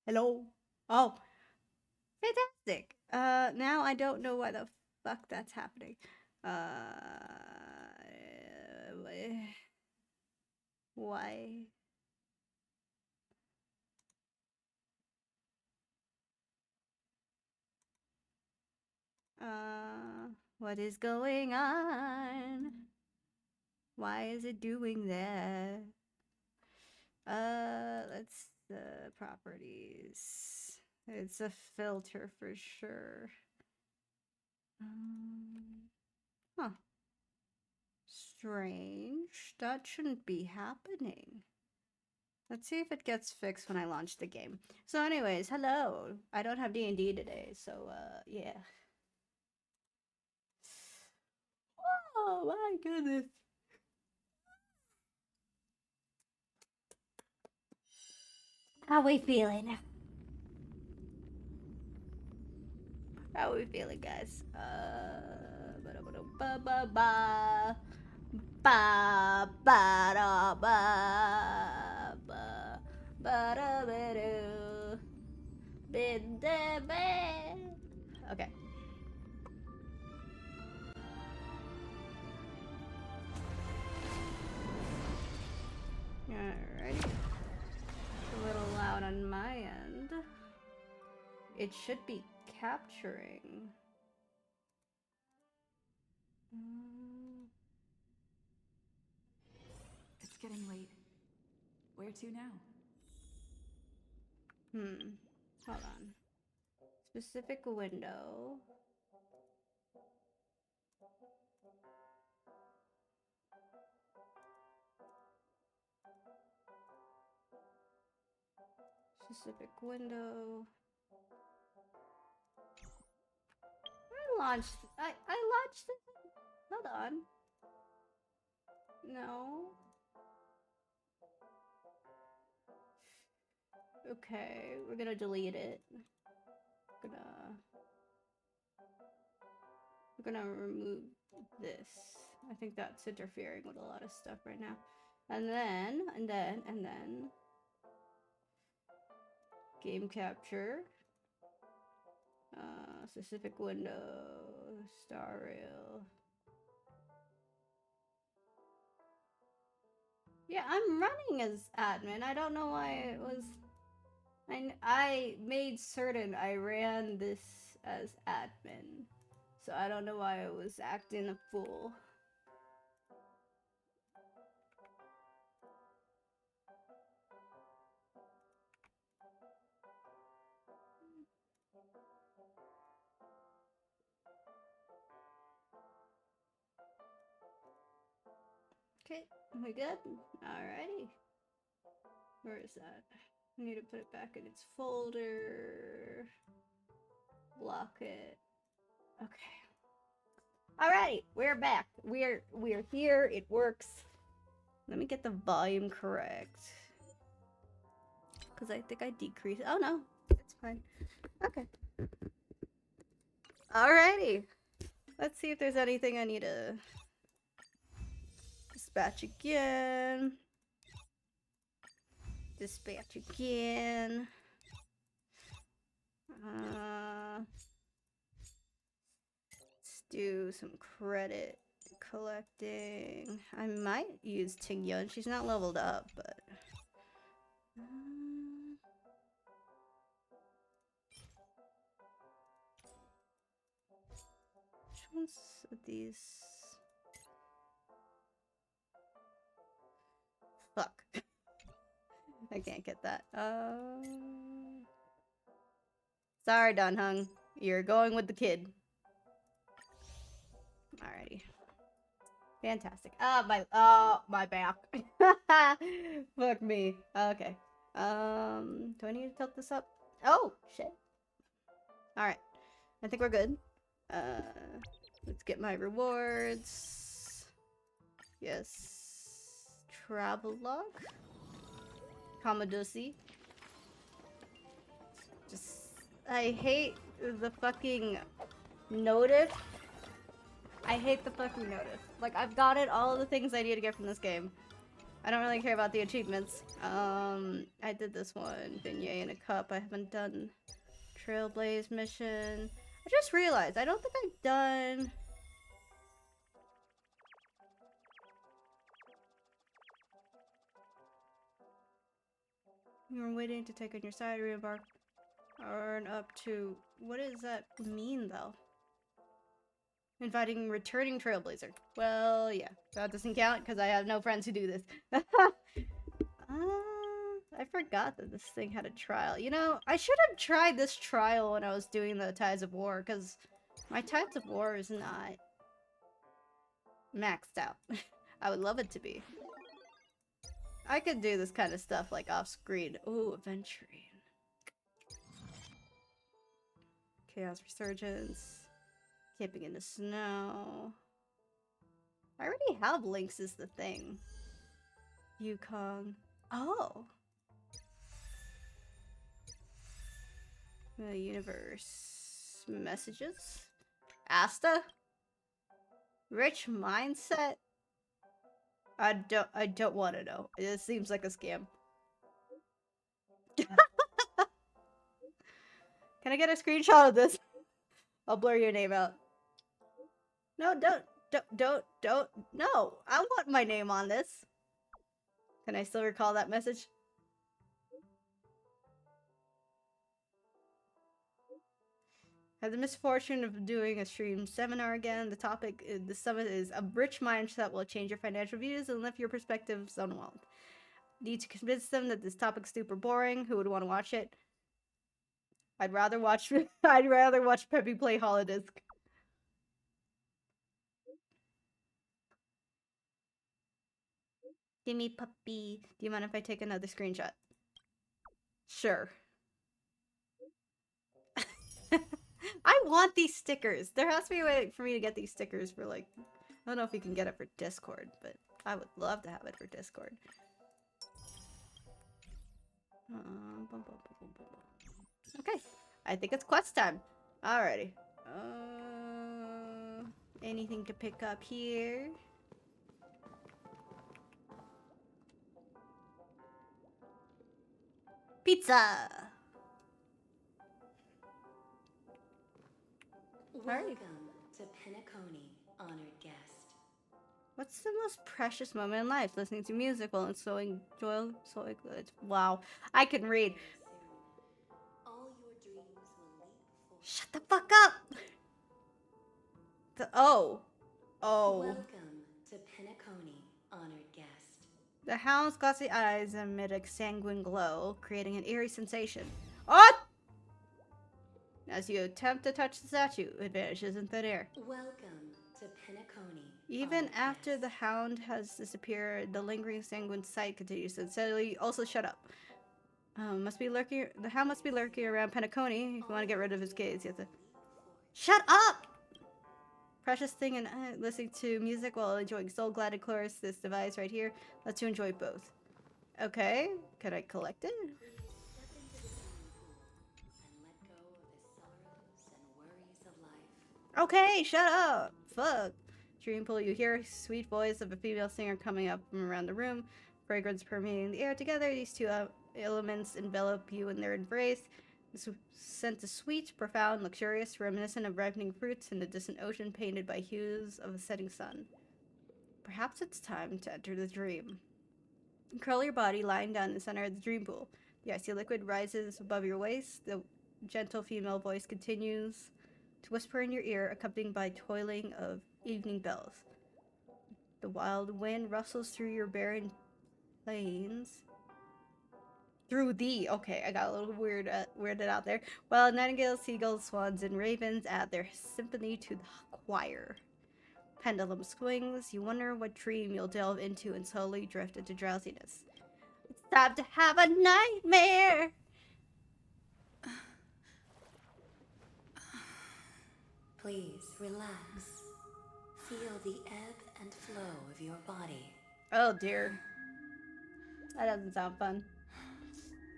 Hello. Oh, fantastic. Now I don't know why the fuck that's happening. Why? What is going on? Why is it doing that? Let's properties. It's a filter for sure. Huh. Strange. That shouldn't be happening. Let's see if it gets fixed when I launch the game. So anyways, hello. I don't have D&D today, so yeah. Oh my goodness. How we feeling? How we feeling, guys? Ba ba ba ba ba ba ba da ba ba ba da ba do. Okay. Alrighty. A little loud on my end. It should be capturing. It's getting late. Where to now? Hold on. Specific window. Specific window. I launched it. Hold on. No. Okay, we're gonna delete it. We're gonna remove this. I think that's interfering with a lot of stuff right now. And then game capture. Specific window. Star rail. Yeah, I'm running as admin. I don't know why it was. I made certain I ran this as admin. So I don't know why I was acting a fool. Okay, we good? Alrighty. Where is that? I need to put it back in its folder. Block it. Okay. Alrighty, we're back. We're here. It works. Let me get the volume correct. Because I think I decreased. Oh no, it's fine. Okay. Alrighty. Let's see if there's anything I need to dispatch again. Dispatch again. Let's do some credit collecting. I might use Tingyun. She's not leveled up, but. Which ones of these? Fuck. I can't get that. Sorry, Don Hung. You're going with the kid. Alrighty. Fantastic. My back. Fuck me. Okay. Do I need to tilt this up? Oh, shit. Alright. I think we're good. Let's get my rewards. Yes. Travel log. Kamadusi. I hate the fucking notice. I hate the fucking notice. Like, I've got it, all the things I need to get from this game. I don't really care about the achievements. I did this one, Vignette in a Cup. I haven't done Trailblaze mission. I just realized, I don't think I've done... You're waiting to take on your side, reembark. Earn up to... What does that mean, though? Inviting returning Trailblazer. Well, yeah. That doesn't count, because I have no friends who do this. I forgot that this thing had a trial. You know, I should have tried this trial when I was doing the Tides of War, because my Tides of War is not maxed out. I would love it to be. I could do this kind of stuff, like, off-screen. Ooh, adventuring. Chaos Resurgence. Camping in the snow. I already have Lynx as the thing. Yukong. Oh! The universe. Messages? Asta? Rich mindset? I don't want to know. It seems like a scam. Can I get a screenshot of this? I'll blur your name out. No, don't. No, I want my name on this. Can I still recall that message? Had the misfortune of doing a stream seminar again. The topic, the summit is a rich mindset will change your financial views and lift your perspectives on wealth. Need to convince them that this topic's super boring. Who would want to watch it? I'd rather watch Peppy play Holodisc. Gimme puppy. Do you mind if I take another screenshot? Sure. I want these stickers. There has to be a way for me to get these stickers for, like, I don't know if you can get it for Discord, but I would love to have it for Discord. Okay, I think it's quest time. Alrighty. Anything to pick up here? Pizza! Welcome to Penacony, honored guest. What's the most precious moment in life? Listening to music while enjoying good. Wow, I can read. All your dreams will leap forth. Shut the fuck up! Oh. Welcome to Penacony, honored guest. The hound's glossy eyes emit a sanguine glow, creating an eerie sensation. Oh! As you attempt to touch the statue, it vanishes in thin air. Welcome to Penacony. Even after the hound has disappeared, the lingering sanguine sight continues and steadily. Also, shut up. The hound must be lurking around Penacony. If you want to get rid of his gaze, you have to. Shut up! Precious thing and listening to music while enjoying Soul Glided Chorus. This device right here lets you enjoy both. Okay, can I collect it? Okay, shut up! Fuck. Dream pool, you hear a sweet voice of a female singer coming up from around the room. Fragrance permeating the air. Together, these two elements envelop you in their embrace. The scent is sweet, profound, luxurious, reminiscent of ripening fruits in the distant ocean painted by hues of a setting sun. Perhaps it's time to enter the dream. Curl your body lying down in the center of the dream pool. The icy liquid rises above your waist. The gentle female voice continues to whisper in your ear, accompanied by toiling of evening bells. The wild wind rustles through your barren plains. Okay, I got a little weirded out there. While nightingales, seagulls, swans, and ravens add their symphony to the choir. Pendulum swings, you wonder what dream you'll delve into and slowly drift into drowsiness. It's time to have a nightmare! Please relax. Feel the ebb and flow of your body. Oh dear. That doesn't sound fun.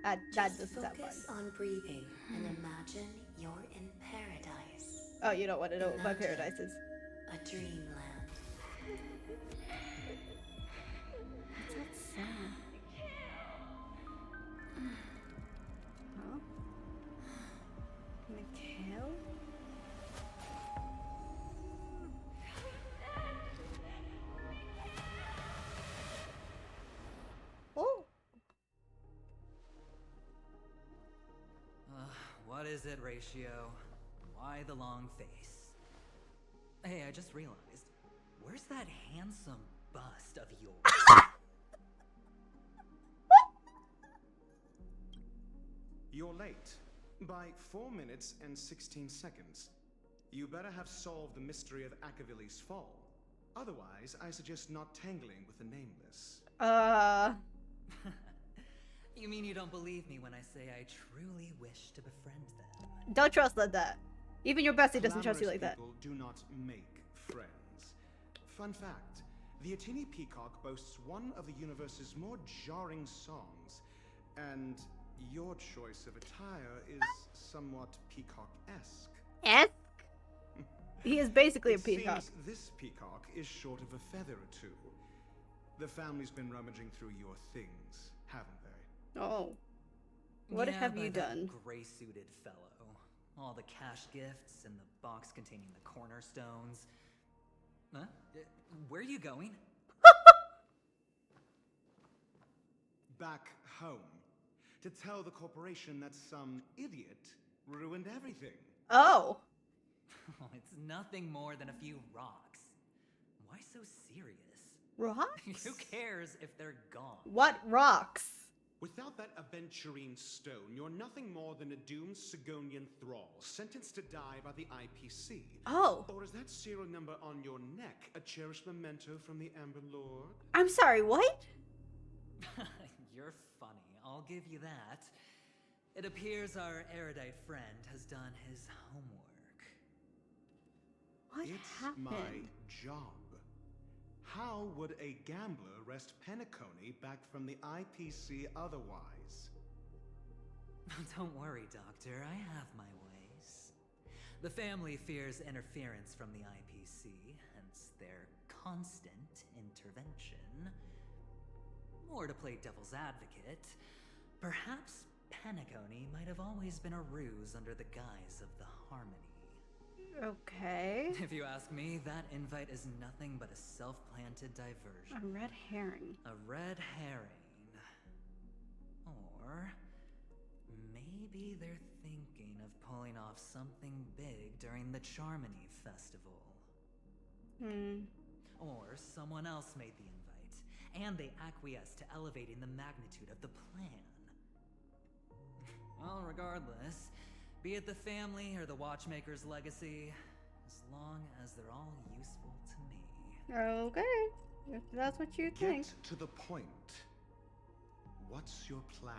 That doesn't sound fun. Focus on breathing and imagine you're in paradise. Oh, you don't want to know what my paradise is. A dreamland. What's that it, Ratio. Why the long face? Hey, I just realized, where's that handsome bust of yours? You're late. By 4 minutes and 16 seconds. You better have solved the mystery of Akavili's fall. Otherwise, I suggest not tangling with the nameless. You mean you don't believe me when I say I truly wish to befriend them? Don't trust that. Even your bestie doesn't trust you like Glamorous that. people do not make friends. Fun fact, the Atini Peacock boasts one of the universe's more jarring songs, and your choice of attire is somewhat peacock-esque. Esque? He is basically a It peacock. seems this peacock is short of a feather or two. The family's been rummaging through your things, haven't they? Oh. What have by you that done? Gray-suited fellow. All the cash gifts and the box containing the cornerstones. Huh? Where are you going? Back home. To tell the corporation that some idiot ruined everything. Oh. It's nothing more than a few rocks. Why so serious? Rocks? Who cares if they're gone? What rocks? Without that aventurine stone, you're nothing more than a doomed Sigonian thrall, sentenced to die by the IPC. Oh. Or is that serial number on your neck a cherished memento from the Amber Lord? I'm sorry, what? You're funny, I'll give you that. It appears our erudite friend has done his homework. What It's happened? my job. How would a gambler wrest Penacony back from the IPC otherwise? Don't worry, Doctor, I have my ways. The family fears interference from the IPC, hence their constant intervention. Or to play devil's advocate, perhaps Penacony might have always been a ruse under the guise of the Harmony. Okay. If you ask me, that invite is nothing but a self-planted diversion. A red herring. A red herring. Or maybe they're thinking of pulling off something big during the Charmony Festival. Or someone else made the invite, and they acquiesced to elevating the magnitude of the plan. Well, regardless, be it the family or the Watchmaker's legacy, as long as they're all useful to me. Okay. If that's what you think. Get to the point. What's your plan?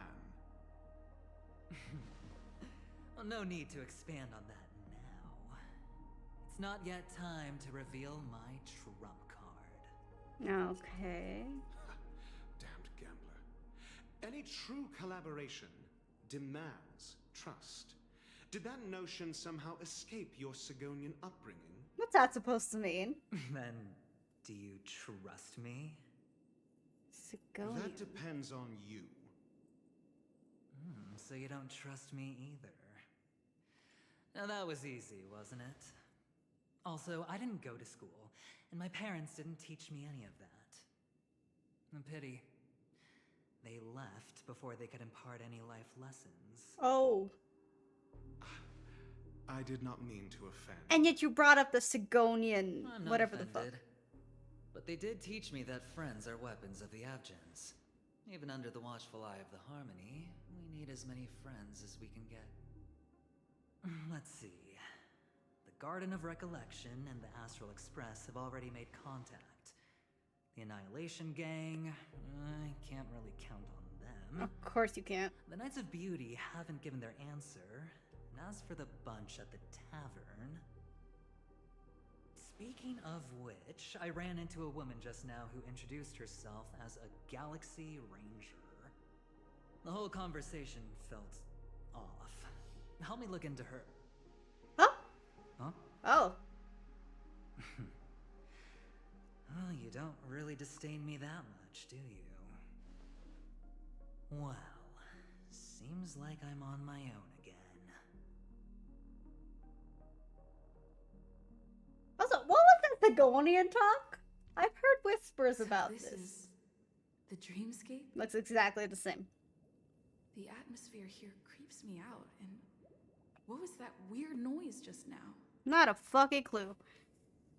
Well, no need to expand on that now. It's not yet time to reveal my trump card. Okay. Damned gambler. Any true collaboration demands trust. Did that notion somehow escape your Sigonian upbringing? What's that supposed to mean? Then, do you trust me? Sigonian. That depends on you. So you don't trust me either. Now that was easy, wasn't it? Also, I didn't go to school, and my parents didn't teach me any of that. A pity. They left before they could impart any life lessons. Oh. I did not mean to offend. And yet you brought up the Sigonian, I'm not whatever offended, the fuck. but they did teach me that friends are weapons of the Abgens. Even under the watchful eye of the Harmony, we need as many friends as we can get. Let's see. The Garden of Recollection and the Astral Express have already made contact. The Annihilation Gang, I can't really count on them. Of course you can't. The Knights of Beauty haven't given their answer. And as for the bunch at the tavern... Speaking of which, I ran into a woman just now who introduced herself as a Galaxy Ranger. The whole conversation felt off. Help me look into her. Huh? Huh? Oh. Oh, you don't really disdain me that much, do you? Well, seems like I'm on my own again. Also, what was that Sigonian talk? I've heard whispers about This this. is the dreamscape? Looks exactly the same. The atmosphere here creeps me out, and What was that weird noise just now? Not a fucking clue.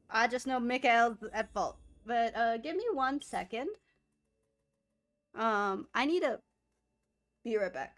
I just know Mikael's at fault. But, give me 1 second. I need to be right back.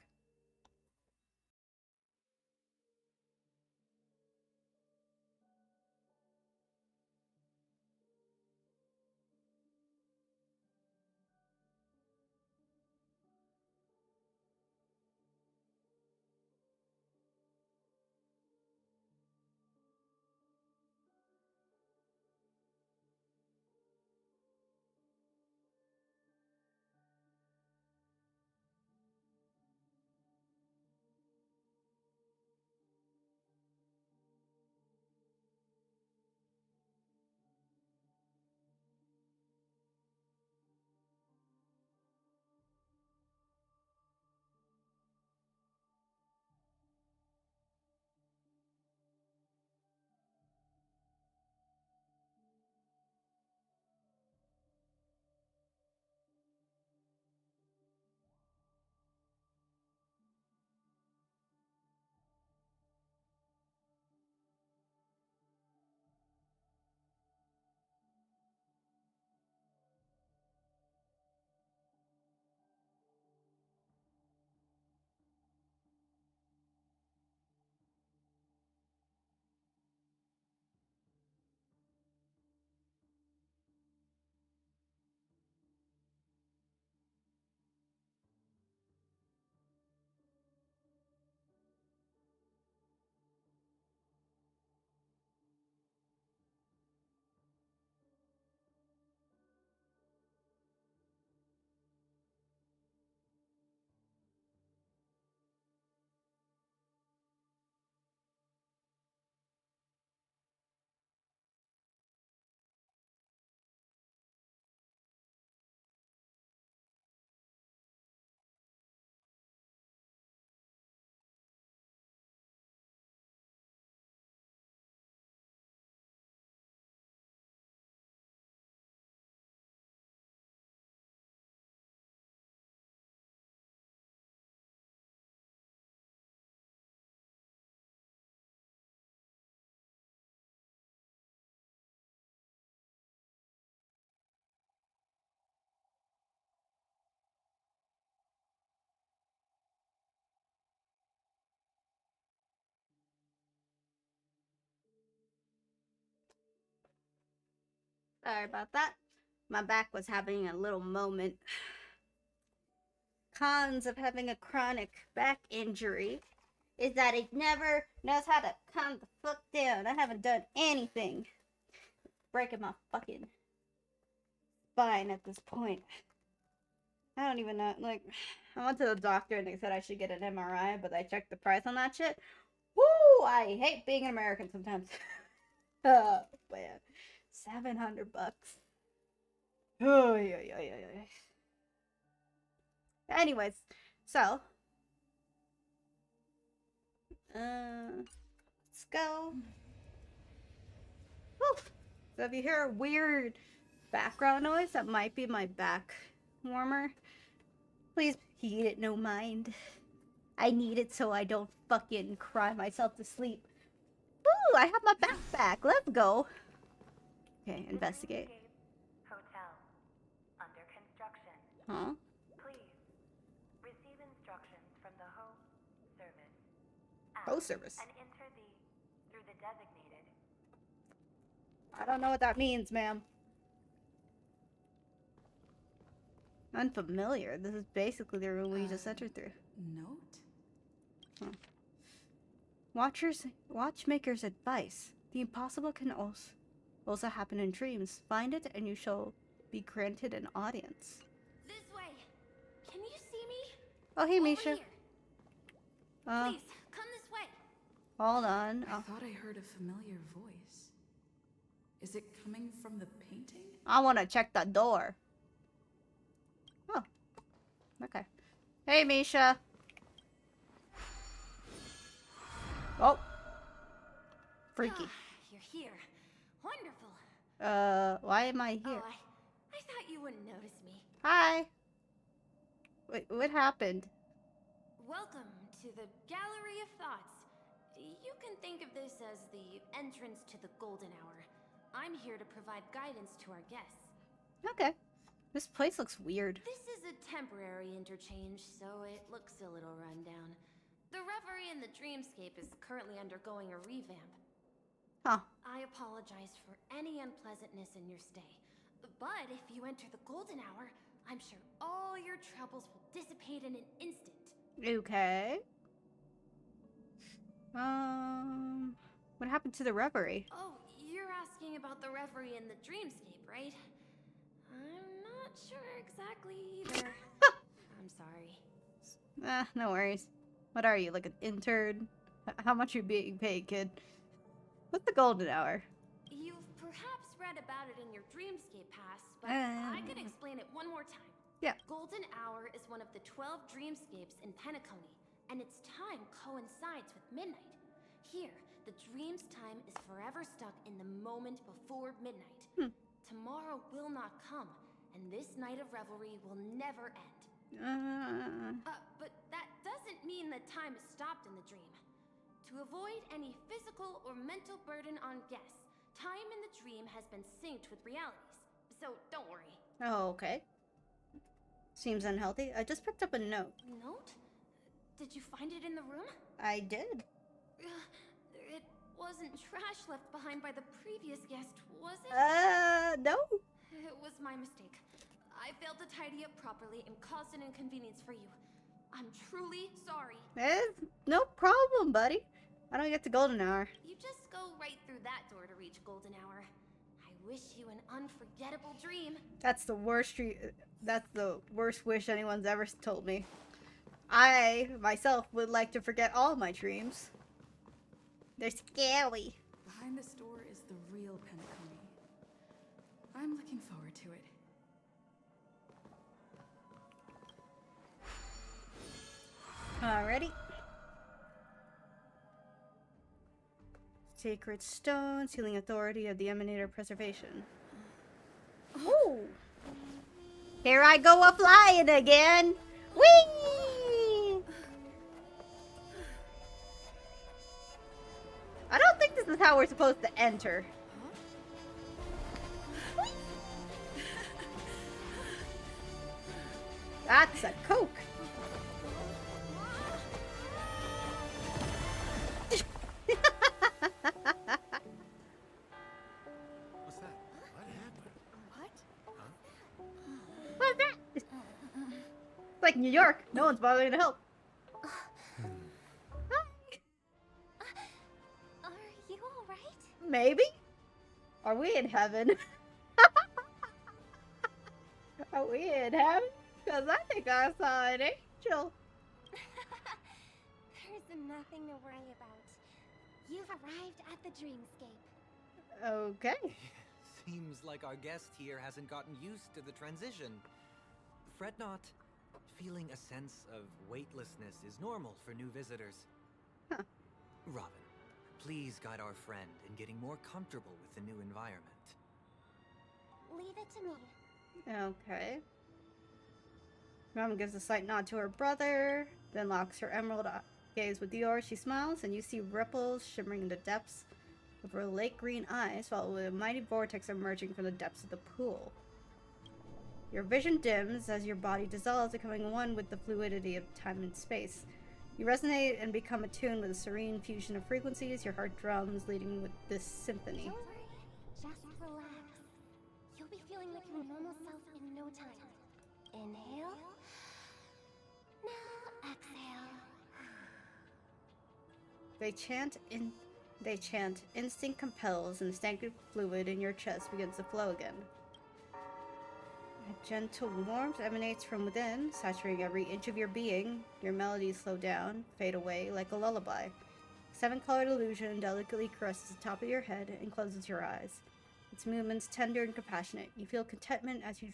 Sorry about that. My back was having a little moment. Cons of having a chronic back injury is that it never knows how to calm the fuck down. I haven't done anything. Breaking my fucking spine at this point. I don't even know. Like, I went to the doctor and they said I should get an MRI, but I checked the price on that shit. Woo! I hate being an American sometimes. Oh, man. $700. Oh, yeah. Anyways, so let's go. Woo. So if you hear a weird background noise, that might be my back warmer. Please heed it no mind. I need it so I don't fucking cry myself to sleep. Woo! I have my back back. Let's go. Okay, investigate. Hotel. Under construction. Huh? Please receive instructions from the host service. Host service. And enter through the designated. I don't know what that means, ma'am. Unfamiliar. This is basically the room we just entered through. Note? Watchmaker's advice. The impossible can also happen in dreams. Find it and you shall be granted an audience. This way. Can you see me? Oh, hey, Over Misha. here. Please, come this way. Hold on. I thought I heard a familiar voice. Is it coming from the painting? I want to check the door. Oh. Okay. Hey, Misha. Oh. Freaky. You're here. Wonderful. Why am I here? Oh, I thought you wouldn't notice me. Hi. Wait, what happened? Welcome to the Gallery of Thoughts. You can think of this as the entrance to the golden hour. I'm here to provide guidance to our guests. Okay. This place looks weird. This is a temporary interchange, so it looks a little rundown. The Reverie in the Dreamscape is currently undergoing a revamp. Huh. I apologize for any unpleasantness in your stay. But if you enter the golden hour, I'm sure all your troubles will dissipate in an instant. Okay. What happened to the Reverie? Oh, you're asking about the Reverie in the Dreamscape, right? I'm not sure exactly either. I'm sorry. No worries. What are you, like an intern? How much are you being paid, kid? What's the golden hour? You've perhaps read about it in your Dreamscape Pass, but I could explain it one more time. Yeah. Golden Hour is one of the 12 dreamscapes in Penacony, and its time coincides with midnight. Here, the dream's time is forever stuck in the moment before midnight. Tomorrow will not come, and this night of revelry will never end. But that doesn't mean that time is stopped in the dream. To avoid any physical or mental burden on guests, time in the dream has been synced with realities, so don't worry. Oh, okay. Seems unhealthy. I just picked up a note. Note? Did you find it in the room? I did. It wasn't trash left behind by the previous guest, was it? No. It was my mistake. I failed to tidy up properly and caused an inconvenience for you. I'm truly sorry. No problem, buddy. I don't get the golden hour. You just go right through that door to reach golden hour. I wish you an unforgettable dream. That's the worst That's the worst wish anyone's ever told me. I, myself, would like to forget all my dreams. They're scary. Behind this door is the real Penacony. I'm looking forward to it. Alrighty. Sacred stones, healing authority of the Emanator Preservation. Ooh! Here I go a-flying again! Whee! I don't think this is how we're supposed to enter. That's a Coke. What's that? What happened? What's that? It's like New York. No one's bothering to help. Are you alright? Maybe? Are we in heaven? Are we in heaven? Because I think I saw an angel. There's nothing to worry about. You've arrived at the dreamscape. Okay. Seems like our guest here hasn't gotten used to the transition. Fret not. Feeling a sense of weightlessness is normal for new visitors. Huh. Robin, please guide our friend in getting more comfortable with the new environment. Leave it to me. Okay. Mom gives a slight nod to her brother, then locks her emerald gaze with yours. She smiles, and you see ripples shimmering in the depths of her lake green eyes, followed with a mighty vortex emerging from the depths of the pool. Your vision dims as your body dissolves, becoming one with the fluidity of time and space. You resonate and become attuned with a serene fusion of frequencies. Your heart drums, leading with this symphony. Don't worry. Just relax. You'll be feeling like your normal self in no time. Inhale. Now exhale. They chant, instinct compels, and the stagnant fluid in your chest begins to flow again. A gentle warmth emanates from within, saturating every inch of your being. Your melodies slow down, fade away like a lullaby. Seven-colored illusion delicately caresses the top of your head and closes your eyes. Its movements tender and compassionate. You feel contentment as you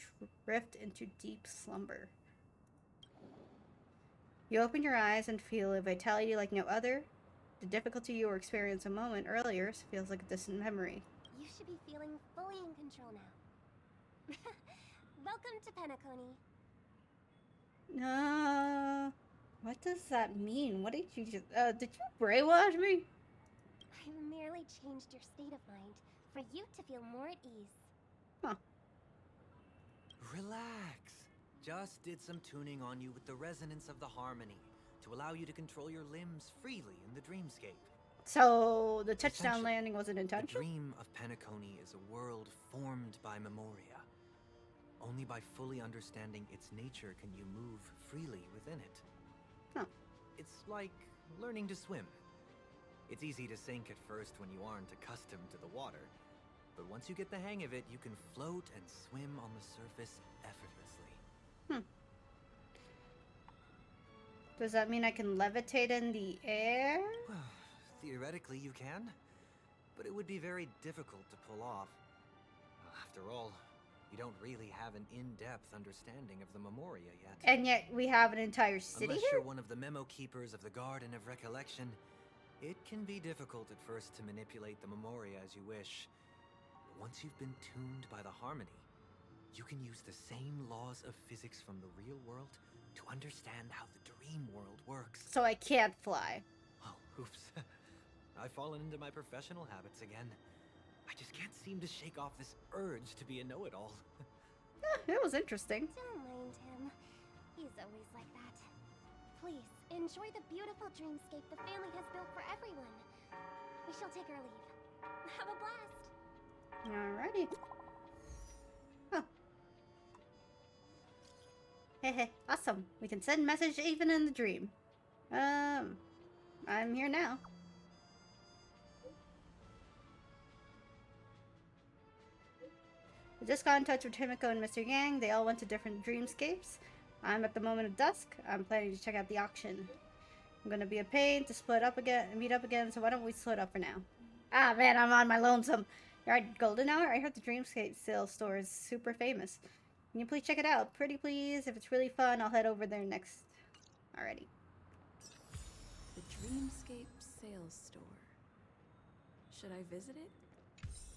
drift into deep slumber. You open your eyes and feel a vitality like no other. The difficulty you were experiencing a moment earlier feels like a distant memory. You should be feeling fully in control now. Welcome to Penacony. What does that mean? What did you just, did you brainwash me? I merely changed your state of mind for you to feel more at ease. Huh. Relax. Just did some tuning on you with the resonance of the harmony to allow you to control your limbs freely in the dreamscape. So the touchdown Essentially, landing wasn't The intentional? dream of Penacony is a world formed by Memoria. Only by fully understanding its nature can you move freely within it. Huh. It's like learning to swim. It's easy to sink at first when you aren't accustomed to the water. But once you get the hang of it, you can float and swim on the surface effortlessly. Does that mean I can levitate in the air? Well, theoretically you can, but it would be very difficult to pull off. After all, you don't really have an in-depth understanding of the Memoria yet. And yet we have an entire city Unless here? you're one of the memo keepers of the Garden of Recollection, it can be difficult at first to manipulate the Memoria as you wish. But once you've been tuned by the harmony, you can use the same laws of physics from the real world to understand how the dream world works. So I can't fly. Oh, oops. I've fallen into my professional habits again. I just can't seem to shake off this urge to be a know-it-all. It was interesting. Don't mind him. He's always like that. Please, enjoy the beautiful dreamscape the family has built for everyone. We shall take our leave. Have a blast! Alrighty. Oh. Hey, awesome. We can send message even in the dream. I'm here now. I just got in touch with Himiko and Mr. Yang. They all went to different dreamscapes. I'm at the moment of dusk. I'm planning to check out the auction. I'm gonna be a pain to meet up again, so why don't we split up for now? Ah man, I'm on my lonesome. You're at Golden Hour? I heard the Dreamscape sales store is super famous. Can you please check it out? Pretty please. If it's really fun, I'll head over there next. Alrighty. The Dreamscape sales store. Should I visit it?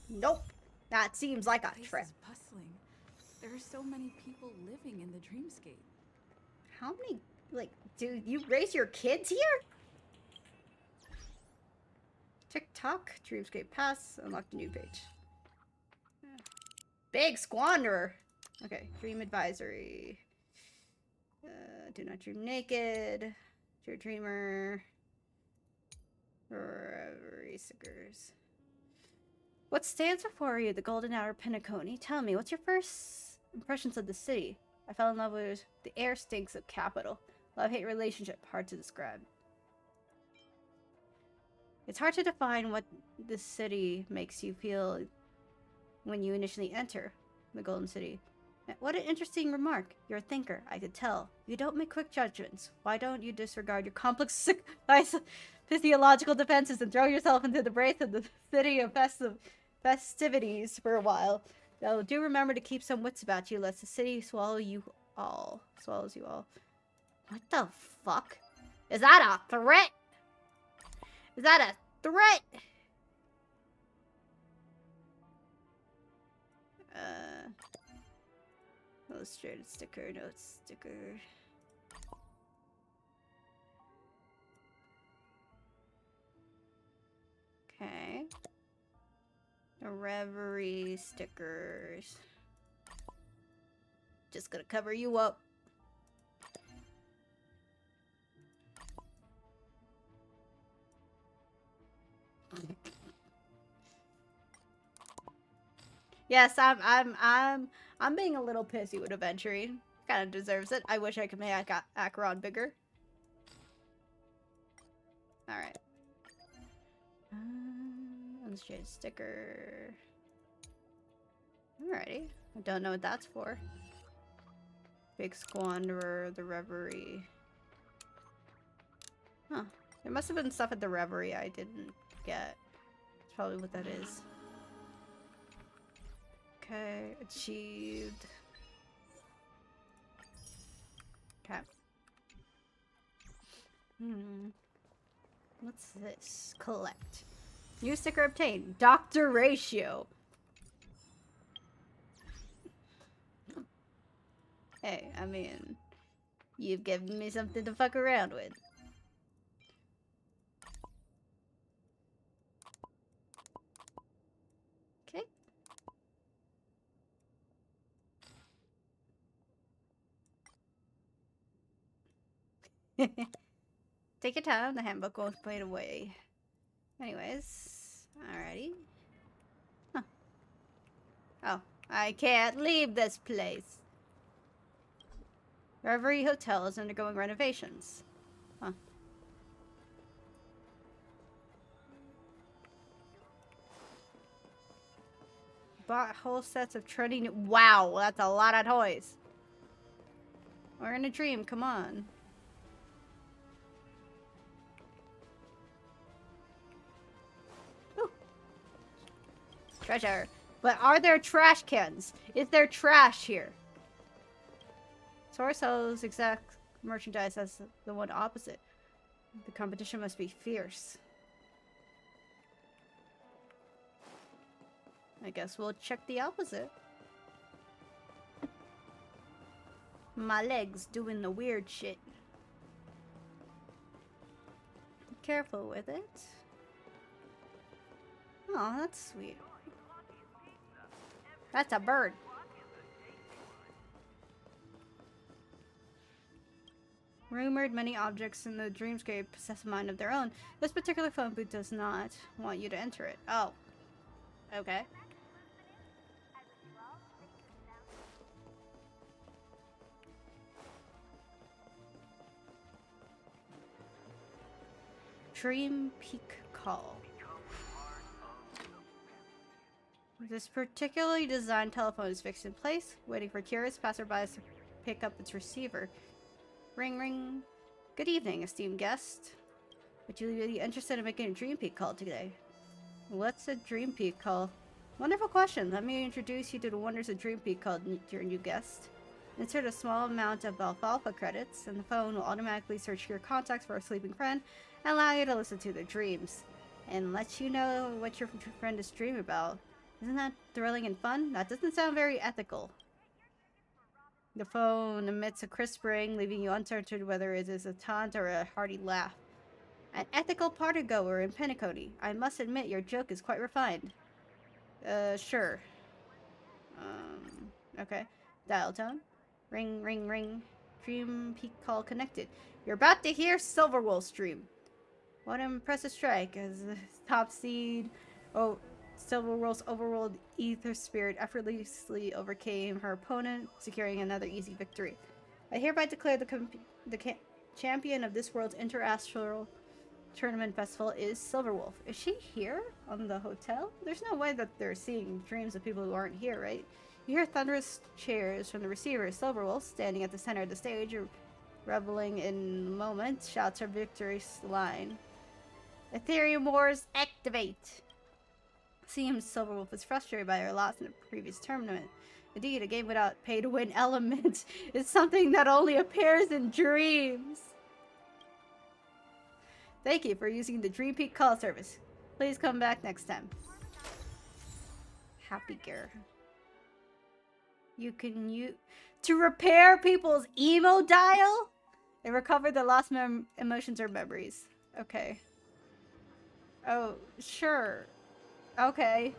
Nope. That seems like a This trip. is bustling. There are so many people living in the Dreamscape. How many, like, do you raise your kids here? TikTok, Dreamscape Pass, unlocked a new page. Big Squanderer. Okay, Dream Advisory. Do not dream naked. Dear Dreamer. Reverie Seekers. What stands before you, the Golden Hour Penacony? Tell me, what's your first impressions of the city? I fell in love with the air stinks of capital. Love-hate relationship, hard to describe. It's hard to define what this city makes you feel when you initially enter the Golden City. What an interesting remark. You're a thinker, I could tell. You don't make quick judgments. Why don't you disregard your complex physiological defenses and throw yourself into the brace of the city of festivities for a while? Though do remember to keep some wits about you, lest the city swallows you all. What the fuck? Is that a threat? Is that a threat? Illustrated sticker, notes sticker. Okay. The Reverie stickers. Just gonna cover you up. Yes, I'm being a little pissy with adventuring. Kind of deserves it. I wish I could make acheron bigger. All right. Illustrated sticker. Alrighty. I don't know what that's for. Big Squanderer, the Reverie. Huh. There must have been stuff at the Reverie I didn't get. That's probably what that is. Okay, achieved. Okay. What's this? Collect. New sticker obtained. Doctor Ratio. Hey, I mean, you've given me something to fuck around with. Take your time, the handbook won't fade away. Anyways, alrighty. Huh. Oh, I can't leave this place. Every hotel is undergoing renovations. Huh. Bought whole sets of trendy. Wow, that's a lot of toys. We're in a dream, come on. Ooh. Treasure. But are there trash cans? Is there trash here? Store sells exact merchandise as the one opposite. The competition must be fierce. I guess we'll check the opposite. My leg's doing the weird shit. Be careful with it. Oh, that's sweet. That's a bird. Rumored many objects in the dreamscape possess a mind of their own. This particular phone booth does not want you to enter it. Oh. Okay. Dream Peak Call. This particularly designed telephone is fixed in place, waiting for curious passerbys to pick up its receiver. Ring, ring. Good evening, esteemed guest. Would you be interested in making a Dream Peak call today? What's a Dream Peak call? Wonderful question. Let me introduce you to the wonders of Dream Peak call, dear new guest. Insert a small amount of alfalfa credits, and the phone will automatically search your contacts for a sleeping friend and allow you to listen to their dreams. And let you know what your friend is dreaming about. Isn't that thrilling and fun? That doesn't sound very ethical. The phone emits a crisp ring, leaving you uncertain whether it is a taunt or a hearty laugh. An ethical partygoer in Penacony. I must admit, your joke is quite refined. Sure. Okay. Dial tone. Ring, ring, ring. Dream Peak call connected. You're about to hear Silverwolf's dream. What an impressive strike as the top seed. Oh, Silverwolf's overworld ether spirit effortlessly overcame her opponent, securing another easy victory. I hereby declare the champion of this world's interastral tournament festival is Silverwolf. Is she here on the hotel? There's no way that they're seeing dreams of people who aren't here, right? You hear thunderous cheers from the receiver. Silverwolf, standing at the center of the stage, reveling in the moment, shouts her victory line. Ethereum Wars, activate! Seems Silverwolf is frustrated by her loss in a previous tournament. Indeed, a game without pay-to-win element is something that only appears in dreams. Thank you for using the Dream Peak call service. Please come back next time. Happy girl. You can use to repair people's emo dial and recover the lost emotions or memories. Okay. Oh, sure. Okay.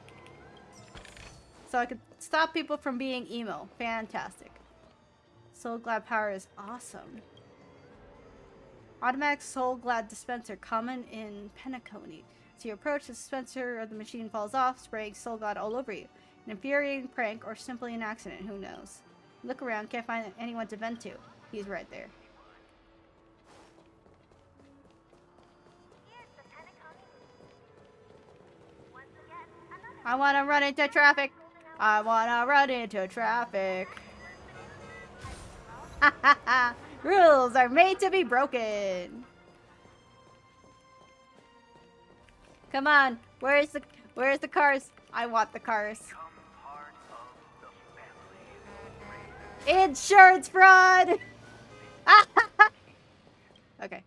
So I could stop people from being emo. Fantastic. Soul Glad power is awesome. Automatic Soul Glad dispenser, common in Penacony. As you approach, the dispenser of the machine falls off, spraying Soul Glad all over you. An infuriating prank or simply an accident, who knows? Look around, can't find anyone to vent to. He's right there. I wanna run into traffic. I wanna run into traffic. Ha ha ha. Rules are made to be broken. Come on, where's the cars? I want the cars. Insurance fraud! Okay.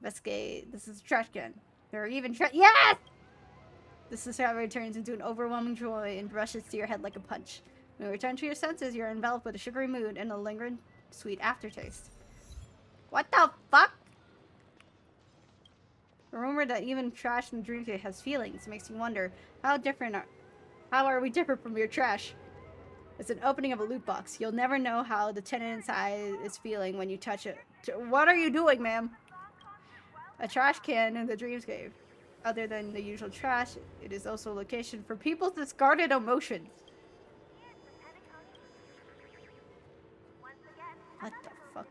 Investigate. This is a trash can. There are even yes! This discovery turns into an overwhelming joy and rushes to your head like a punch. When you return to your senses, you're enveloped with a sugary mood and a lingering sweet aftertaste. What the fuck? The rumor that even trash in the dreamscape has feelings makes you wonder how are we different from your trash? It's an opening of a loot box. You'll never know how the tenant inside is feeling when you touch it. What are you doing, ma'am? A trash can in the dreamscape. Other than the usual trash, it is also a location for people's discarded emotions. What the fuck?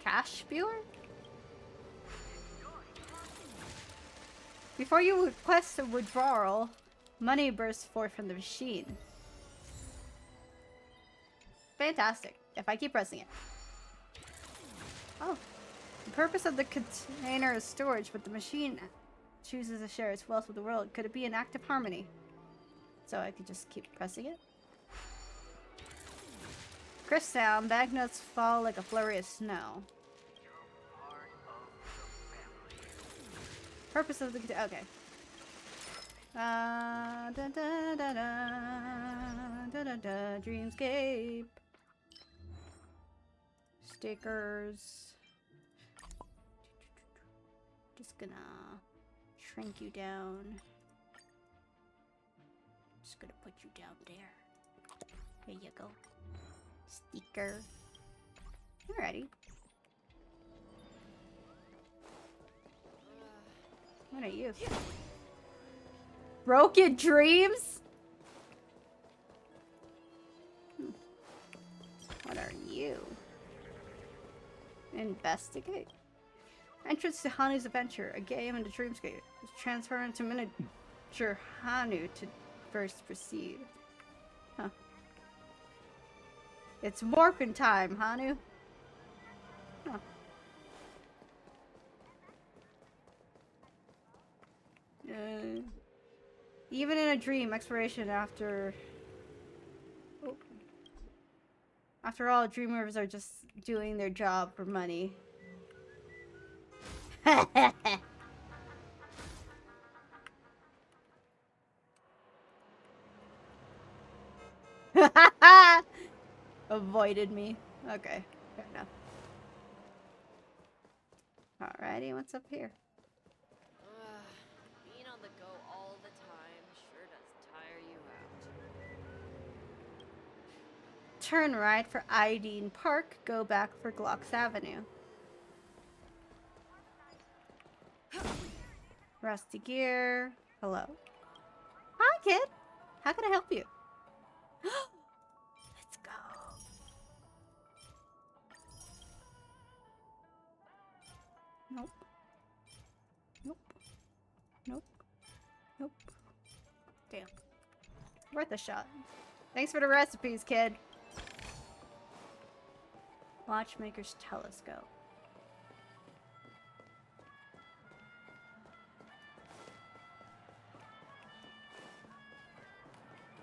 Cash spewer? Before you request a withdrawal, money bursts forth from the machine. Fantastic. If I keep pressing it. Oh. The purpose of the container is storage, but the machine chooses to share its wealth with the world. Could it be an act of harmony? So I could just keep pressing it. Crisp sound. Banknotes fall like a flurry of snow. Purpose of the okay. Da, da, da, da, da, da, da, Dreamscape. Stickers. Just gonna shrink you down. Just gonna put you down there. There you go. Sticker. Alrighty. What are you? Broken dreams? What are you? Investigate. Entrance to Hanu's Adventure, a game in the dreamscape. Transfer into miniature Hanu to first proceed. Huh. It's morphin' time, Hanu. Huh. Even in a dream, exploration after... Oh. After all, dreamers are just doing their job for money. Avoided me. Okay, fair enough. Alrighty, what's up here? Being on the go all the time sure does tire you out. Turn right for Ideen Park, go back for Glocks Avenue. Rusty gear. Hello. Hi, kid. How can I help you? Let's go. Nope. Nope. Nope. Nope. Damn. Worth a shot. Thanks for the recipes, kid. Watchmaker's telescope.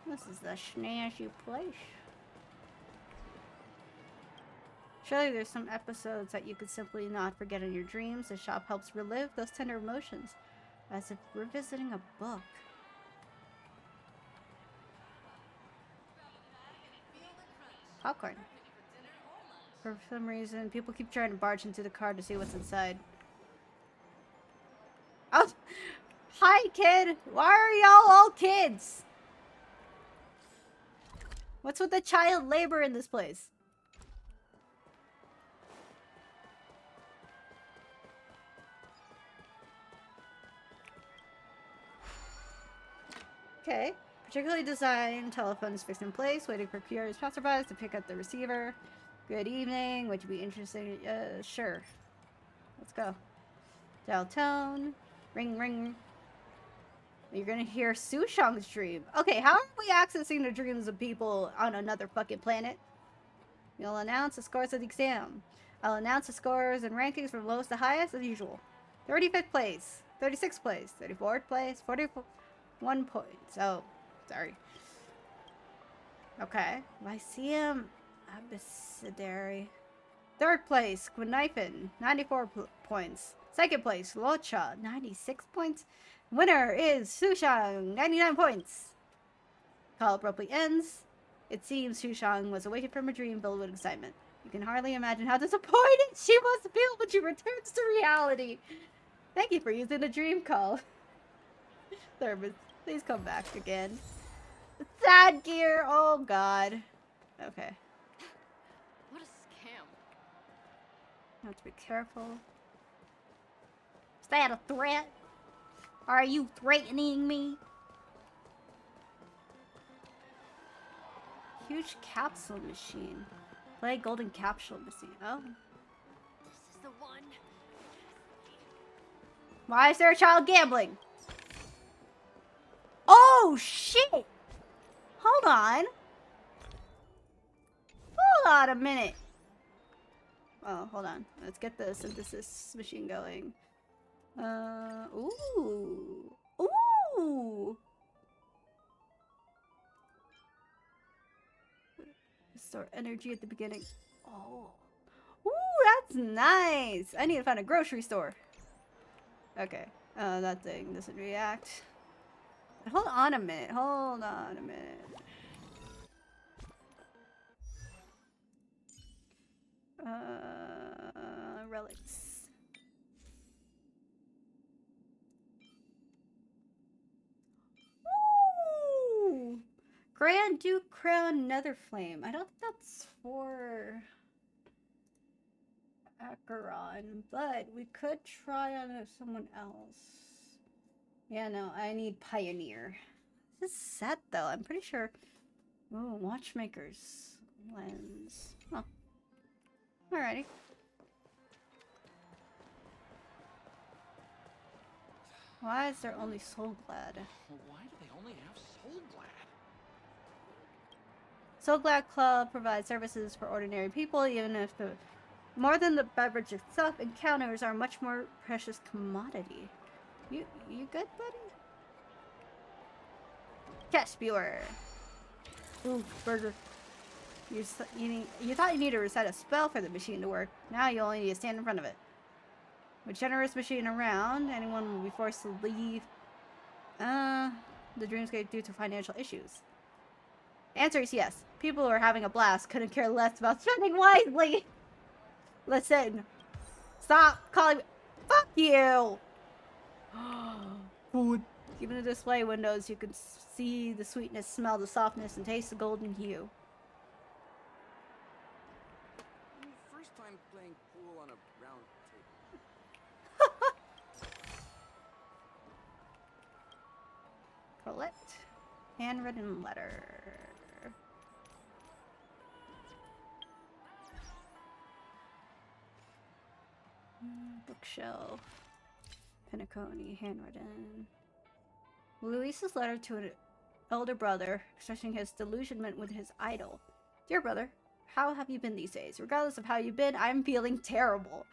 This is the snazzy place. Surely there's some episodes that you could simply not forget in your dreams. The shop helps relive those tender emotions, as if revisiting a book. Popcorn. For some reason, people keep trying to barge into the car to see what's inside. Oh, hi, kid. Why are y'all all kids? What's with the child labor in this place? Okay. Particularly designed telephones fixed in place, waiting for curious passersby to pick up the receiver. Good evening. Would you be interested? Sure. Let's go. Dial tone. Ring, ring. You're gonna hear Sushang's dream. Okay, how are we accessing the dreams of people on another fucking planet? You'll announce the scores of the exam. I'll announce the scores and rankings from lowest to highest as usual. 35th place, 36th place, 34th place, 41 points. Oh, sorry. Okay. Lyceum Abecedary. 3rd place, Gwynifin, 94 points. 2nd place, Locha, 96 points. Winner is Sushang, 99 points. Call abruptly ends. It seems Sushang was awakened from a dream filled with excitement. You can hardly imagine how disappointed she must feel when she returns to reality. Thank you for using the dream call service. Please come back again. Sad gear. Oh god. Okay. What a scam. You have to be careful. Is that a threat? Are you threatening me? Huge capsule machine. Play golden capsule machine. Oh. This is the one. Why is there a child gambling? Oh shit! Hold on. Hold on a minute. Oh, hold on. Let's get the synthesis machine going. Ooh. Ooh! Store energy at the beginning. Oh. Ooh, that's nice! I need to find a grocery store. Okay. That thing doesn't react. Hold on a minute. Hold on a minute. Relics. Ooh! Grand Duke Crown Nether Flame. I don't think that's for acheron, but we could try on someone else. Yeah, no, I need Pioneer. This is set though. I'm pretty sure. Ooh, Watchmaker's lens. Oh. Alrighty. Why is there only Soul Glad? Why do they only have Soul Glad? Soul Glad Club provides services for ordinary people, even if the more than the beverage itself, encounters are a much more precious commodity. You good, buddy? Cash Spewer. Ooh, burger. You thought you needed to reset a spell for the machine to work. Now you only need to stand in front of it. With generous machine around, anyone will be forced to leave the Dreamscape due to financial issues. The answer is yes. People who are having a blast couldn't care less about spending wisely. Listen. Stop calling me. Fuck you! Food. Even the display windows, you can see the sweetness, smell the softness, and taste the golden hue. First time playing pool on a round table. Collect. Handwritten letter. Bookshelf. Penacony, handwritten. Luis's letter to an elder brother, expressing his delusionment with his idol. Dear brother, how have you been these days? Regardless of how you've been, I'm feeling terrible.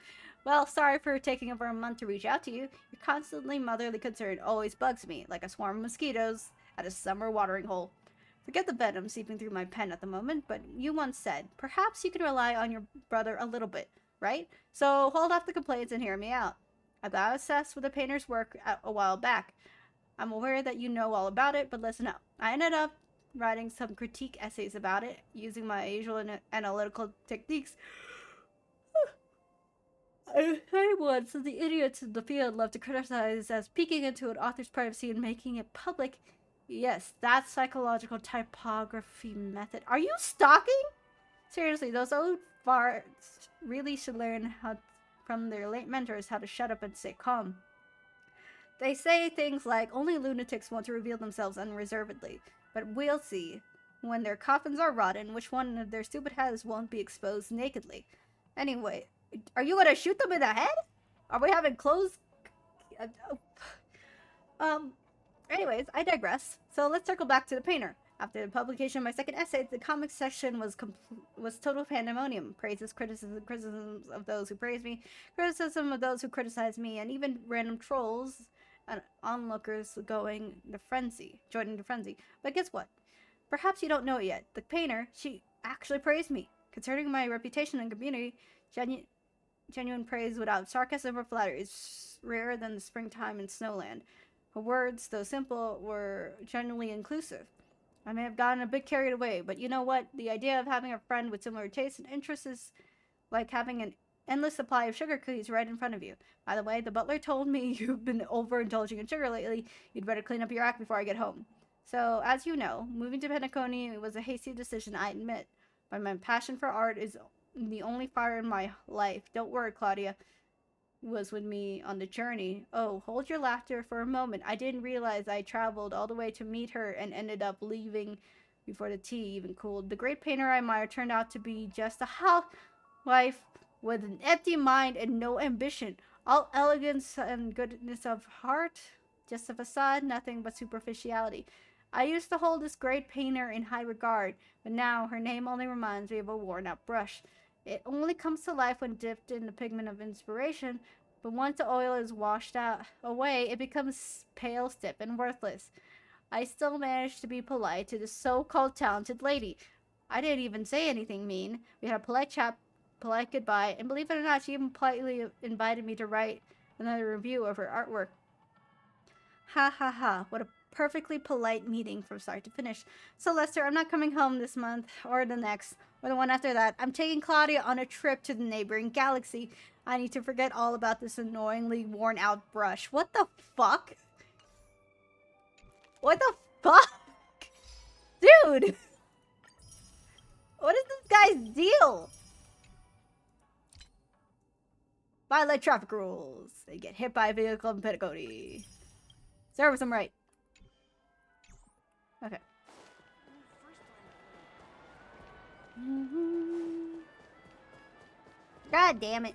Well, sorry for taking over a month to reach out to you. Your constantly motherly concern always bugs me, like a swarm of mosquitoes at a summer watering hole. Forget the venom seeping through my pen at the moment, but you once said, perhaps you can rely on your brother a little bit, right? So hold off the complaints and hear me out. I got obsessed with the painter's work a while back. I'm aware that you know all about it, but listen up. I ended up writing some critique essays about it, using my usual analytical techniques. I once the idiots in the field love to criticize as peeking into an author's privacy and making it public. Yes, that psychological typography method. Are you stalking? Seriously, those old farts really should learn from their late mentors how to shut up and stay calm. They say things like, only lunatics want to reveal themselves unreservedly, but we'll see. When their coffins are rotten, which one of their stupid heads won't be exposed nakedly? Anyway, are you gonna shoot them in the head? Are we having close... Anyways, I digress. So let's circle back to the painter. After the publication of my second essay, the comics section was total pandemonium. Praises, criticisms of those who praise me, criticism of those who criticize me, and even random trolls and onlookers joining the frenzy. But guess what? Perhaps you don't know it yet. The painter, she actually praised me. Concerning my reputation in the community, genuine praise without sarcasm or flattery is rarer than the springtime in Snowland. Her words, though simple, were genuinely inclusive. I may have gotten a bit carried away, but you know what? The idea of having a friend with similar tastes and interests is like having an endless supply of sugar cookies right in front of you. By the way, the butler told me you've been overindulging in sugar lately. You'd better clean up your act before I get home. So, as you know, moving to Penacony was a hasty decision, I admit. But my passion for art is the only fire in my life. Don't worry, Claudia was with me on the journey. Oh, hold your laughter for a moment. I didn't realize I traveled all the way to meet her and ended up leaving before the tea even cooled. The great painter I admire turned out to be just a housewife with an empty mind and no ambition. All elegance and goodness of heart, just a facade, nothing but superficiality. I used to hold this great painter in high regard, but now her name only reminds me of a worn out brush. It only comes to life when dipped in the pigment of inspiration, but once the oil is washed out away, it becomes pale, stiff, and worthless. I still managed to be polite to this so-called talented lady. I didn't even say anything mean. We had a polite chat, polite goodbye, and believe it or not, she even politely invited me to write another review of her artwork. Ha ha ha, what a perfectly polite meeting from start to finish. So Lester, I'm not coming home this month, or the next, or the one after that. I'm taking Claudia on a trip to the neighboring galaxy. I need to forget all about this annoyingly worn out brush. What the fuck? What the fuck? Dude! What is this guy's deal? Violate traffic rules. They get hit by a vehicle in Penacony. Serves them right. Okay. God damn it.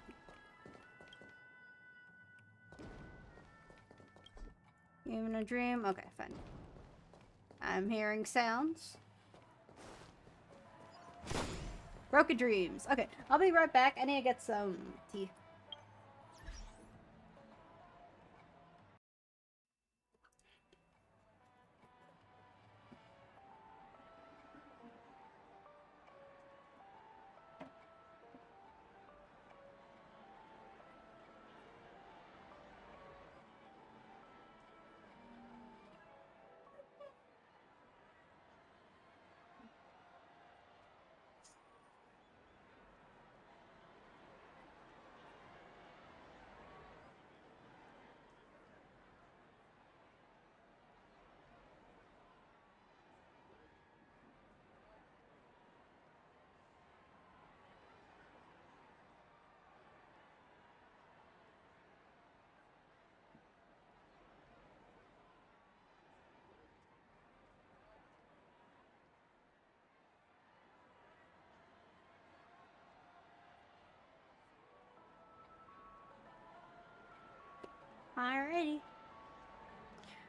Even a dream? Okay, fine. I'm hearing sounds. Broken dreams. Okay, I'll be right back. I need to get some tea. Alrighty.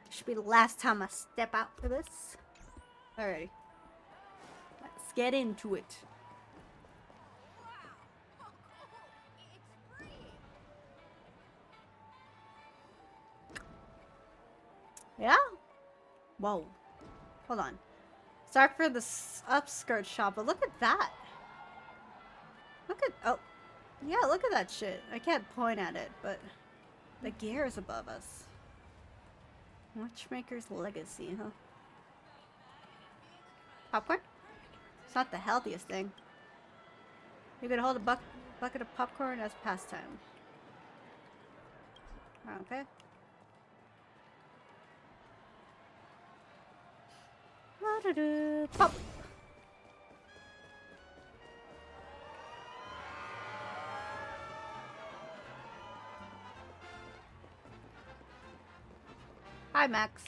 Should be the last time I step out for this. Alrighty. Let's get into it. Yeah? Whoa. Hold on. Sorry for the upskirt shop, but look at that. Look at, oh. Yeah, look at that shit. I can't point at it, but the gear is above us. Watchmaker's legacy, huh? Popcorn? It's not the healthiest thing. You could hold a bucket of popcorn as pastime. Okay. Pop! Hi, Max.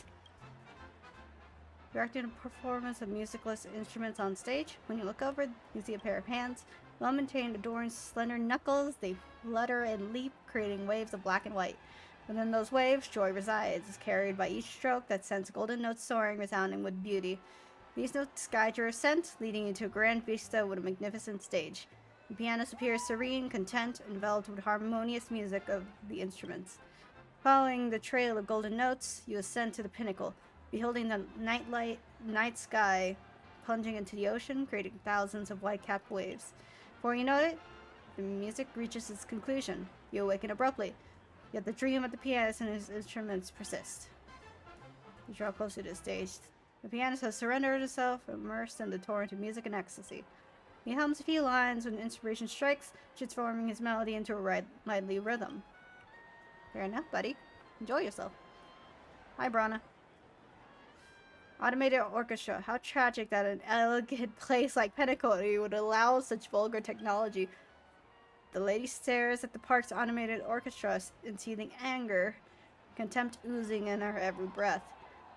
You're acting a performance of musicless instruments on stage. When you look over, you see a pair of hands. Well-maintained, adoring slender knuckles. They flutter and leap, creating waves of black and white. Within those waves, joy resides, carried by each stroke that sends golden notes soaring, resounding with beauty. These notes guide your ascent, leading you to a grand vista with a magnificent stage. The pianist appears serene, content, enveloped with harmonious music of the instruments. Following the trail of golden notes, you ascend to the pinnacle, beholding the night sky plunging into the ocean, creating thousands of white-capped waves. Before you know it, the music reaches its conclusion. You awaken abruptly, yet the dream of the pianist and his instruments persist. You draw closer to the stage. The pianist has surrendered himself, immersed in the torrent of music and ecstasy. He hums a few lines when inspiration strikes, transforming his melody into a lively rhythm. Fair enough, buddy. Enjoy yourself. Hi, Brana. Automated orchestra. How tragic that an elegant place like Pentecote would allow such vulgar technology. The lady stares at the park's automated orchestra in seething anger, contempt oozing in her every breath.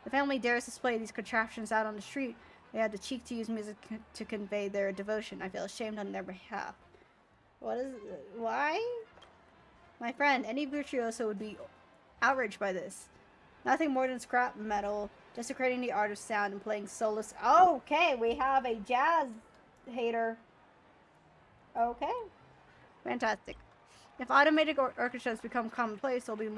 The family dares display these contraptions out on the street. They had the cheek to use music to convey their devotion. I feel ashamed on their behalf. Why? My friend, any virtuoso would be outraged by this. Nothing more than scrap metal, desecrating the art of sound and playing soulless. Okay, we have a jazz hater. Okay. Fantastic. If automated orchestras become commonplace, there'll be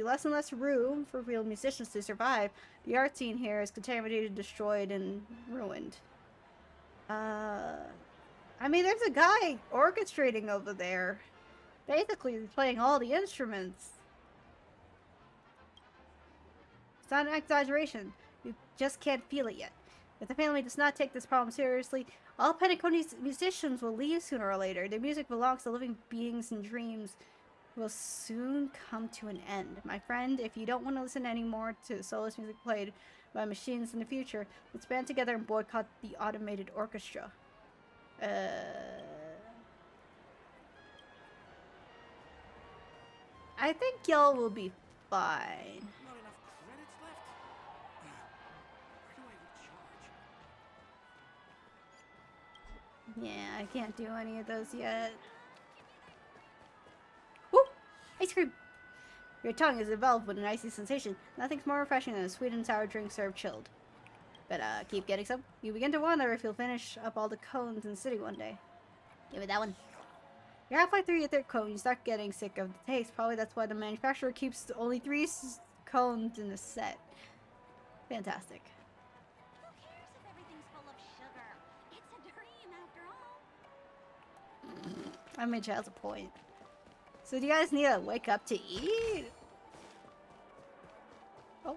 less and less room for real musicians to survive. The art scene here is contaminated, destroyed, and ruined. I mean, there's a guy orchestrating over there. Basically, he's playing all the instruments. It's not an exaggeration. You just can't feel it yet. If the family does not take this problem seriously, all Pentecote's musicians will leave sooner or later. Their music belongs to living beings, and dreams will soon come to an end. My friend, if you don't want to listen anymore to soulless music played by machines in the future, let's band together and boycott the automated orchestra. I think y'all will be fine. Not enough credits left? Where do I recharge? Yeah, I can't do any of those yet. Woo! Ice cream! Your tongue is involved with an icy sensation. Nothing's more refreshing than a sweet and sour drink served chilled. But keep getting some. You begin to wonder if you'll finish up all the cones in the city one day. Give me that one. You're halfway through your third cone, you start getting sick of the taste. Probably that's why the manufacturer keeps only 3 cones in a set. Fantastic. Who cares if everything's full of sugar? It's a dream, after all. I mean, she has a point. So do you guys need to wake up to eat? Oh.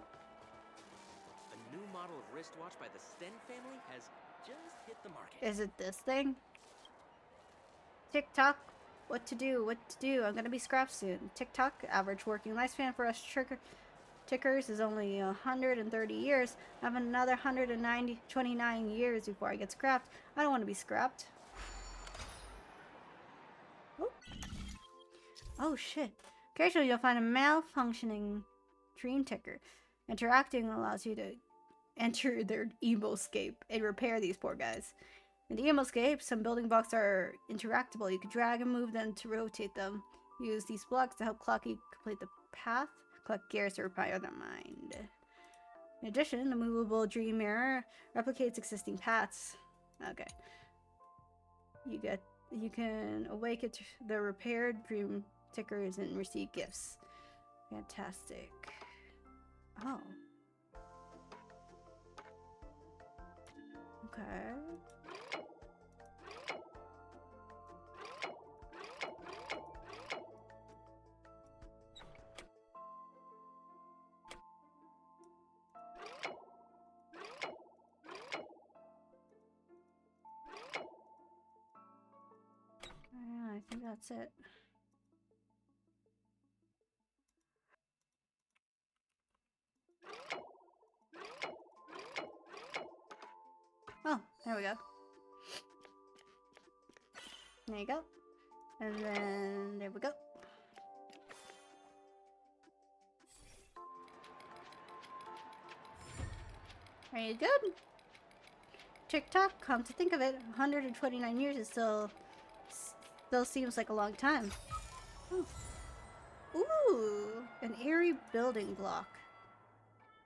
A new model of wristwatch by the Sten family has just hit the market. Is it this thing? TikTok. What to do? What to do? I'm gonna be scrapped soon. TikTok. Average working lifespan for us tickers is only 130 years. I have another 29 years before I get scrapped. I don't want to be scrapped. Oh. Oh shit. Occasionally you'll find a malfunctioning dream ticker. Interacting allows you to enter their emoscape and repair these poor guys. In the emoscape, some building blocks are interactable. You can drag and move them to rotate them. Use these blocks to help Clocky complete the path. Collect gears to repair their mind. In addition, the movable dream mirror replicates existing paths. Okay. You can awaken the repaired dream tickers and receive gifts. Fantastic. Oh. Okay. Yeah, I think that's it. Oh, there we go. There you go. And then there we go. Are you good? TikTok, come to think of it, 129 years is still seems like a long time. Ooh, an eerie building block.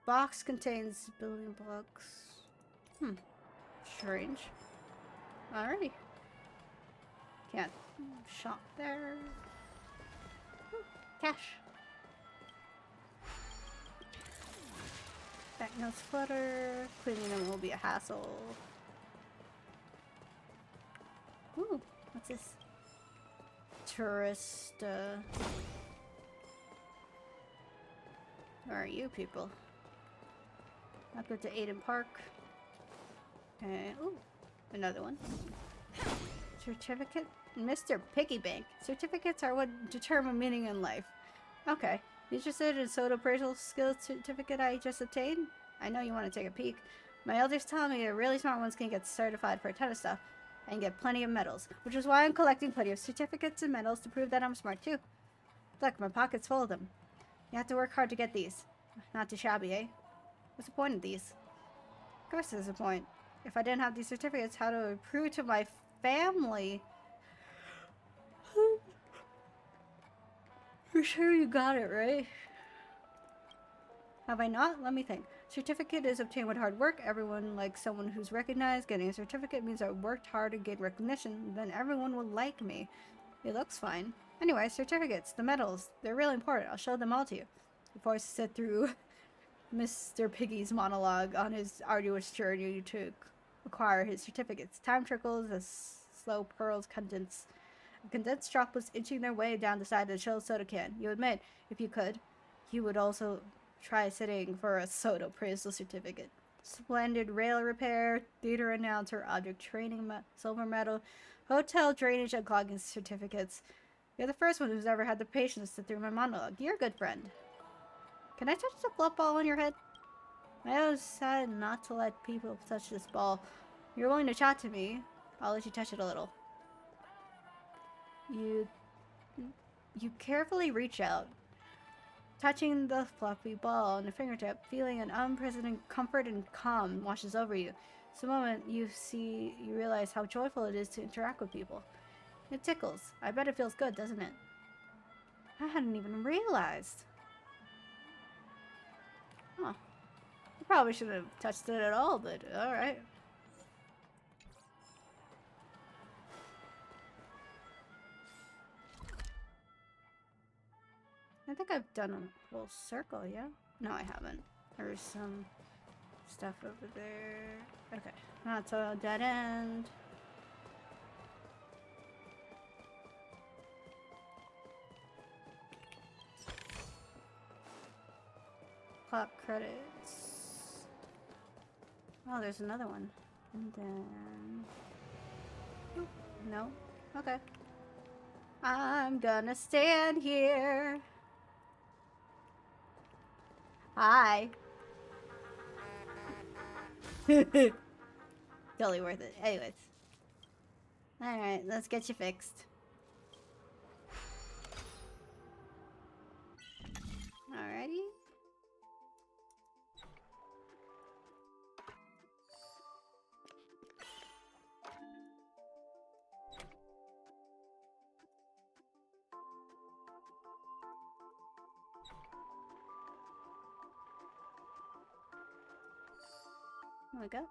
Box contains building blocks. Strange. Alrighty. Can't shop there. Cash. Banknotes flutter. Cleaning them will be a hassle. Ooh, what's this? Tourist, Where are you people? I'll go to Aiden Park. Okay. Ooh, another one. Certificate? Mr. Piggy Bank. Certificates are what determine meaning in life. Okay. You interested in soda appraisal skills certificate I just obtained? I know you want to take a peek. My elders tell me the really smart ones can get certified for a ton of stuff and get plenty of medals, which is why I'm collecting plenty of certificates and medals to prove that I'm smart too. Look, my pocket's full of them. You have to work hard to get these. Not too shabby, eh? What's the point of these? Of course there's a point. If I didn't have these certificates, how to prove to my family? You're sure you got it, right? Have I not? Let me think. Certificate is obtained with hard work. Everyone likes someone who's recognized. Getting a certificate means I worked hard and gained recognition. Then everyone will like me. It looks fine. Anyway, certificates, the medals, they're really important. I'll show them all to you. Before I sit through Mr. Piggy's monologue on his arduous journey to acquire his certificates. Time trickles as slow pearls condense. A condensed drop was inching their way down the side of the chilled soda can. You admit, if you could, you would also try sitting for a soda appraisal certificate. Splendid rail repair, theater announcer, object training, silver medal, hotel drainage and clogging certificates. You're the first one who's ever had the patience to sit through my monologue. You're a good friend. Can I touch the fluff ball on your head? I always said not to let people touch this ball. You're willing to chat to me. I'll let you touch it a little. You carefully reach out, touching the fluffy ball on the fingertip, feeling an unprecedented comfort and calm washes over you. It's the moment you realize how joyful it is to interact with people. It tickles. I bet it feels good, doesn't it? I hadn't even realized. Huh. I probably shouldn't have touched it at all, but alright. I think I've done a whole circle, yeah? No, I haven't. There's some stuff over there. Okay. That's a dead end. Clock credits. Oh, there's another one. And then... Oop, no. Okay. I'm gonna stand here. Hi. Totally worth it. Anyways. Alright, let's get you fixed. Alrighty. There we go.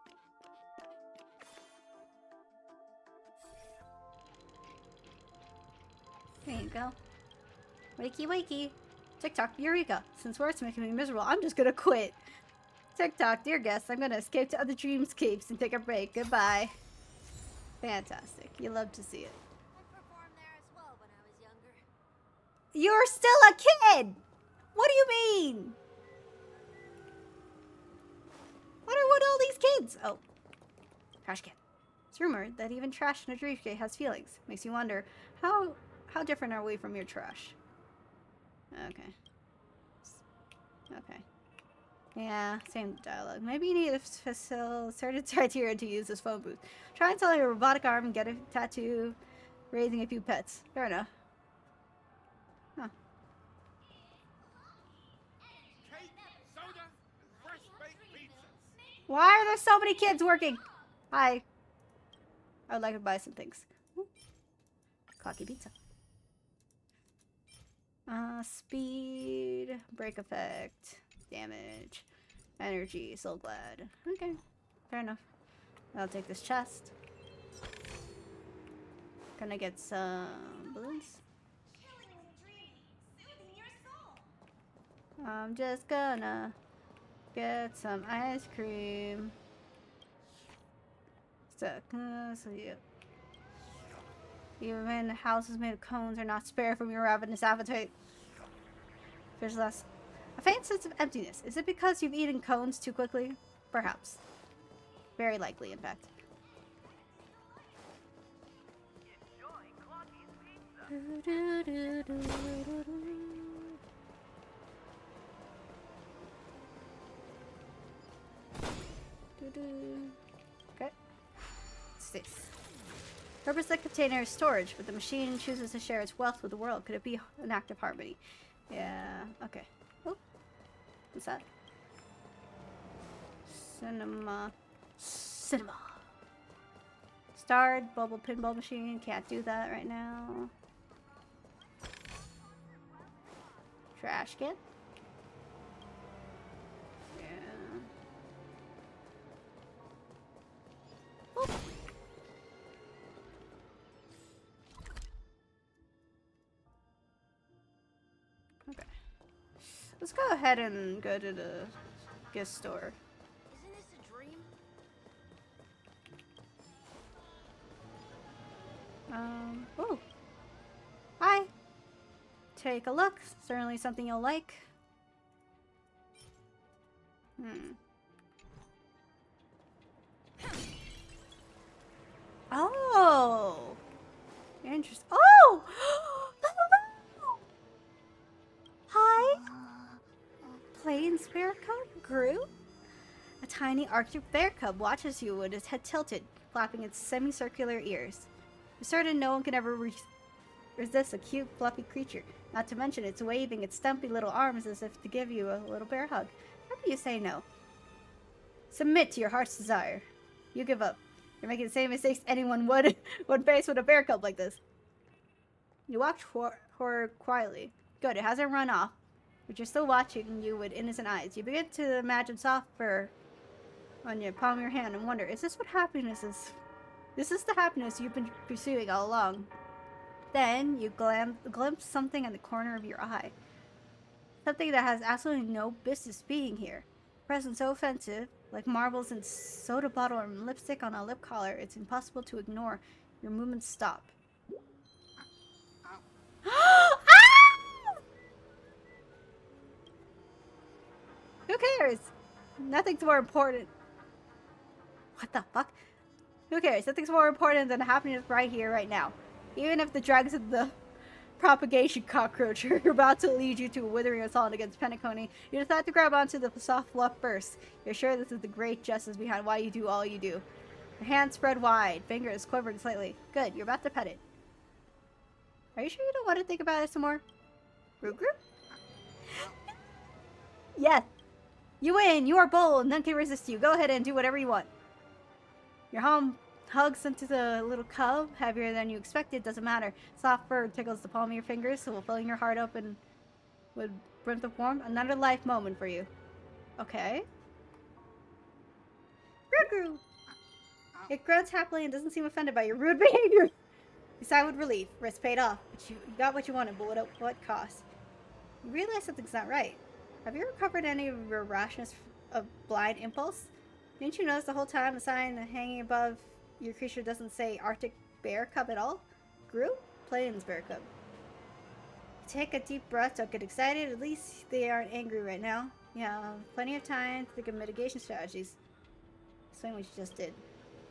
There you go. Wakey wakey. TikTok, Eureka. Since work's making me miserable, I'm just gonna quit. TikTok, dear guests, I'm gonna escape to other dreamscapes and take a break. Goodbye. Fantastic. You love to see it. I performed there as well when I was younger. You're still a kid! What do you mean? What are all these kids? Oh. Trash can. It's rumored that even trash in a dreamscape has feelings. Makes you wonder, how different are we from your trash? Okay. Okay. Yeah, same dialogue. Maybe you need to fulfill certain criteria to use this phone booth. Try and sell your robotic arm and get a tattoo, raising a few pets. Fair enough. Huh. Cake, soda, and fresh baked pizzas. Why are there so many kids working? Hi. I would like to buy some things. Ooh. Cocky pizza. Speed, break effect, damage, energy, soul glad. Okay, fair enough. I'll take this chest. Gonna get some balloons. I'm just gonna get some ice cream. So yeah. Even houses made of cones are not spared from your ravenous appetite. Fish less. A faint sense of emptiness. Is it because you've eaten cones too quickly? Perhaps. Very likely, in fact. Okay. What's this? Purpose-like container is storage, but the machine chooses to share its wealth with the world. Could it be an act of harmony? Yeah, okay. Oh, what's that? Cinema. Cinema. Starred bubble pinball machine. Can't do that right now. Trash can. Yeah. Oh. Okay. Let's go ahead and go to the gift store. Isn't this a dream? Oh. Hi. Take a look. Certainly something you'll like. Oh. Interesting. Oh! Hi. Plains bear cub grew. A tiny Arctic bear cub watches you with its head tilted, flapping its semicircular ears. You're certain no one can ever resist a cute, fluffy creature. Not to mention it's waving its stumpy little arms as if to give you a little bear hug. How do you say no? Submit to your heart's desire. You give up. You're making the same mistakes anyone would face with a bear cub like this. You watch horror quietly. Good, it hasn't run off. But you're still watching you with innocent eyes. You begin to imagine soft fur on your palm of your hand and wonder, is this what happiness is? This is the happiness you've been pursuing all along. Then you glimpse something in the corner of your eye. Something that has absolutely no business being here. A present so offensive, like marbles and soda bottle and lipstick on a lip collar, it's impossible to ignore. Your movements stop. Ah! Who cares? Nothing's more important. What the fuck? Who cares? Nothing's more important than happiness right here, right now. Even if the drugs and the propagation cockroach are about to lead you to a withering assault against Penacony, you decide to grab onto the soft fluff first. You're sure this is the great justice behind why you do all you do. Your hands spread wide, fingers quivering slightly. Good, you're about to pet it. Are you sure you don't want to think about it some more? Groot Groot? Yes. You win! You are bold! None can resist you. Go ahead and do whatever you want. Your home hugs into the little cub, heavier than you expected. Doesn't matter. Soft fur tickles the palm of your fingers, so filling your heart up and with brimp of warmth. Another life moment for you. Okay. Groot Groot! It grunts happily and doesn't seem offended by your rude behavior. You sigh with relief. Risk paid off. But you got what you wanted, but at what cost? You realize something's not right. Have you recovered any of your rashness of blind impulse? Didn't you notice the whole time the sign hanging above your creature doesn't say Arctic bear cub at all? Gru? Plains bear cub. Take a deep breath, don't get excited. At least they aren't angry right now. Yeah, plenty of time to think of mitigation strategies. Explain what you just did.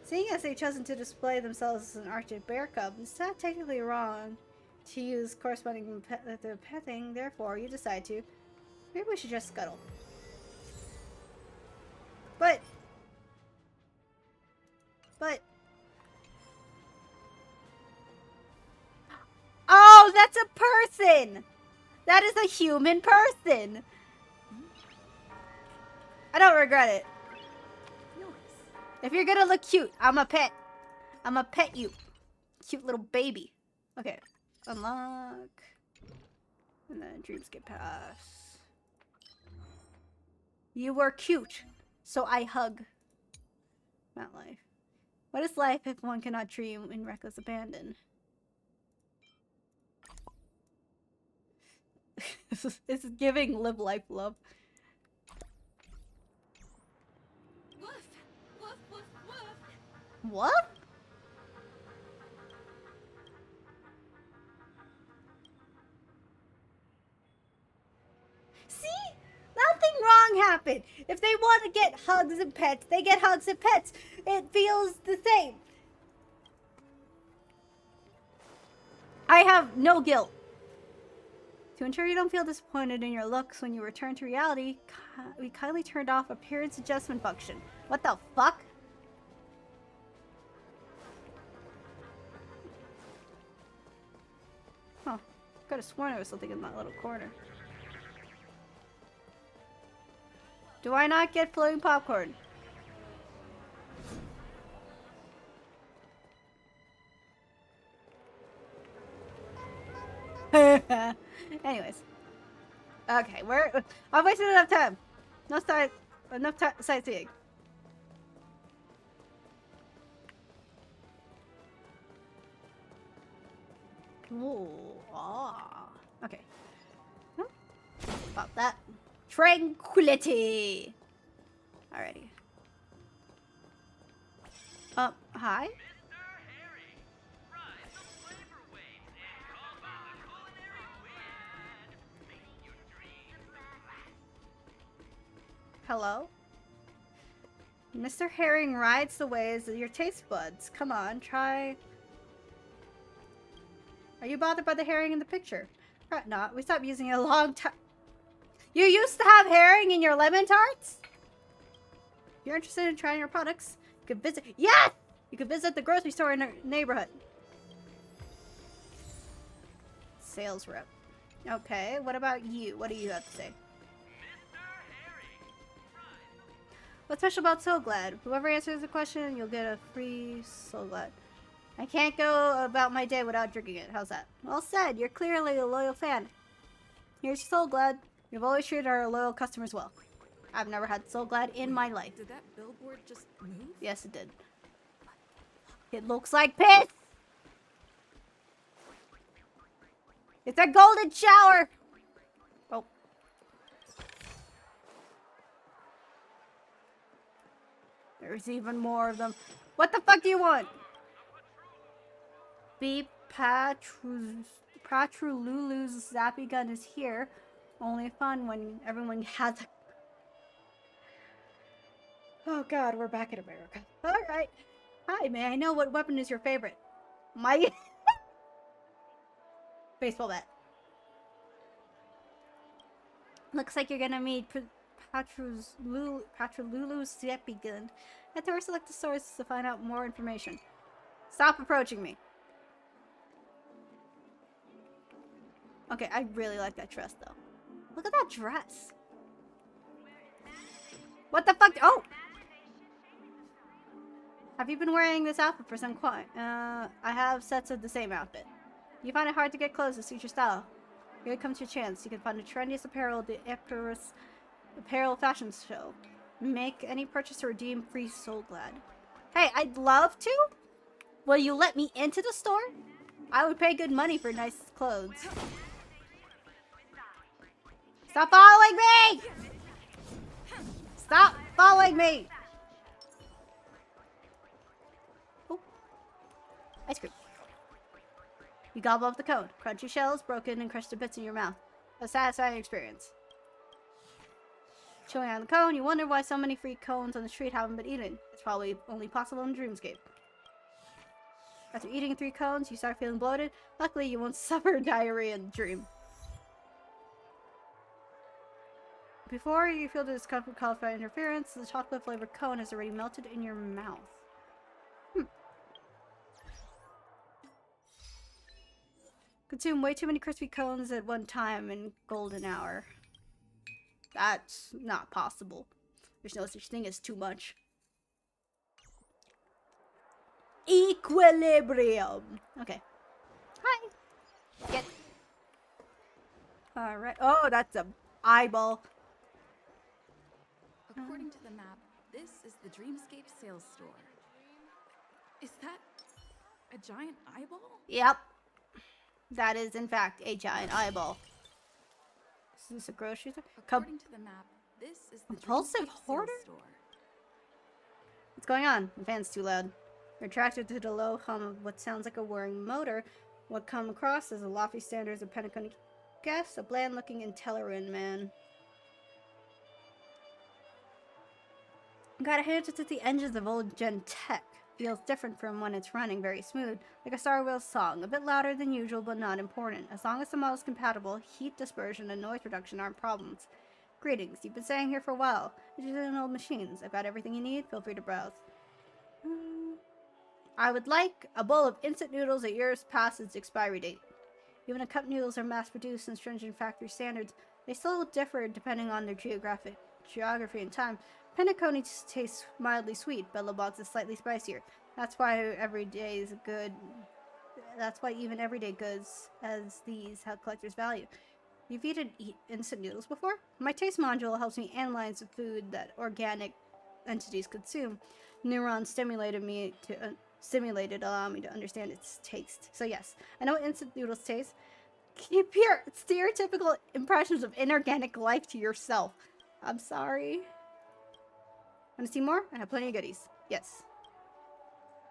Seeing as they've chosen to display themselves as an Arctic bear cub, it's not technically wrong to use corresponding petting, therefore you decide to. Maybe we should just scuttle. But... Oh, that's a person! That is a human person! I don't regret it. If you're gonna look cute, I'm a pet. I'm a pet you. Cute little baby. Okay. Unlock. And then Dreamscape Pass. You were cute, so I hug. Not life. What is life if one cannot dream in reckless abandon? This is giving live life love. Woof! Woof, woof, woof! What? See? Nothing wrong thing happen. If they want to get hugs and pets, they get hugs and pets. It feels the same. I have no guilt. To ensure you don't feel disappointed in your looks when you return to reality, we kindly turned off appearance adjustment function. What the fuck? Huh. Could have sworn there was something in that little corner. Do I not get floating popcorn? Anyways. Okay, I've wasted enough time. Enough sightseeing. Ooh, ah. Okay. About that. Tranquility! Alrighty. Hi? Hello? Mr. Herring rides the waves of your taste buds. Come on, try... Are you bothered by the herring in the picture? Fret not. We stopped using it a long time. You used to have herring in your lemon tarts? If you're interested in trying our products, you could visit... Yes! You could visit the grocery store in our neighborhood. Sales rep. Okay, what about you? What do you have to say? What's special about So Glad? Whoever answers the question, you'll get a free So Glad. I can't go about my day without drinking it. How's that? Well said. You're clearly a loyal fan. Here's So Glad. You've always treated our loyal customers well. I've never had So Glad in my life. Did that billboard just move? Yes, it did. It looks like piss! It's a golden shower! Oh. There's even more of them. What the fuck do you want? B. Patrululu's zappy gun is here. Only fun when everyone has a... Oh god, we're back in America. Alright. Hi, may I know what weapon is your favorite? My... baseball bat. Looks like you're gonna meet Patrululu's zappy gun. Head to our selected source to find out more information. Stop approaching me. Okay, I really like that dress, though. Look at that dress. What the fuck? Oh! Have you been wearing this outfit for some time? I have sets of the same outfit. You find it hard to get clothes that suit your style. Here comes your chance. You can find the trendiest apparel at the Epirus Apparel Fashion Show. Make any purchase to redeem free So Glad. Hey, I'd love to. Will you let me into the store? I would pay good money for nice clothes. Stop following me! Stop following me! Oh. Ice cream. You gobble up the cone. Crunchy shells broken and crushed to bits in your mouth. A satisfying experience. Chewing on the cone, you wonder why so many free cones on the street haven't been eaten. It's probably only possible in Dreamscape. After eating 3 cones, you start feeling bloated. Luckily, you won't suffer diarrhea in the dream. Before you feel the discomfort caused by interference, the chocolate-flavored cone has already melted in your mouth. Consume way too many crispy cones at one time in golden hour. That's not possible. There's no such thing as too much. Equilibrium. Okay. Hi. Get. Alright. Oh, that's a eyeball. According to the map, this is the Dreamscape sales store. Is that a giant eyeball? Yep. That is, in fact, a giant eyeball. Is this a grocery store? According to the map, this is the Compulsive Dreamscape hoarder? sales store. What's going on? The fan's too loud. You're attracted to the low hum of what sounds like a whirring motor. What come across as the lofty standards of Penacony guess, a bland-looking Inteleran man. Gotta hand it to the engines of old-gen tech. Feels different from when it's running very smooth, like a Star Wars song, a bit louder than usual but not important. As long as the model's compatible, heat dispersion and noise reduction aren't problems. Greetings, you've been staying here for a while. Interested in old machines. I've got everything you need, feel free to browse. I would like a bowl of instant noodles at yours past its expiry date. Even if cup noodles are mass-produced and stringent factory standards, they still differ depending on their geography and time. Penacony tastes mildly sweet, Bella Box is slightly spicier. That's why even everyday goods as these have collector's value. You've eaten instant noodles before? My taste module helps me analyze the food that organic entities consume. Neurons stimulated, allow me to understand its taste. So yes, I know what instant noodles taste. Keep your stereotypical impressions of inorganic life to yourself. I'm sorry. Want to see more? I have plenty of goodies. Yes.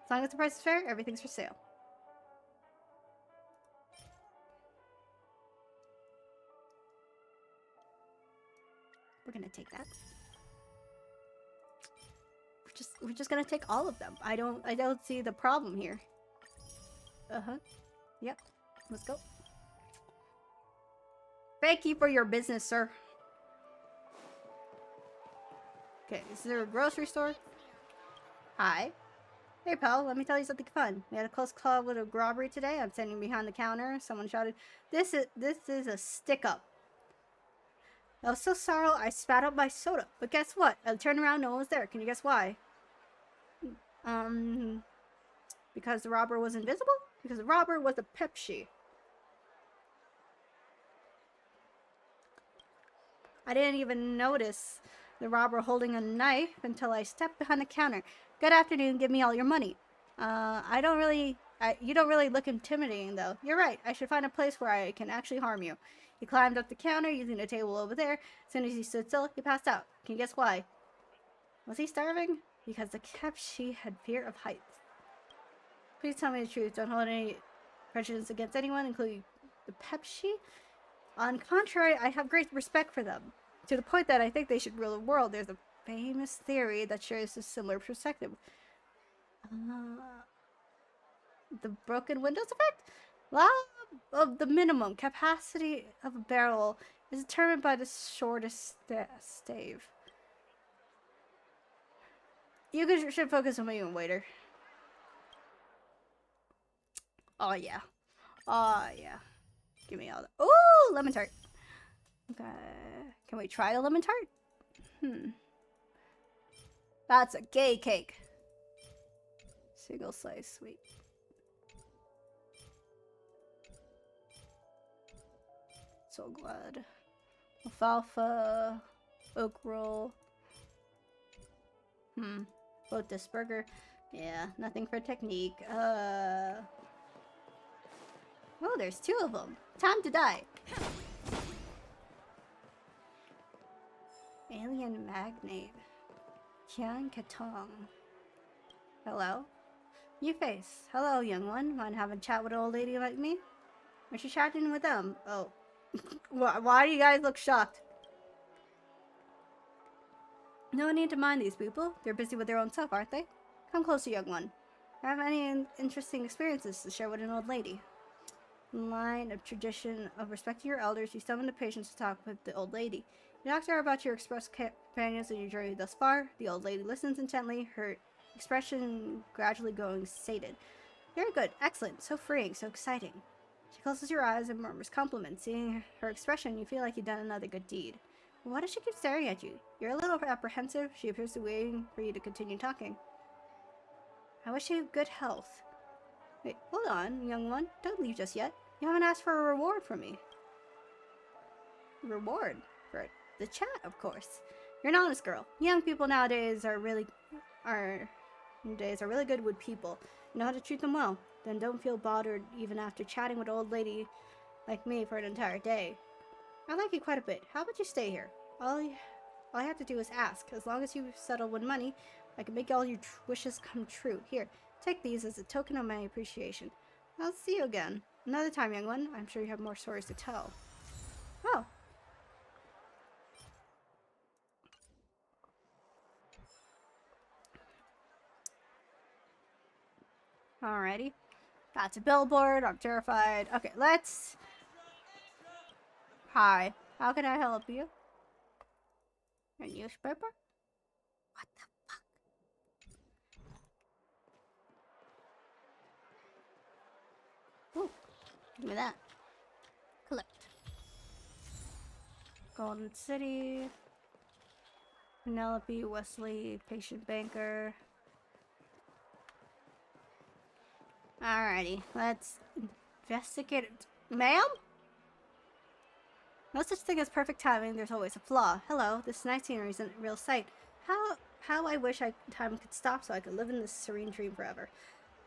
As long as the price is fair, everything's for sale. We're gonna take that. We're just gonna take all of them. I don't see the problem here. Yep. Let's go. Thank you for your business, sir. Okay, is there a grocery store? Hi. Hey, pal, let me tell you something fun. We had a close call with a robbery today. I'm standing behind the counter. Someone shouted, This is a stick-up. I was so sorry I spat out my soda. But guess what? I turned around, no one was there. Can you guess why? Because the robber was invisible? Because the robber was a Pepsi. I didn't even notice the robber holding a knife until I stepped behind the counter. Good afternoon, give me all your money. You don't really look intimidating though. You're right, I should find a place where I can actually harm you. He climbed up the counter using the table over there. As soon as he stood still, he passed out. Can you guess why? Was he starving? Because the Pepsi had fear of heights. Please tell me the truth. Don't hold any prejudice against anyone, including the Pepsi. On contrary, I have great respect for them. To the point that I think they should rule the world. There's a famous theory that shares a similar perspective. The broken windows effect? Law of the minimum capacity of a barrel is determined by the shortest stave. You should focus on me, waiter. Oh yeah. Oh yeah. Give me all the— Ooh, lemon tart. Okay. Can we try a lemon tart? That's a gay cake. Single slice, sweet. So glad. Alfalfa. Oak roll. Lotus burger. Yeah, nothing for technique. Oh, there's two of them. Time to die. Alien magnate. Kian Katong. Hello? New face. Hello, young one. Mind having a chat with an old lady like me? Aren't you chatting with them? Oh. Why do you guys look shocked? No need to mind these people. They're busy with their own stuff, aren't they? Come closer, young one. I have any interesting experiences to share with an old lady. In line of tradition of respecting your elders, you summon the patience to talk with the old lady. You talk to her about your express companions and your journey thus far. The old lady listens intently, her expression gradually going sated. Very good, excellent, so freeing, so exciting. She closes your eyes and murmurs compliments. Seeing her expression, you feel like you've done another good deed. Why does she keep staring at you? You're a little apprehensive. She appears to be waiting for you to continue talking. I wish you good health. Wait, hold on, young one. Don't leave just yet. You haven't asked for a reward from me. Reward? For the chat, of course. You're an honest girl. Young people nowadays are really good with people. You know how to treat them well. Then don't feel bothered even after chatting with an old lady like me for an entire day. I like you quite a bit. How about you stay here? All I have to do is ask. As long as you settle with money, I can make all your wishes come true. Here, take these as a token of my appreciation. I'll see you again. Another time, young one. I'm sure you have more stories to tell. Oh. Alrighty. That's a billboard. I'm terrified. Okay, let's... Hi. How can I help you? A newspaper? What the fuck? Ooh. Give me that. Collect. Golden City. Penelope, Wesley, patient banker. Alrighty, let's investigate it. Ma'am? No such thing as perfect timing, there's always a flaw. Hello, this night scenery isn't a real sight. How I wish time could stop so I could live in this serene dream forever.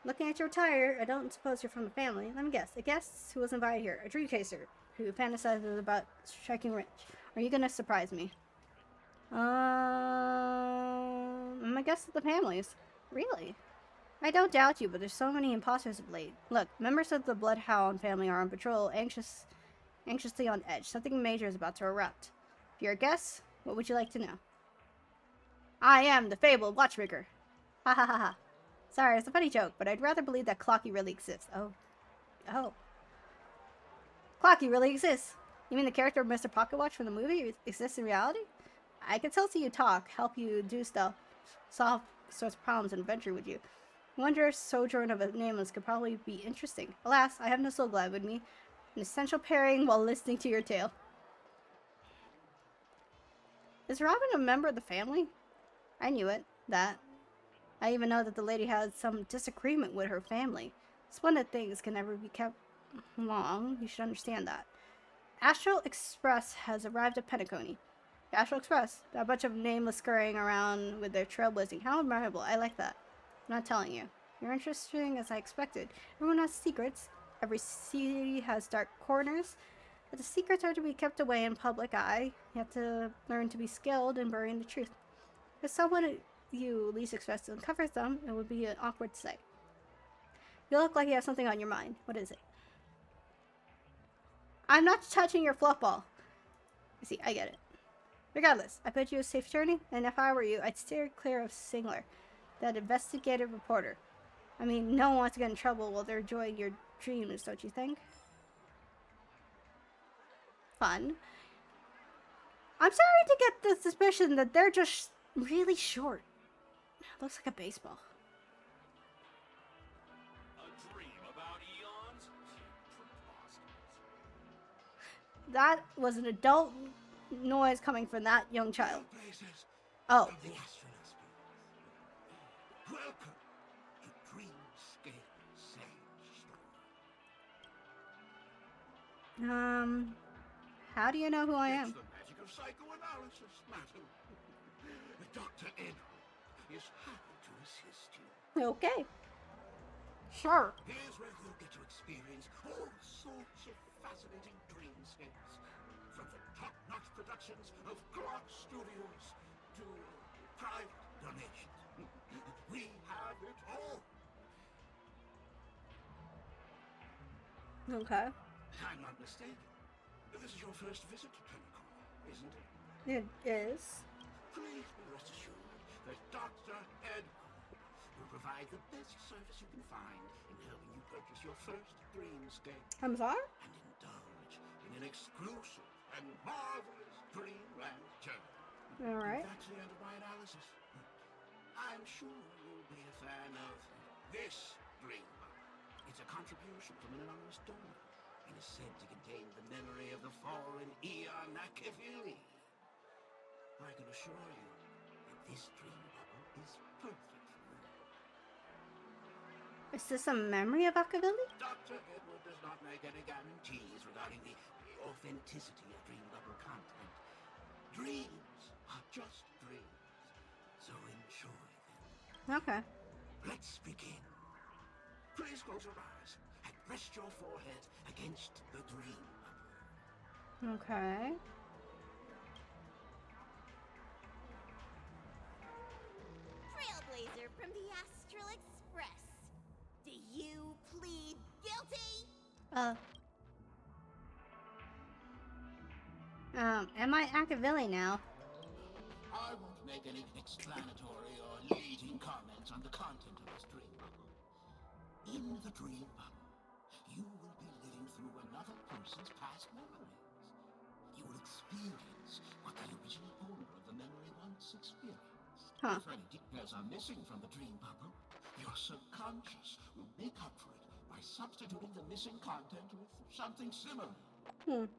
Looking at your attire, I don't suppose you're from the family. Let me guess. A guest who was invited here. A dream chaser who fantasizes about striking rich. Are you gonna surprise me? I guess the families. Really? I don't doubt you, but there's so many imposters of late. Look, members of the Bloodhound family are on patrol, anxiously on edge. Something major is about to erupt. If you're a guest, what would you like to know? I am the fabled watchmaker. Ha ha ha ha. Sorry, it's a funny joke, but I'd rather believe that Clocky really exists. Oh. Clocky really exists? You mean the character of Mr. Pocketwatch from the movie exists in reality? I could still see you talk, help you do stuff, solve sorts of problems, and adventure with you. Wondrous sojourn of a nameless could probably be interesting. Alas, I have no soul glide with me. An essential pairing while listening to your tale. Is Robin a member of the family? I knew it. I even know that the lady had some disagreement with her family. Splendid things can never be kept long. You should understand that. Astral Express has arrived at Penacony. Astral Express, that bunch of nameless scurrying around with their trailblazing. How admirable. I like that. I'm not telling you. You're interesting as I expected. Everyone has secrets. Every city has dark corners. But the secrets are to be kept away in public eye. You have to learn to be skilled in burying the truth. If someone you least expect to uncover them, it would be an awkward sight. You look like you have something on your mind. What is it? I'm not touching your fluff ball. See, I get it. Regardless, I bid you a safe journey, and if I were you, I'd steer clear of Singler, that investigative reporter. I mean, no one wants to get in trouble while they're enjoying your dreams, don't you think? Fun. I'm starting to get the suspicion that they're just really short. Looks like a baseball. A dream about eons? That was an adult noise coming from that young child. Oh. The astronauts. Welcome to Dreamscape Sales. How do you know who I am? It's the magic of psychoanalysis, madam. Dr. Edward is happy to assist you. Okay. Sure. Here's where you'll get to experience all sorts of fascinating dreamscapes. From the top-notch productions of Glock Studios to private donations. We have it all. Okay. I'm not mistaken. This is your first visit to Penacony, isn't it? It is. Please be rest assured that Dr. Edward will provide the best service you can find in helping you purchase your first dreamscape I'm sorry? and indulge in an exclusive and marvelous dreamland journey. Alright. That's the end of my analysis. I'm sure you'll be a fan of this dream bubble. It's a contribution from an anonymous donor and is said to contain the memory of the fallen Eon Akavili. I can assure you that this dream bubble is perfect for you. Is this a memory of Akavili? Dr. Edward does not make any guarantees regarding the authenticity of dream bubble content. Dreams are just dreams, so enjoy them. Okay. Let's begin. Please close your eyes and rest your forehead against the dream bubble. Okay. Trailblazer from the Astral Express. Do you plead guilty? Am I Akavili now? I won't make any explanatory or leading comments on the content of this dream bubble. In the dream bubble, you will be living through another person's past memories. You will experience what the original owner of the memory once experienced. Huh. If any details are missing from the dream bubble, your subconscious will make up for it by substituting the missing content with something similar. Hmm.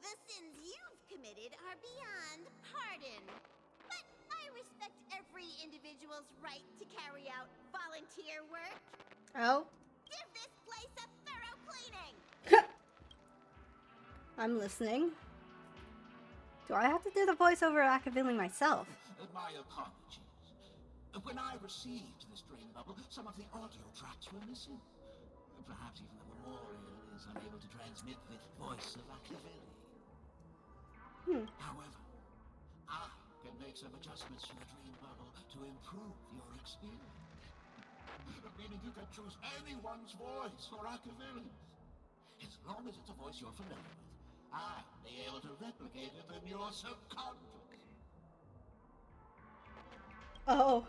The sins you've committed are beyond pardon. But I respect every individual's right to carry out volunteer work. Oh. Give this place a thorough cleaning! I'm listening. Do I have to do the voiceover activating myself? My apologies. When I received this dream bubble, some of the audio tracks were missing. Perhaps even the memorial is unable to transmit the voice of Machiavelli. However, I can make some adjustments to the dream bubble to improve your experience. Meaning you can choose anyone's voice for Machiavelli. As long as it's a voice you're familiar with, I'll be able to replicate it in your subconscious. Oh.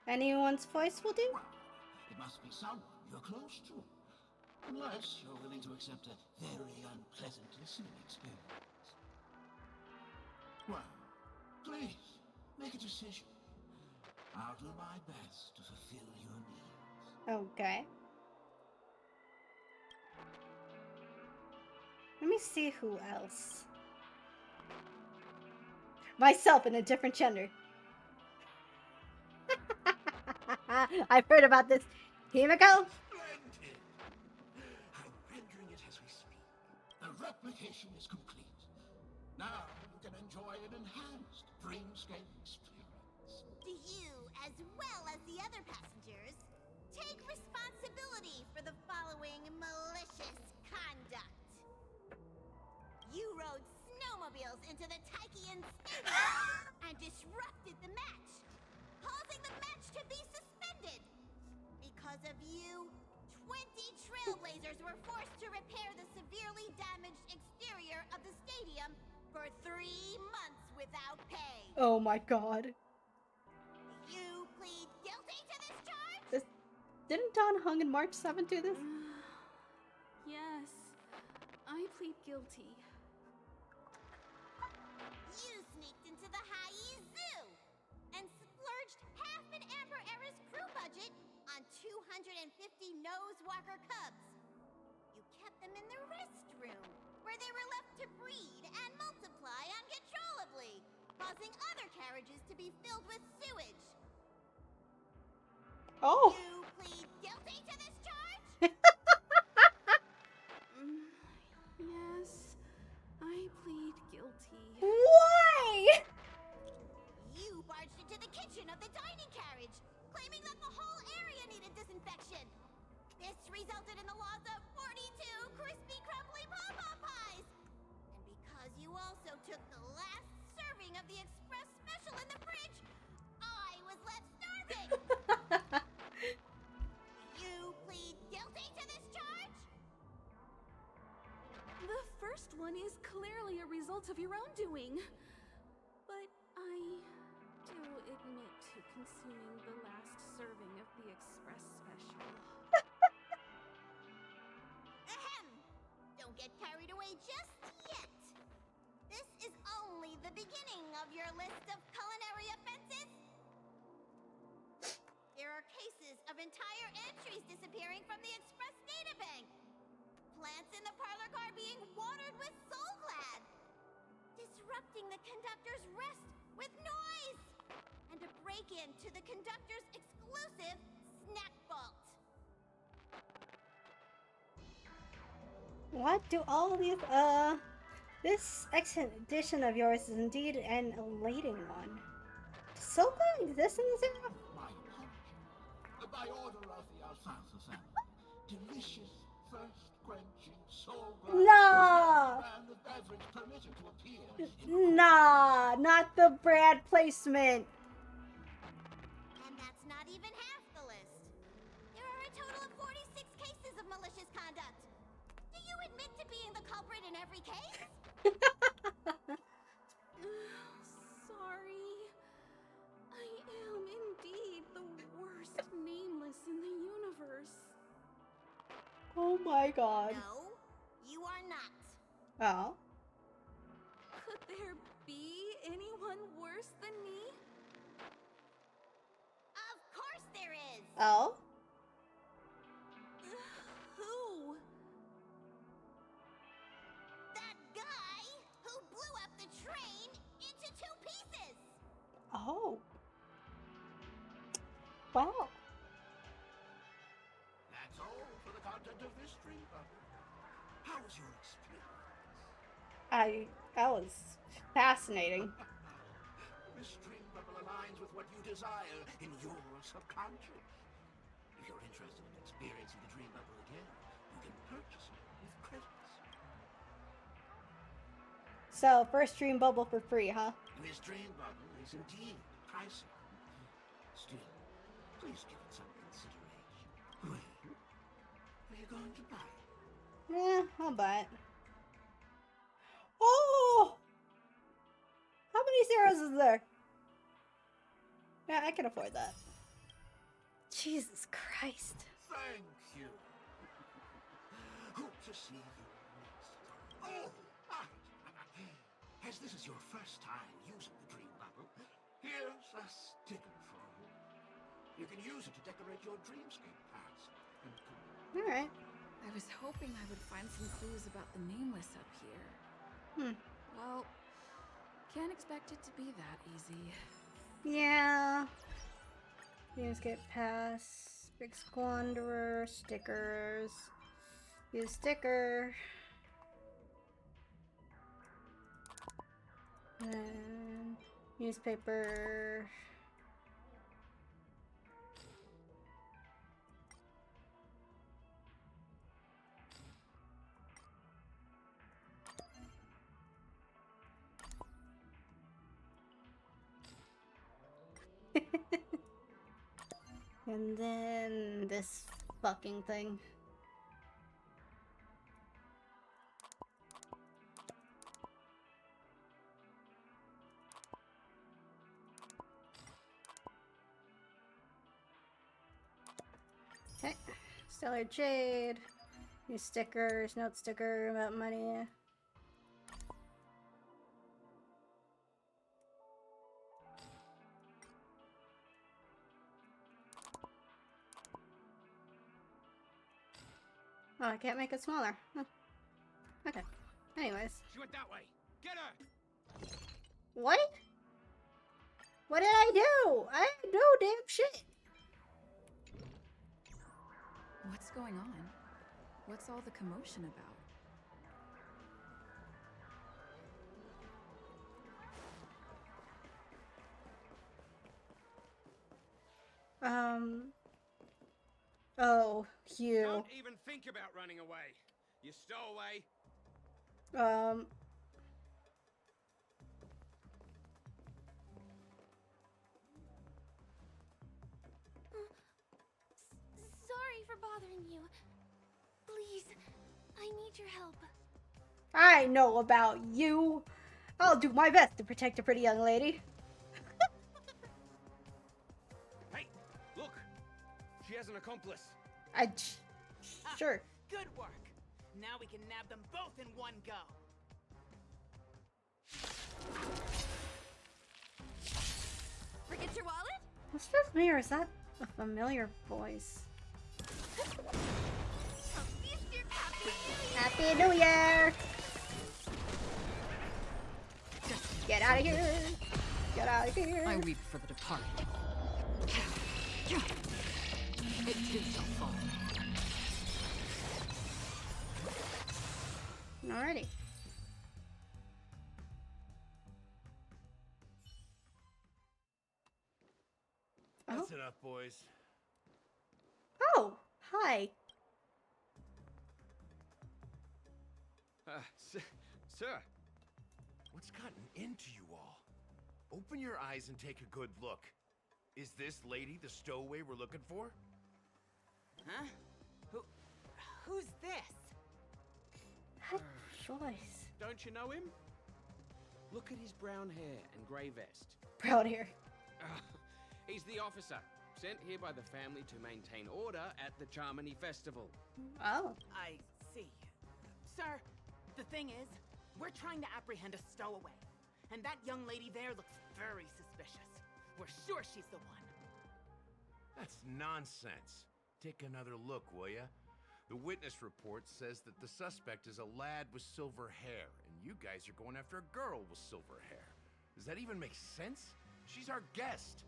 Anyone's voice will do? Well, it must be someone you're close to. Unless you're willing to accept a very unpleasant listening experience. Well, please, make a decision. I'll do my best to fulfill your needs. Okay. Let me see who else. Myself in a different gender. I've heard about this. Himiko? Splendid! I'm rendering it as we speak. The replication is complete. Now you can enjoy an enhanced dreamscape experience. Do you, as well as the other passengers, take responsibility for the following malicious conduct? You rode snowmobiles into the Taikian stadium and disrupted the match, causing the match to be suspended. Because of you, 20 trailblazers were forced to repair the severely damaged exterior of the stadium for 3 months without pay. Oh my god. You plead guilty to this charge? Didn't Don Hung and March 7 do this? Yes, I plead guilty. You sneaked into the Haie Zoo and splurged half an Amber Era's crew budget on 250 Nosewalker cubs. You kept them in the restroom, where they were left to breed and multiply uncontrollably, causing other carriages to be filled with sewage. Oh. You plead guilty to this charge? Yes, I plead guilty. Why? You barged into the kitchen of the dining carriage, claiming that the whole area needed disinfection. This resulted in the loss of 42 crispy, crumbly pom-pom pies. And because you also took the last serving of the express special in the fridge, I was left starving. You plead guilty to this charge? The first one is clearly a result of your own doing. But I do admit to consuming the last serving of the express special. Ahem! Don't get carried away just yet. This is only the beginning of your list of culinary offenses. There are cases of entire entries disappearing from the Express databank. Plants in the parlor car being watered with Soul Glad. Disrupting the conductor's rest with noise. And a break-in to the conductor's exclusive snack vault. What do all these, this edition of yours is indeed an elating one. Does Soul Glad exist in this era? My apology. By order of the Alfalfa family, delicious, thirst-quenching soul glad No! brand of beverage permitted to appear in Nah, not the brand placement. And that's not even half the list. There are a total of 46 cases of malicious conduct. Do you admit to being the culprit in every case? Sorry. I am indeed god. No, you are not. Oh. Could there be anyone worse than me? Of course there is. Oh? Who? That guy who blew up the train into 2 pieces. Oh. Wow. That's all for the content of this dream bubble. How was your experience? That was fascinating. This dream bubble aligns with what you desire in your subconscious. If you're interested in experiencing the dream bubble again, you can purchase it with credits. So, first dream bubble for free, huh? This dream bubble is indeed pricey. Still, please give it some consideration. Well, are you going to buy it? Yeah, I'll buy it. Oh! How many zeros is there? Yeah, I can afford that. Jesus Christ. Thank you. Hope to see you next. Oh, as this is your first time using the dream bubble, here's a sticker for you. You can use it to decorate your dreamscape paths. Alright. I was hoping I would find some clues about the nameless up here. Well, can't expect it to be that easy. Yeah. Use get pass. Big squanderer. Stickers. Use sticker. And newspaper. And then this fucking thing. Okay. Stellar Jade. New stickers. Note sticker about money. Oh, I can't make it smaller. Huh. Okay. Anyways. She went that way. Get her! What? What did I do? I had no damn shit. What's going on? What's all the commotion about? Oh, you. Don't even think about running away. You stowaway. Sorry for bothering you. Please, I need your help. I know about you. I'll do my best to protect a pretty young lady. Hey, look. She has an accomplice. Sure. Good work. Now we can nab them both in one go. Forget your wallet? What's this me, or is that a familiar voice? Happy New Year! Get out of here! Get out of here! I weep for the departed. It too shall fall. Alrighty. That's enough, boys. Oh, hi. Sir, what's gotten into you all? Open your eyes and take a good look. Is this lady the stowaway we're looking for? Huh? Who's this? That voice. Don't you know him? Look at his brown hair and grey vest. Proud here. He's the officer, sent here by the family to maintain order at the Charmony Festival. Oh. I see. Sir, the thing is, we're trying to apprehend a stowaway. And that young lady there looks very suspicious. We're sure she's the one. That's nonsense. Take another look, will ya? The witness report says that the suspect is a lad with silver hair, and you guys are going after a girl with silver hair. Does that even make sense? She's our guest.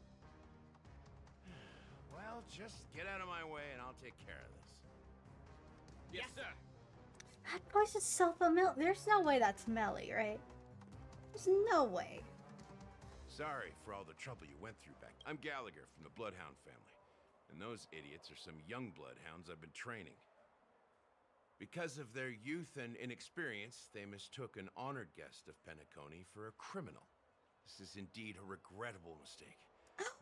Well, just get out of my way and I'll take care of this. Yes, sir. That voice is so familiar. There's no way that's Melly, right? There's no way. Sorry for all the trouble you went through back. I'm Gallagher from the Bloodhound family. And those idiots are some young bloodhounds I've been training. Because of their youth and inexperience, they mistook an honored guest of Penacony for a criminal. This is indeed a regrettable mistake.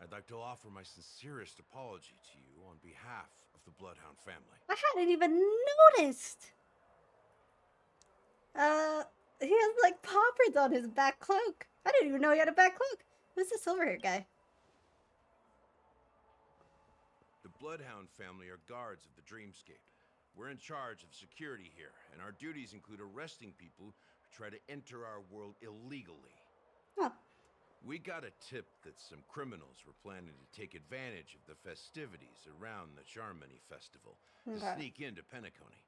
I'd like to offer my sincerest apology to you on behalf of the Bloodhound family. I hadn't even noticed. He has like poppers on his back cloak. I didn't even know he had a back cloak. Who's the silver hair guy? The Bloodhound family are guards of the Dreamscape. We're in charge of security here, and our duties include arresting people who try to enter our world illegally. Huh. We got a tip that some criminals were planning to take advantage of the festivities around the Charmony Festival to sneak into Penacony.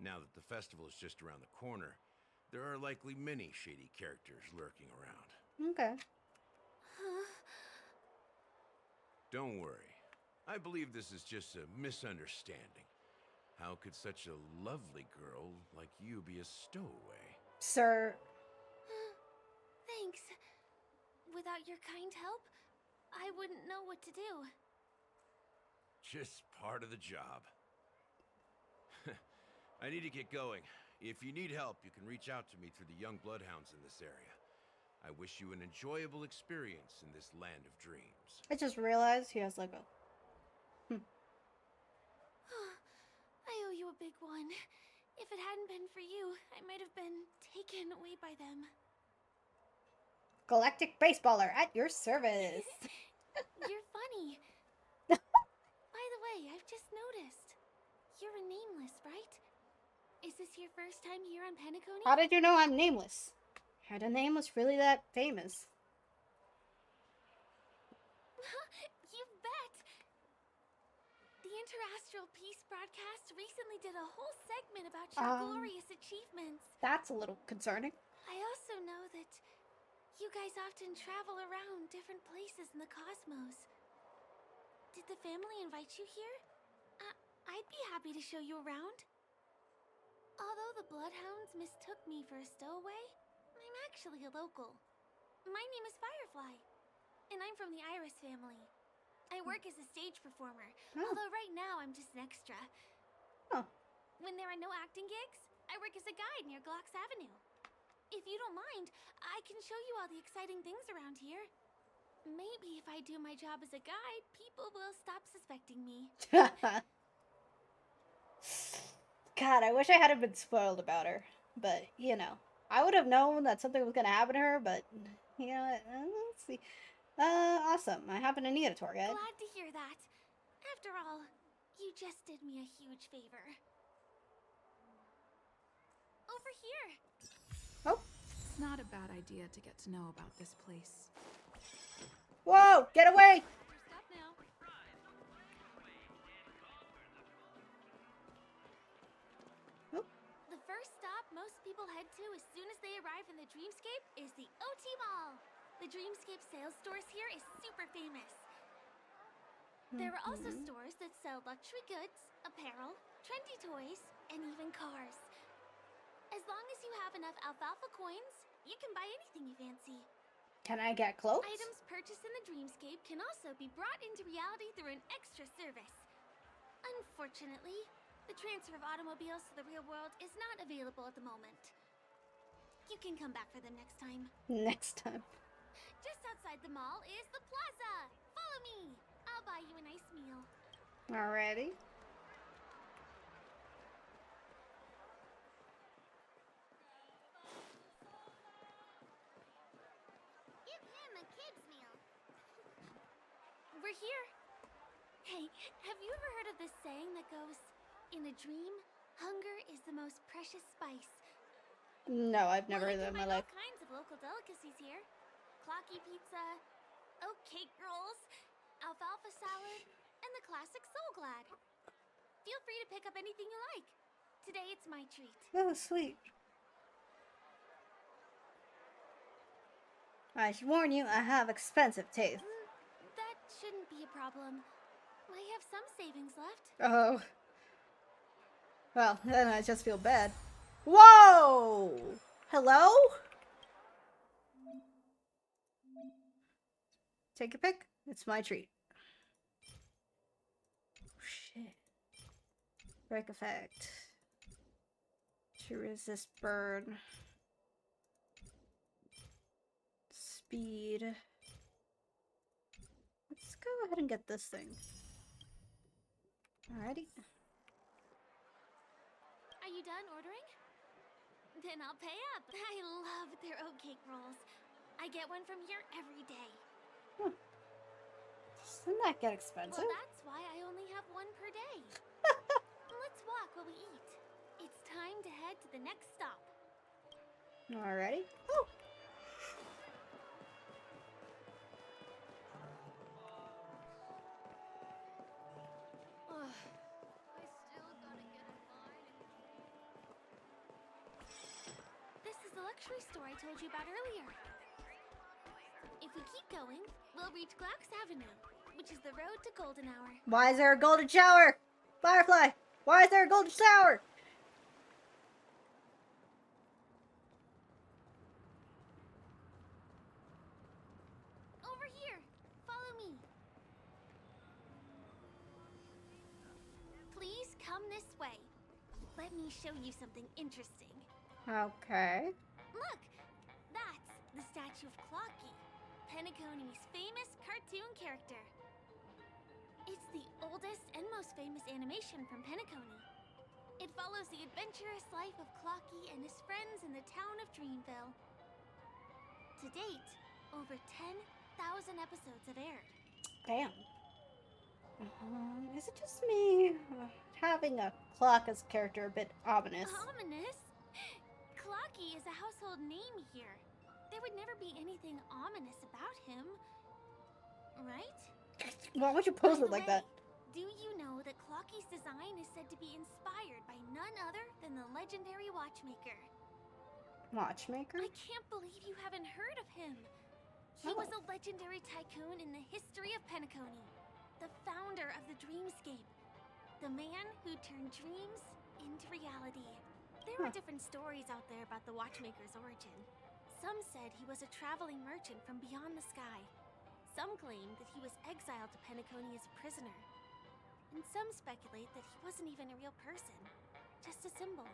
Now that the festival is just around the corner, there are likely many shady characters lurking around. Okay. Don't worry. I believe this is just a misunderstanding. How could such a lovely girl like you be a stowaway? Sir. Thanks. Without your kind help, I wouldn't know what to do. Just part of the job. I need to get going. If you need help, you can reach out to me through the young bloodhounds in this area. I wish you an enjoyable experience in this land of dreams. I just realized he has like a... I owe you a big one. If it hadn't been for you, I might have been taken away by them. Galactic baseballer at your service. You're funny. By the way, I've just noticed. You're a nameless, right? Is this your first time here on Penacony? How did you know I'm nameless? Are the nameless really that famous? You bet! The Interastral Peace broadcast recently did a whole segment about your glorious achievements. That's a little concerning. I also know that you guys often travel around different places in the cosmos. Did the family invite you here? I'd be happy to show you around. Although the Bloodhounds mistook me for a stowaway, I'm actually a local. My name is Firefly, and I'm from the Iris family. I work as a stage performer, although right now I'm just an extra. When there are no acting gigs, I work as a guide near Glocks Avenue. If you don't mind, I can show you all the exciting things around here. Maybe if I do my job as a guide, people will stop suspecting me. God, I wish I hadn't been spoiled about her. But, you know, I would have known that something was going to happen to her, but, you know, let's see. Awesome. I happen to need a tour guide. Glad to hear that. After all, you just did me a huge favor. Over here. Oh. It's not a bad idea to get to know about this place. Whoa! Get away! Stop now. The first stop most people head to as soon as they arrive in the Dreamscape is the OT Mall. The Dreamscape sales stores here is super famous. There are also stores that sell luxury goods, apparel, trendy toys, and even cars. As long as you have enough alfalfa coins, you can buy anything you fancy. Can I get clothes? Items purchased in the Dreamscape can also be brought into reality through an extra service. Unfortunately, the transfer of automobiles to the real world is not available at the moment. You can come back for them next time. Next time. Just outside the mall is the plaza. Follow me. I'll buy you a nice meal. Alrighty. Give him a kid's meal. We're here. Hey, have you ever heard of this saying that goes, in a dream, Hunger is the most precious spice. No, I've never Well, heard that you in my can find life. all kinds of local delicacies here. Clocky pizza, oat cake rolls, alfalfa salad, and the classic soul glad. Feel free to pick up anything you like. Today it's my treat. Oh, sweet. I should warn you, I have expensive taste. That shouldn't be a problem. I have some savings left. Oh. Well, then I just feel bad. Whoa! Hello? Take your pick. It's my treat. Oh, shit. Break effect. To resist burn. Speed. Let's go ahead and get this thing. Alrighty. Are you done ordering? Then I'll pay up. I love their oat cake rolls. I get one from here every day. Doesn't that get expensive? Well, that's why I only have one per day. Let's walk while we eat. It's time to head to the next stop. Alrighty. Oh! This is the luxury store I told you about earlier. If we keep going, we'll reach Glax Avenue, which is the road to Golden Hour. Why is there a golden shower? Firefly! Why is there a golden shower? Over here! Follow me. Please come this way. Let me show you something interesting. Okay. Look! That's the statue of Clocky, Penacony's famous cartoon character. It's the oldest and most famous animation from Penacony. It follows the adventurous life of Clocky and his friends in the town of Dreamville. To date, over 10,000 episodes have aired. Damn. Is it just me? Having a clock as a character a bit ominous. Ominous? Clocky is a household name here. There would never be anything ominous about him. Right? Why would you pose By it the like way, that? Do you know that Clocky's design is said to be inspired by none other than the legendary watchmaker? Watchmaker? I can't believe you haven't heard of him. He was a legendary tycoon in the history of Penacony, the founder of the Dreamscape, the man who turned dreams into reality. There are different stories out there about the watchmaker's origin. Some said he was a traveling merchant from beyond the sky. Some claim that he was exiled to Penacony as a prisoner. And some speculate that he wasn't even a real person, just a symbol.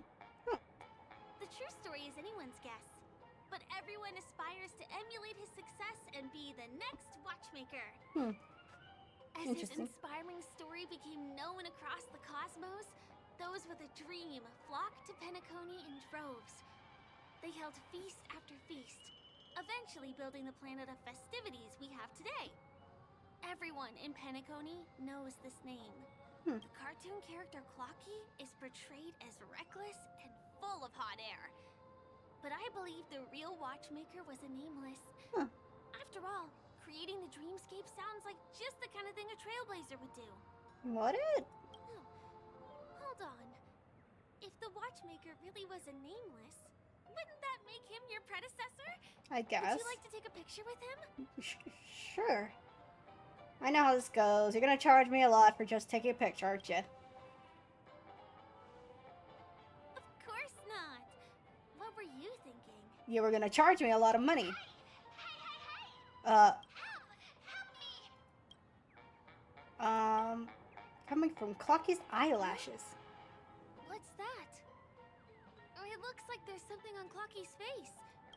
The true story is anyone's guess, but everyone aspires to emulate his success and be the next watchmaker. As his inspiring story became known across the cosmos, those with a dream flocked to Penacony in droves. They held feast after feast, eventually building the planet of festivities we have today. Everyone in Penacony knows this name. The cartoon character Clocky is portrayed as reckless and full of hot air. But I believe the real watchmaker was a nameless. After all, creating the dreamscape sounds like just the kind of thing a trailblazer would do. Would it? Hold on. If the watchmaker really was a nameless, wouldn't that make him your predecessor? I guess. Would you like to take a picture with him? Sure. I know how this goes. You're gonna charge me a lot for just taking a picture, aren't you? Of course not. What were you thinking? You were gonna charge me a lot of money. Coming from Clocky's eyelashes. What's that? It looks like there's something on Clocky's face.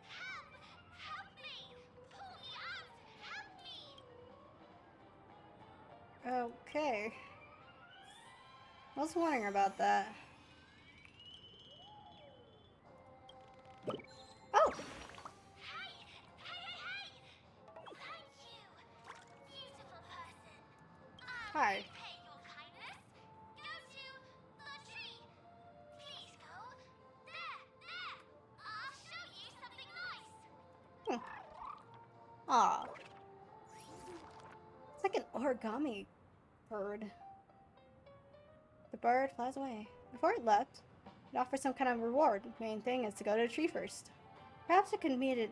Help! Help me! Pull me out! Help me! Okay. I was wondering about that. Oh! Hey! Thank you, beautiful person. Hi. Pay your kindness. Go to the tree. Aw. It's like an origami bird. The bird flies away. Before it left, it offered some kind of reward. Main thing is to go to the tree first. Perhaps it can meet it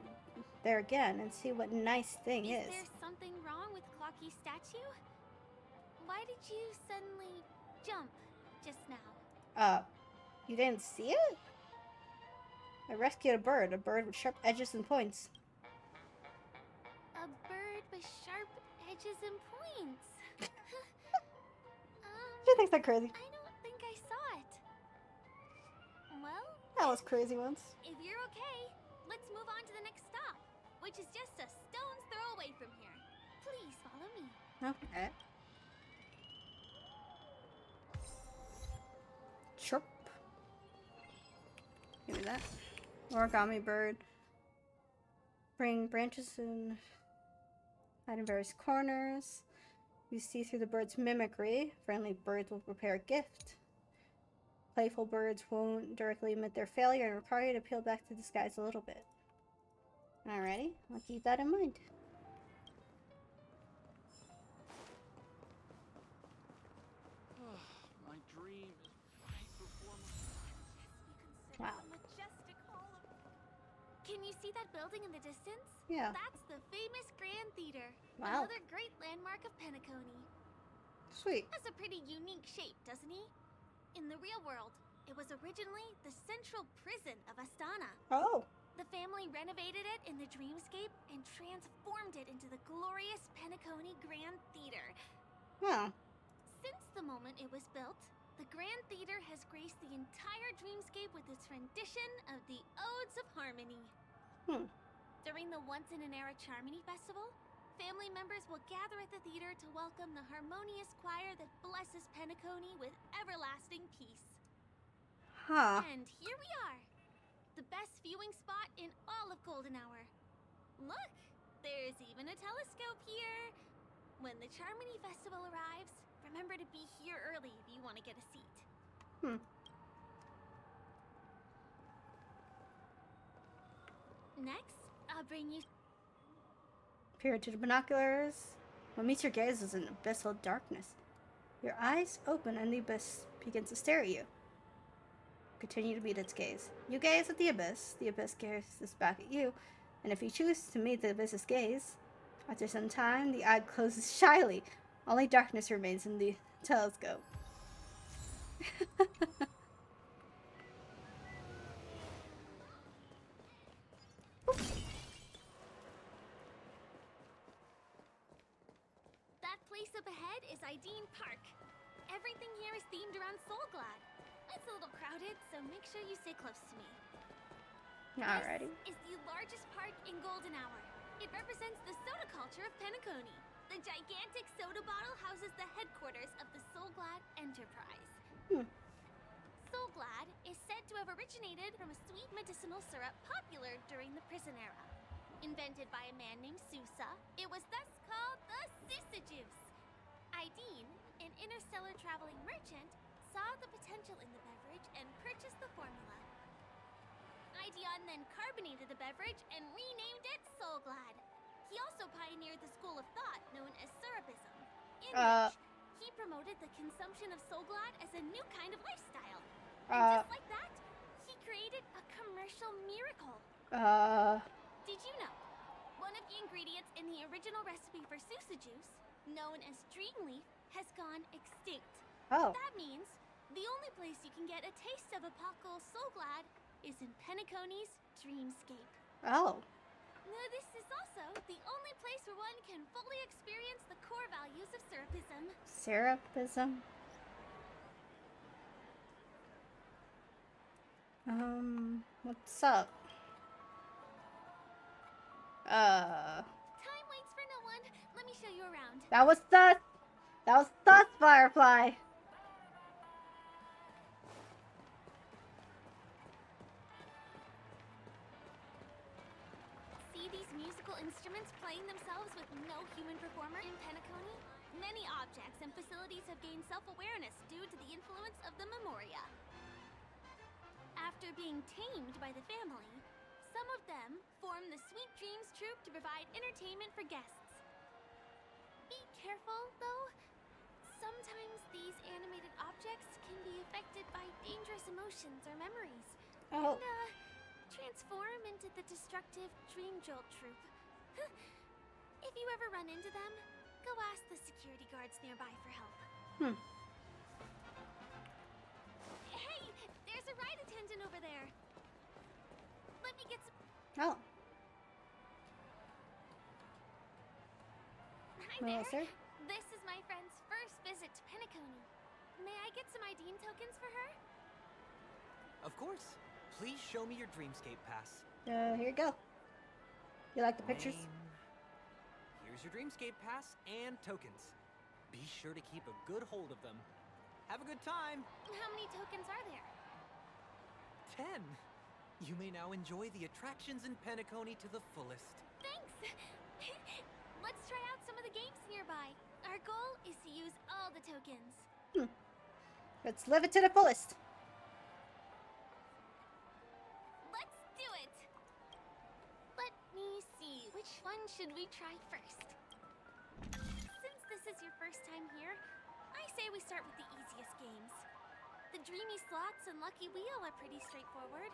there again and see what nice thing is. Is there something wrong with Clocky's statue? Why did you suddenly jump just now? You didn't see it? I rescued a bird with sharp edges and points. A bird with sharp edges and points. She thinks I'm crazy. I don't think I saw it. Well, That was crazy once. if you're okay, let's move on to the next stop, which is just a stone's throw away from here. Please follow me. Okay. Chirp. Give me that. Origami bird. Bring branches and hide in various corners. You see through the bird's mimicry. Friendly birds will prepare a gift. Playful birds won't directly admit their failure and require you to peel back the disguise a little bit. Alrighty, I'll keep that in mind. My dream is right before my... Wow. Majestic hall of... Can you see that building in the distance? Yeah. That's the famous Grand Theater. Wow. Another great landmark of Penacony. Sweet. Has a pretty unique shape, doesn't he? In the real world, it was originally the central prison of Astana. Oh. The family renovated it in the dreamscape and transformed it into the glorious Penacony Grand Theater. Huh. Since the moment it was built, the Grand Theater has graced the entire dreamscape with its rendition of the Odes of Harmony. During the Once-in-an-Era Charmony Festival, family members will gather at the theater to welcome the harmonious choir that blesses Penacony with everlasting peace. Huh. And here we are! The best viewing spot in all of Golden Hour. Look! There's even a telescope here! When the Charmony Festival arrives, remember to be here early if you want to get a seat. Next, I'll bring you... Peer into the binoculars. What meets your gaze is an abyssal darkness. Your eyes open and the abyss begins to stare at you. Continue to meet its gaze. You gaze at the abyss gazes back at you, and if you choose to meet the abyss's gaze, after some time, the eye closes shyly. Only darkness remains in the telescope. That place up ahead is Ideen Park. Everything here is themed around Soulglad. It's a little crowded, so make sure you stay close to me. Alrighty. This is the largest park in Golden Hour. It represents the soda culture of Penacony. The gigantic soda bottle houses the headquarters of the Soulglad Enterprise. Soulglad is said to have originated from a sweet medicinal syrup popular during the prison era. Invented by a man named Sousa, it was thus called the Sousa Juice. Ideen, an interstellar traveling merchant, saw the potential in the beverage and purchased the formula. Ideon then carbonated the beverage and renamed it Soulglad. He also pioneered the school of thought known as Syrupism, in which he promoted the consumption of Soulglad as a new kind of lifestyle. And just like that, he created a commercial miracle. Did you know? One of the ingredients in the original recipe for Sousa Juice, known as Dreamleaf, has gone extinct. Oh. That means the only place you can get a taste of Apocal Soulglad is in Penacony's Dreamscape. Oh. Now, this is also the only place where one can fully experience the core values of Syrupism. Syrupism? What's up? Time waits for no one. Let me show you around. That was thus, Firefly. See these musical instruments playing themselves with no human performer in Penacony? Many objects and facilities have gained self-awareness due to the influence of the Memoria. After being tamed by the family, Some of them form the Sweet Dreams Troupe to provide entertainment for guests. Be careful, though. Sometimes these animated objects can be affected by dangerous emotions or memories. Oh. And, transform into the destructive Dream Jolt Troupe. If you ever run into them, go ask the security guards nearby for help. Hey, there's a ride attendant over there. Let me get some... Oh. Hi Hello, there. sir. This is my friend's first visit to Penacony. May I get some ID tokens for her? Of course. Please show me your Dreamscape pass. Here you go. You like the pictures? Name. Here's your Dreamscape pass and tokens. Be sure to keep a good hold of them. Have a good time. How many tokens are there? 10. You may now enjoy the attractions in Penacony to the fullest. Thanks. Let's try out some of the games nearby. Our goal is to use all the tokens. Let's live it to the fullest. Let's do it. Let me see. Which one should we try first? Since this is your first time here, I say we start with the easiest games. The Dreamy Slots and Lucky Wheel are pretty straightforward.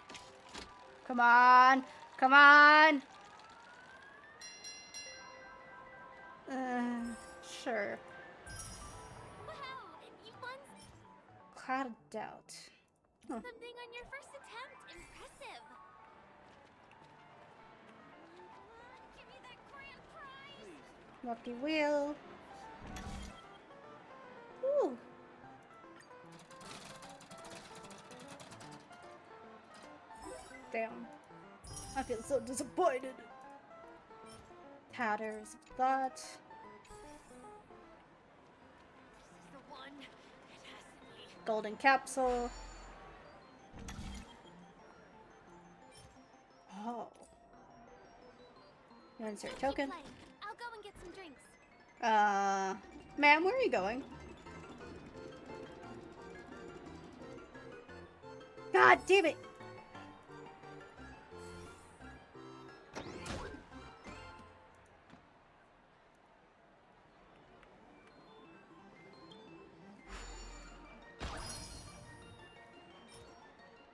Come on. Come on. Sure. Wow, you won Cloud of Doubt. something on your first attempt. Impressive. Give me that grand prize. Lucky Wheel. Ooh. Damn. I feel so disappointed. Tatters of Thought. This is the one. It has to be. Golden Capsule. Oh. Insert token. Keep playing. I'll go and get some drinks. Ma'am, where are you going? God damn it!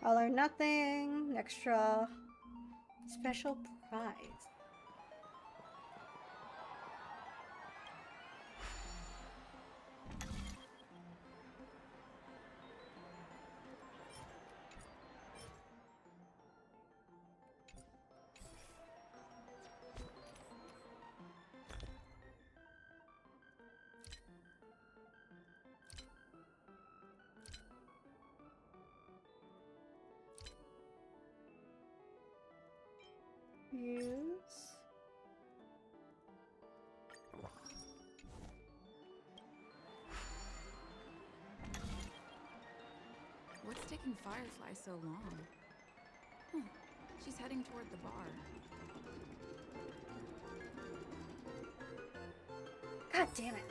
All or nothing. Extra. Special prize. Use. What's taking Firefly so long? She's heading toward the bar. God damn it.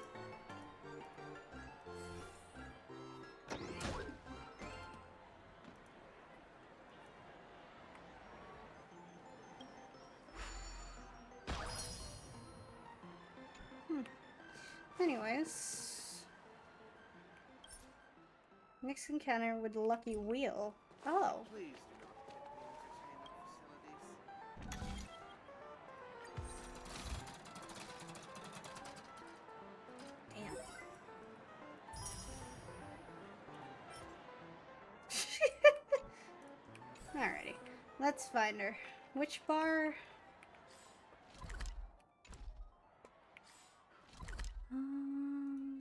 Anyways. Next encounter with Lucky Wheel. Oh. Please do not get me entertainment facilities. Damn. Alrighty. Let's find her. Which bar?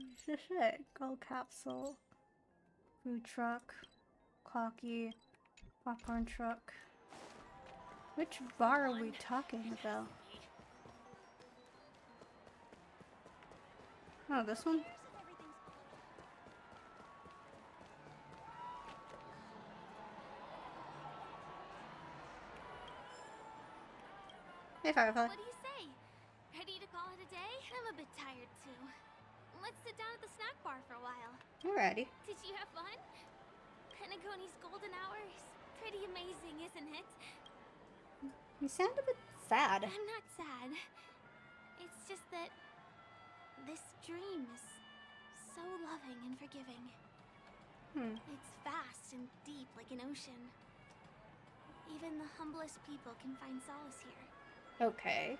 This is it. Gold Capsule. Food truck. Clocky. Popcorn truck. Which bar are we talking about? Oh, this one? Hey, Firefly. What do you say? Ready to call it a day? I'm a bit tired too. Let's sit down at the snack bar for a while. Alrighty. Did you have fun? Penacony's golden hour is pretty amazing, isn't it? You sound a bit sad. I'm not sad. It's just that this dream is so loving and forgiving. It's vast and deep like an ocean. Even the humblest people can find solace here. Okay.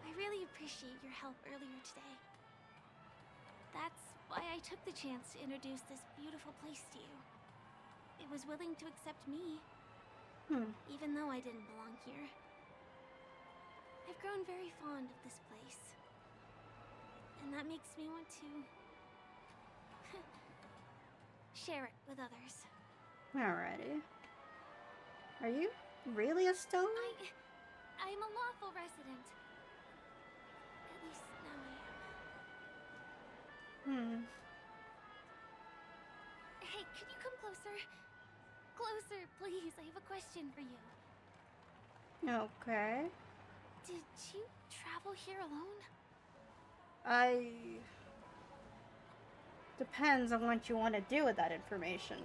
I really appreciate your help earlier today. That's why I took the chance to introduce this beautiful place to you. It was willing to accept me, even though I didn't belong here. I've grown very fond of this place, and that makes me want to share it with others. Alrighty. Are you really a stone? I'm a lawful resident. At least now I am. Hey, could you come closer? Closer, please. I have a question for you. Okay. Did you travel here alone? Depends on what you want to do with that information.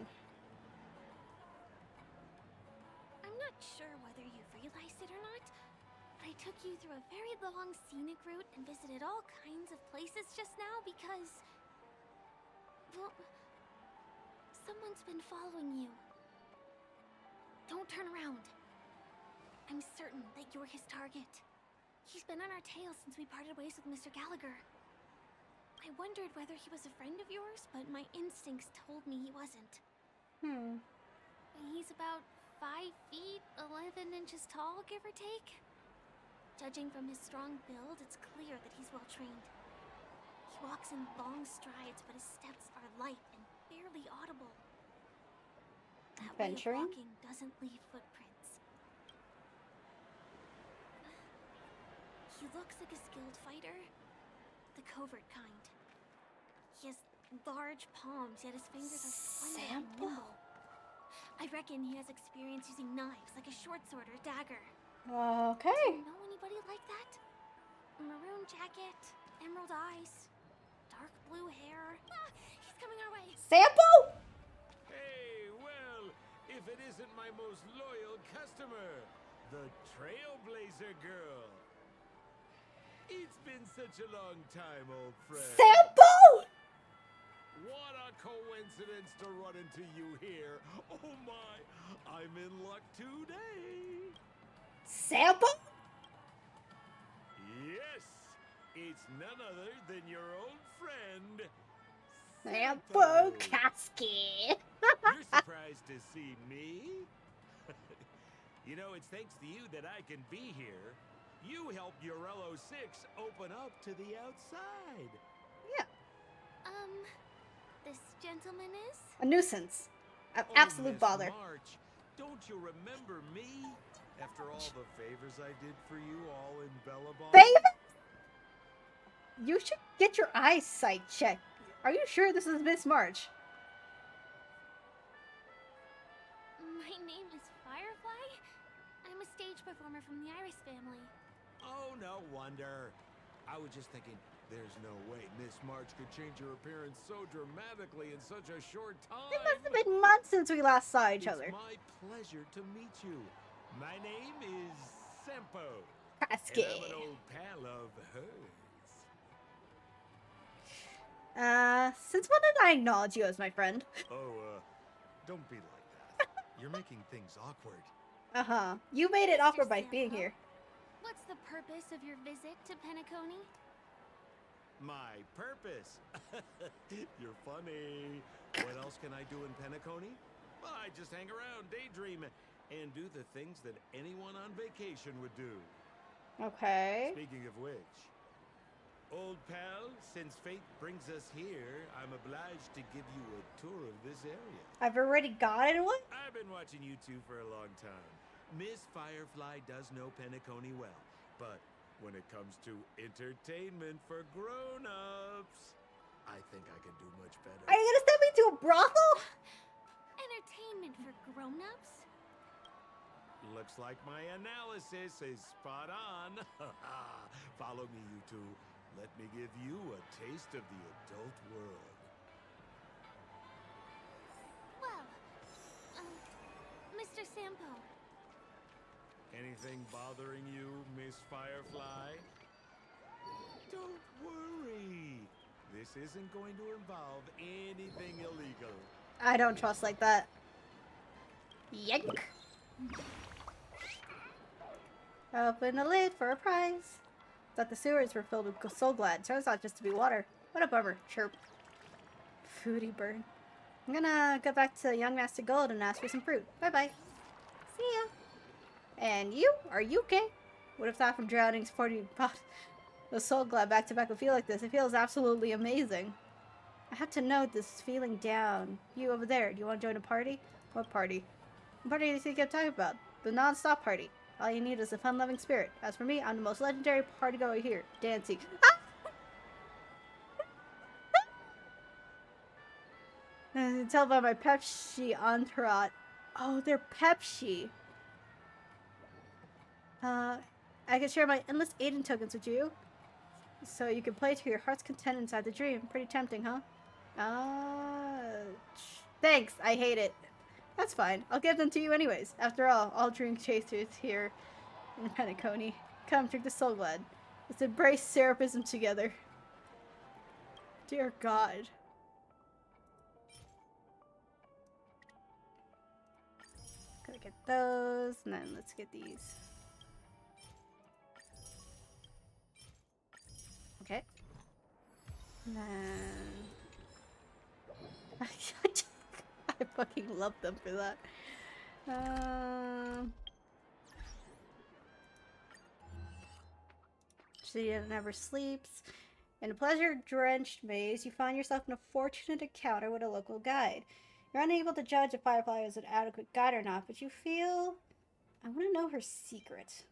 I'm not sure whether you realized it or not, but I took you through a very long scenic route and visited all kinds of places just now because, well, someone's been following you. Don't turn around. I'm certain that you're his target. He's been on our tail since we parted ways with Mr. Gallagher. I wondered whether he was a friend of yours, but my instincts told me he wasn't. He's about 5 feet, 11 inches tall, give or take. Judging from his strong build, it's clear that he's well trained. He walks in long strides, but his steps are light and barely audible. That way of walking doesn't leave footprints. He looks like a skilled fighter, the covert kind. He has large palms, yet his fingers are slender and nimble. I reckon he has experience using knives, like a short sword or dagger. Okay. Do you know anybody like that? Maroon jacket, emerald eyes, dark blue hair. Ah, he's coming our way. Sample? Hey, well, if it isn't my most loyal customer, the Trailblazer girl. It's been such a long time, old friend. Sample? What a coincidence to run into you here. Oh my, I'm in luck today. Sample? Yes, it's none other than your old friend, Sample Kasky. You're surprised to see me? You know, it's thanks to you that I can be here. You helped Urello 6 open up to the outside. Yeah. This gentleman is? A nuisance. An absolute Miss bother. March, don't you remember me? After all the favors I did for you all in Bellabon? Favors? You should get your eyesight checked. Are you sure this is Miss March? My name is Firefly. I'm a stage performer from the Iris family. Oh, no wonder. I was just thinking, there's no way Miss March could change her appearance so dramatically in such a short time. It must have been months since we last saw each other. It's my pleasure to meet you. My name is Sempo. Kasky. And I'm an old pal of hers. Since when did I acknowledge you as my friend? Oh, don't be like that. You're making things awkward. Uh-huh. You made it Mr. awkward by being Sampo, here. What's the purpose of your visit to Penacony? My purpose? You're funny. What else can I do in Penacony? Well, I just hang around, daydream, and do the things that anyone on vacation would do. Okay. Speaking of which, old pal, since fate brings us here, I'm obliged to give you a tour of this area. I've already gotten one? I've been watching you two for a long time. Miss Firefly does know Penacony well, but when it comes to entertainment for grown-ups, I think I can do much better. Are you gonna send me to a brothel? Entertainment for grown-ups? Looks like my analysis is spot on. Follow me, you two. Let me give you a taste of the adult world. Well, Mr. Sampo, Anything bothering you, Miss Firefly? Don't worry. This isn't going to involve anything illegal. I don't trust like that. Yank! Open the lid for a prize. Thought the sewers were filled with soul glad. Turns out just to be water. What a bummer. Chirp. Foodie bird. I'm gonna go back to Young Master Gold and ask for some fruit. Bye-bye. See ya. And you? Are you okay? Would have thought from drowning supporting the soul glad back to back would feel like this. It feels absolutely amazing. I have to note this feeling down. You over there, do you want to join a party? What party? What party do you think I'm talking about? The non-stop party. All you need is a fun-loving spirit. As for me, I'm the most legendary partygoer here. Dancing. Ah! I can tell by my Pepsi entourage. Oh, they're Pepsi. I can share my endless Aiden tokens with you. So you can play to your heart's content inside the dream. Pretty tempting, huh? Thanks, I hate it. That's fine. I'll give them to you anyways. After all drink chasers here in Penacony. Come, drink the soul glad. Let's embrace serapism together. Dear God. Gotta get those, and then let's get these. Okay. And then... I fucking love them for that. She never sleeps. In a pleasure-drenched maze, you find yourself in a fortunate encounter with a local guide. You're unable to judge if Firefly is an adequate guide or not, but you feel... I want to know her secret.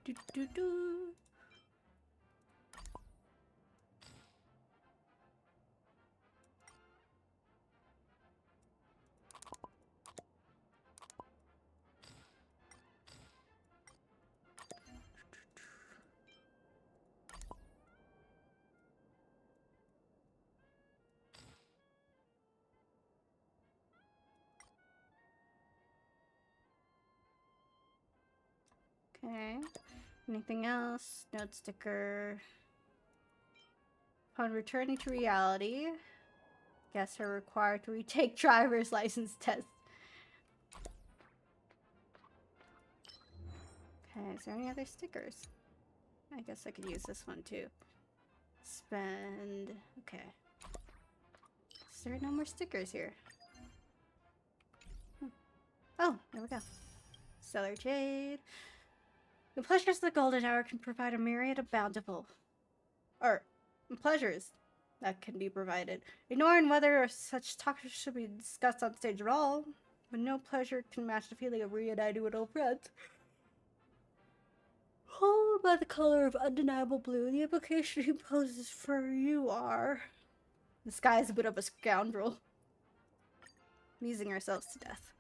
Do, do, do. Okay. Anything else? Note sticker. Upon returning to reality, guests are required to retake driver's license test. Okay, is there any other stickers? I guess I could use this one too. Spend. Okay. Is there no more stickers here? Oh, there we go. Stellar Jade. The pleasures of the golden hour can provide a myriad of bountiful pleasures that can be provided, ignoring whether such talk should be discussed on stage at all. But no pleasure can match the feeling of reuniting with old friends. Oh, by the color of undeniable blue, the implication he poses for you are... This guy is a bit of a scoundrel. Amusing ourselves to death.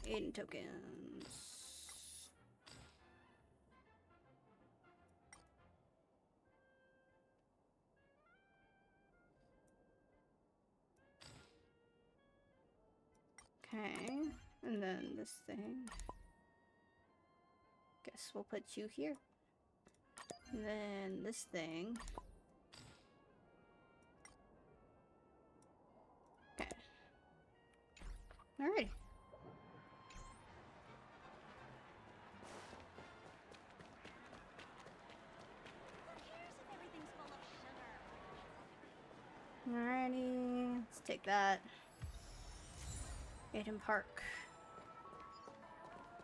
Aiden tokens. Okay, and then this thing. Guess we'll put you here. And then this thing. Okay. Alright. Alrighty, let's take that. Aiden Park.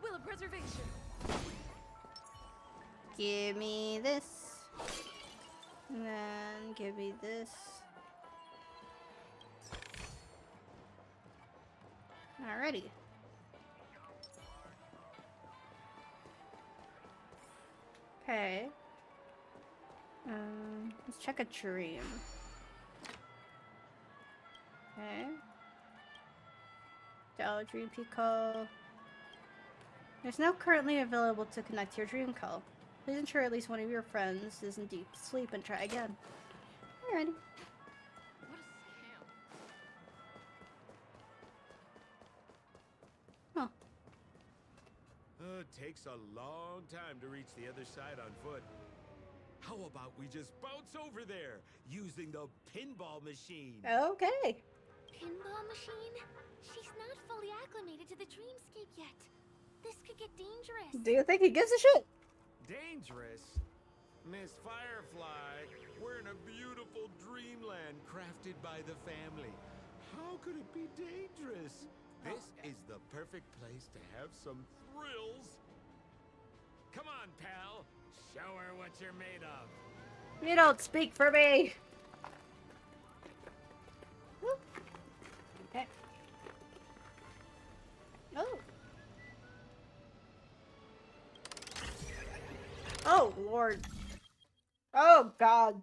Will of preservation. Give me this. And then give me this. Alrighty. Okay. Let's check a dream. Okay. Dial dream peak call. There's no currently available to connect to your dream call. Please ensure at least one of your friends is in deep sleep and try again. Alrighty. What a scam. Huh. It takes a long time to reach the other side on foot. How about we just bounce over there using the pinball machine? Okay. Pinball machine? She's not fully acclimated to the dreamscape yet. This could get dangerous. Do you think he gives a shit? Dangerous? Miss Firefly, we're in a beautiful dreamland crafted by the family. How could it be dangerous? This is the perfect place to have some thrills. Come on, pal. Show her what you're made of. You don't speak for me. Whoop. Okay. Oh. Oh, Lord. Oh, God.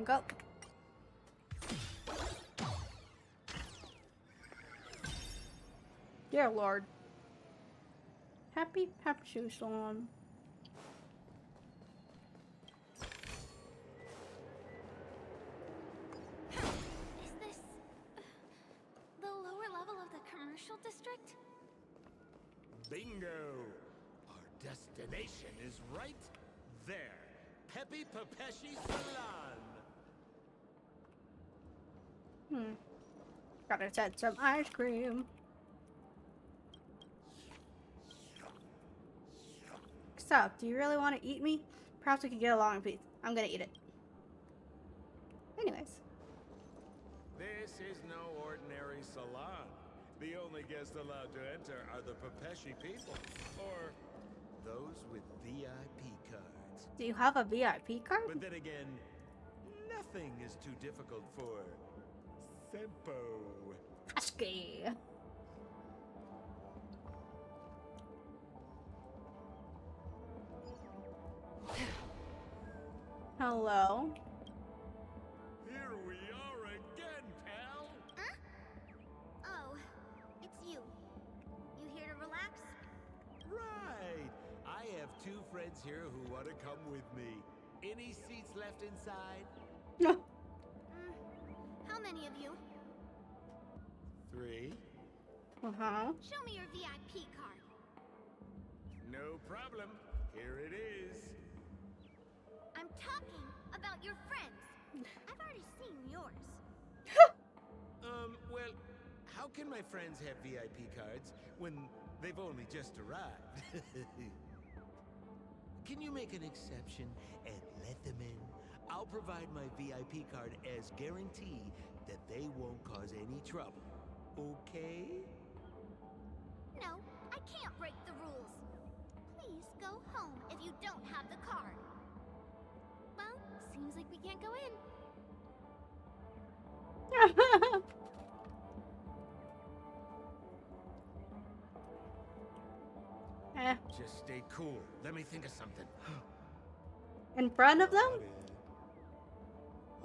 Go. Dear Lord. Happy Shoe Salon. Is this the lower level of the commercial district? Bingo! Our destination is right there. Peppy Papeshi Salon. Gotta set some ice cream. Stop. Do you really want to eat me? Perhaps we could get along in peace. I'm gonna eat it. Anyways. This is no ordinary salon. The only guests allowed to enter are the Papeshi people, or those with VIP cards. Do you have a VIP card? But then again, nothing is too difficult for Sempo. Husky. Hello. Here we are again, pal. Huh? Oh, it's you. You here to relax? Right. I have two friends here who want to come with me. Any seats left inside? No. How many of you? 3. Uh-huh. Show me your VIP card. No problem. Here it is. I'm talking about your friends. I've already seen yours. Well, how can my friends have VIP cards when they've only just arrived? Can you make an exception and let them in? I'll provide my VIP card as guarantee that they won't cause any trouble. Okay? No, I can't break the rules. Please go home if you don't have the card. Well, seems like we can't go in. Just stay cool. Let me think of something. In front of them?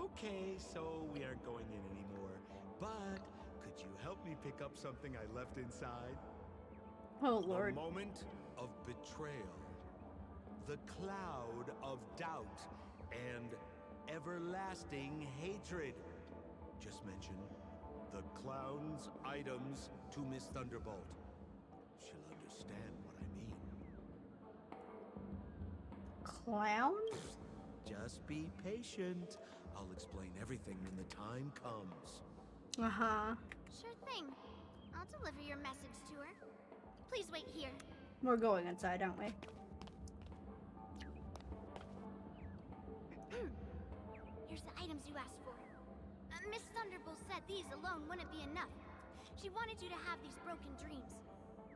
Okay, so we aren't going in anymore. But could you help me pick up something I left inside? Oh, Lord. A moment of betrayal. The cloud of doubt and everlasting hatred. Just mention the clown's items to Miss Thunderbolt. She'll understand what I mean. Clown? Just be patient. I'll explain everything when the time comes. Uh-huh. Sure thing. I'll deliver your message to her. Please wait here. We're going inside, aren't we? Here's the items you asked for. Miss Thunderbolt said these alone wouldn't be enough. She wanted you to have these broken dreams.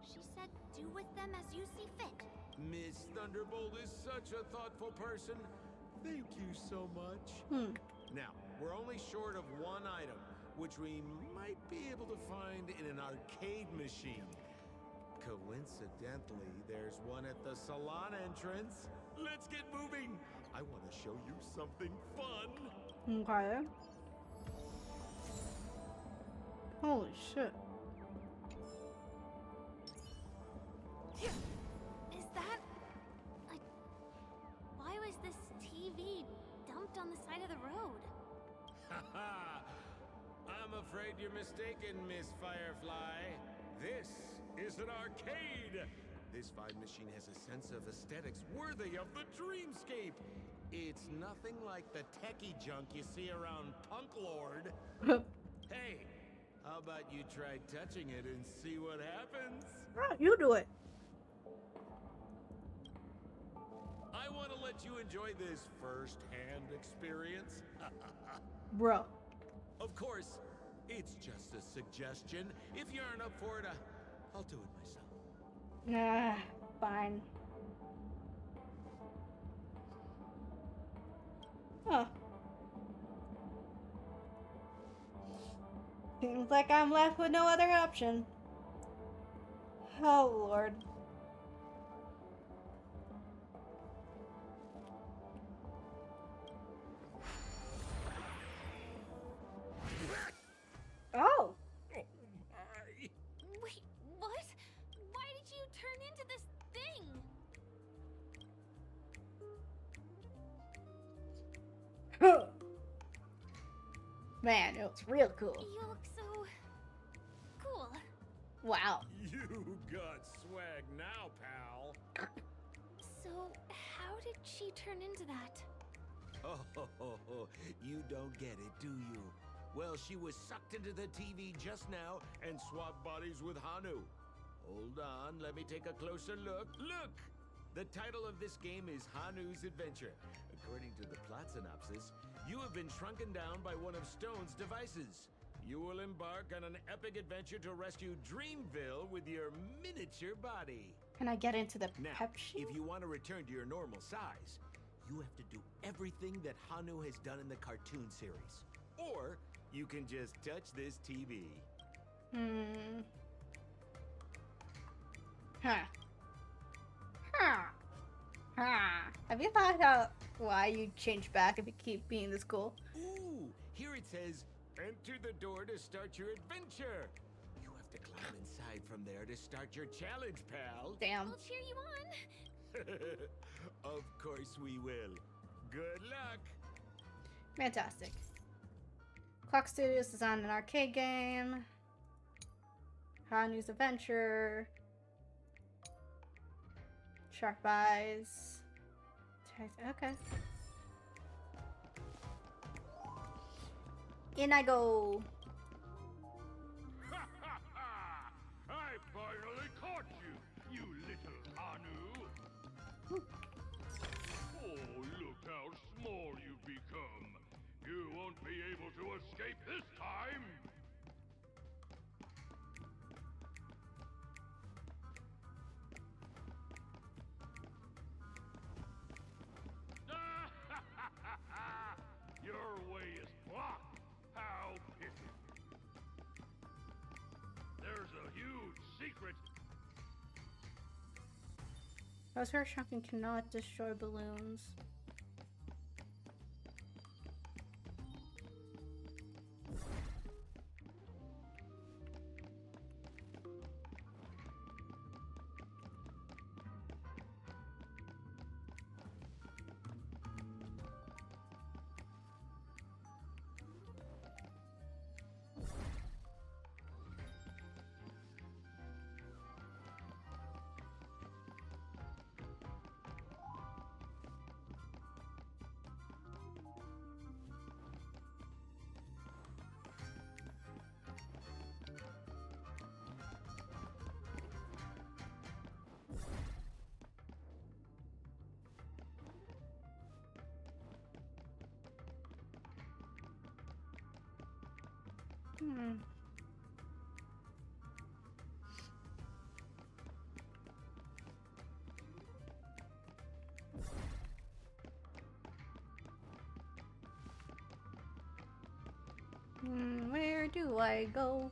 She said do with them as you see fit. Miss Thunderbolt is such a thoughtful person. Thank you so much. Now, we're only short of one item, which we might be able to find in an arcade machine. Coincidentally, there's one at the salon entrance. Let's get moving. I want to show you something fun. Okay. Holy shit. Is that... like... why was this TV dumped on the side of the road? Haha! I'm afraid you're mistaken, Miss Firefly. This is an arcade. This fine machine has a sense of aesthetics worthy of the dreamscape. It's nothing like the techie junk you see around Punk Lord. Hey, how about you try touching it and see what happens? You do it. I want to let you enjoy this first-hand experience. Bro. Of course, it's just a suggestion. If you aren't up for it, I'll do it myself. Nah, fine. Huh. Seems like I'm left with no other option. Oh, Lord. Oh! Wait, what? Why did you turn into this thing? Man, it was real cool. You look so... cool. Wow. You got swag now, pal. So, how did she turn into that? Oh, you don't get it, do you? Well, she was sucked into the TV just now and swapped bodies with Hanu. Hold on, let me take a closer look. Look! The title of this game is Hanu's Adventure. According to the plot synopsis, you have been shrunken down by one of Stone's devices. You will embark on an epic adventure to rescue Dreamville with your miniature body. Can I get into the Now, pep sheet? if you want to return to your normal size, you have to do everything that Hanu has done in the cartoon series. Or you can just touch this TV. Have you thought out why you change back if you keep being this cool? Ooh, here it says, enter the door to start your adventure. You have to climb inside from there to start your challenge, pal. Damn. We'll cheer you on. Of course we will. Good luck. Fantastic. Clock Studios designed an arcade game. Hanu's Adventure. Sharp Eyes. Okay. In I go. I finally caught you, you little Hanu. Oh, look how small you've become. You won't be able to escape this time. Your way is blocked. How pity. There's a huge secret. Rosehurst Shrunken cannot destroy balloons. do I go?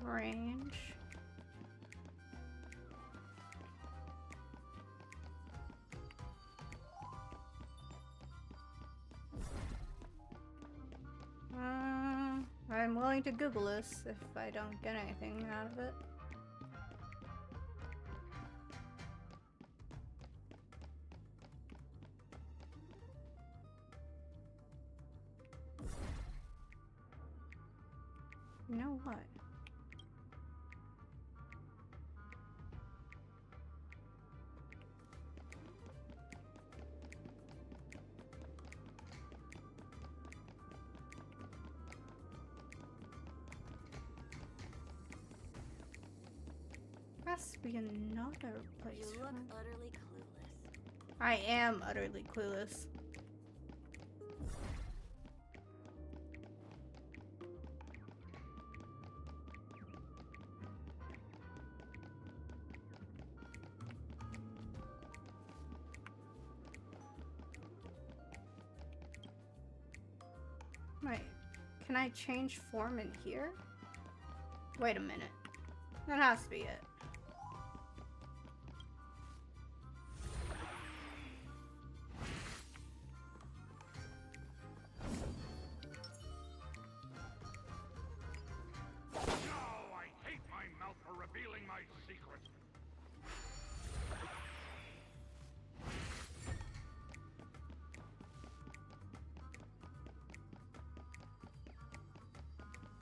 Strange. I'm willing to Google this if I don't get anything out of it. You know what? Must be another place. You look utterly clueless. I am utterly clueless. Wait, can I change form in here? Wait a minute. That has to be it.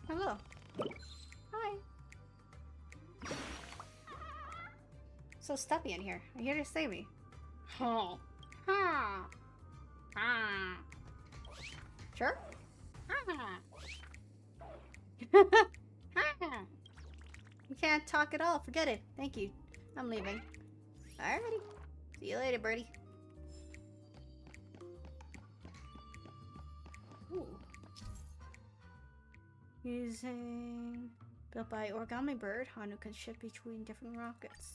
Hello. Hi. So stuffy in here. Are you here to save me? Oh. Ha. Ah. Sure? You can't talk at all. Forget it. Thank you. I'm leaving. Alrighty. See you later, birdie. Ooh. Using... Built by Origami Bird, Hanu can shift between different rockets.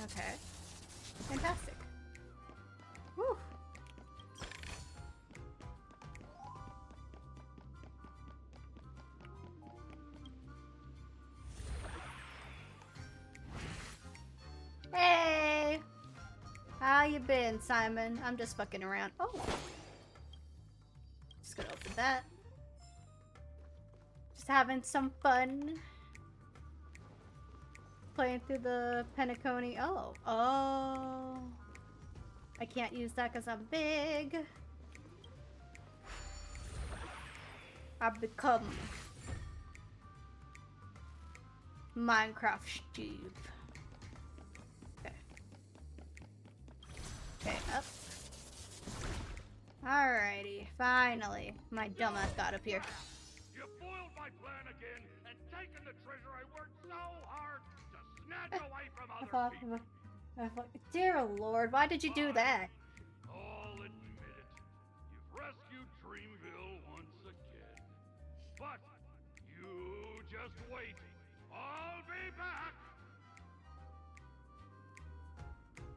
Okay. Fantastic. Woo! Hey! How you been, Simon? I'm just fucking around. Oh! Just gonna open that. Just having some fun. Playing through the Penacony. Oh. Oh. I can't use that because I'm big. I've become Minecraft Steve. Okay. Okay, up. Alrighty, finally. My dumbass got up here. You foiled my plan again and taken the treasure I worked so hard to snatch away from other people. Dear Lord, why did you do that? I'll admit it. You've rescued Dreamville once again. But you just wait. I'll be back.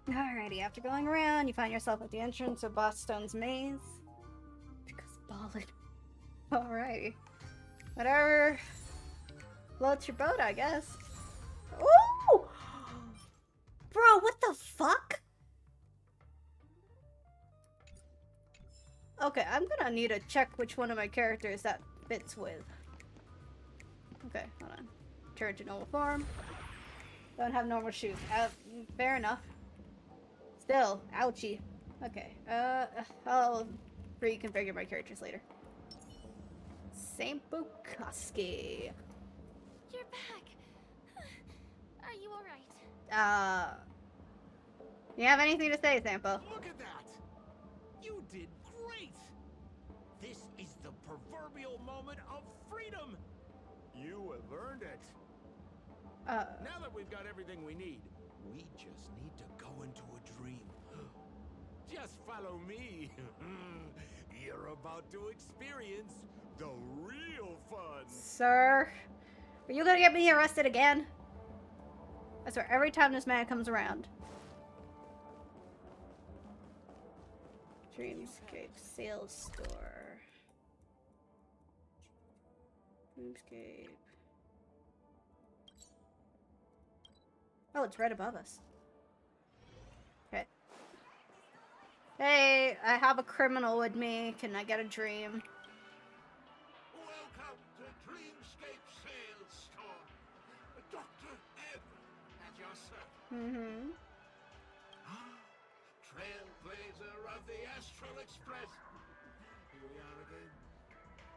Alrighty, after going around, you find yourself at the entrance of Bosstone's maze. Because ballad. Alrighty. Whatever. Floats your boat, I guess. Ooh! Bro, what the fuck? Okay, I'm gonna need to check which one of my characters that fits with. Okay, hold on. Turn to normal form. Don't have normal shoes. Fair enough. Still, ouchie. Okay, I'll reconfigure my characters later. Saint Bukowski. You're back. Are you alright? You have anything to say, Sampo? Look at that! You did great! This is the proverbial moment of freedom! You have earned it. Now that we've got everything we need, we just need to go into a dream. Just follow me. You're about to experience the real fun. Sir, are you gonna get me arrested again? I swear, every time this man comes around. Dreamscape sales store. Dreamscape. Oh, it's right above us. Okay. Hey, I have a criminal with me. Can I get a dream? Welcome to Dreamscape Sales Store. Dr. Edward at your service. Mm-hmm. Trailblazer of the Astral Express. Here we are again.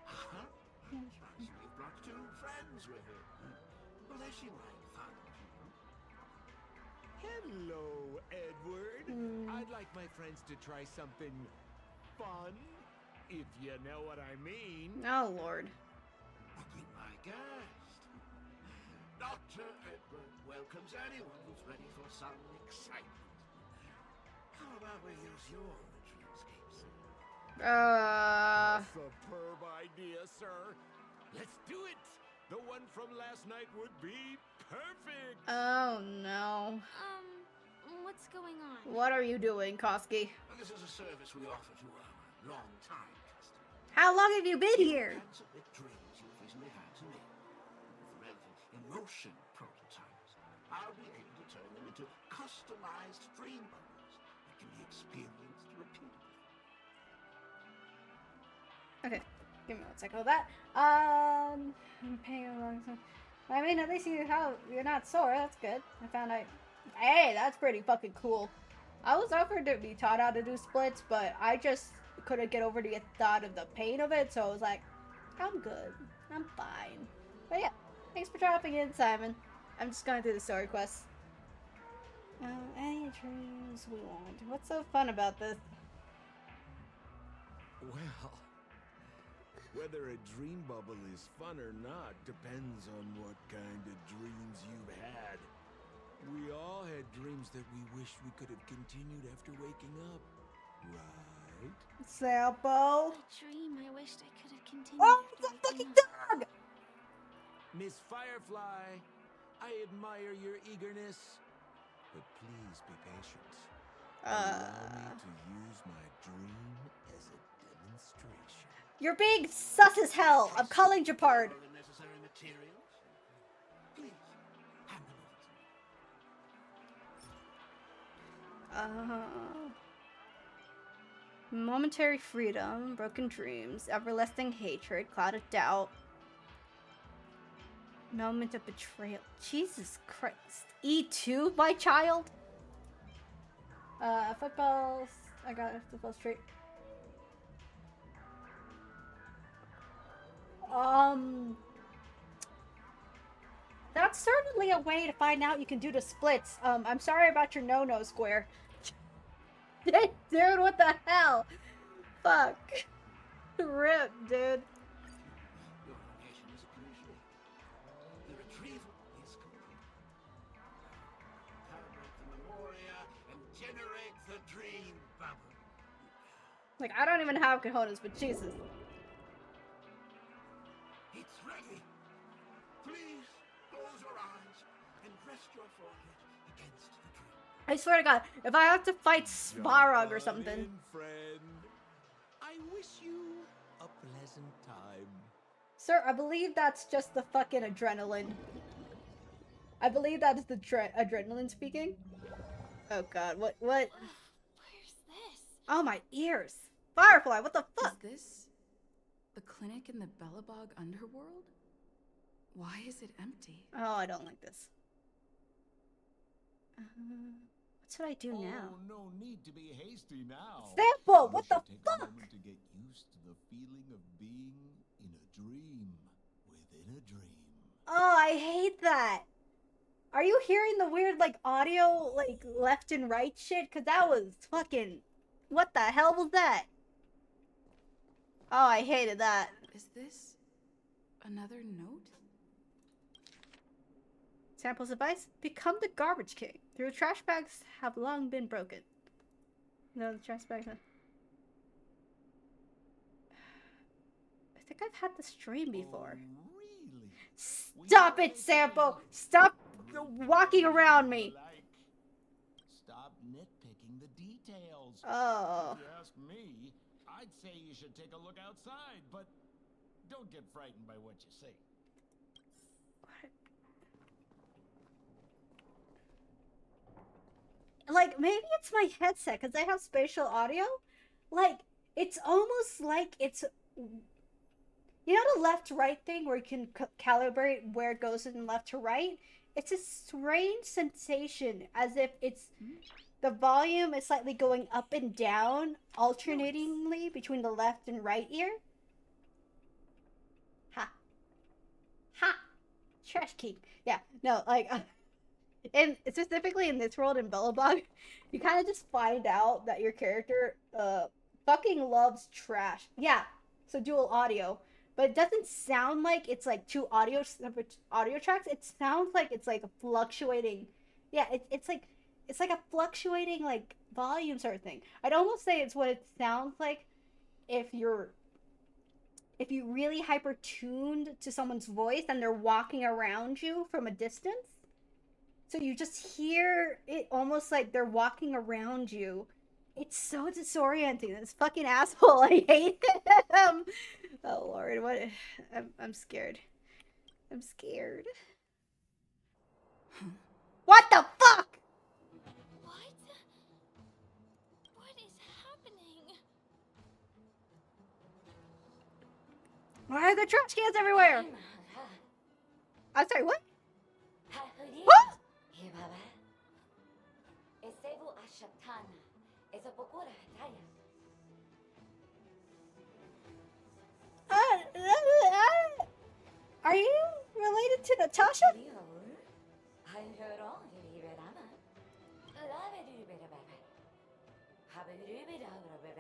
Huh? You've brought 2 friends with her. Well, they seem like fun people. Hello, Edward. I'd like my friends to try something fun, if you know what I mean. Oh, Lord. Be my guest. Dr. Edward welcomes anyone who's ready for some excitement. How about we use your dreamscapes? Superb idea, sir. Let's do it. The one from last night would be perfect. Oh, no. What's going on? What are you doing, Koski? Well, this is a service we offer to our long-time customers. How long have you been here? Hands of the dreams you've recently had to me. With relevant emotion prototypes, I'll be able to turn them into customized dream bubbles that can be experienced repeatedly. Okay, give me 1 second of that. I'm paying a long time. I mean, at least you're not sore. That's good. I found out. Hey, that's pretty fucking cool. I was offered to be taught how to do splits, but I just couldn't get over the thought of the pain of it. So I was like, I'm good. I'm fine. But yeah, thanks for dropping in, Simon. I'm just going through the story quests. Any dreams we want. What's so fun about this? Well, whether a dream bubble is fun or not depends on what kind of dreams you've had. We all had dreams that we wished we could have continued after waking up, right? Sample. A dream I wished I could have continued. Oh, it's a fucking dog! Miss Firefly, I admire your eagerness, but please be patient. Allow me to use my dream as a demonstration. You're being sus as hell. I'm calling Japard. All the necessary materials. Please, hand them over to me. Momentary freedom, broken dreams, everlasting hatred, cloud of doubt, moment of betrayal. Jesus Christ. E2, my child? Footballs. I got a football straight. That's certainly a way to find out you can do the splits. I'm sorry about your no-no square. Dude, what the hell? Fuck. Rip, dude. Your location is appreciated. The retrieval is complete. Calibrate the memoria and generate the dream bubble. Like, I don't even have cojones, but Jesus. It's ready. Please close your eyes and rest your forehead against the dream. I swear to God, if I have to fight Svarog or something. Friend, I wish you a pleasant time. Sir, I believe that's just the fucking adrenaline. I believe that is the adrenaline speaking. Oh God, what? Where's this? Oh, my ears. Firefly, what the fuck? Is this the clinic in the Bellabog underworld? Why is it empty? Oh, I don't like this. What should I do now? Oh, no need to be hasty now. Sample, what the fuck? Take a moment to get used to the feeling of being in a dream within a dream. Oh, I hate that. Are you hearing the weird, like, audio, like, left and right shit? Cause that was fucking... What the hell was that? Oh, I hated that. Is this another note? Sample's advice: become the garbage king. Your trash bags have long been broken. No, the trash bags. I think I've had this dream before. Oh, really? Stop it, Sample! Stop walking around me! Stop nitpicking the details. Oh. If you ask me, I'd say you should take a look outside, but don't get frightened by what you see. Like, maybe it's my headset because I have spatial audio. Like, it's almost like it's... You know the left-right thing where you can calibrate where it goes in left to right? It's a strange sensation, as if it's... The volume is slightly going up and down, alternatingly between the left and right ear. Ha. Ha! Trash king. Yeah, no, like... and specifically in this world in Bellabog, you kind of just find out that your character fucking loves trash. Yeah, so dual audio, but it doesn't sound like it's like two audio tracks. It sounds like it's like a fluctuating. Yeah, it's like a fluctuating like volume sort of thing. I'd almost say it's what it sounds like if you really hyper tuned to someone's voice and they're walking around you from a distance. So you just hear it almost like they're walking around you. It's so disorienting. This fucking asshole. I hate him. Oh Lord, what? I'm scared. I'm scared. What the fuck? What? What is happening? Why are there trash cans everywhere? I'm sorry, what? What? Are you related to Natasha?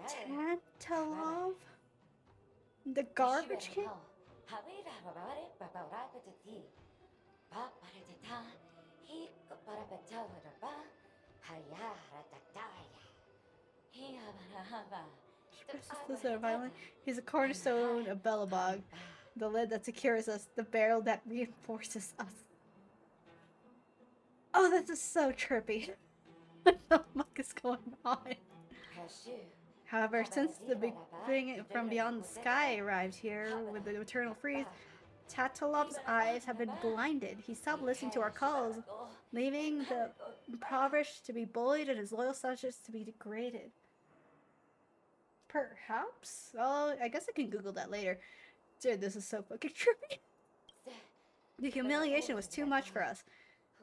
Tantalov? The garbage can? He's a cornerstone of Bellabog. The lid that secures us, the barrel that reinforces us. Oh, this is so trippy. What the fuck is going on? However, since the big thing from beyond the sky arrived here with the eternal freeze, Tatalov's eyes have been blinded. He stopped listening to our calls, leaving the impoverished to be bullied and his loyal subjects to be degraded. Perhaps? Oh, I guess I can Google that later. Dude, this is so fucking trippy. The humiliation was too much for us.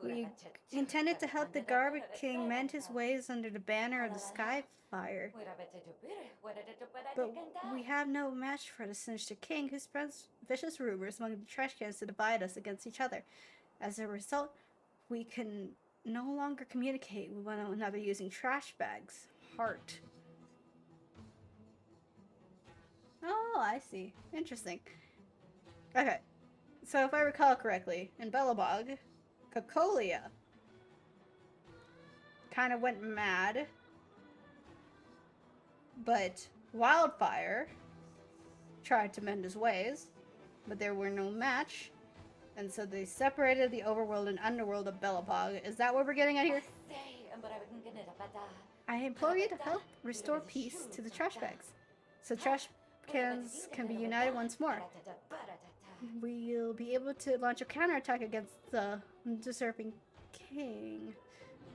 We intended to help the Garbage King mend his ways under the banner of the Sky Fire. But we have no match for the sinister king who spreads vicious rumors among the trash cans to divide us against each other. As a result, we can no longer communicate with one another using trash bags. Heart. Oh, I see. Interesting. Okay. So if I recall correctly, in Bellabog, Cocolia kind of went mad, but Wildfire tried to mend his ways, but there were no match, and so they separated the overworld and underworld of Bellabog. Is that what we're getting at here? I implore you to help restore peace to the trash bags, so trash cans can be united once more. We'll be able to launch a counterattack against the deserving king.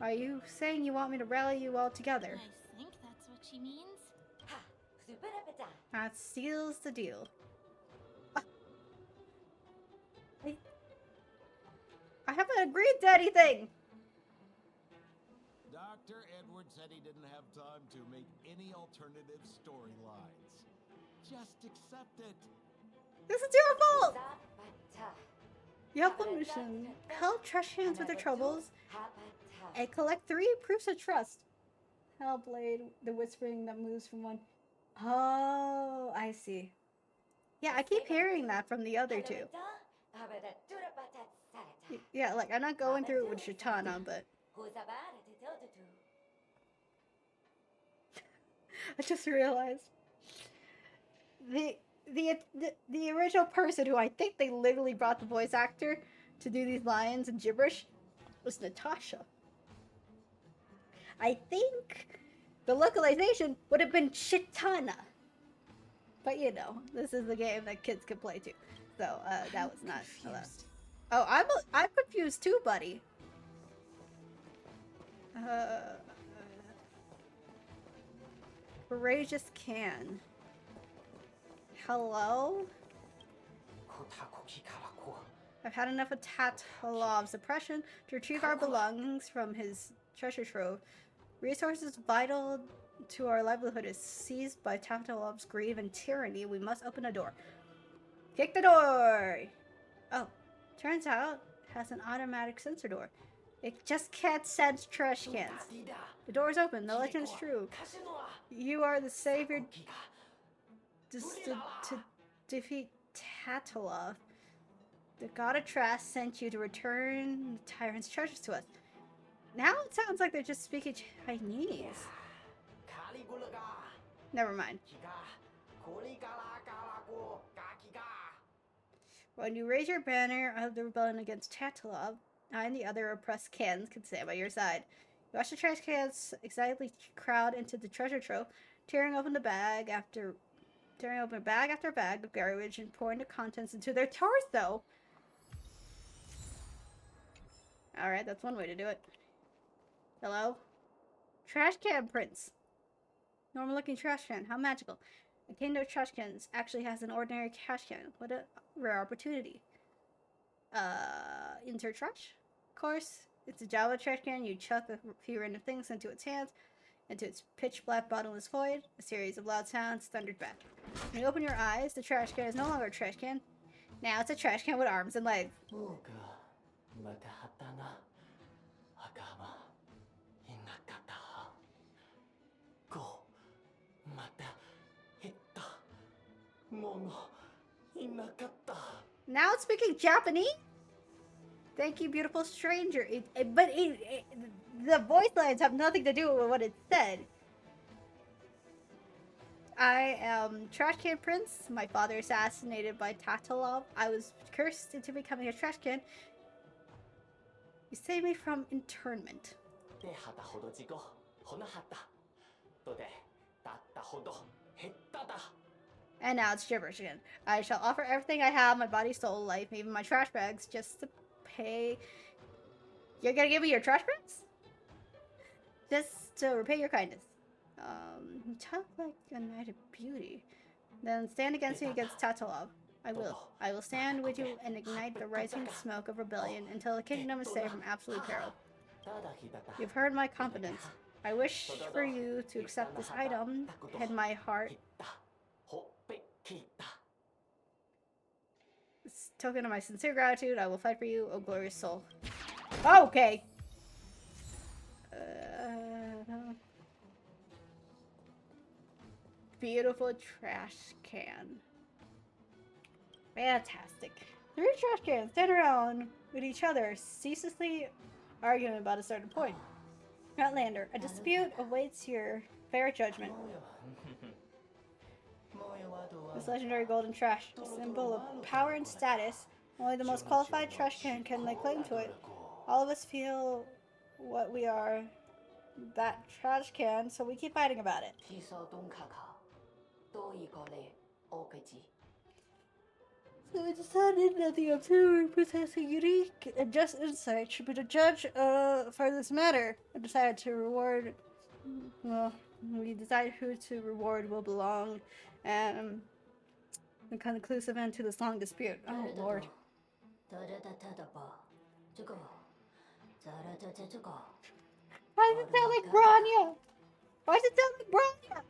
Are you saying you want me to rally you all together? I think that's what she means. That seals the deal. I haven't agreed to anything! Dr. Edward said he didn't have time to make any alternative storylines. Just accept it. This is your fault! You help the mission. Help trash hands with their troubles. And collect 3 proofs of trust. Hellblade, the whispering that moves from one. Oh, I see. Yeah, I keep hearing that from the other 2. Yeah, like, I'm not going through it with Shatana, but... I just realized the original person who I think they literally brought the voice actor to do these lines and gibberish was Natasha. I think the localization would have been Chitana. But you know, this is the game that kids can play too. So that was not allowed. Oh, I'm confused too, buddy. Courageous Can. Hello? I've had enough of Tatalov's oppression to retrieve our belongings from his treasure trove. Resources vital to our livelihood is seized by Tatalov's greed and tyranny. We must open a door. Kick the door! Oh, turns out it has an automatic sensor door. It just can't sense trash cans. The door is open. The legend is true. You are the savior to defeat Tatalov. The god of trash sent you to return the tyrant's treasures to us. Now it sounds like they're just speaking Chinese. Never mind. When you raise your banner of the rebellion against Tatalov, I and the other oppressed cans can stand by your side. You watch the trash cans excitedly crowd into the treasure trove, tearing open bag after bag of garbage and pouring the contents into their torso. Alright, that's one way to do it. Hello? Trash can prints. Normal looking trash can. How magical. A kingdom of trash cans actually has an ordinary trash can. What a rare opportunity. Insert trash? Of course. It's a Java trash can. You chuck a few random things into its hands. Into its pitch black bottomless void. A series of loud sounds thundered back. When you open your eyes, the trash can is no longer a trash can. Now it's a trash can with arms and legs. Now it's speaking Japanese? Thank you, beautiful stranger. The voice lines have nothing to do with what it said. I am Trash Can Prince. My father assassinated by Tatalov. I was cursed into becoming a trash can. You saved me from internment. And now it's gibberish again. I shall offer everything I have, my body, soul, life, even my trash bags, just to pay... You're gonna give me your trash bags? Just to repay your kindness. Talk like a knight of beauty. Then stand against me against Tatalov. I will. I will stand with you and ignite the rising smoke of rebellion until the kingdom is saved from absolute peril. You've heard my confidence. I wish for you to accept this item in my heart. This token of my sincere gratitude, I will fight for you, O glorious soul. Okay. Beautiful trash can. Fantastic. 3 trash cans stand around with each other, ceaselessly arguing about a certain point. Outlander, a dispute awaits your fair judgment. This legendary golden trash, a symbol of power and status. Only the most qualified trash can lay claim to it. All of us feel what we are, that trash can, so we keep fighting about it. So we decided that the observer possessing unique and just insight should be the judge for this matter. I decided to reward... Well, we decide who to reward will belong, and a conclusive end to this long dispute. Oh, Lord. Why does it sound like Bronya? Why does it sound like Bronya?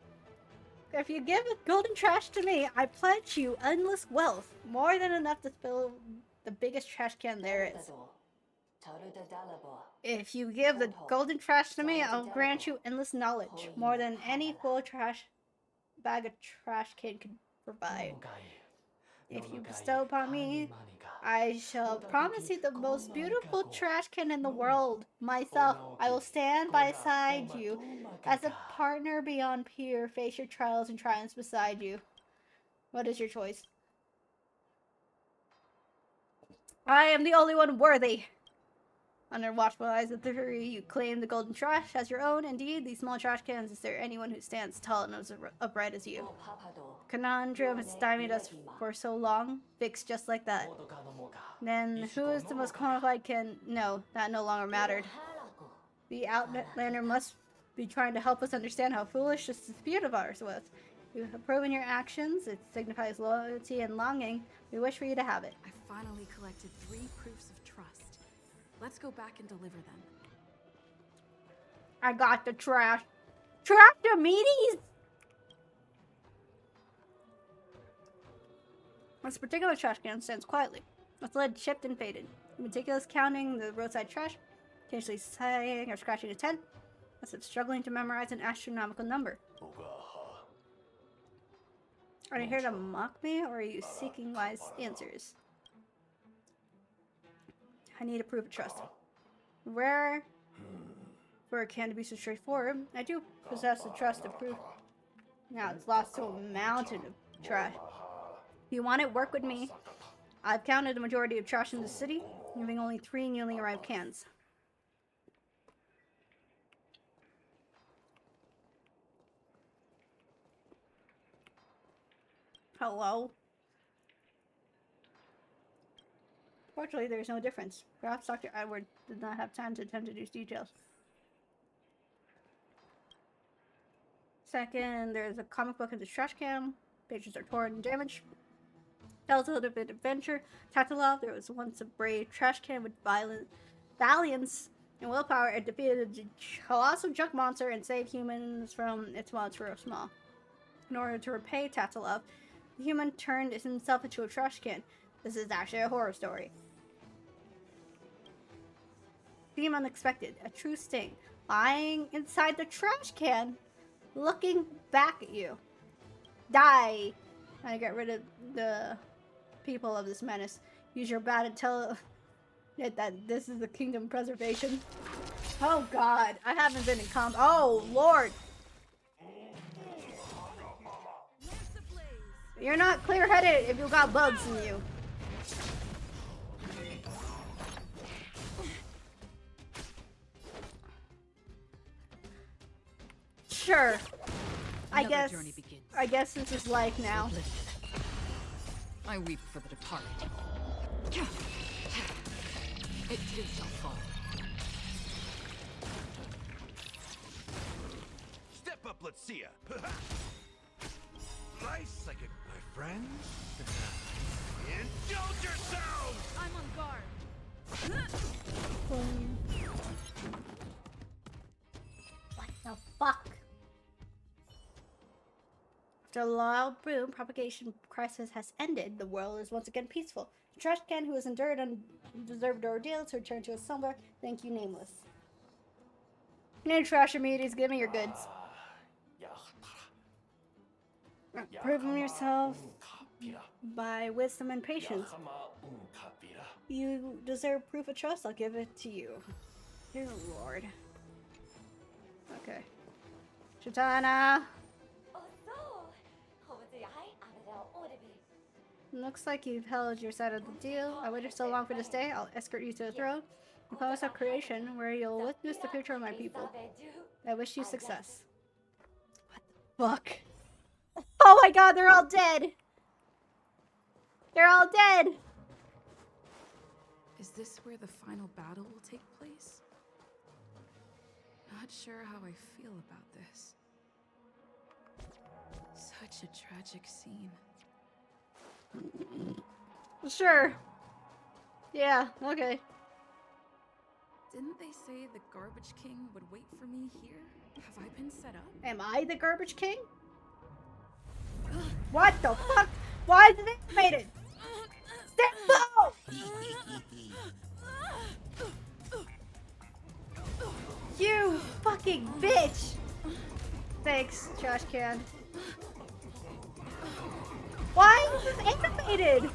If you give golden trash to me, I pledge you endless wealth. More than enough to fill the biggest trash can there is. If you give the golden trash to me, I'll grant you endless knowledge. More than any full bag of trash can could provide. If you bestow upon me, I shall promise you the most beautiful trash can in the world. Myself, I will stand beside you as a partner beyond peer. Face your trials and triumphs beside you. What is your choice? I am the only one worthy. Under watchful eyes of the three, you claim the golden trash as your own. Indeed, these small trash cans, is there anyone who stands tall and as upright as you? Conundrum has stymied us for so long, fixed just like that. Then, who is the most qualified can... No, that no longer mattered. The Outlander must be trying to help us understand how foolish this dispute of ours was. You have proven your actions, it signifies loyalty and longing. We wish for you to have it. I finally collected 3 proofs of trust. Let's go back and deliver them. I got the trash. Tractor meaties! This particular trash can stands quietly. Its lid chipped and faded. Meticulous counting the roadside trash, occasionally sighing or scratching its head, as if struggling to memorize an astronomical number. Are you here to mock me, or are you seeking wise answers? I need a proof of trust. Rare for a can to be so straightforward, I do possess the trust to prove. Now it's lost to a mountain of trash. If you want it, work with me. I've counted the majority of trash in the city, leaving only 3 newly arrived cans. Hello? Fortunately, there's no difference. Perhaps Dr. Edward did not have time to attend to these details. Second, there's a comic book in the trash can. Pages are torn and damaged. Tells a little bit of adventure. Tatilov, there was once a brave trash can with valiance and willpower. It defeated a colossal junk monster and saved humans from its monster of small. In order to repay Tatilov, the human turned himself into a trash can. This is actually a horror story. Theme unexpected. A true sting. Lying inside the trash can, looking back at you. Die. Trying to get rid of the people of this menace. Use your bat and tell it that this is the kingdom preservation. Oh god, I haven't been in Oh lord. You're not clear-headed if you got bugs in you. Sure. I guess this is life now. I weep for the departed. It too shall fall. Step up, let's see ya. Nice psychic, my friends. Indulge yourselves! I'm on guard. What the fuck? After a loud boom, propagation crisis has ended. The world is once again peaceful. The trash can who has endured undeserved ordeals to return to a somewhere. Thank you, nameless. No trash immediately. Give me your goods. Proving yourself by wisdom and patience. You deserve proof of trust. I'll give it to you. Dear Lord. Okay. Chitana. Looks like you've held your side of the deal. I waited so long for this day. I'll escort you to the throne, the palace of creation, where you'll witness the future of my people. I wish you success. What the fuck? Oh my god, they're all dead! They're all dead! Is this where the final battle will take place? Not sure how I feel about this. Such a tragic scene. Sure. Yeah, okay. Didn't they say the Garbage King would wait for me here? Have I been set up? Am I the Garbage King? What the fuck? Why is it animated? Step You fucking bitch! Thanks, trash can. Why is this animated?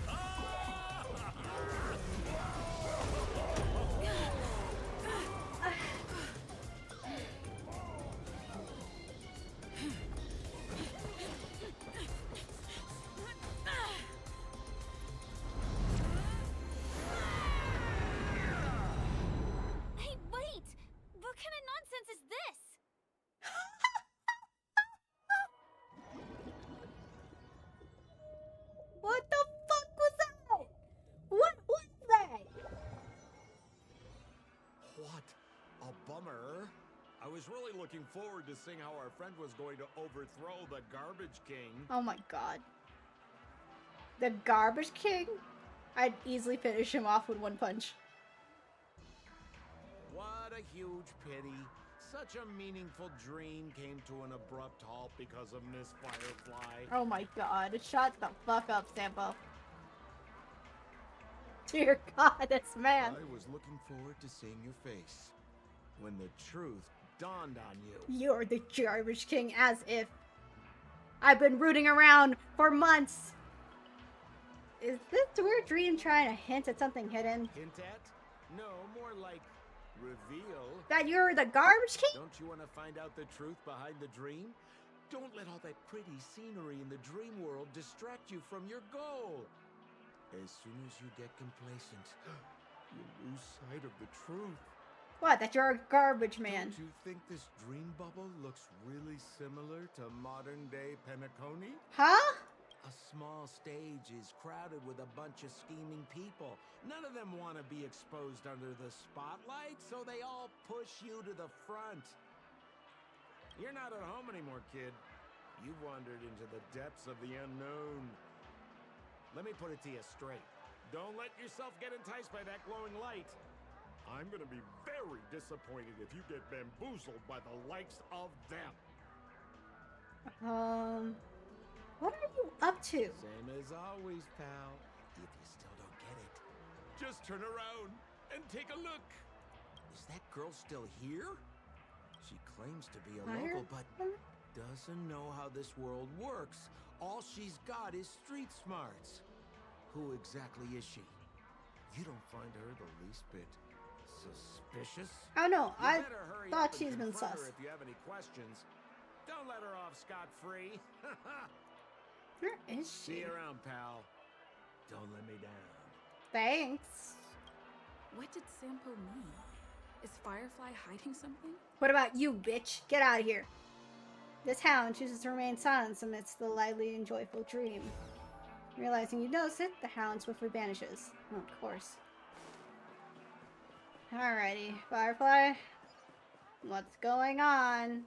sir. I was really looking forward to seeing how our friend was going to overthrow the Garbage King. Oh my god. The Garbage King? I'd easily finish him off with one punch. What a huge pity. Such a meaningful dream came to an abrupt halt because of Miss Firefly. Oh my god. Shut the fuck up, Sampo. Dear God, this man. I was looking forward to seeing your face when the truth dawned on you. You're the Garbage King, as if. I've been rooting around for months. Is this weird dream trying to hint at something hidden? Hint at? No, more like reveal. That you're the Garbage King? Don't you want to find out the truth behind the dream? Don't let all that pretty scenery in the dream world distract you from your goal. As soon as you get complacent, you lose sight of the truth. What, that you're a garbage man? Don't you think this dream bubble looks really similar to modern-day Penacony? Huh? A small stage is crowded with a bunch of scheming people. None of them want to be exposed under the spotlight, so they all push you to the front. You're not at home anymore, kid. You wandered into the depths of the unknown. Let me put it to you straight. Don't let yourself get enticed by that glowing light. I'm gonna be very disappointed if you get bamboozled by the likes of them. What are you up to? Same as always, pal. If you still don't get it, just turn around and take a look. Is that girl still here? She claims to be a local, but doesn't know how this world works. All she's got is street smarts. Who exactly is she? You don't find her the least bit suspicious? Oh no, You I better hurry thought up and she's been confront sus. her if you have any questions. Don't let her off scot-free. Where is See she? you around, pal. Don't let me down. Thanks. What did Sampo mean? Is Firefly hiding something? What about you, bitch? Get out of here. This hound chooses to remain silent amidst the lively and joyful dream. Realizing you notice it, the hound swiftly vanishes. Oh, of course. Alrighty, Firefly. What's going on?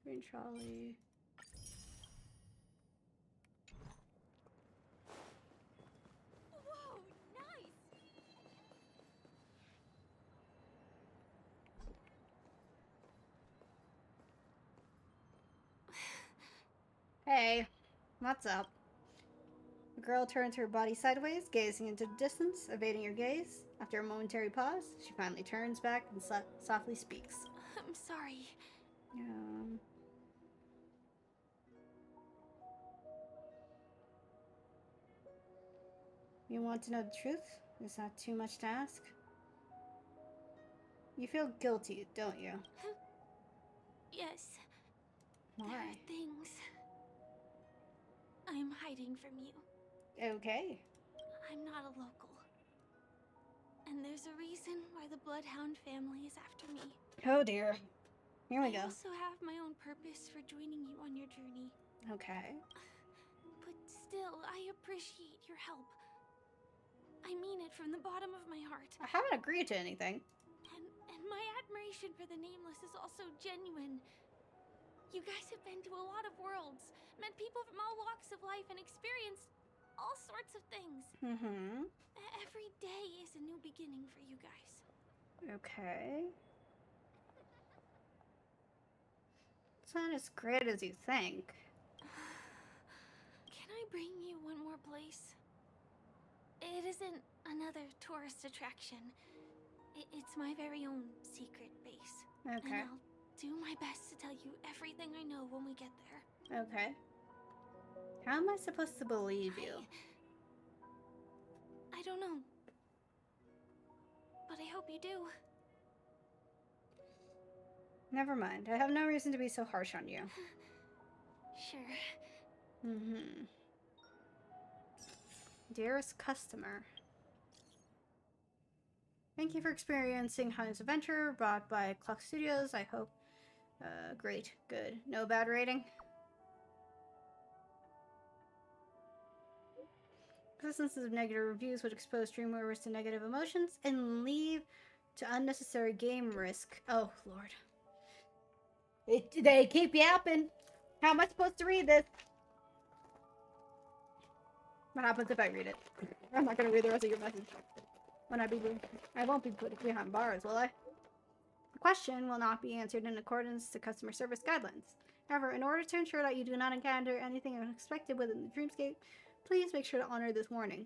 Screen trolley. Whoa, nice! Hey, what's up? The girl turns her body sideways, gazing into the distance, evading your gaze. After a momentary pause, she finally turns back and softly speaks. I'm sorry. You want to know the truth? Is that too much to ask? You feel guilty, don't you? Yes. Why? There are things I'm hiding from you. Okay. I'm not a local. And there's a reason why the Bloodhound family is after me. Oh dear. Here we I go. also have my own purpose for joining you on your journey. Okay. But still, I appreciate your help. I mean it from the bottom of my heart. I haven't agreed to anything. And my admiration for the Nameless is also genuine. You guys have been to a lot of worlds, met people from all walks of life, and experienced all sorts of things. Mm-hmm. Every day is a new beginning for you guys. Okay. It's not as great as you think. Can I bring you one more place? It isn't another tourist attraction. It's my very own secret base. Okay. And I'll do my best to tell you everything I know when we get there. Okay. How am I supposed to believe you? I don't know. But I hope you do. Never mind. I have no reason to be so harsh on you. Sure. Mm-hmm. Dearest customer. Thank you for experiencing Honey's Adventure, brought by Clock Studios. I hope. Great. Good. No bad rating? existence of negative reviews would expose dream wearers to negative emotions and lead to unnecessary game risk. Oh, Lord. They keep yapping. How am I supposed to read this? What happens if I read it? I'm not going to read the rest of your message. I won't be put behind bars, will I? The question will not be answered in accordance to customer service guidelines. However, in order to ensure that you do not encounter anything unexpected within the dreamscape, please make sure to honor this warning.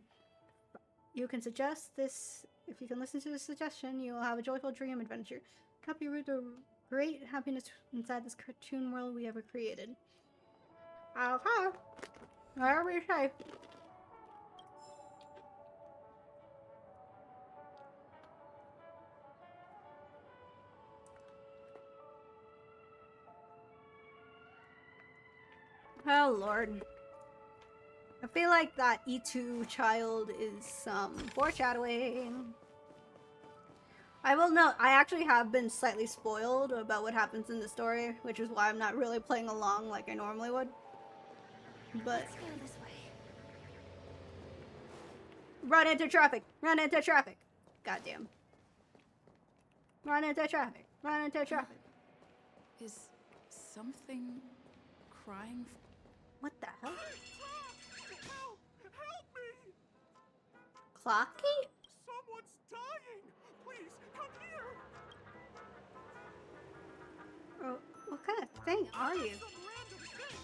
You can suggest this. If you can listen to this suggestion, you will have a joyful dream adventure. Help you root the great happiness inside this cartoon world we ever created. Okay. Whatever you say. Oh, Lord. I feel like that E2 child is some foreshadowing. I will note, I actually have been slightly spoiled about what happens in the story, which is why I'm not really playing along like I normally would. But Let's go this way. Run into traffic! Run into traffic! Goddamn. Run into traffic! Run into traffic! Is something crying? What the hell? Help me! Clocky? Someone's dying! Please, come here! Oh, what kind of thing are you? Some random thing.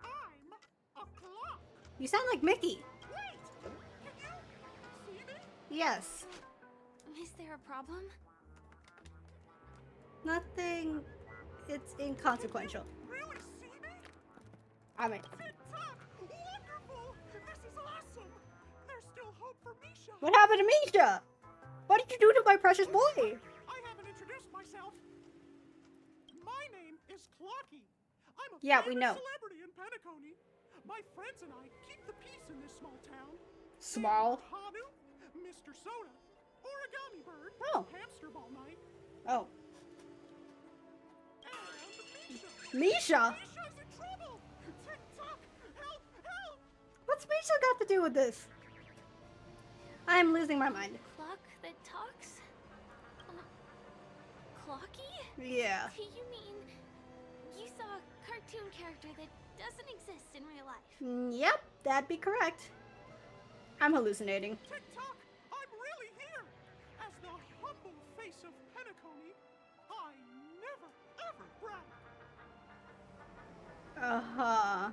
I'm a clock! You sound like Mickey. Wait! Can you see me? Yes. Is there a problem? Nothing. It's inconsequential. Really see me? I mean, TikTok! Wonderful! This is awesome! There's still hope for Misha! what happened to Misha? What did you do to my precious boy? I haven't introduced myself. My name is Clocky. I'm a Yeah, we famous know. celebrity in Penacony. My friends and I keep the peace in this small town. Small? Hanu, Mr. Soda, Origami Bird, Oh. Hamster Ball Night, Oh. and Misha? Misha's in trouble! TikTok! Help! Help! What's Misha got to do with this? I'm losing my mind. Clock that talks? Clocky? Yeah. Do you mean you saw a cartoon character that doesn't exist in real life? Yep, that'd be correct. I'm hallucinating. TikTok! I'm really here! As the humble face of Penacony, I never, ever brag. Uh-huh.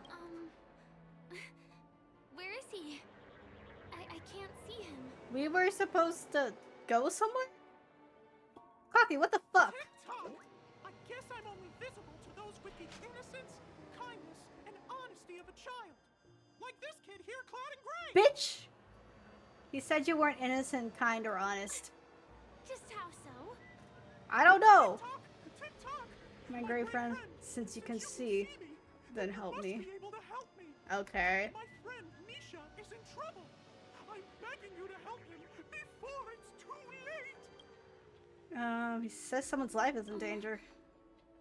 Where is he? I can't see him. We were supposed to go somewhere? Coffee, what the fuck? TikTok! I guess I'm only visible to those with the innocence, kindness, and honesty of a child. Like this kid here clad in gray! Bitch! You said you weren't innocent, kind, or honest. Just how so? I don't know. TikTok! My great friend, since you can see, then help me. Be able to help me. Okay. My friend Misha is in trouble. I'm begging you to help him before it's too late. He says someone's life is in danger.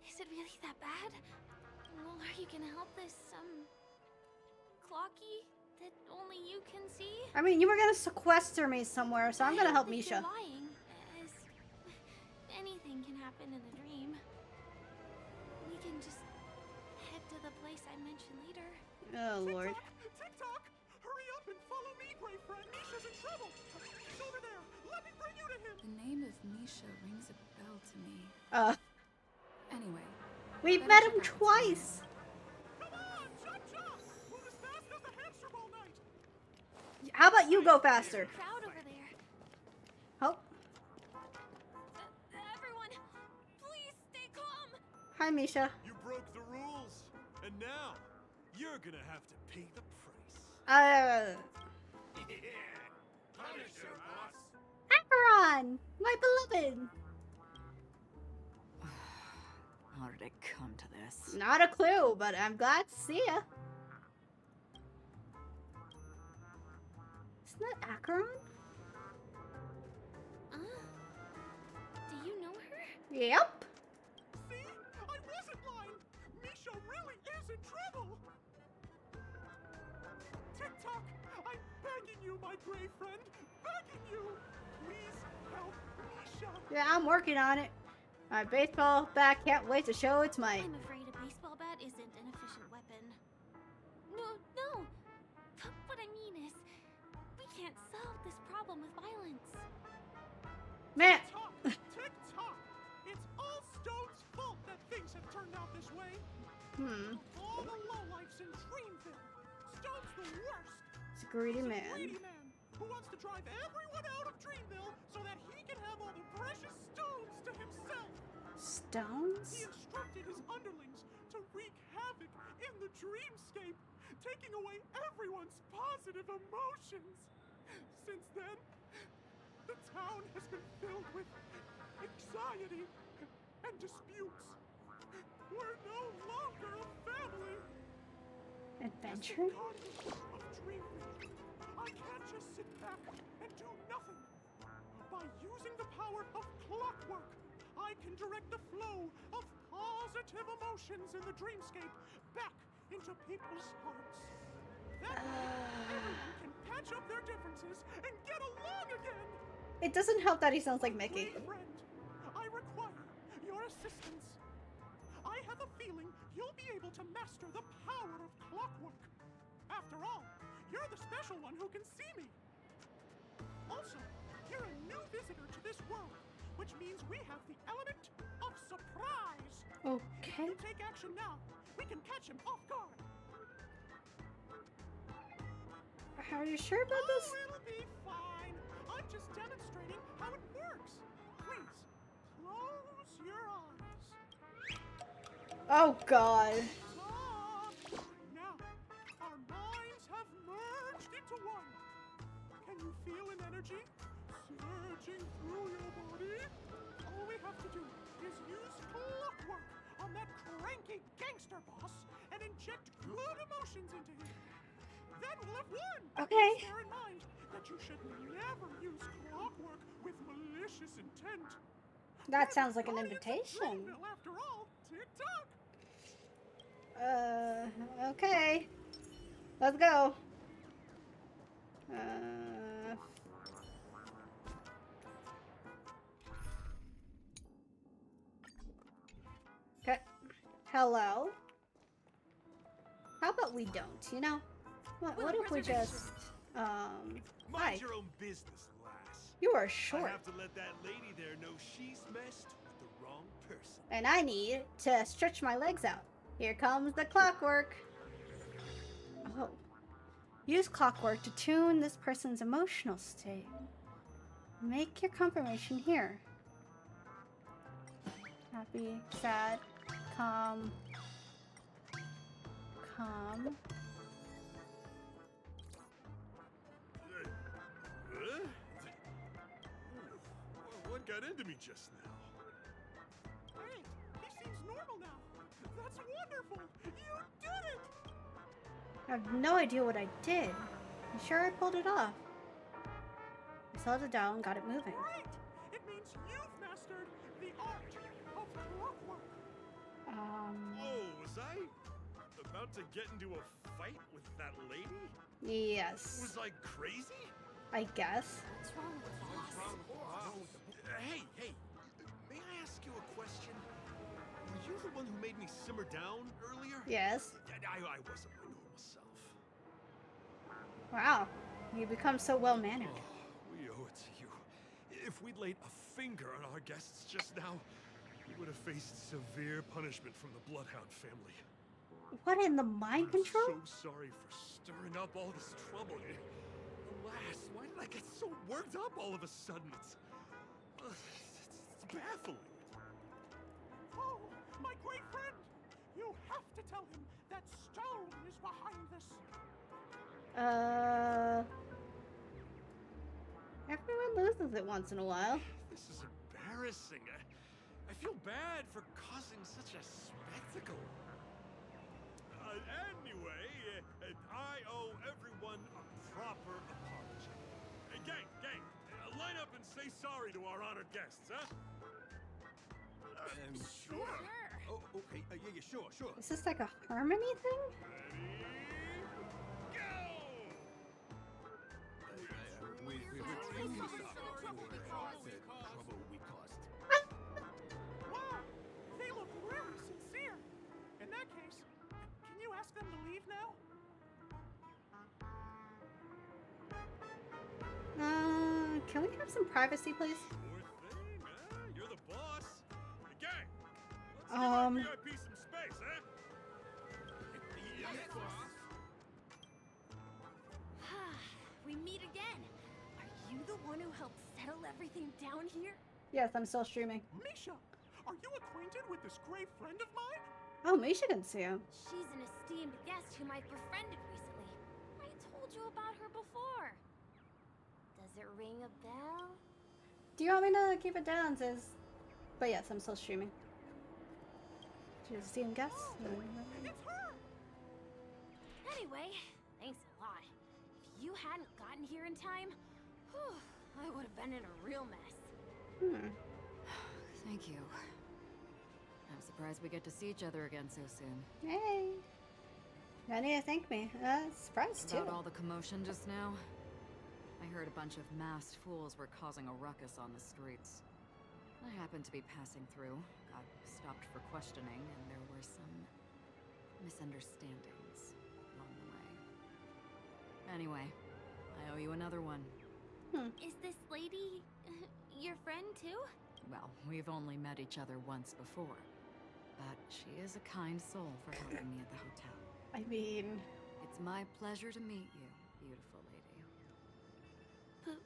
Is it really that bad? Well, are you gonna help this, Clocky that only you can see? I mean, you were gonna sequester me somewhere, so I'm gonna help think Misha. you're lying, as anything can happen in a dream. We can just head to the place I mentioned later. Oh, Lord. TikTok! Hurry up and follow me, great friend. Misha's in trouble. He's over there. Let me bring you to him. The name of Misha rings a bell to me. Anyway. We've met him twice. Come on, chop chop! Move as fast as the hamster ball night. How about you go faster? Crowd over there. Oh. Everyone, please stay calm. Hi, Misha. You broke the rules, and now you're gonna have to pay the price. Punisher, boss. Acheron! My beloved! How did it come to this? Not a clue, but I'm glad to see ya. Isn't that Acheron? Do you know her? Yep. See? I wasn't lying. Misha really is in trouble. TikTok, I'm begging you, my brave friend. Begging you. Please help Misha. Yeah, I'm working on it. My baseball bat can't wait to show its might. I'm afraid a baseball bat isn't an efficient weapon. No. What I mean is, we can't solve this problem with violence. Man. Tick-tock. It's all Stone's fault that things have turned out this way. Of all the lowlifes in Dreamville, Stone's the worst. It's a greedy He's man. A greedy man who wants to drive everyone out of Dreamville so that he can have all the precious stones to himself. Stones? He instructed his underlings to wreak havoc in the dreamscape, taking away everyone's positive emotions. Since then, the town has been filled with anxiety and disputes. We're no longer a family. Adventure? As the guardian of Dreamville, I can't just sit back and do nothing. By using the power of clockwork, I can direct the flow of positive emotions in the dreamscape back into people's hearts. That way, everyone can patch up their differences and get along again. It doesn't help that he sounds like Mickey. My friend, I require your assistance. I have a feeling you'll be able to master the power of clockwork. After all, you're the special one who can see me. Also, you're a new visitor to this world, which means we have the element of surprise. Okay. If you take action now, we can catch him off guard. Are you sure about this? It'll be fine. I'm just demonstrating how it works. Please, close your eyes. Oh, God. Now, our minds have merged into one. Can you feel an energy surging through your body? All we have to do is use clockwork on that cranky gangster boss and inject good emotions into him. Then we'll have won. Okay. Bear in mind that you should never use clockwork with malicious intent. That sounds like an invitation. After all, tick-tock. Okay. Let's go. Okay. Hello? How about we don't, you know? What if we just, Mind hi. your own business, lass. You are short. I have to let that lady there know she's messed with the wrong person. And I need to stretch my legs out. Here comes the clockwork. Oh. Use clockwork to tune this person's emotional state. Make your confirmation here. Happy, sad, calm, calm. What got into me just now? Hey, he seems normal now. That's wonderful. You did it. I have no idea what I did. I'm sure I pulled it off. I slowed it down and got it moving. Great. It means you've mastered the art of clockwork. Oh, was I about to get into a fight with that lady? Yes. Was I crazy? I guess. What's wrong with the boss? Hey, may I ask you a question? Were you the one who made me simmer down earlier? Yes. I wasn't my normal self. Wow. You become so well mannered. Oh, we owe it to you. If we'd laid a finger on our guests just now, we would have faced severe punishment from the Bloodhound family. What in the mind control? I'm so sorry for stirring up all this trouble. Alas, why did I get so worked up all of a sudden? It's baffling. Oh, my great friend. You have to tell him that Stone is behind this. Everyone loses it once in a while. This is embarrassing. I feel bad for causing such a spectacle. Anyway, I owe everyone a proper apology. Gang, line up and say sorry to our honored guests, huh? Sure. Oh, okay. Yeah, sure. Is this like a harmony thing? trouble we caused. Wow, they look really sincere. In that case, can you ask them to leave now? Can we have some privacy, please? You're the boss. Hey, gang, let's give our VIP some space, huh? Yes, boss. We meet again. Are you the one who helped settle everything down here? Yes, I'm still streaming. Misha, are you acquainted with this great friend of mine? Oh, Misha can see him. She's an esteemed guest whom I've befriended recently. I told you about her before. Does it ring a bell? Do you want me to keep it down, sis? But yes, I'm still streaming. Just seeing guess. It's her! Anyway, thanks a lot. If you hadn't gotten here in time, whew, I would have been in a real mess. Thank you. I'm surprised we get to see each other again so soon. Hey. You need to thank me. Surprised too. About all the commotion just now, I heard a bunch of masked fools were causing a ruckus on the streets. I happened to be passing through, got stopped for questioning, and there were some misunderstandings along the way. Anyway, I owe you another one. Is this lady your friend too? Well, we've only met each other once before, but she is a kind soul for helping me at the hotel. I mean... It's my pleasure to meet you, beautiful lady.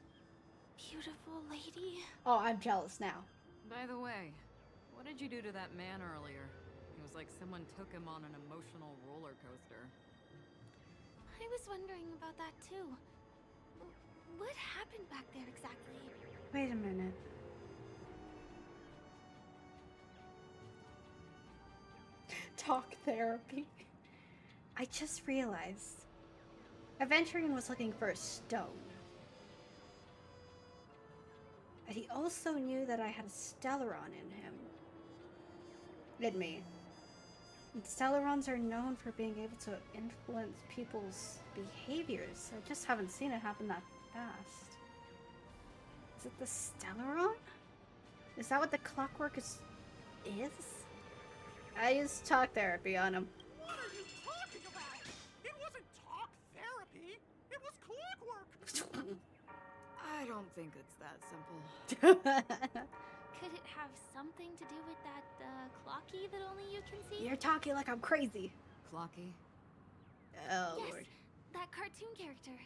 Beautiful lady? Oh, I'm jealous now. By the way, what did you do to that man earlier? It was like someone took him on an emotional roller coaster. I was wondering about that too. What happened back there exactly? Wait a minute. Talk therapy. I just realized Aventurine was looking for a stone. And he also knew that I had a Stellaron in him. In me. And Stellarons are known for being able to influence people's behaviors. I just haven't seen it happen that fast. Is it the Stellaron? Is that what the clockwork is? I used talk therapy on him. What are you talking about? It wasn't talk therapy. It was clockwork. I don't think it's that simple. Could it have something to do with that clocky that only you can see? You're talking like I'm crazy. Clocky? Oh, yes, Lord. That cartoon character.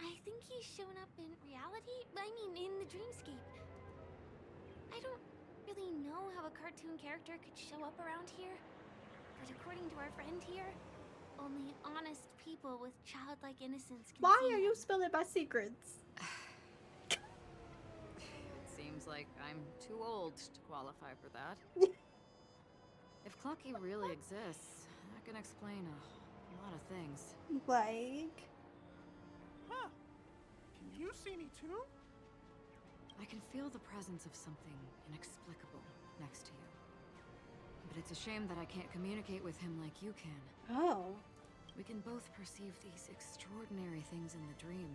I think he's shown up in reality. I mean, in the dreamscape. I don't really know how a cartoon character could show up around here, but according to our friend here, only honest people with childlike innocence can Why see are you him. spilling my secrets? Seems like I'm too old to qualify for that. If Clocky really exists, that can explain a lot of things. Like? Huh. Can you see me too? I can feel the presence of something inexplicable next to you. But it's a shame that I can't communicate with him like you can. Oh. We can both perceive these extraordinary things in the dream,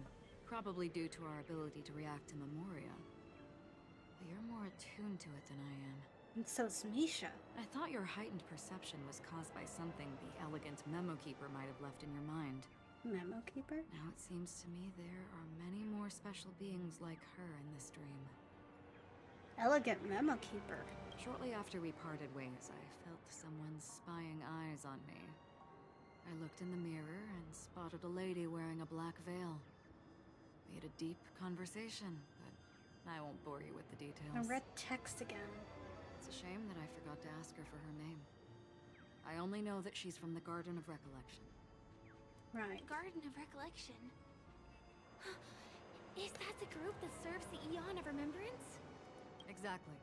probably due to our ability to react to Memoria. But you're more attuned to it than I am. And so is Misha. I thought your heightened perception was caused by something the elegant Memo Keeper might have left in your mind. Memo Keeper? Now it seems to me there are many more special beings like her in this dream. Elegant Memo Keeper. Shortly after we parted ways, I felt someone's spying eyes on me. I looked in the mirror and spotted a lady wearing a black veil. We had a deep conversation, but I won't bore you with the details. I read text again. It's a shame that I forgot to ask her for her name. I only know that she's from the Garden of Recollection. Right. Garden of Recollection. Is that the group that serves the Eon of Remembrance? Exactly.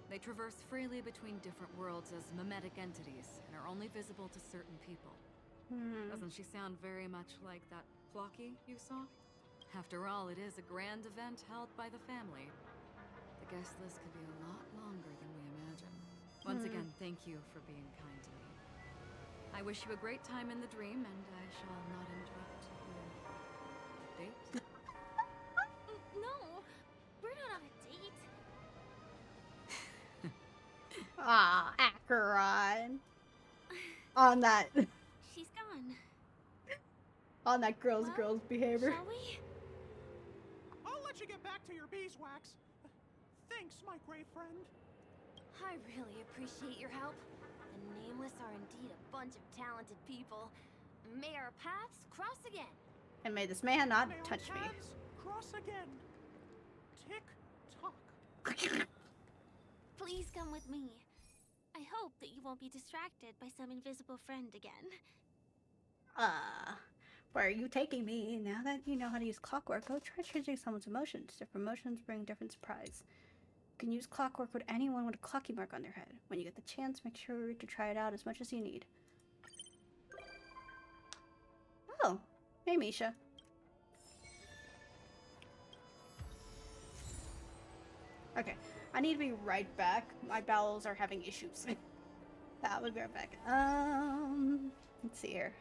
They traverse freely between different worlds as mimetic entities and are only visible to certain people. Doesn't she sound very much like that Clocky you saw? After all, it is a grand event held by the family. The guest list could be a lot longer than we imagine. Once again, thank you for being kind to me. I wish you a great time in the dream, and I shall not interrupt your date. No, Ah, acheron. On that. She's gone. On that girls behavior. Shall we? I'll let you get back to your beeswax. Thanks, my gray friend. I really appreciate your help. The Nameless are indeed a bunch of talented people. May our paths cross again. And may this man not touch me. Paths cross again. Tick tock. Please come with me. I hope that you won't be distracted by some invisible friend again. Where are you taking me? Now that you know how to use clockwork, go try changing someone's emotions. Different emotions bring different surprise. You can use clockwork with anyone with a clocky mark on their head. When you get the chance, make sure to try it out as much as you need. Oh, hey Misha. Okay, I need to be right back. My bowels are having issues. I'll be right back. Let's see here.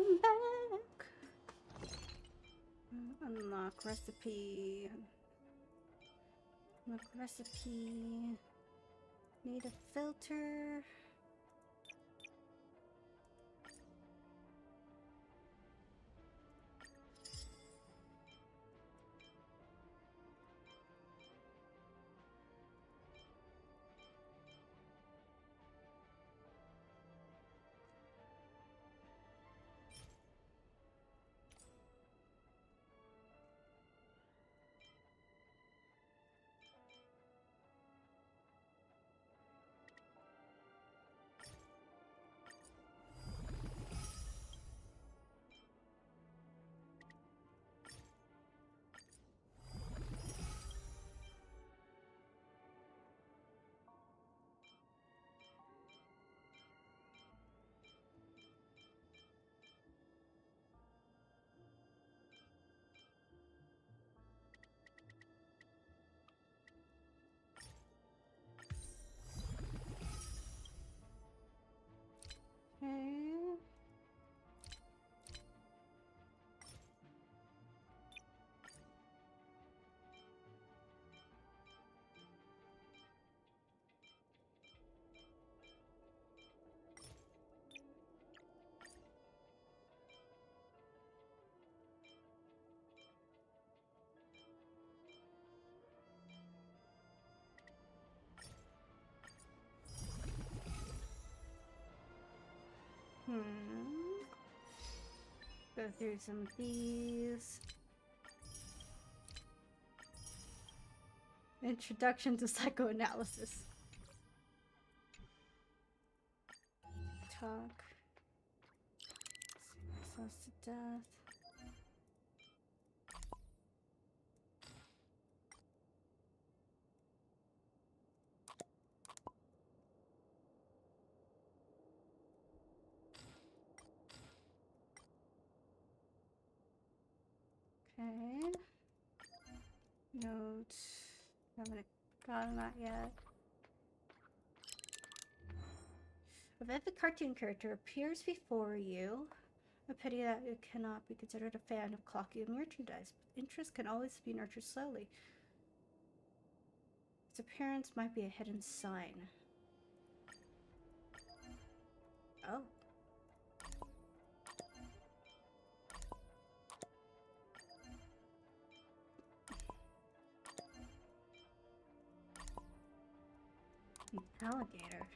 come back. Unlock recipe. Unlock recipe. Need a filter. Okay. Go through some of these. Introduction to psychoanalysis. Talk. Sing ourselves to death. Okay. Note. Haven't gotten that yet. A vivid cartoon character appears before you. A pity that it cannot be considered a fan of clocky merchandise, but interest can always be nurtured slowly. Its appearance might be a hidden sign. Oh. An alligator.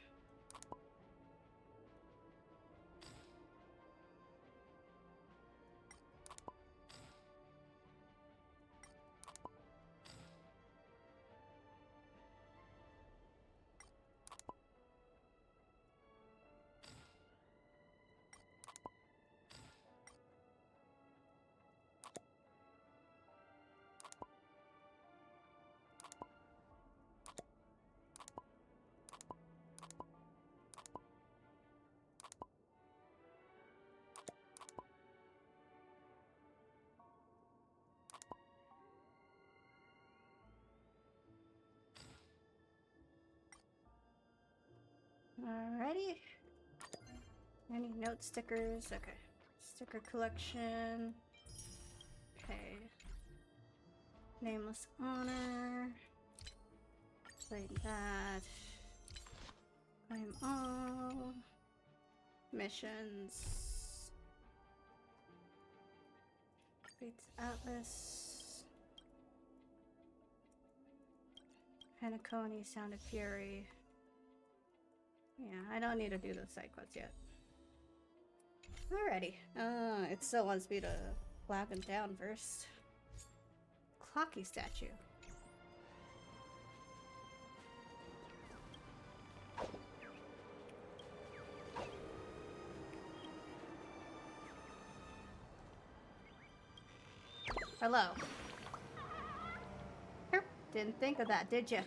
Alrighty. Any note stickers? Okay. Sticker collection. Okay. Nameless honor. Claim that. Claim all. Missions. Fates Atlas. Penacony, Sound of Fury. Yeah, I don't need to do those side quests yet. Alrighty. It still wants me to flag him down first. Clocky statue. Hello. Herp, didn't think of that, did you?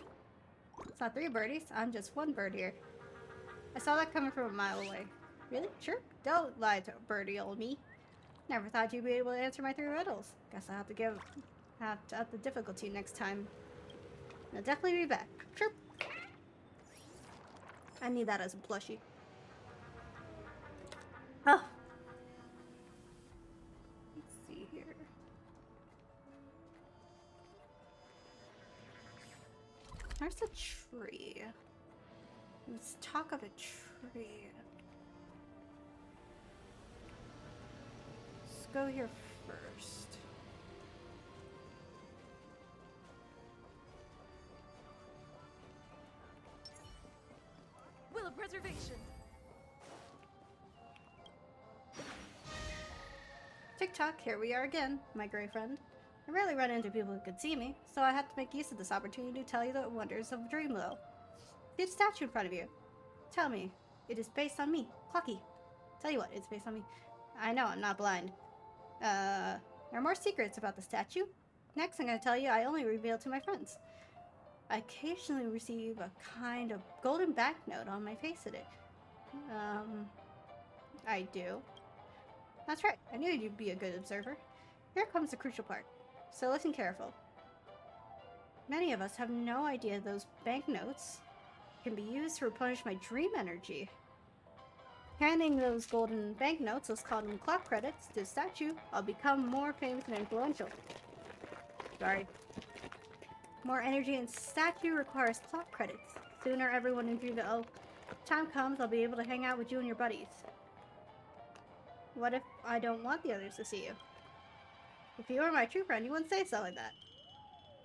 Saw 3 birdies. I'm just 1 bird here. I saw that coming from a mile away. Really? Sure. Don't lie to birdie old me. Never thought you'd be able to answer my 3 riddles. Guess I'll have to up the difficulty next time. I'll definitely be back. Sure. I need that as a plushie. Oh. There's a tree. Let's talk of a tree. Let's go here first. Will of preservation. TikTok, here we are again, my gray friend. I rarely run into people who could see me, so I had to make use of this opportunity to tell you the wonders of Dreamlow. See the statue in front of you. Tell me, it is based on me, Clocky. Tell you what, it's based on me. I know, I'm not blind. There are more secrets about the statue. Next, I'm going to tell you I only reveal to my friends. I occasionally receive a kind of golden banknote on my face today. I do. That's right, I knew you'd be a good observer. Here comes the crucial part, so listen careful. Many of us have no idea those banknotes can be used to replenish my dream energy. Handing those golden banknotes, let's call them clock credits, to the statue, I'll become more famous and influential. Sorry. More energy in statue requires clock credits. Sooner everyone in Dreamville, time comes, I'll be able to hang out with you and your buddies. What if I don't want the others to see you? If you were my true friend, you wouldn't say stuff like that.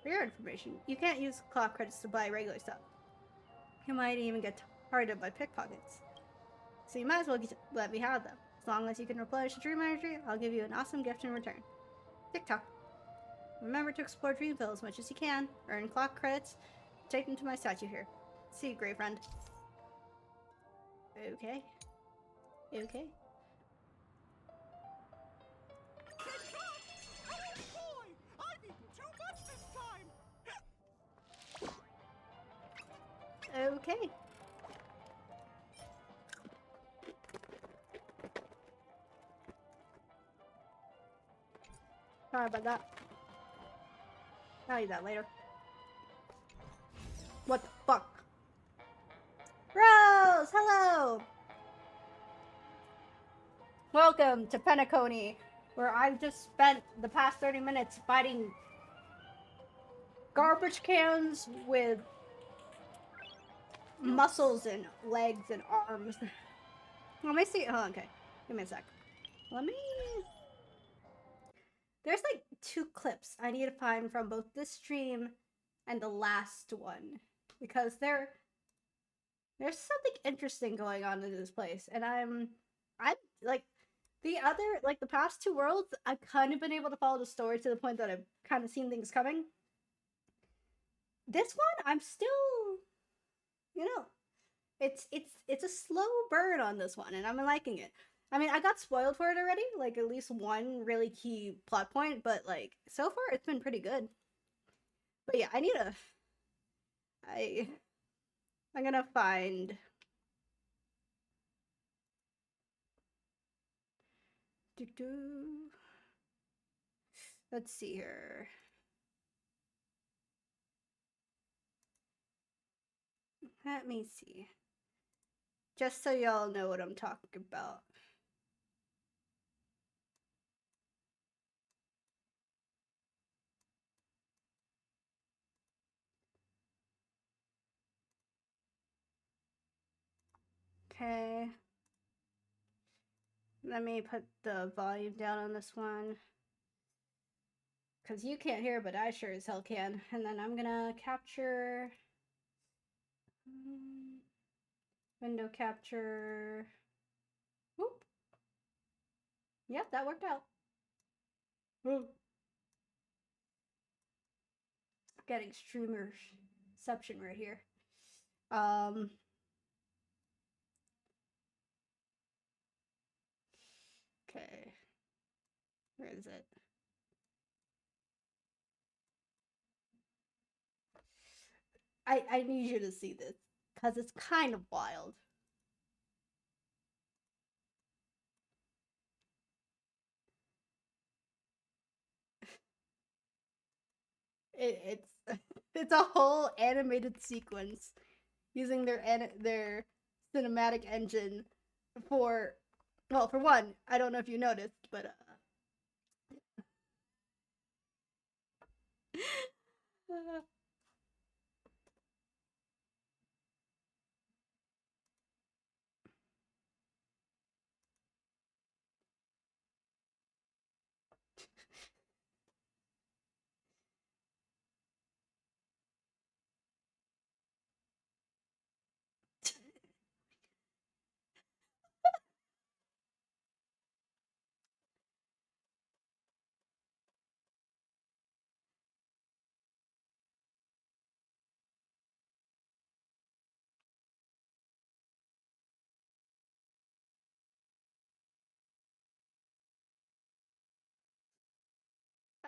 For your information, you can't use clock credits to buy regular stuff. You might even get targeted by pickpockets. So you might as well let me have them. As long as you can replenish the dream energy, I'll give you an awesome gift in return. TikTok. Remember to explore Dreamville as much as you can. Earn clock credits. Take them to my statue here. See you, gray friend. Okay. Okay. Okay. Sorry about that. I'll eat that later. What the fuck? Rose! Hello! Welcome to Penacony, where I've just spent the past 30 minutes fighting garbage cans with muscles and legs and arms. Let me see. Oh, okay. Give me a sec. Let me... There's like 2 clips I need to find from both this stream and the last one. Because there's something interesting going on in this place. And I'm like, the past 2 worlds, I've kind of been able to follow the story to the point that I've kind of seen things coming. This one, I'm still... You know, it's a slow burn on this one, and I'm liking it. I mean, I got spoiled for it already, like at least one really key plot point, but like so far it's been pretty good. But yeah, I'm gonna find let's see here. Let me see. Just so y'all know what I'm talking about. Okay. Let me put the volume down on this one. Because you can't hear, but I sure as hell can. And then I'm gonna capture... window capture. Whoop. Yep, that worked out. Whoop. Getting streamerception right here. Okay. Where is it? I need you to see this because it's kind of wild. It's a whole animated sequence using their cinematic engine for, well, for one, I don't know if you noticed, but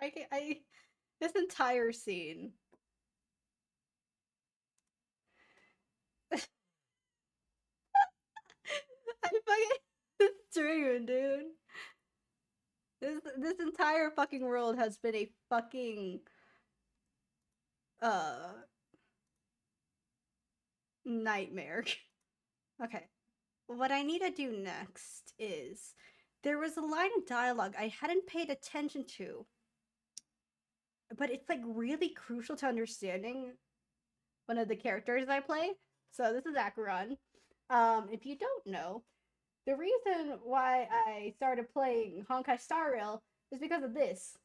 This entire scene. I fucking dreaming, dude. This entire fucking world has been a fucking nightmare. Okay. What I need to do next is there was a line of dialogue I hadn't paid attention to, but it's like really crucial to understanding one of the characters I play. So this is Acheron. If you don't know, the reason why I started playing Honkai Star Rail is because of this.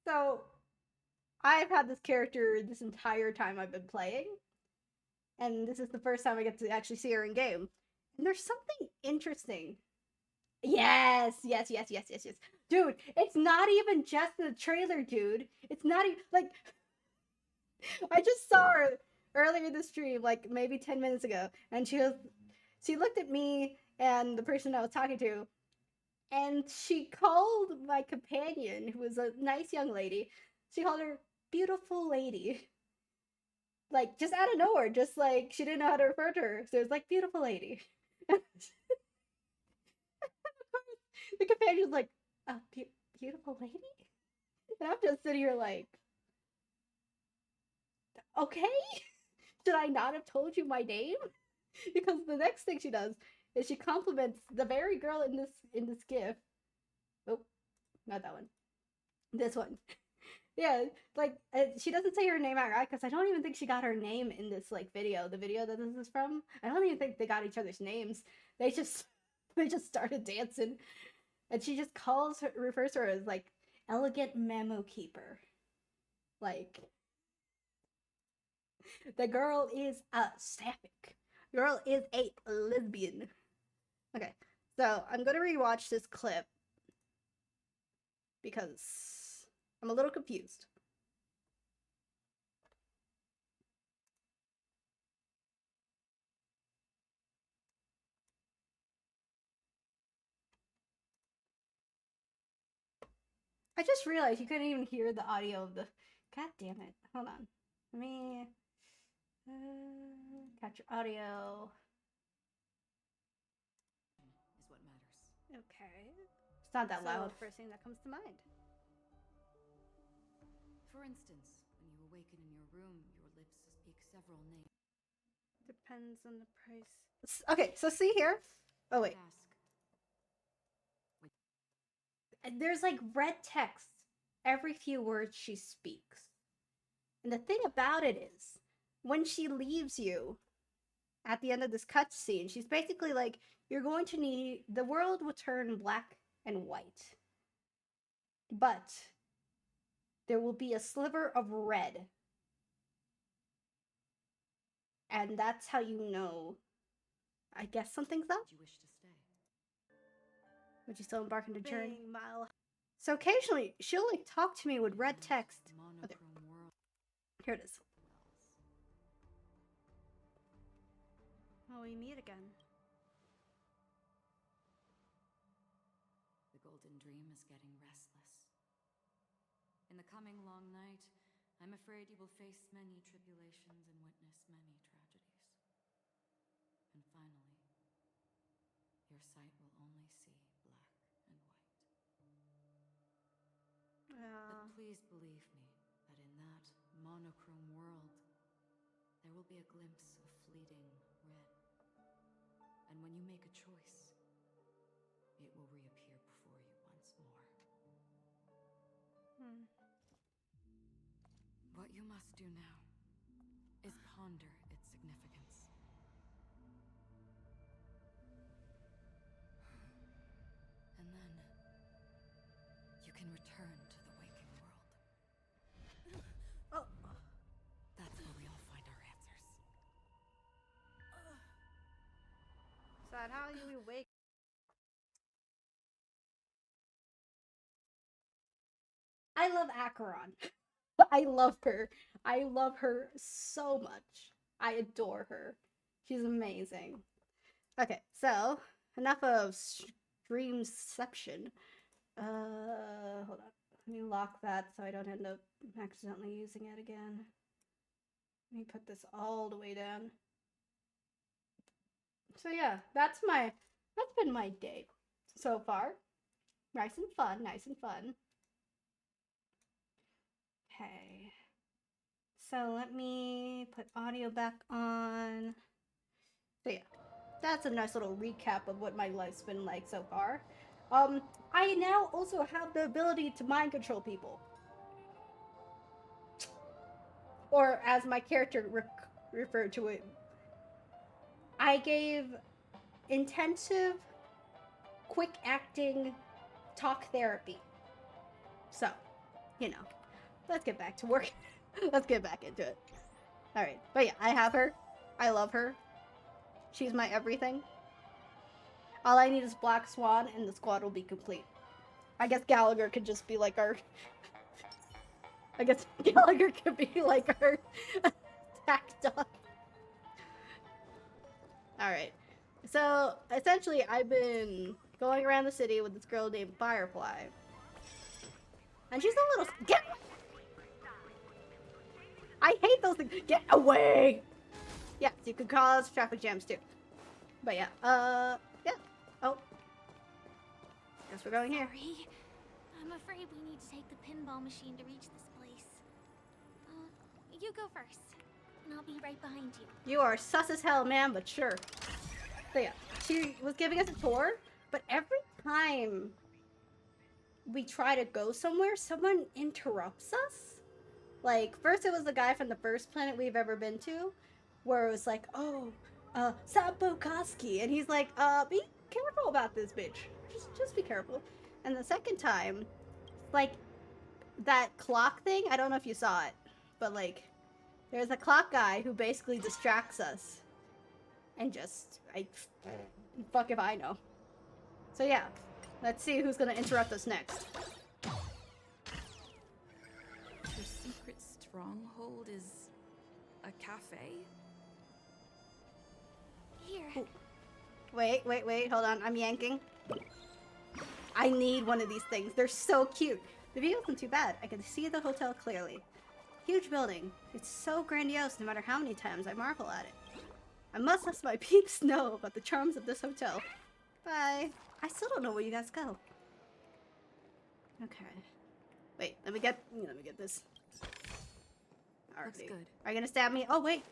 So I've had this character this entire time I've been playing, and this is the first time I get to actually see her in game. And there's something interesting. Yes. Dude, it's not even just the trailer, dude. It's not even, like, I just saw her earlier in the stream, like, maybe 10 minutes ago, and she looked at me and the person I was talking to, and she called my companion, who was a nice young lady, she called her beautiful lady. Like, just out of nowhere, just like, she didn't know how to refer to her, so it was like, beautiful lady. The companion's like, beautiful lady? And I'm just sitting here like, okay? Should I not have told you my name? Because the next thing she does is she compliments the very girl in this gif. Oh, not that one. This one. Yeah, like, she doesn't say her name outright, because I don't even think she got her name in this, like, video. The video that this is from. I don't even think they got each other's names. They just started dancing. And she just refers to her as, like, elegant memo keeper. Like, the girl is a sapphic. Girl is a lesbian. Okay, so I'm gonna rewatch this clip because I'm a little confused. I just realized you couldn't even hear the audio of the. God damn it. Hold on. Let me. Capture audio. Is what matters. Okay. It's not that loud. First thing that comes to mind. For instance, when you awaken in your room, your lips speak several names. Depends on the price. Okay, so see here. Oh, wait. There's like red text every few words she speaks. And the thing about it is, when she leaves you at the end of this cutscene, she's basically like, you're going to need, the world will turn black and white. But there will be a sliver of red. And that's how you know, I guess something's up. Do you wish to stay? Would you still embark on the journey? So occasionally, she'll like talk to me with red text. Okay. Here it is. Will we meet again? The golden dream is getting restless. In the coming long night, I'm afraid you will face many tribulations and witness many tragedies. And finally, your sight will only see black and white. But please believe me that in that monochrome world, there will be a glimpse of fleeting red. And when you make a choice, it will reappear before you once more. What you must do now is ponder its significance. And then you can return to the waking world. That's where we all find our answers. Is that how you wake? I love Acheron. I love her. I love her so much. I adore her. She's amazing. Okay, so enough of streamception. Hold on. Let me lock that so I don't end up accidentally using it again. Let me put this all the way down. So yeah, that's been my day so far. Nice and fun, nice and fun. Okay. So let me put audio back on. So yeah, that's a nice little recap of what my life's been like so far. I now also have the ability to mind control people. Or as my character referred to it, I gave intensive, quick acting talk therapy. So, you know, let's get back to work. Let's get back into it. Alright, but yeah, I have her. I love her. She's my everything. All I need is Black Swan and the squad will be complete. I guess Gallagher could just be like our... I guess Gallagher could be like our attack dog. Alright. So, essentially, I've been going around the city with this girl named Firefly. And she's a little... Get... I hate those things. Get away! Yes, you could cause traffic jams too. But yeah, yeah. Oh. Guess we're going here. Sorry. I'm afraid we need to take the pinball machine to reach this place. You go first, and I'll be right behind you. You are sus as hell, man, but sure. So yeah, she was giving us a tour, but every time we try to go somewhere, someone interrupts us. Like, first it was the guy from the first planet we've ever been to, where it was like, oh, Sabukoski, and he's like, be careful about this bitch. Just be careful. And the second time, like, that clock thing, I don't know if you saw it, but like, there's a clock guy who basically distracts us. And just, fuck if I know. So yeah, let's see who's gonna interrupt us next. Your secret stronghold is a cafe? Here. Ooh. Wait, hold on, I'm yanking. I need one of these things, they're so cute. The view isn't too bad, I can see the hotel clearly. Huge building, it's so grandiose no matter how many times I marvel at it. I must let my peeps know about the charms of this hotel. Bye. I still don't know where you guys go. Okay. Wait, let me get this. Looks good. Are you gonna stab me? Oh wait,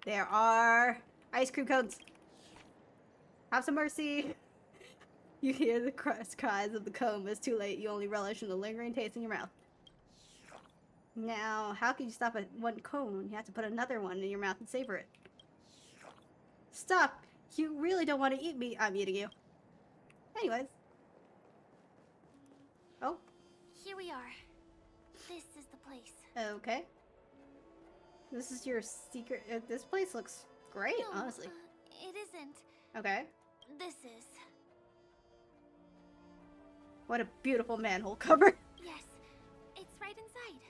there are ice cream cones. Have some mercy. You hear the cries of the cone, but it's too late. You only relish in the lingering taste in your mouth. Now, how can you stop at one cone? You have to put another one in your mouth and savor it. Stop! You really don't want to eat me. I'm eating you. Anyways. Oh. Here we are. This is the place. Okay. This is your secret. This place looks great, No, honestly. It isn't. Okay. This is. What a beautiful manhole cover. Yes, it's right inside.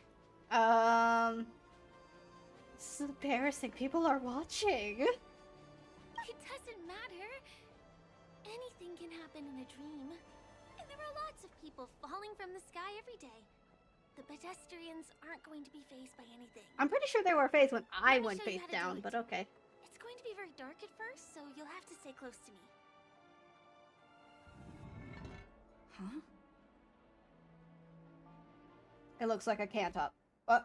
This is embarrassing. People are watching. It doesn't matter. Anything can happen in a dream. And there are lots of people falling from the sky every day. The pedestrians aren't going to be fazed by anything. I'm pretty sure they were phased when I went show you face how to do down, it. but okay. It's going to be very dark at first, so you'll have to stay close to me. Huh? It looks like I can't top. Oh.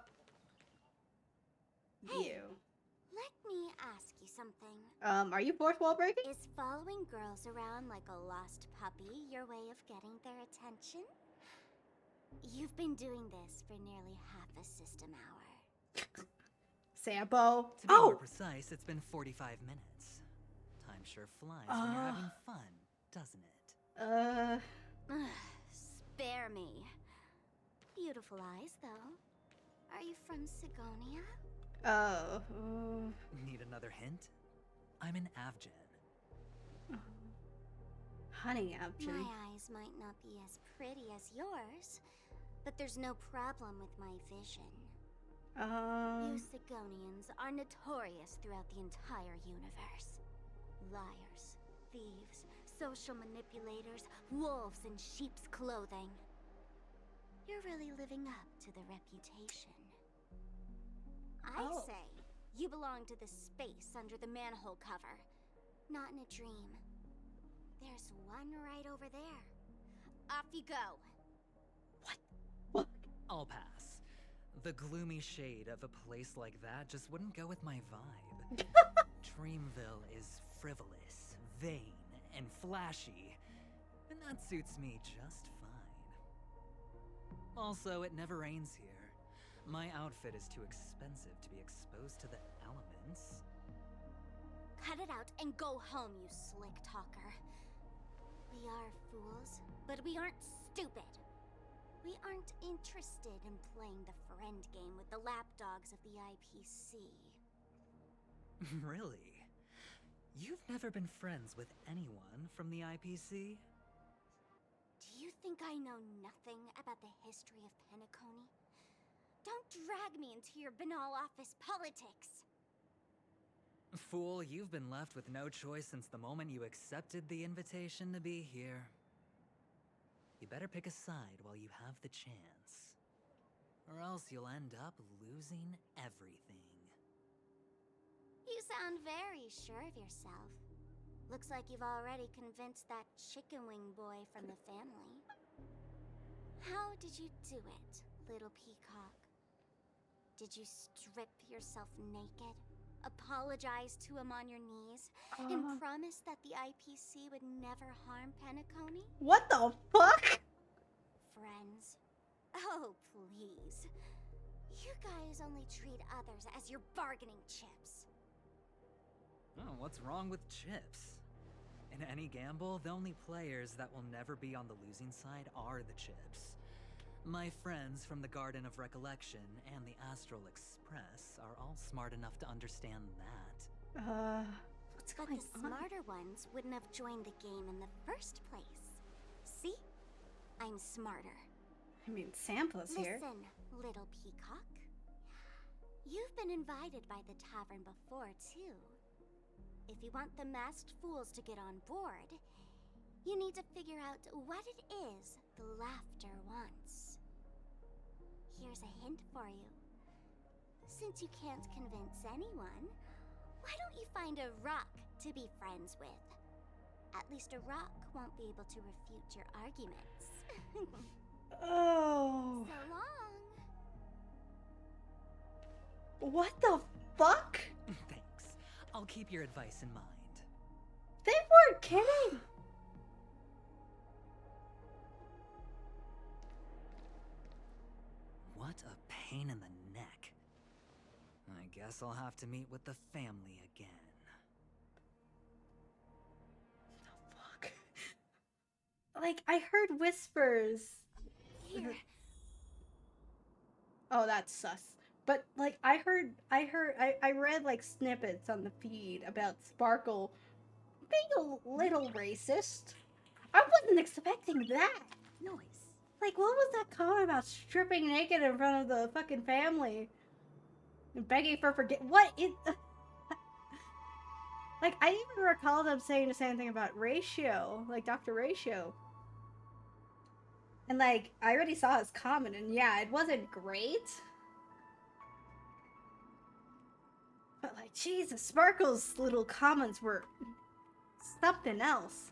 Hey. You. Let me ask you something. Are you fourth wall breaking? Is following girls around like a lost puppy your way of getting their attention? You've been doing this for nearly half a system hour. Sampo. To be more precise, it's been 45 minutes. Time sure flies when you're having fun, doesn't it? Spare me. Beautiful eyes, though. Are you from Sigonia? Need another hint? I'm an Avgen. Honey Avgen. My eyes might not be as pretty as yours, but there's no problem with my vision. You Sigonians are notorious throughout the entire universe. Liars, thieves, social manipulators, wolves in sheep's clothing. You're really living up to the reputation. Oh. I say, you belong to the space under the manhole cover, not in a dream. There's one right over there. Off you go. I'll pass. The gloomy shade of a place like that just wouldn't go with my vibe. Dreamville is frivolous, vain, and flashy, and that suits me just fine. Also, it never rains here. My outfit is too expensive to be exposed to the elements. Cut it out and go home, you slick talker. We are fools, but we aren't stupid. We aren't interested in playing the friend game with the lapdogs of the IPC. Really? You've never been friends with anyone from the IPC? Do you think I know nothing about the history of Penacony? Don't drag me into your banal office politics! Fool, you've been left with no choice since the moment you accepted the invitation to be here. You better pick a side while you have the chance. Or else you'll end up losing everything. You sound very sure of yourself. Looks like you've already convinced that chicken wing boy from the family. How did you do it, little peacock? Did you strip yourself naked, apologize to him on your knees, and promise that the IPC would never harm Penacony? What the fuck? Friends? Oh, please. You guys only treat others as your bargaining chips. Oh, what's wrong with chips? In any gamble, the only players that will never be on the losing side are the chips. My friends from the Garden of Recollection and the Astral Express are all smart enough to understand that. What's But going the on? smarter ones wouldn't have joined the game in the first place. See? I'm smarter. I mean, Sampa's here. Listen, little peacock. You've been invited by the tavern before, too. If you want the masked fools to get on board, you need to figure out what it is the laughter wants. Here's a hint for you. Since you can't convince anyone, why don't you find a rock to be friends with? At least a rock won't be able to refute your arguments. Oh. So long. What the fuck? Thanks. I'll keep your advice in mind. They weren't kidding. What a pain in the neck. I guess I'll have to meet with the family again. Fuck. Like, I heard whispers. Here. Oh, that's sus. But like, I read like snippets on the feed about Sparkle being a little racist. I wasn't expecting that. Noise. Like, what was that comment about stripping naked in front of the fucking family? And begging for what it... Like, I even recall them saying the same thing about Ratio, like Dr. Ratio. And like, I already saw his comment, and yeah, it wasn't great. But like, Jesus, Sparkle's little comments were something else.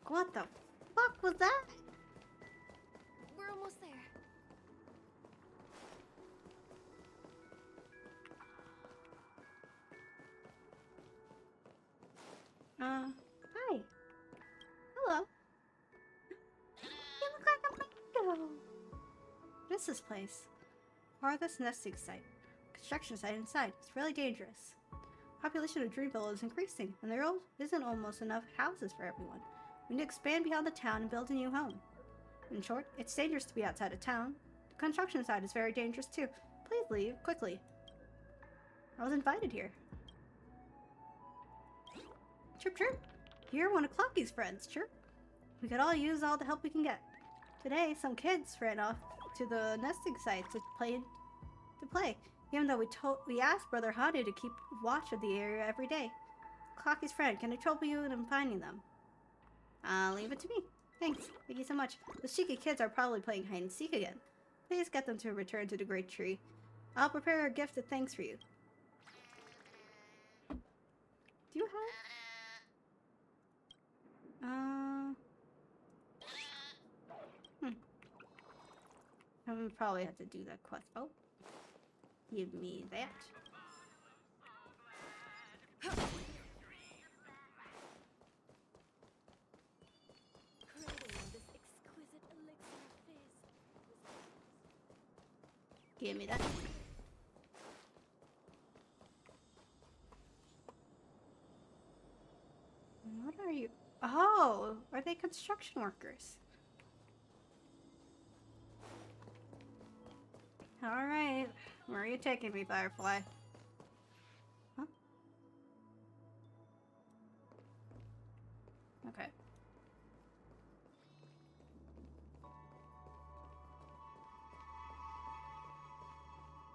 What the fuck was that? We're almost there. Hi. Hello. You look like a window. What is this place? Farthest nesting site. Construction site inside. It's really dangerous. Population of Dreamville is increasing, and there isn't almost enough houses for everyone. We need to expand beyond the town and build a new home. In short, it's dangerous to be outside of town. The construction site is very dangerous too. Please leave, quickly. I was invited here. Chirp chirp. You're one of Clocky's friends, chirp. We could all use all the help we can get. Today, some kids ran off to the nesting site to play. Even though we asked Brother Hadu to keep watch of the area every day. Clocky's friend. Can I trouble you in finding them? Leave it to me. Thanks. Thank you so much. The cheeky kids are probably playing hide and seek again. Please get them to return to the great tree. I'll prepare a gift of thanks for you. Do you have... I would probably have to do that quest. Oh. Give me that. Give me that. What are you? Oh, are they construction workers? Alright. Where are you taking me, Firefly? Huh? Okay.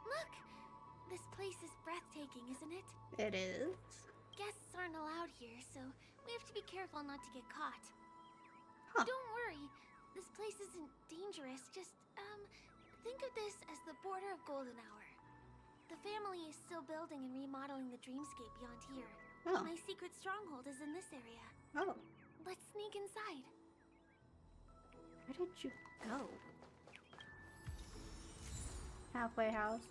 Look! This place is breathtaking, isn't it? It is. Guests aren't allowed here, so we have to be careful not to get caught. Huh. Don't worry. This place isn't dangerous. Just, think of this as the border of Golden Hour. The family is still building and remodeling the dreamscape beyond here. Oh. My secret stronghold is in this area. Oh. Let's sneak inside. Where did you go? Halfway house.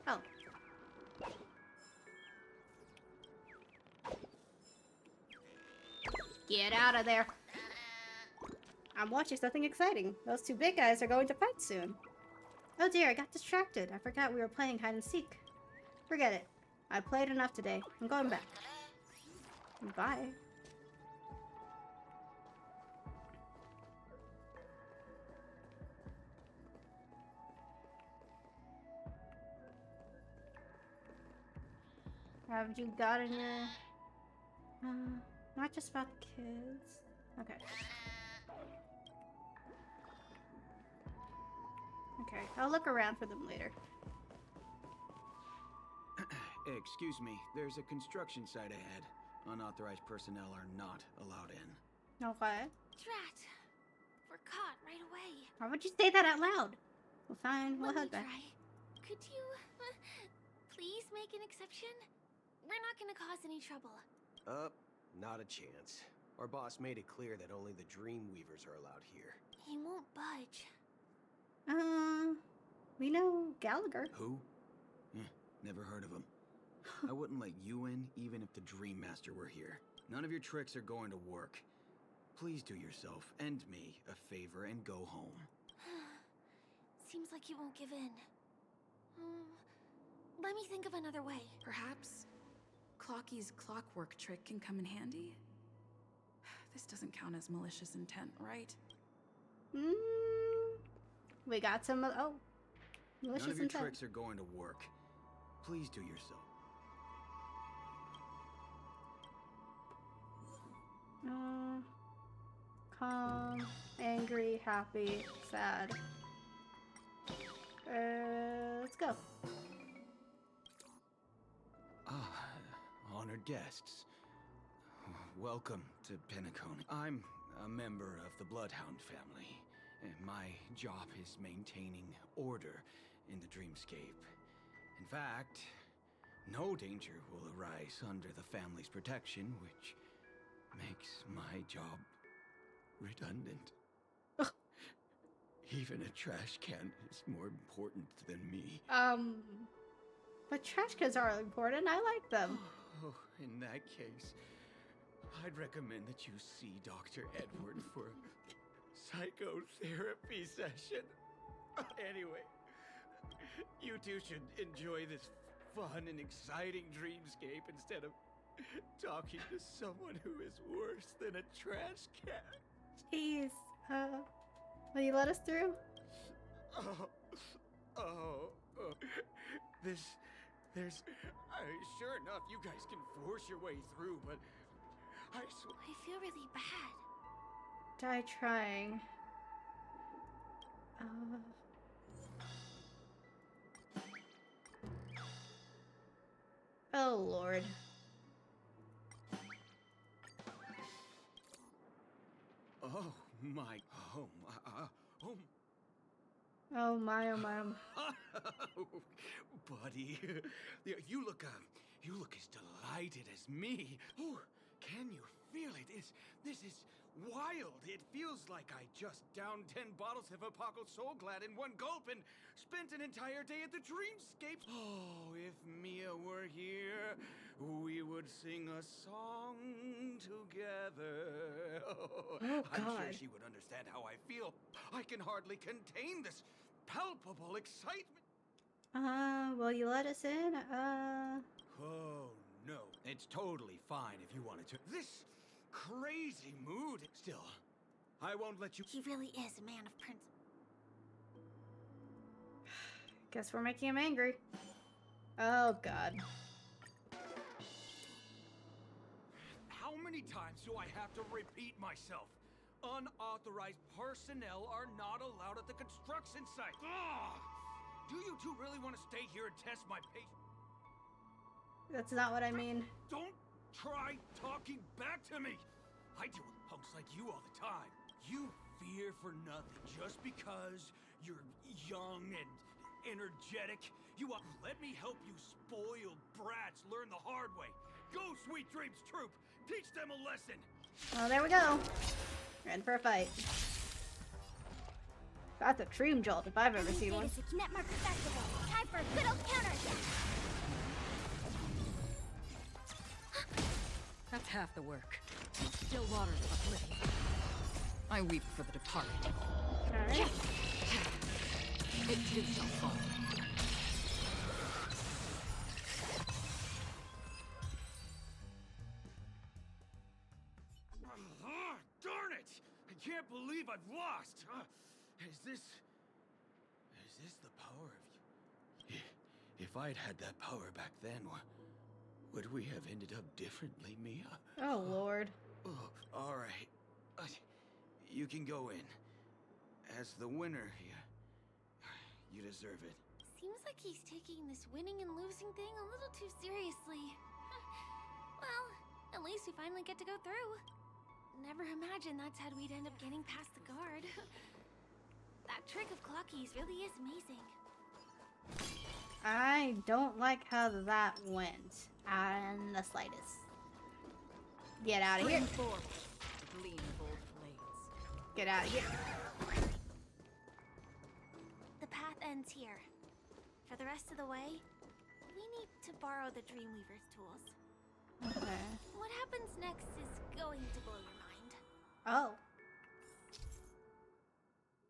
Oh. Get out of there. I'm watching something exciting. Those two big guys are going to fight soon. Oh dear, I got distracted. I forgot we were playing hide and seek. Forget it. I played enough today. I'm going back. Bye. Have you gotten your... not just about the kids. Okay. Okay, I'll look around for them later. Excuse me, there's a construction site ahead. Unauthorized personnel are not allowed in. Okay. Drat. We're caught right away. Why would you say that out loud? Well, fine, we'll Let head me back. try. Could you, please make an exception? We're not gonna cause any trouble. Not a chance. Our boss made it clear that only the Dreamweavers are allowed here. He won't budge. We know Gallagher. Who? Never heard of him. I wouldn't let you in, even if the Dream Master were here. None of your tricks are going to work. Please do yourself and me a favor and go home. Seems like he won't give in. Let me think of another way. Perhaps Clocky's clockwork trick can come in handy? This doesn't count as malicious intent, right? We got some... Oh. Malicious None of your intent. tricks are going to work. Please do yourself. Calm, angry, happy, sad. Let's go. Honored guests. Welcome to Penacony. I'm a member of the Bloodhound family, and my job is maintaining order in the dreamscape. In fact, no danger will arise under the family's protection, which makes my job redundant. Even a trash can is more important than me. But trash cans are important. I like them. Oh, in that case, I'd recommend that you see Dr. Edward for a psychotherapy session. Anyway, you two should enjoy this fun and exciting dreamscape instead of talking to someone who is worse than a trash can. Jeez. Will you let us through? Sure enough, you guys can force your way through, but I feel really bad. Die trying. Oh, Lord. Oh my. Oh my. Oh. Oh my, oh my. Buddy, you look as delighted as me. Oh, can you feel it? This is wild. It feels like I just downed 10 bottles of Apocal Soul Glad in one gulp and spent an entire day at the Dreamscape. Oh, if Mia were here, we would sing a song together. Oh, I'm God. sure she would understand how I feel. I can hardly contain this palpable excitement. Will you let us in? Oh, no. It's totally fine if you wanted to. This crazy mood. Still, I won't let you. He really is a man of principle. Guess we're making him angry. Oh, God. How many times do I have to repeat myself? Unauthorized personnel are not allowed at the construction site. Ugh! Do you two really want to stay here and test my patience? That's not what I mean. Don't try talking back to me! I deal with punks like you all the time. You fear for nothing just because you're young and energetic. Let me help you spoiled brats learn the hard way. Go, Sweet Dreams Troop! Teach them a lesson! Oh, there we go. Ready for a fight. That's a Dream Jolt if I've ever seen one. Netmarker Festival. Time for a good old counterattack. That's half the work. Still waters of oblivion. I weep for the departed. Alright. It too shall fall. Darn it! I can't believe I've lost! Is this the power of you? If I'd had that power back then, would we have ended up differently, Mia? Oh, Lord. Oh, all right. You can go in. As the winner here, you deserve it. Seems like he's taking this winning and losing thing a little too seriously. Well, at least we finally get to go through. Never imagined that's how we'd end up getting past the guard. That trick of Clocky's really is amazing. I don't like how that went. On the slightest. Get out of here. Gleam of old blades. Get out of here. The path ends here. For the rest of the way, we need to borrow the Dreamweaver's tools. Okay. What happens next is going to blow your mind. Oh.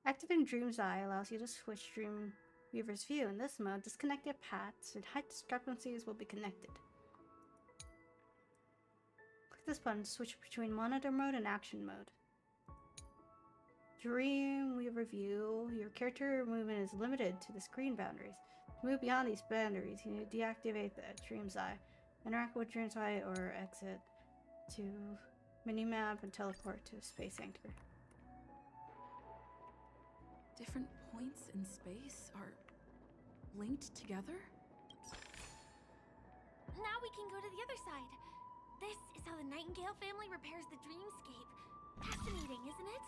Activating Dream's Eye allows you to switch Dreamweaver's view. In this mode, disconnected paths and height discrepancies will be connected. Click this button to switch between monitor mode and action mode. Dreamweaver view. Your character movement is limited to the screen boundaries. To move beyond these boundaries, you need to deactivate the Dream's Eye. Interact with Dream's Eye or exit to minimap and teleport to Space Anchor. Different points in space are linked together? Now we can go to the other side. This is how the Nightingale family repairs the dreamscape. Fascinating, isn't it?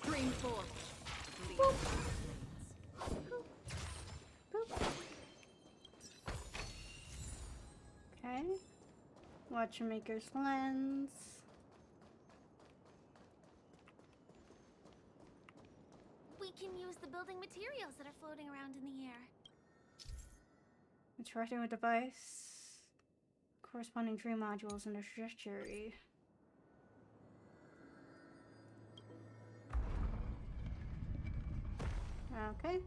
Stream forth. Okay. Watchmaker's lens. We can use the building materials that are floating around in the air. Interacting with device. Corresponding dream modules and a trajectory. Okay.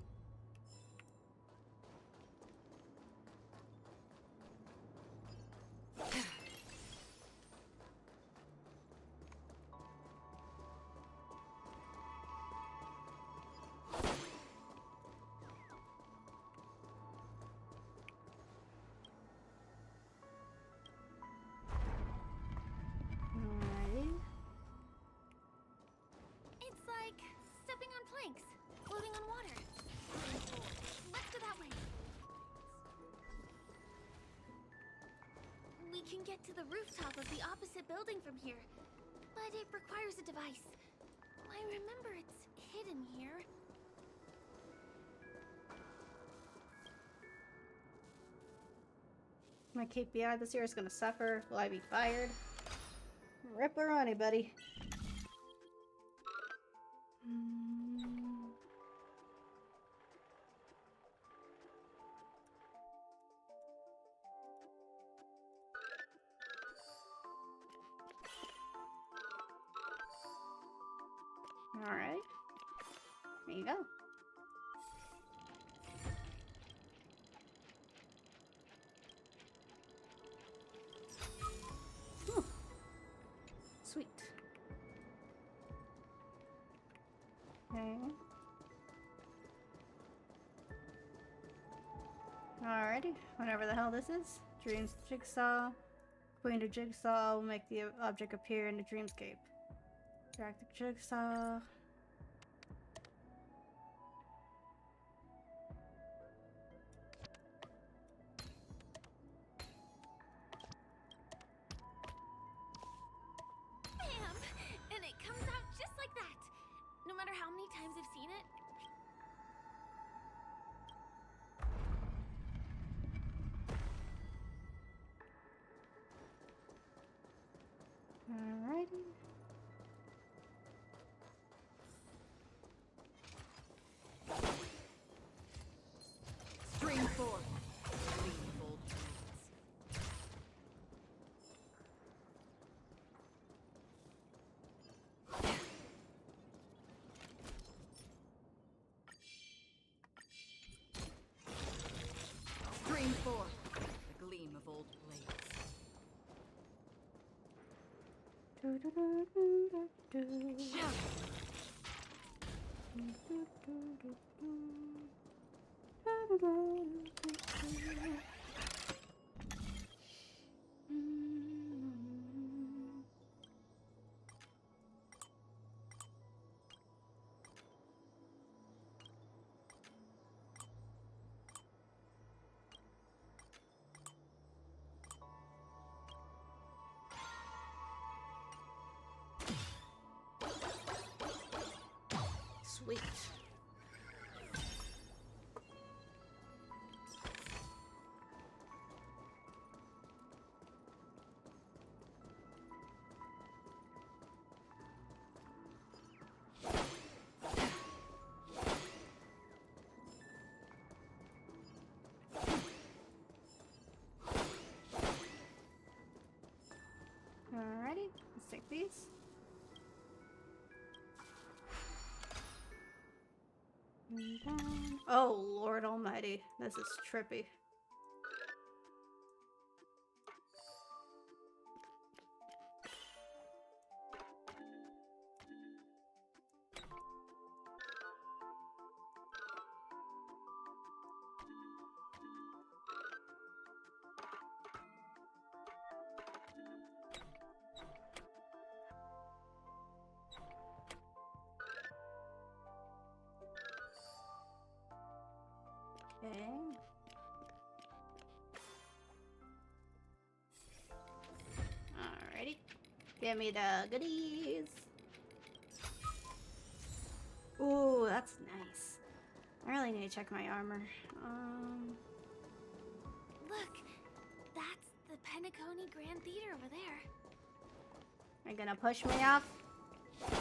can get to the rooftop of the opposite building from here, but it requires a device. I remember it's hidden here. My KPI this year is gonna suffer. Will I be fired? Ripperoni, buddy. Alright. There you go. Whew. Sweet. Okay. Alrighty. Whatever the hell this is. Dreams Jigsaw. Queen to Jigsaw will make the object appear in the dreamscape. Interactive Jigsaw. Bam! And it comes out just like that. No matter how many times I've seen it. Alrighty. Stream 4. Leave old dreams. Stream 4. The gleam of old blades. Sweet. Alrighty, let's take these. Oh, Lord Almighty. This is trippy. Okay. Alrighty. Give me the goodies. Ooh, that's nice. I really need to check my armor. Look, that's the Penacony Grand Theater over there. Are you gonna push me off?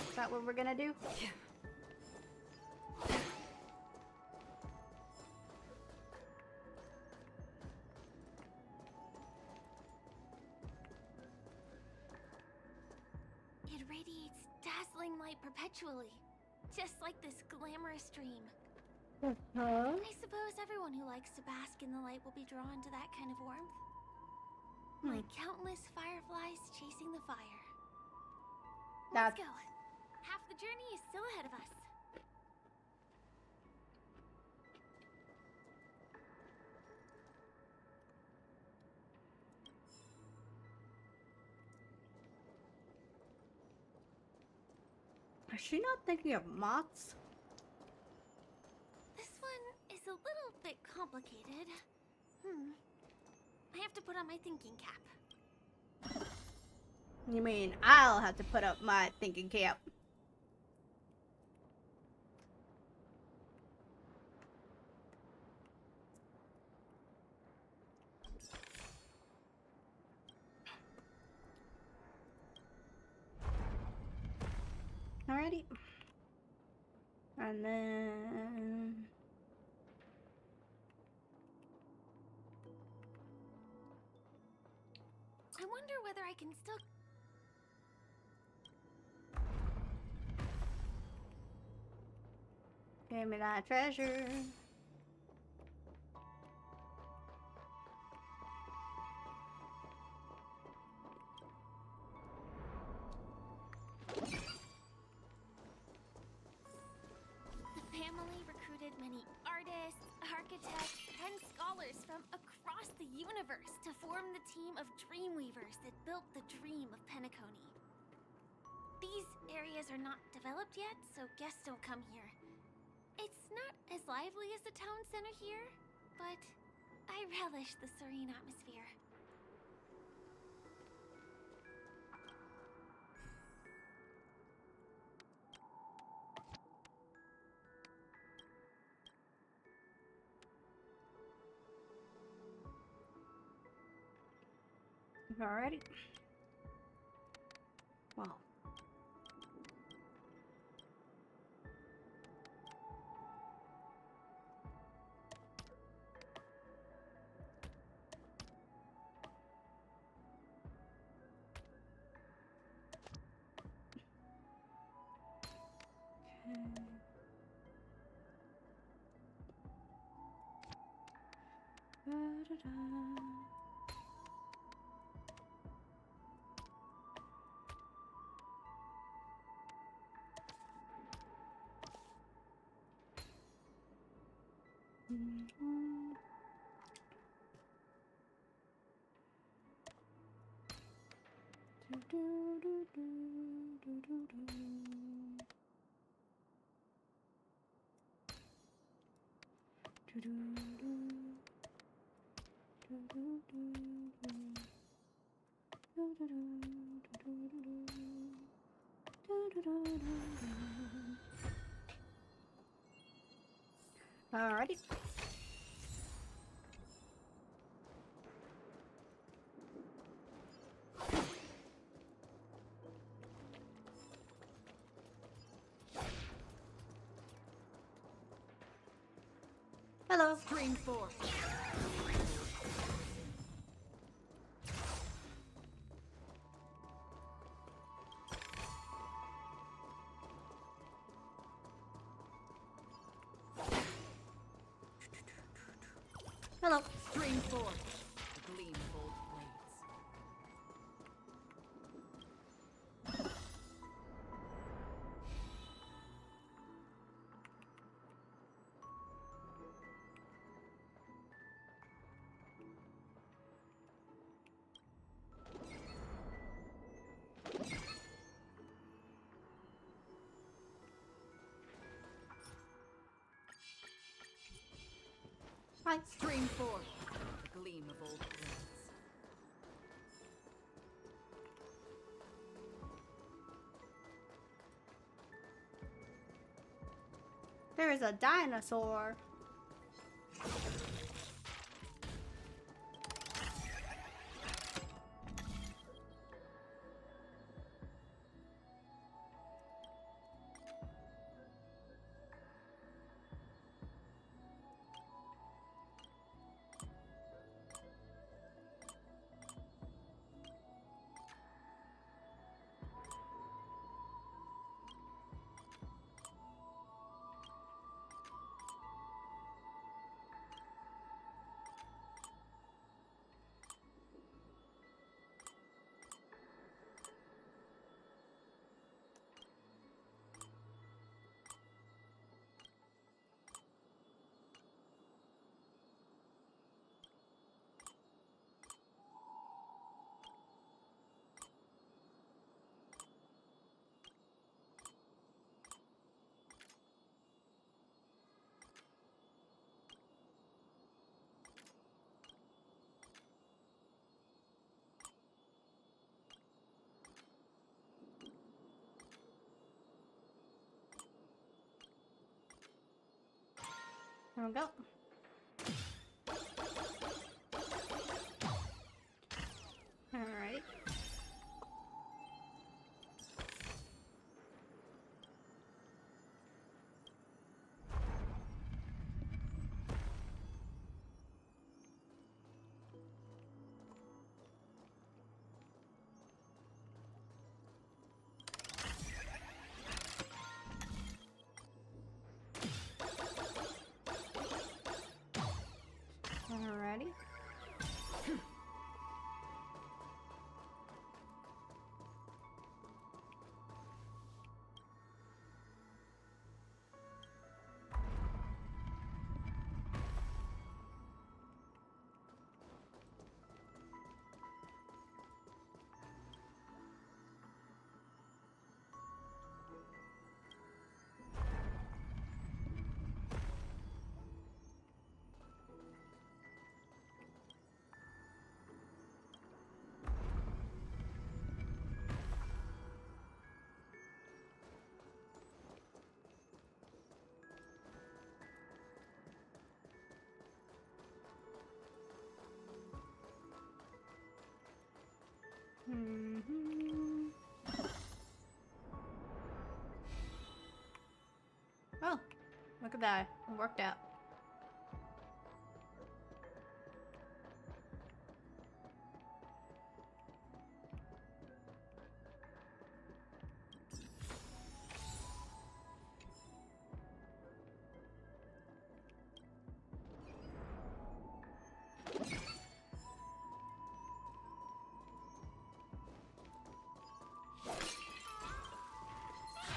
Is that what we're gonna do? Yeah. It radiates dazzling light perpetually, just like this glamorous dream. I suppose everyone who likes to bask in the light will be drawn to that kind of warmth. Like countless fireflies chasing the fire. Let's go. Half the journey is still ahead of us. Is she not thinking of moths? This one is a little bit complicated. I have to put on my thinking cap. You mean I'll have to put up my thinking cap? Alrighty. And then... I wonder whether I can still... Give me that treasure. The family recruited many artists, architects, and scholars from across the universe to form the team of Dreamweavers that built the dream of Penacony. These areas are not developed yet, so guests don't come here. It's not as lively as the town center here, but I relish the serene atmosphere. Alrighty. Wow. Alrighty. Hello. Stream 4. Hello. Stream 4. The gleam of old blades. Hi. Stream 4. The gleam of old blades. There is a dinosaur. There we go. Alright. Alrighty. Oh, look at that. It worked out.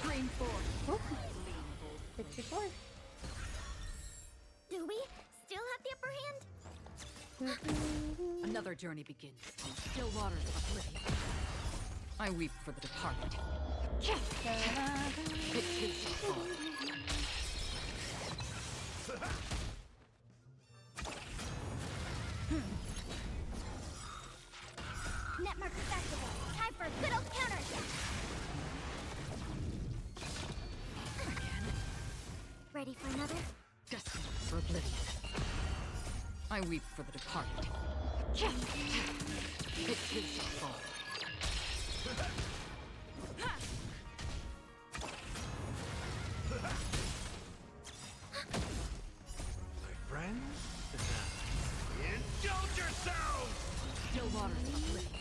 Green 4. Ooh. 64. Do we still have the upper hand? Another journey begins. Still waters of oblivion. I weep for the departed. It takes its fall. Netmark festival. Time for a good old counterattack. Ready for another? Destined for oblivion. I weep for the departed. It takes its fall. My friends, indulge yourselves! Still waters of oblivion.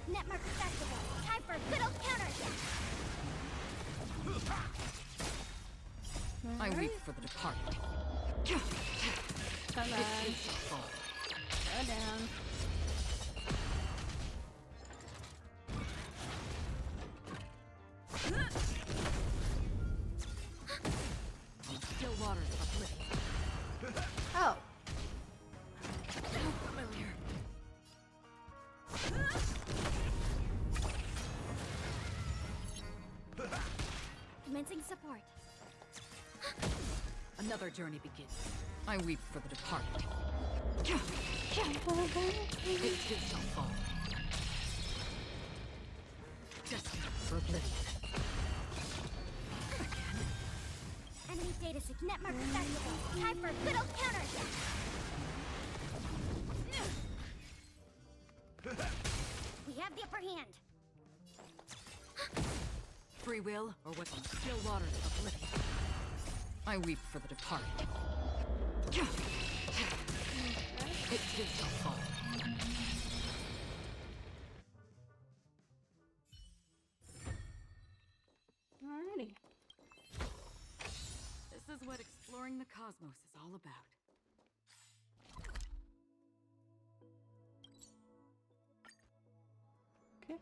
Netmark festival. Time for a good old counterattack. I weep for the departed. Come It on. takes its fall. Go down. Still waters of oblivion. Oh. So familiar. Commencing support. Another journey begins. I weep for the departed. It takes its fall. Destined for oblivion. Enemy data sig Netmark festival. Time for a good old counterattack. We have the upper hand. Free will, or what? Still waters of oblivion. I weep for the departed. It takes its fall. Alrighty. This is what exploring the cosmos is all about. Okay.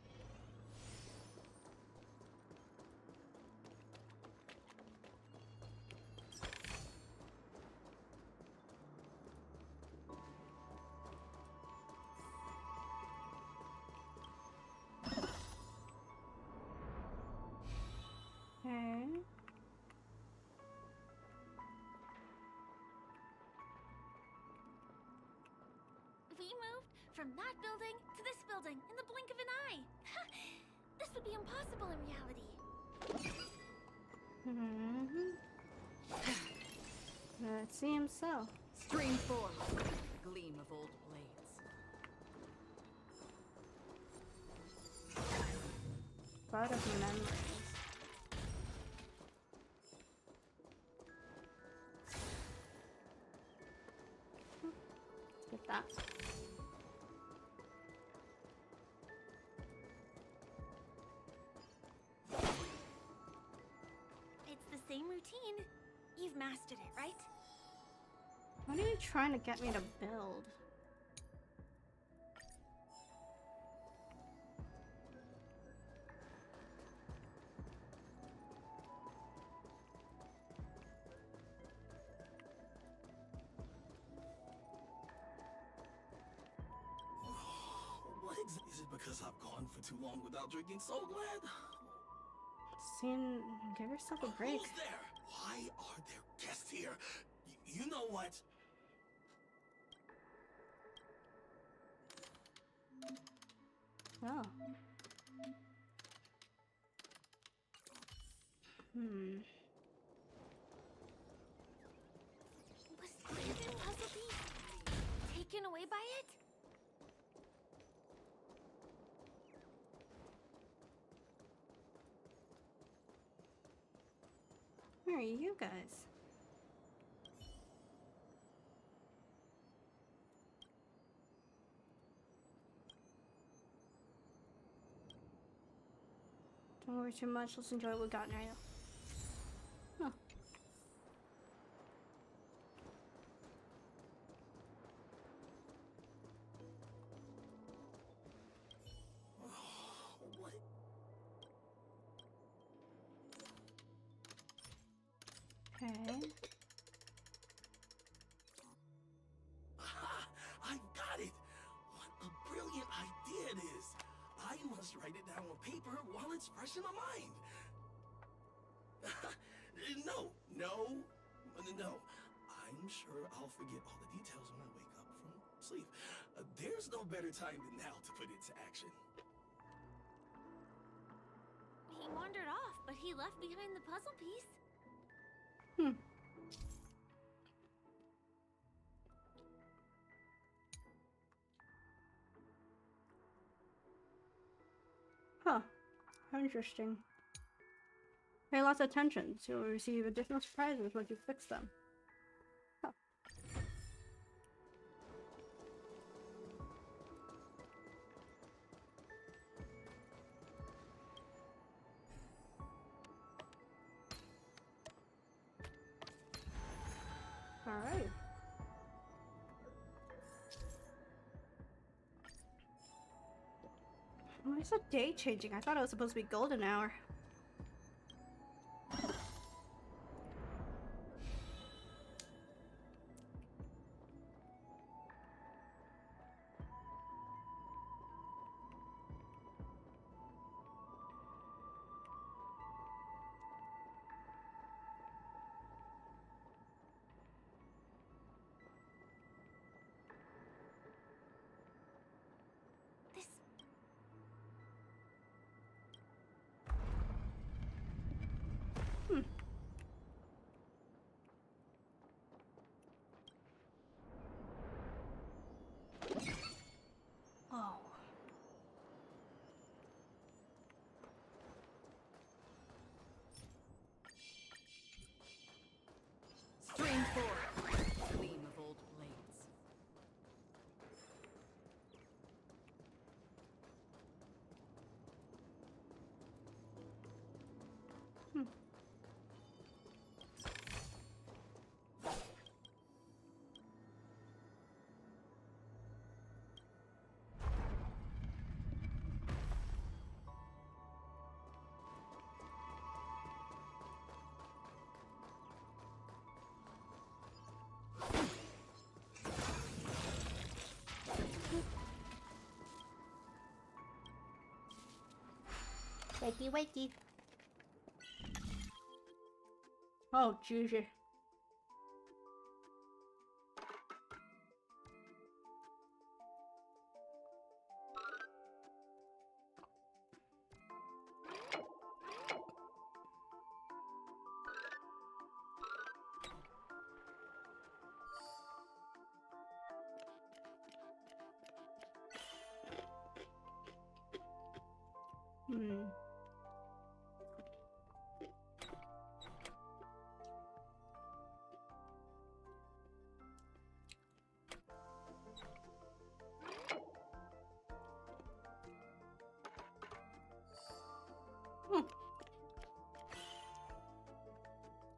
Okay. We moved from that building to this building in the blink of an eye. This would be impossible in reality. It seems so. Stream forward, the gleam of old blades. Part of memories. Get that. It's the same routine. You've mastered it, right? What are you trying to get me to build? Is it because I've gone for too long without drinking so glad? Give yourself a break. Who's there? Why are there guests here? You know what? Oh. Was Brandon puzzle piece taken away by it? Where are you guys? Don't worry too much. Let's enjoy what we got now. Huh. What? Okay. I've got it! What a brilliant idea it is! I must write it down on paper while it's fresh in my mind. No. I'm sure I'll forget all the details when I wake up from sleep. There's no better time than now to put it to action. He wandered off, but he left behind the puzzle piece. Huh. Interesting. Pay lots of attention. So you'll receive additional surprises once you fix them. Huh. Alright. Why is the day changing? I thought it was supposed to be golden hour. This... Oh. Stream forward, gleam of old blades. Wakey, wakey. Oh, Juju. Hmm.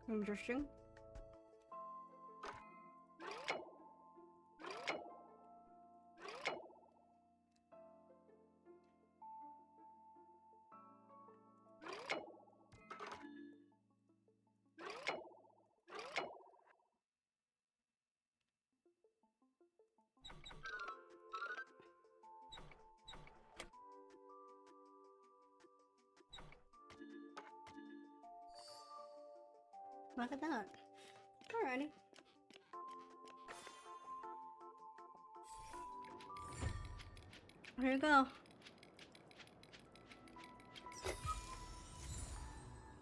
Interesting. Look at that. Alrighty. Here you go.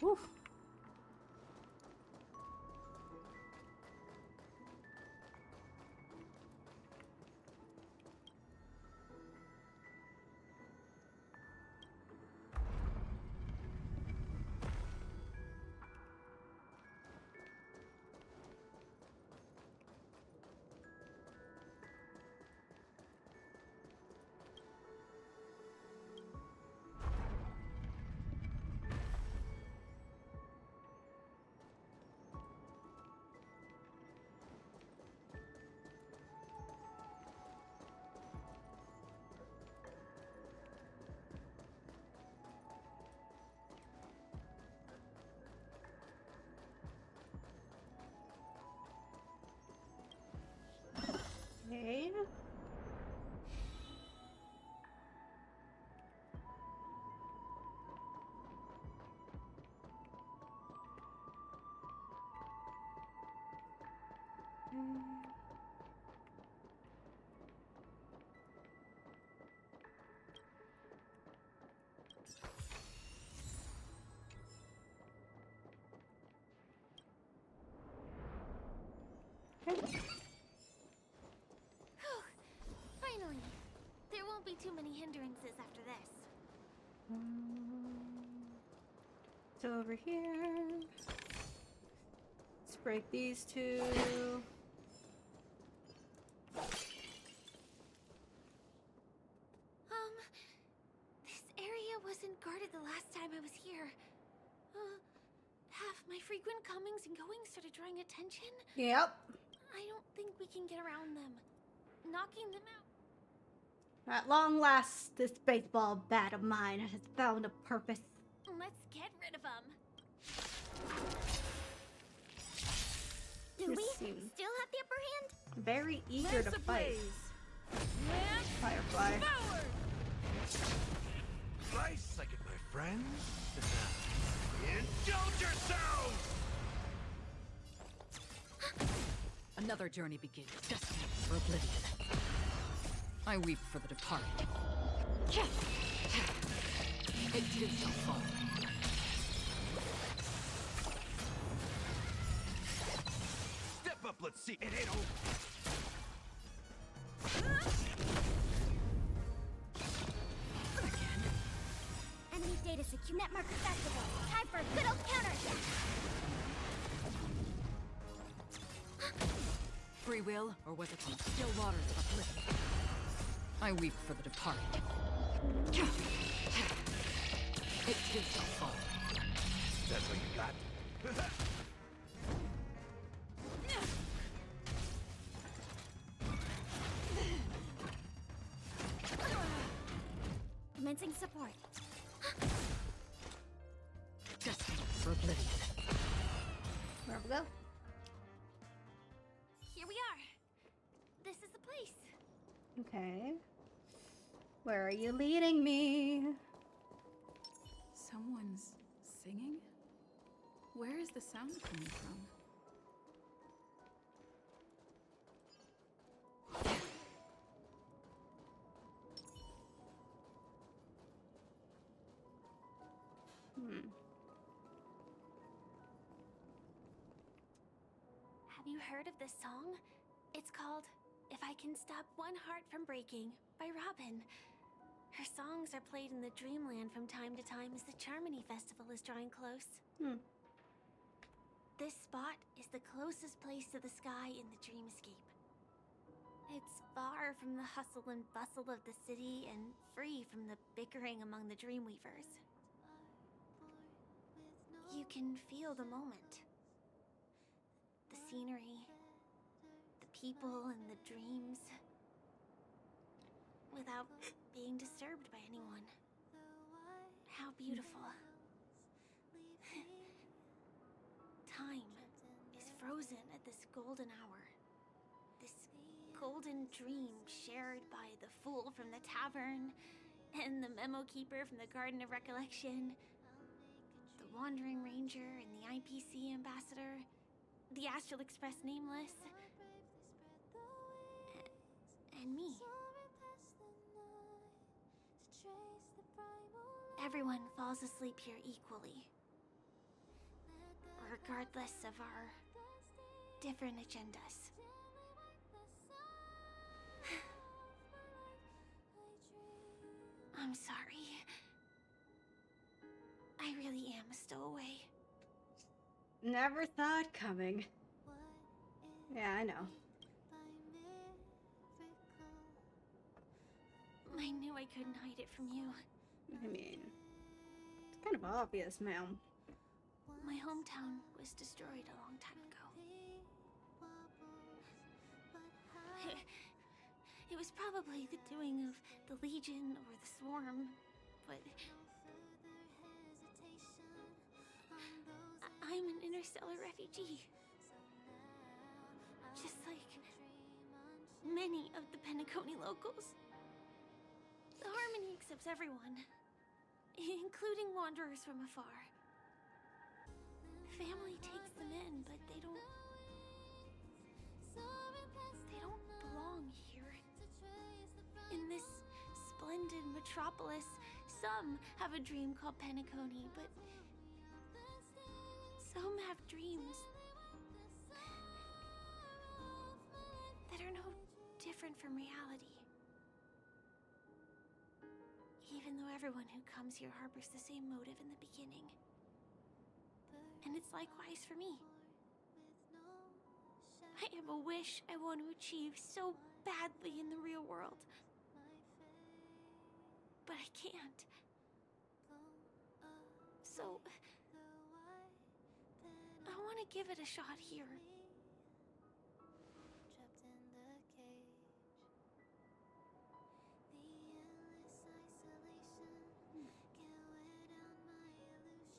Woof. Okay. Finally! There won't be too many hindrances after this. It's over here. Let's break these two. This area wasn't guarded the last time I was here. Have my frequent comings and goings started drawing attention? Yep. I don't think we can get around them. Knocking them out. At long last, this baseball bat of mine has found a purpose. Let's get rid of them. Do This we seems still have the upper hand? very eager to fight. Firefly. Slice like it, my friends. Indulge yourselves! Another journey begins, destined for oblivion. I weep for the departed. It too shall fall. Step up, let's see. It ain't over. Enemy data secure. Net marker festival. Time for a good old counter. Free will, or was it from still waters of oblivion? I weep for the departed. It too shall fall. That's what you got? Commencing support. Destined for oblivion. Where we go? Here we are. This is the place. Okay. Where are you leading me? Someone's singing? Where is the sound coming from? Have you heard of this song? It's called If I Can Stop One Heart from Breaking by Robin. Her songs are played in the Dreamland from time to time as the Charmony Festival is drawing close. This spot is the closest place to the sky in the dreamscape. It's far from the hustle and bustle of the city and free from the bickering among the Dreamweavers. You can feel the moment. The scenery, the people and the dreams, without being disturbed by anyone. How beautiful. Time is frozen at this golden hour. This golden dream shared by the fool from the tavern, and the memo keeper from the Garden of Recollection, the Wandering Ranger and the IPC ambassador, the Astral Express Nameless, and me. Everyone falls asleep here equally, regardless of our different agendas. I'm sorry. I really am a stowaway. Never thought coming. Yeah, I know. I knew I couldn't hide it from you. I mean, it's kind of obvious, ma'am. My hometown was destroyed a long time ago. It was probably the doing of the Legion or the Swarm, but I'm an interstellar refugee. Just like many of the Penacony locals. The Harmony accepts everyone, including wanderers from afar. Family takes them in, but they don't belong here. In this splendid metropolis, some have a dream called Penacony, but some have dreams that are no different from reality. Even though everyone who comes here harbors the same motive in the beginning. And it's likewise for me. I have a wish I want to achieve so badly in the real world. But I can't. So I want to give it a shot here.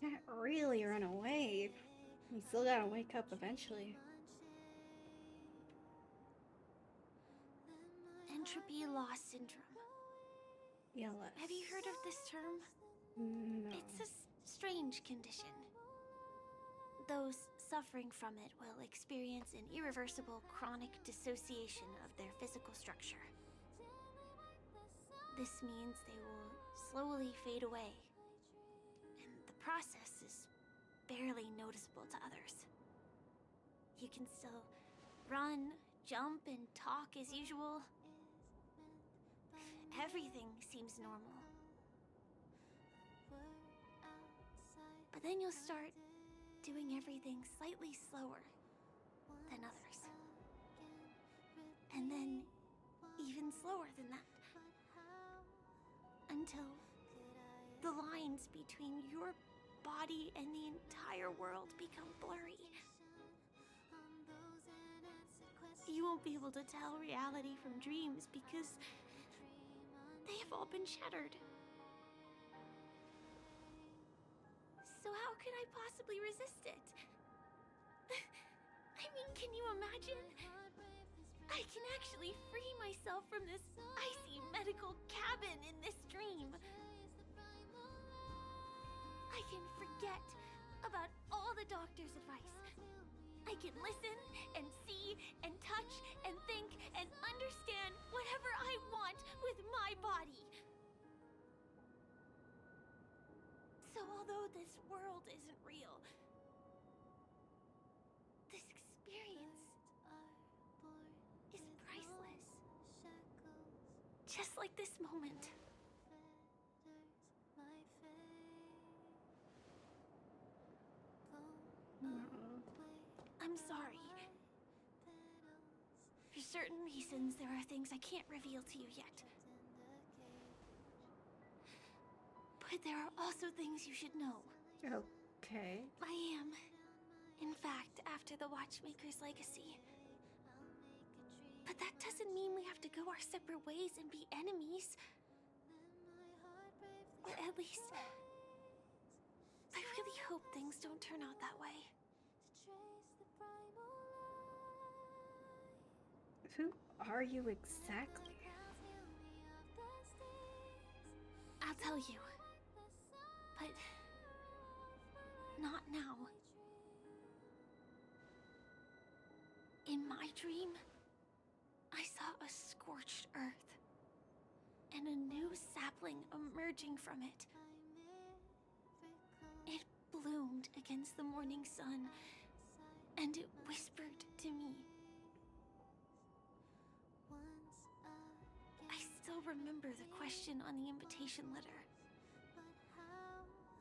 Can't really run away. You still gotta wake up eventually. Entropy loss syndrome. ELS. Have you heard of this term? No. It's a strange condition. Those suffering from it will experience an irreversible chronic dissociation of their physical structure. This means they will slowly fade away, and the process is barely noticeable to others. You can still run, jump, and talk as usual. Everything seems normal. But then you'll start doing everything slightly slower than others. And then even slower than that. Until the lines between your body and the entire world become blurry. You won't be able to tell reality from dreams because they have all been shattered. So how could I possibly resist it? I mean, can you imagine? I can actually free myself from this icy medical cabin in this dream. I can forget about all the doctor's advice. I can listen and see and touch and think and understand whatever I want with my body. So although this world isn't real, this experience is priceless. Just like this moment. sorry. For certain reasons, there are things I can't reveal to you yet. But there are also things you should know. Okay. I am, in fact, after the Watchmaker's legacy. But that doesn't mean we have to go our separate ways and be enemies. At least, I really hope things don't turn out that way. Who are you exactly? I'll tell you. But not now. In my dream, I saw a scorched earth and a new sapling emerging from it. It bloomed against the morning sun, and it whispered to me. I still remember the question on the invitation letter.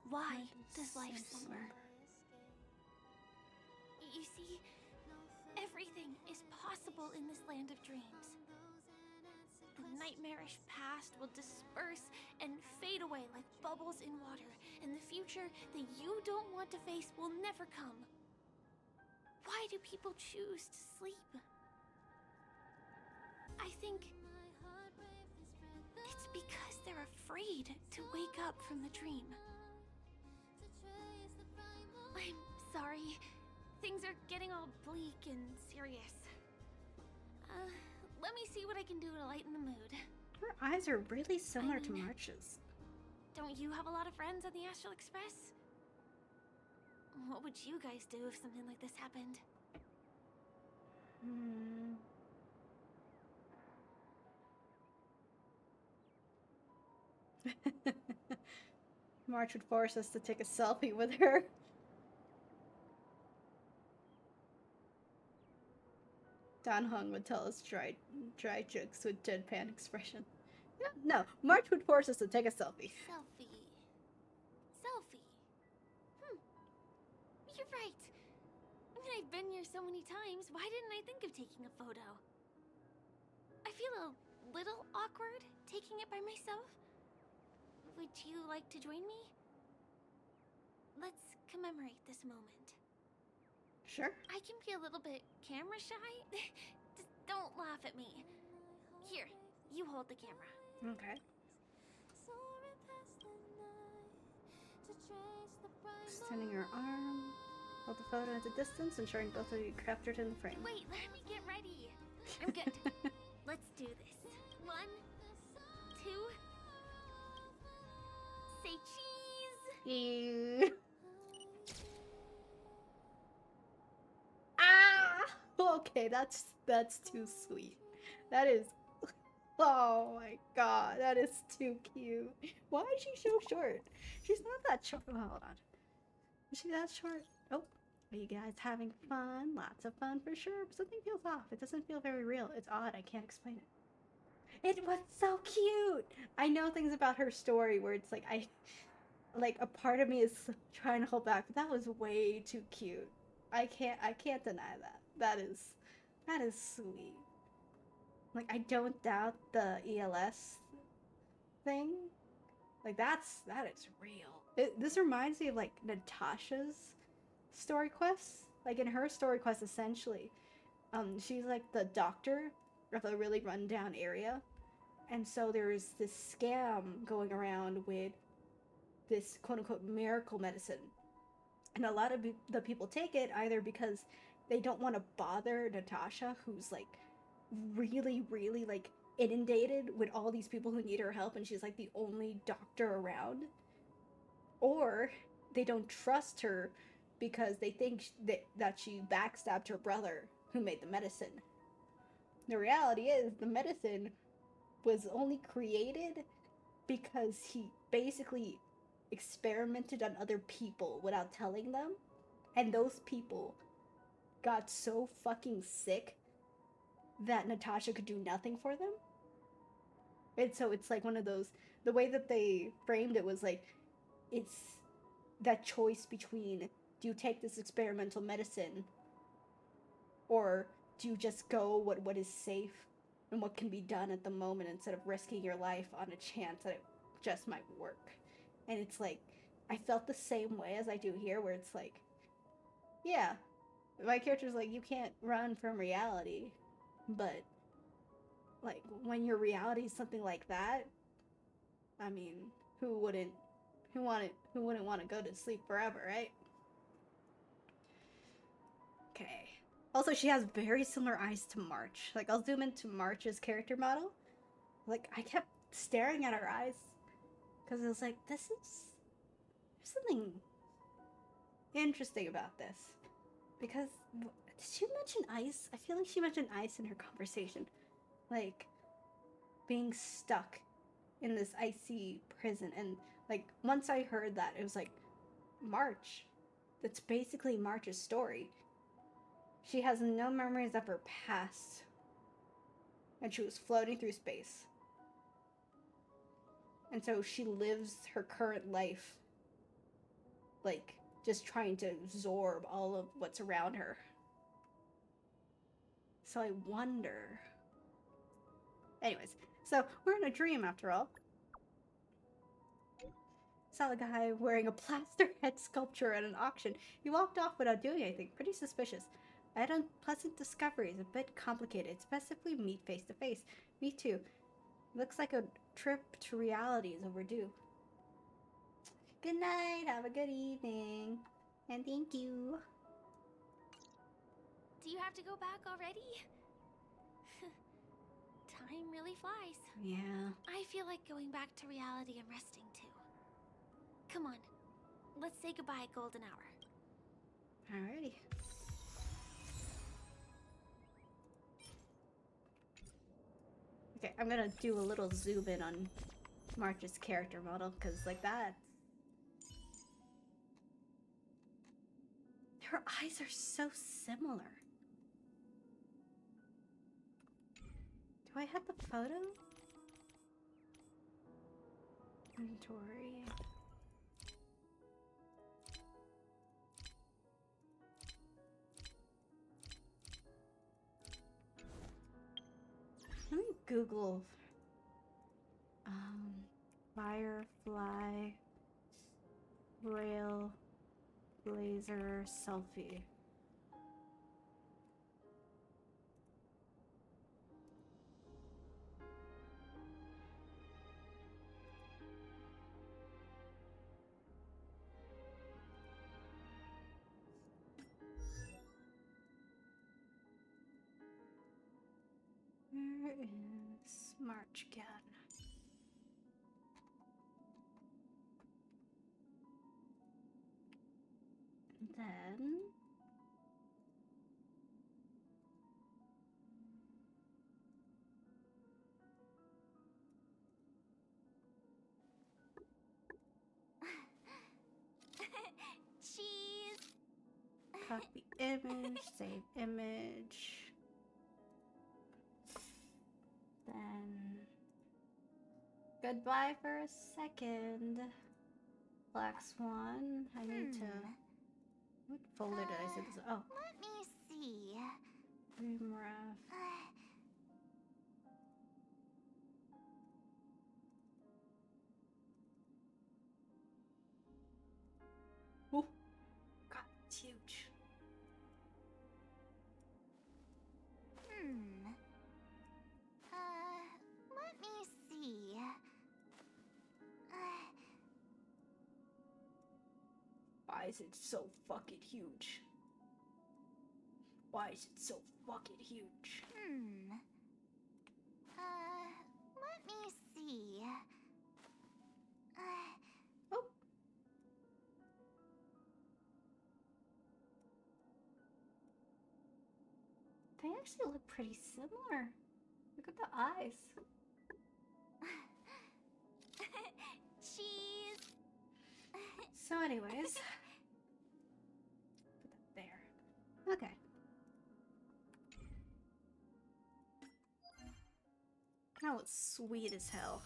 Why does life slumber? You see, everything is possible in this land of dreams. The nightmarish past will disperse and fade away like bubbles in water, and the future that you don't want to face will never come. Why do people choose to sleep? I think it's because they're afraid to wake up from the dream. I'm sorry. Things are getting all bleak and serious. Let me see what I can do to lighten the mood. Her eyes are really similar to March's. Don't you have a lot of friends on the Astral Express? What would you guys do if something like this happened? March would force us to take a selfie with her. Dan Hung would tell us dry jokes with deadpan expression. Yeah, no, March would force us to take a selfie. Selfie. You're right. I mean, I've been here so many times. Why didn't I think of taking a photo? I feel a little awkward taking it by myself. Would you like to join me? Let's commemorate this moment. Sure. I can be a little bit camera shy. Just don't laugh at me. Here, you hold the camera. Okay. Extending your arm. Hold the photo at a distance, ensuring both of you captured in the frame. Wait, let me get ready. I'm good. Let's do this. 1, 2. Say cheese. Ew. Ah! Okay, that's too sweet. That is. Oh my god, that is too cute. Why is she so short? She's not that short. Oh, hold on. Is she that short? Oh, are you guys having fun? Lots of fun for sure. But something feels off. It doesn't feel very real. It's odd. I can't explain it. It was so cute. I know things about her story where it's like like a part of me is trying to hold back, but that was way too cute. I can't deny that. That is sweet. Like, I don't doubt the ELS thing. Like, that is real. This reminds me of, like, Natasha's story quests. Like, in her story quest, essentially, she's, like, the doctor of a really rundown area. And so there's this scam going around with this quote-unquote miracle medicine. And a lot of the people take it either because they don't want to bother Natasha, who's, like, really, really, like, inundated with all these people who need her help, and she's, like, the only doctor around. Or they don't trust her because they think that she backstabbed her brother who made the medicine. The reality is, the medicine was only created because he basically experimented on other people without telling them, and those people got so fucking sick that Natasha could do nothing for them. And so it's like one of those, the way that they framed it was like, it's that choice between, do you take this experimental medicine Or do you just go what is safe and what can be done at the moment instead of risking your life on a chance that it just might work? And it's like, I felt the same way as I do here, where it's like, yeah, my character's like, you can't run from reality, but like when your reality is something like that, I mean, who wouldn't want to go to sleep forever, right? Okay. Also, she has very similar eyes to March. Like, I'll zoom into March's character model. Like, I kept staring at her eyes because it was like, there's something interesting about this. Because, did she mention ice? I feel like she mentioned ice in her conversation. Like, being stuck in this icy prison. And, like, once I heard that, it was like, March. That's basically March's story. She has no memories of her past. And she was floating through space. And so she lives her current life, like, just trying to absorb all of what's around her. So I wonder. Anyways, so we're in a dream after all. Saw a guy wearing a plaster head sculpture at an auction. He walked off without doing anything. Pretty suspicious. I had unpleasant discoveries. A bit complicated. It's best if we meet face to face. Me too. Looks like a trip to reality is overdue. Good night. Have a good evening. And thank you. Do you have to go back already? Time really flies. Yeah. I feel like going back to reality and resting too. Come on. Let's say goodbye at golden hour. Alrighty. Okay, I'm gonna do a little zoom in on March's character model, because like that. Her eyes are so similar. Do I have the photo? Inventory. Let me Google Firefly Rail Blazer selfie. Where is March again? Then Cheese. copy image, save image. Then goodbye for a second. Black Swan. I need to. What folder did I say this? Oh. Let me see. Dream Ref. Oh, God, it's huge. Let me see. Why is it so fucking huge? Why is it so fucking huge? Let me see. Oh. They actually look pretty similar. Look at the eyes. Cheese. So anyways. Put that there. Okay. That was sweet as hell.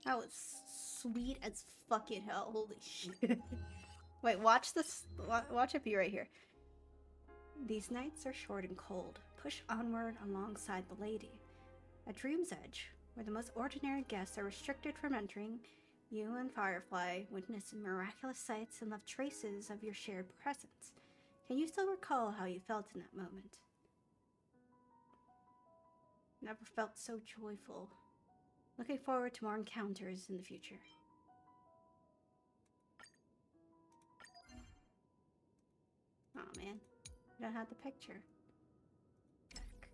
That was sweet as fucking hell. Holy shit. Wait, watch this. Watch a view right here. These nights are short and cold. Push onward alongside the lady. At Dream's Edge, where the most ordinary guests are restricted from entering, you and Firefly witnessed miraculous sights and left traces of your shared presence. Can you still recall how you felt in that moment? Never felt so joyful. Looking forward to more encounters in the future. Oh man, I don't have the picture. Back.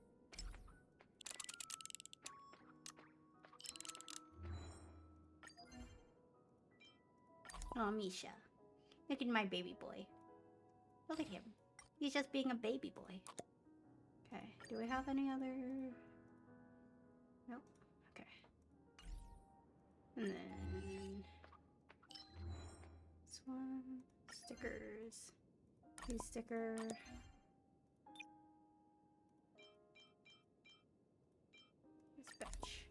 Oh, Misha. Look at my baby boy. Look at him. He's just being a baby boy. Okay, do we have any other... Nope. Okay. And then... this one. Stickers. Key sticker. Dispatch.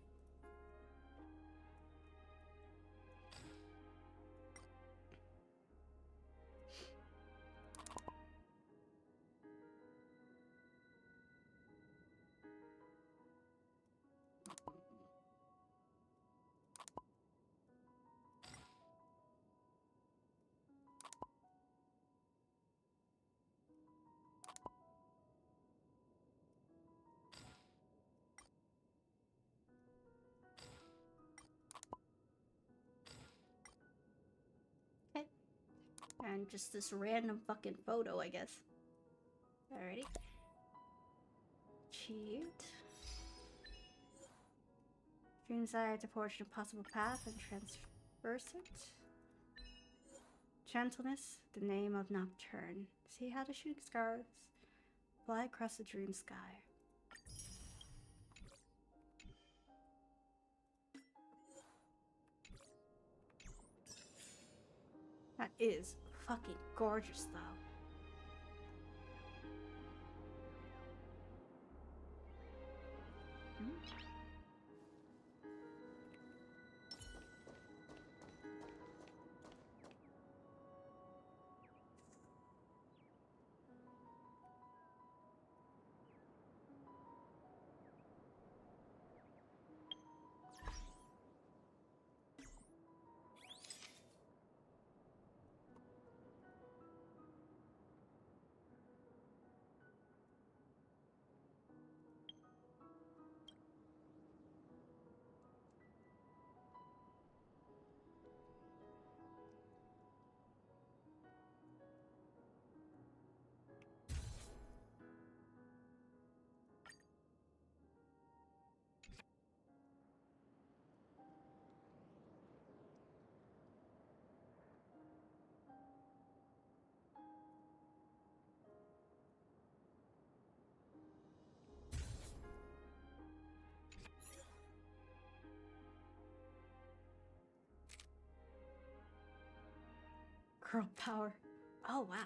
Okay. And just this random fucking photo, I guess. Alrighty. Cheat. Dream desire to forge an impossible path and transverse it. Gentleness, the name of Nocturne. See how the shooting stars fly across the dream sky. That is fucking gorgeous, though. Girl power. Oh, wow.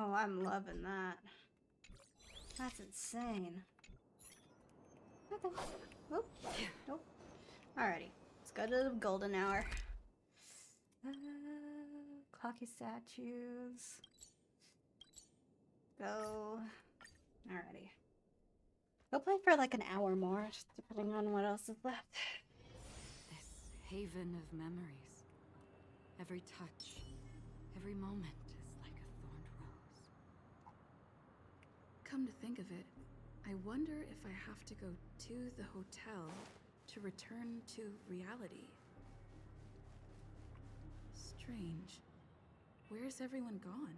Oh, I'm loving that. That's insane. Okay. Oop. Nope. Alrighty. Let's go to the golden hour. Clocky statues. Go. Alrighty. We'll play for like an hour more, just depending on what else is left. This haven of memories. Every touch, every moment is like a thorned rose. Come to think of it, I wonder if I have to go to the hotel to return to reality. Strange. Where's everyone gone?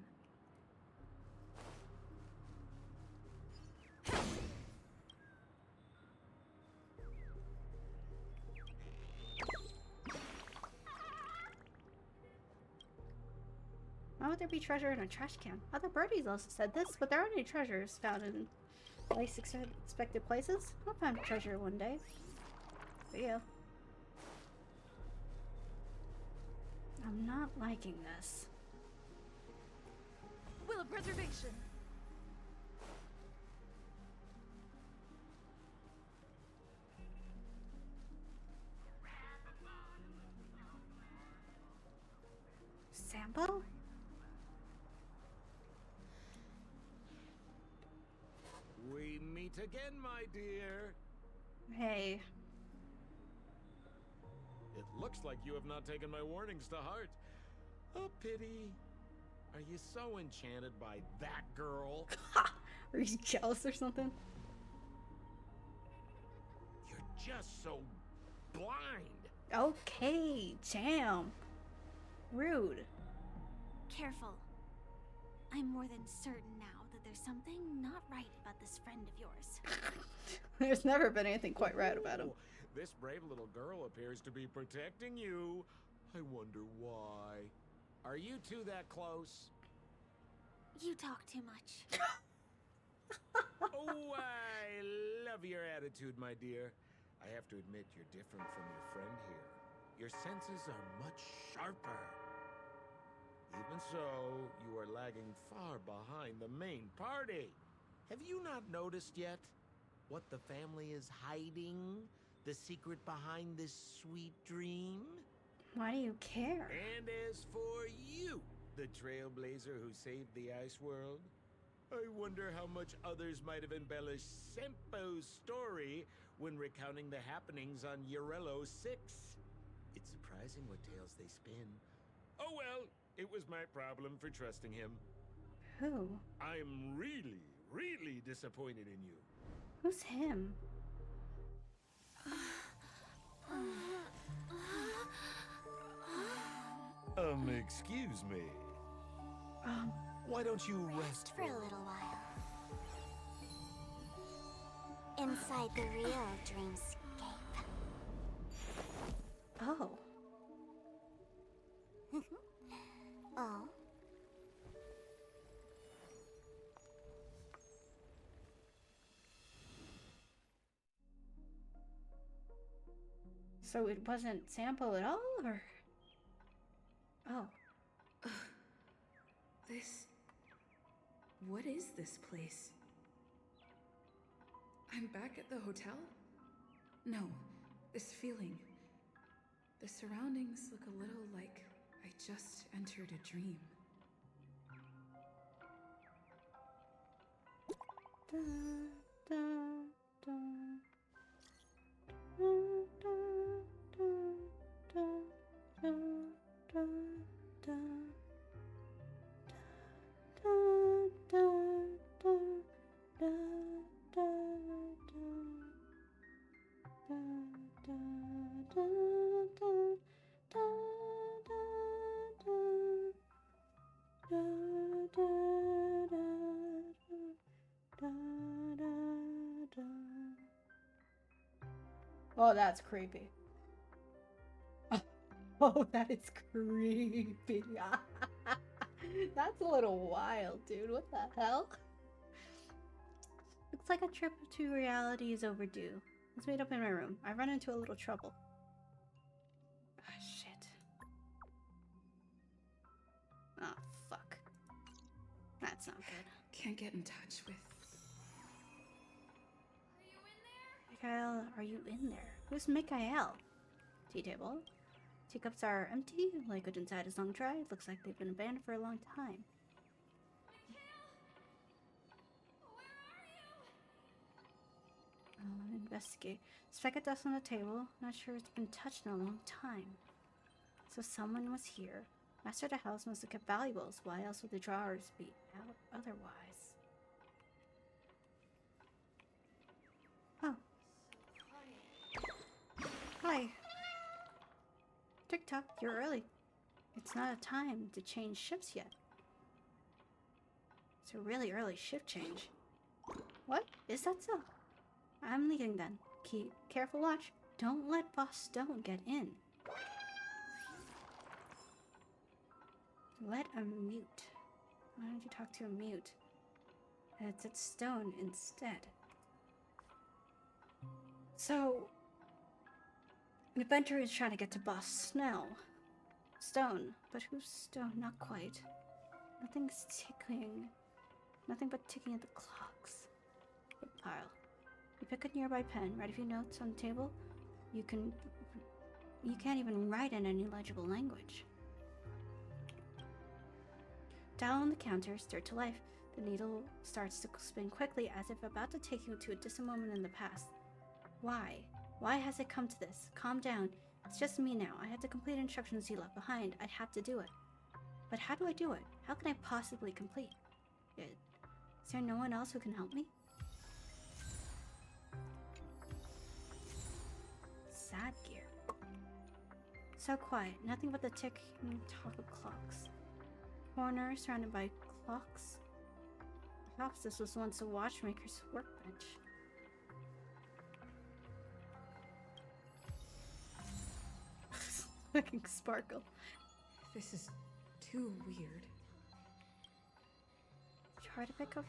Why would there be treasure in a trash can? Other birdies also said this, but there aren't any treasures found in least expected places. I'll find treasure one day. See ya. I'm not liking this. Will of preservation. Sampo? We meet again, my dear. Hey. It looks like you have not taken my warnings to heart. A pity. Are you so enchanted by that girl? Are you jealous or something? You're just so blind. Okay, jam. Rude. Careful. I'm more than certain now that there's something not right about this friend of yours. There's never been anything quite right about him. Oh, this brave little girl appears to be protecting you. I wonder why. Are you two that close? You talk too much. Oh, I love your attitude, my dear. I have to admit you're different from your friend here. Your senses are much sharper. Even so, you are lagging far behind the main party. Have you not noticed yet what the family is hiding? The secret behind this sweet dream? Why do you care? And as for you, the trailblazer who saved the ice world, I wonder how much others might have embellished Sempo's story when recounting the happenings on Eurello 6. It's surprising what tales they spin. Oh well, it was my problem for trusting him. Who? I'm really, really disappointed in you. Who's him? Excuse me. Why don't you rest For a little while. Inside the real dreamscape. Oh. Oh? So it wasn't Sampo at all, or? Oh. What is this place? I'm back at the hotel? No, this feeling. The surroundings look a little like I just entered a dream. Da, da, da. Oh, that's creepy. Oh, that is creepy. That's a little wild, dude. What the hell? Looks like a trip to reality is overdue. Let's meet up in my room. I run into a little trouble. Ah, shit. Oh, fuck. That That's not good. Can't get in touch with... Mikael, are you in there? Who's Mikael? Tea table. Teacups are empty. Liquid inside is long dry. Looks like they've been abandoned for a long time. Investigate. Speck of dust on the table. Not sure it's been touched in a long time. So someone was here. Master of the house must have kept valuables. Why else would the drawers be out otherwise? Oh. Hi. Tick-tock, you're early. It's not a time to change shifts yet. It's a really early shift change. What? Is that so? I'm leaving then. Keep careful watch. Don't let Boss Stone get in. Let a mute. Why don't you talk to a mute? It's at Stone instead. So, an adventurer is trying to get to Boss Stone. But who's Stone? Not quite. Nothing's ticking. Nothing but ticking at the clocks. Pile. You pick a nearby pen, write a few notes on the table. You can't even write in any legible language. Dial on the counter, stirred to life. The needle starts to spin quickly as if about to take you to a distant moment in the past. Why? Why has it come to this? Calm down. It's just me now. I had to complete instructions you left behind. I'd have to do it. But how do I do it? How can I possibly complete it? Is there no one else who can help me? Sad gear. So quiet. Nothing but the ticking top of clocks. Corner surrounded by clocks. Perhaps this was once a watchmaker's workbench. Fucking sparkle. This is too weird. Try to pick up.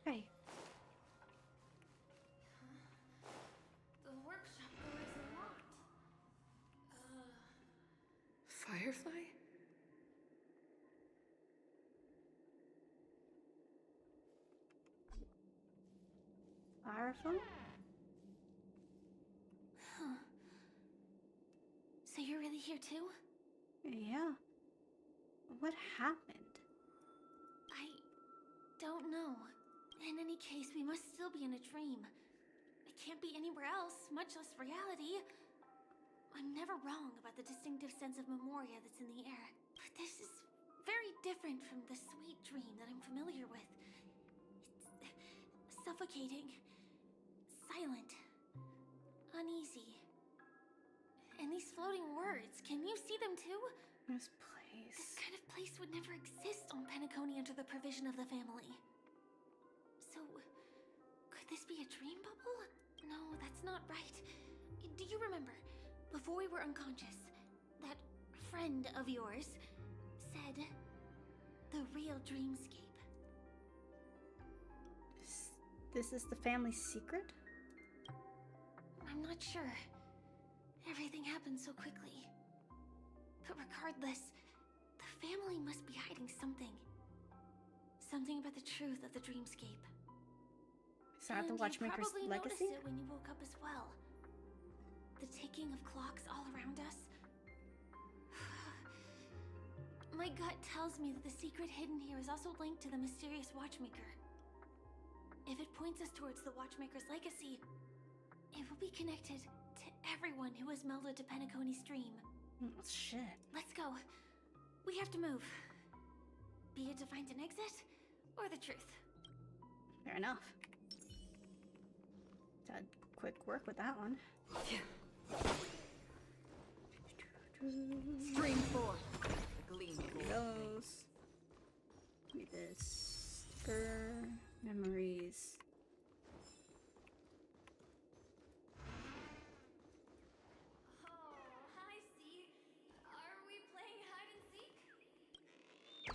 Hey. The workshop door is locked. Firefly? Firefly? Huh. So you're really here too? Yeah. What happened? I don't know. In any case, we must still be in a dream. It can't be anywhere else, much less reality. I'm never wrong about the distinctive sense of memoria that's in the air. But this is very different from the sweet dream that I'm familiar with. It's suffocating, silent, uneasy. And these floating words, can you see them too? This place. This kind of place would never exist on Penacony under the provision of the family. So, could this be a dream bubble? No, that's not right. Do you remember, before we were unconscious, that friend of yours said the real dreamscape? This is the family secret? I'm not sure. Everything happened so quickly. But regardless, the family must be hiding something. Something about the truth of the dreamscape. Is that the watchmaker's legacy? You probably legacy? noticed it when you woke up as well. The ticking of clocks all around us. My gut tells me that the secret hidden here is also linked to the mysterious watchmaker. If it points us towards the watchmaker's legacy, it will be connected to everyone who has melded to Penacony's dream. Oh, shit. Let's go. We have to move. Be it to find an exit, or the truth. Fair enough. Did quick work with that one. Stream 4. The gleam goes. Give me this. Sticker. Memories.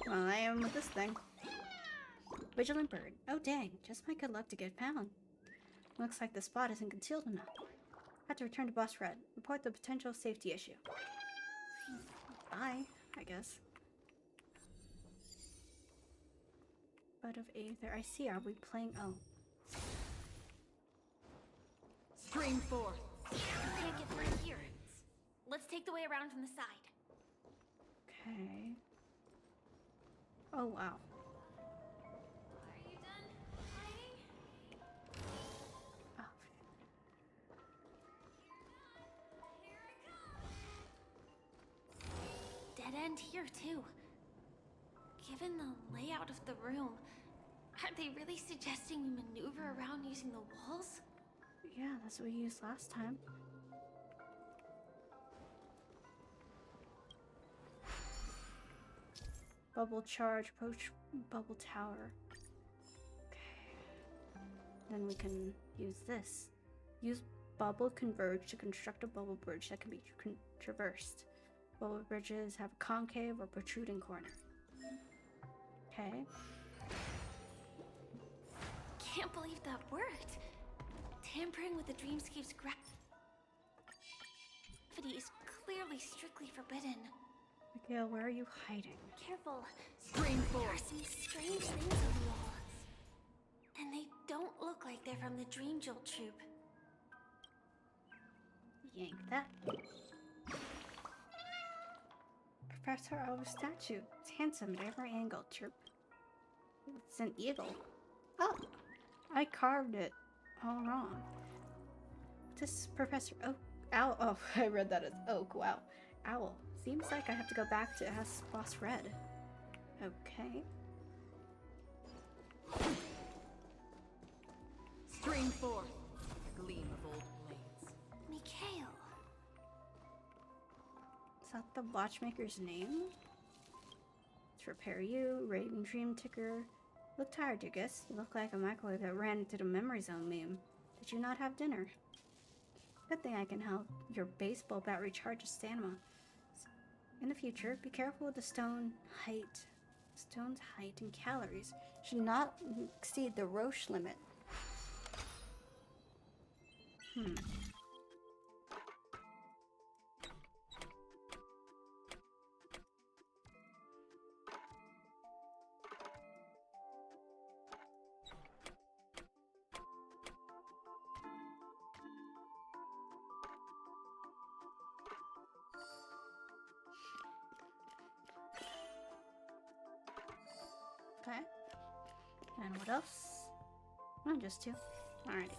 Well, I am with this thing. Vigilant bird. Oh dang, just my good luck to get found. Looks like the spot isn't concealed enough. Have to return to Boss Red. Report the potential safety issue. Bye, I guess. Bud of Aether. I see. Are we playing? Oh. Stream forth. We can't get through here. Let's take the way around from the side. Okay. Oh, wow. Are you done hiding? Oh. Dead end here, too. Given the layout of the room, aren't they really suggesting we maneuver around using the walls? Yeah, that's what we used last time. Bubble charge, approach bubble tower. Okay. Then we can use this. Use bubble converge to construct a bubble bridge that can be traversed. Bubble bridges have a concave or protruding corner. Okay. Can't believe that worked. Tampering with the dreamscape's gravity is clearly strictly forbidden. Mikael, where are you hiding? Careful. Stream There are forth. some strange things on the walls. And they don't look like they're from the Dream Jolt troupe. Yank that. Professor Alva's statue. It's handsome at every angle. Chirp. It's an eagle. Oh! I carved it all wrong. This is Professor Oak. Owl. Oh, I read that as Oak. Wow. Owl. Seems like I have to go back to ask Boss Red. Okay. Stream forth. A gleam of old blades. Mikael. Is that the watchmaker's name? To repair you, Raving Dream Ticker. Look tired, Dugas. You look like a microwave that ran into the memory zone meme. Did you not have dinner? Good thing I can help. Your baseball bat recharges stamina. In the future, be careful with the stone's height and calories. Should not exceed the Roche limit. Okay. And what else? Oh, just two. Alrighty.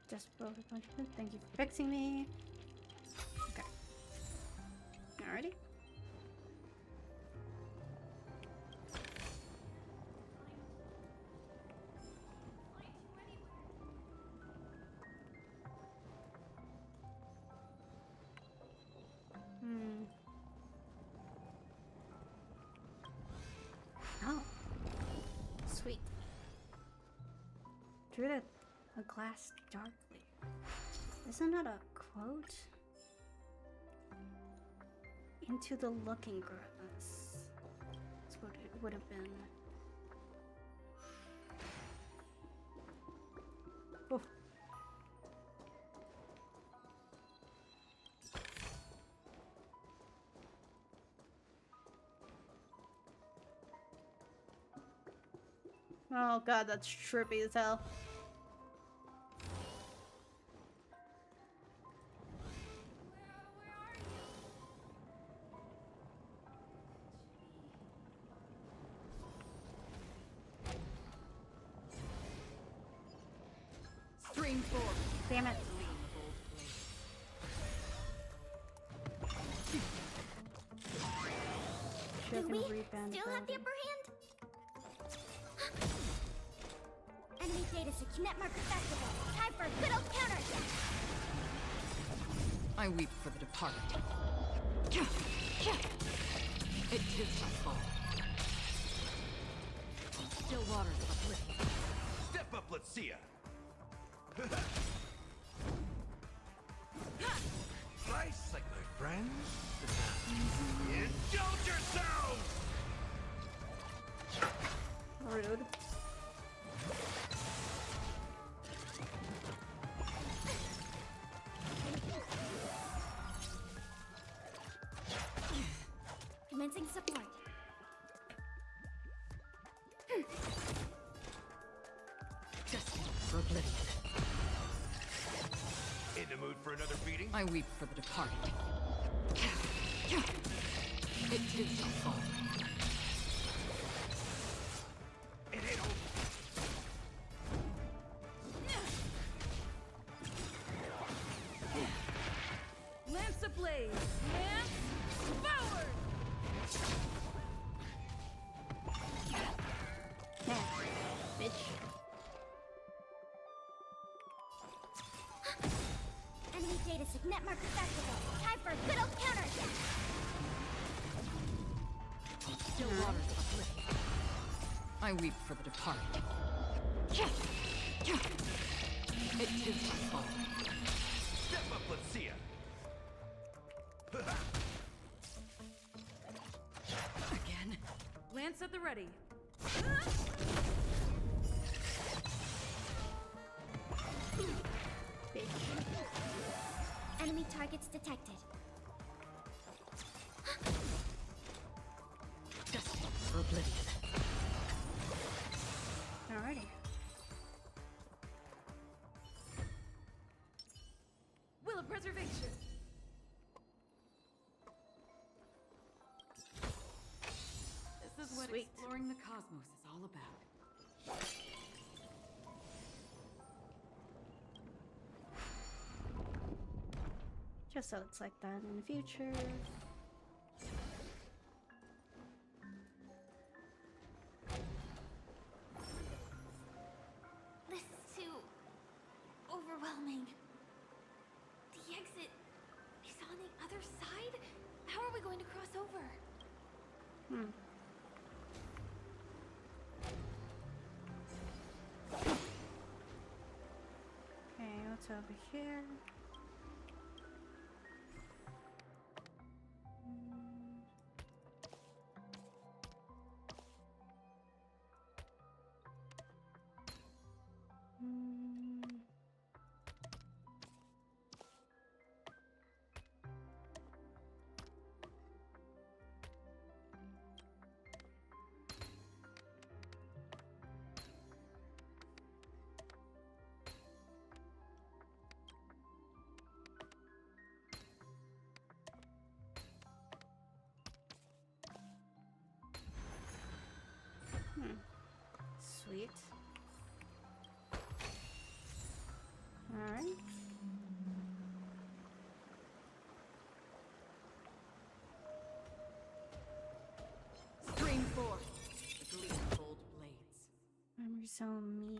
Just broke a bunch of it. Thank you for fixing me. Okay. Alrighty. Oh. Sweet. Drew a glass darkly. Isn't that a quote? Into the looking glass. That's what it would have been. Oh. Oh god, that's trippy as hell. Stream forth. Damn it. Do we still have the upper hand? Enemy data to Kinet Marker Festival. Time for a good old counterattack. I weep for the departed. It is my fault. Still waters uplift. Step up, let's see ya. Slice like my friends. Indulge yourselves! Rude. Commencing support. mood for another beating? I weep for the departed. It too shall fall. It ain't over. Lance ablaze! Lance forward! Bitch. Enemy data signet marker activated. Time for a good old counterattack. Still waters uplifted. I weep for the departed. It too shall fall. Step up, let's see ya. Again. Lance at the ready. Enemy targets detected. Destined for oblivion. Alrighty. Will of preservation. This is what Sweet. exploring the cosmos is all about. Just so it's like that in the future. This is too overwhelming. The exit is on the other side? How are we going to cross over? Okay, what's over here? Sweet. Alright. Stream forth. The gleam of old blades. I'm so mean.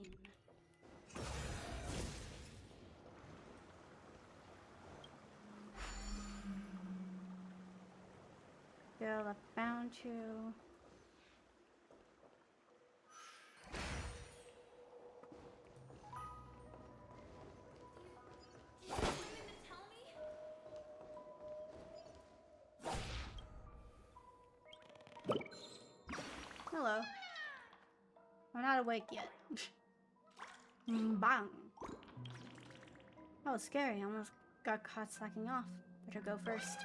Feel the bound to. Hello. I'm not awake yet. Bang. That was scary. I almost got caught slacking off. Better go first.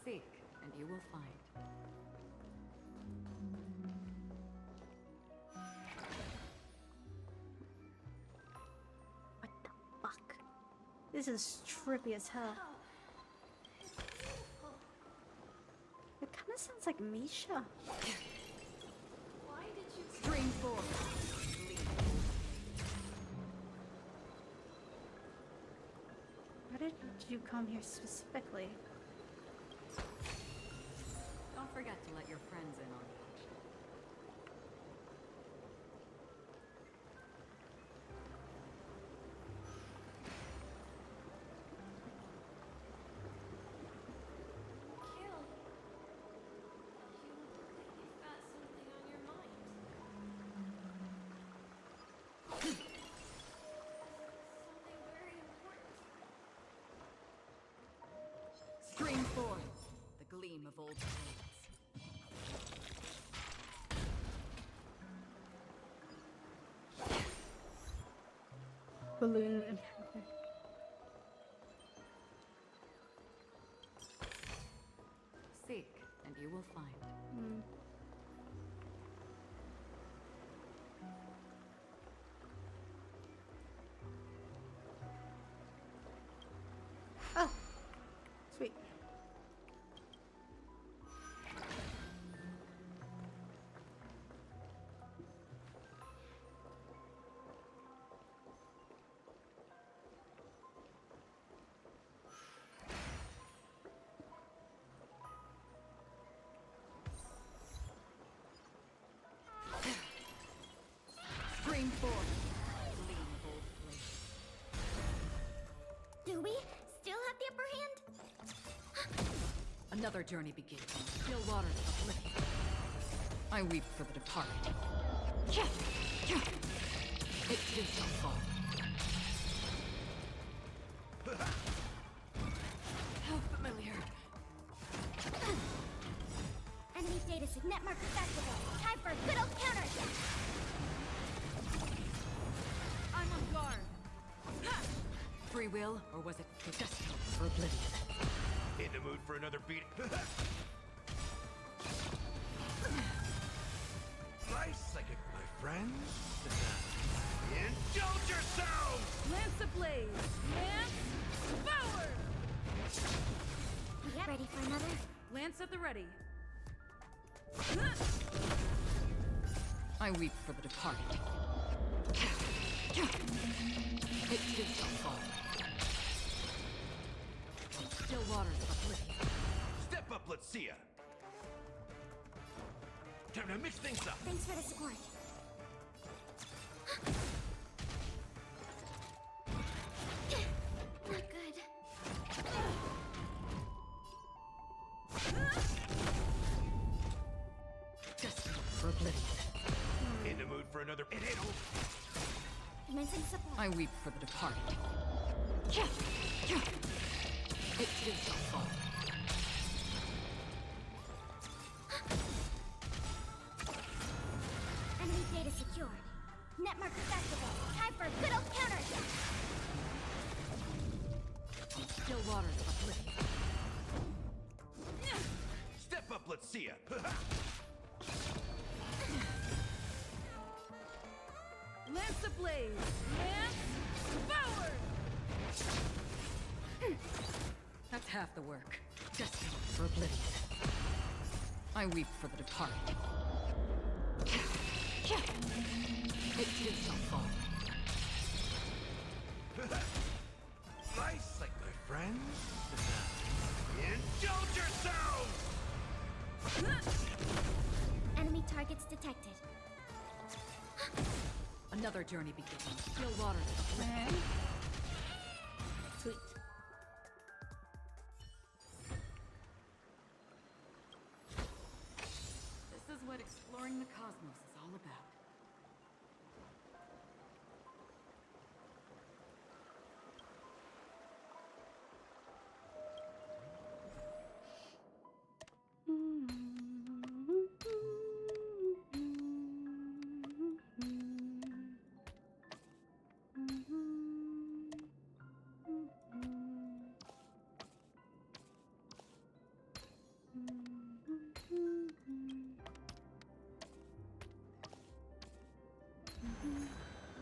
Seek, and you will find. Fuck. This is trippy as hell. It kind of sounds like Misha. Why did you Stream forth. Why did you come here specifically? Don't forget to let your friends in on the action. kill? You look like you've got something on your mind. Something very important. Stream forth. The gleam of old blades. Balloon. Seek, and you will find. Another journey begins. Still waters of oblivion. I weep for the departed. It too shall fall. How familiar. Enemy data net marker activated. Time for a good old counterattack. I'm on guard. Free will, or was it destiny for oblivion? In the mood for another beat? Nice, like my friends. Indulge yourselves! Lance ablaze! Lance forward! Yep. Ready for another? Lance at the ready. I weep for the departed. It too shall fall. Still waters of oblivion. Step up, let's see ya! Time to mix things up! Thanks for the support. Not good. Destiny for oblivion. In the mood for another. It ain't over. Commencing support. I weep for the departed. It too shall fall. Enemy data secured. Net marker activated. Time for a good old counterattack. Still waters of oblivion. Step up, let's see ya! Lance ablaze! Lance forward! That's half the work. Destiny for oblivion. I weep for the departed. It too shall fall. Nice, like my friends. Indulge yourselves! Enemy targets detected. Another journey begins. Still waters of oblivion. Sweet. This is what exploring the cosmos is all about.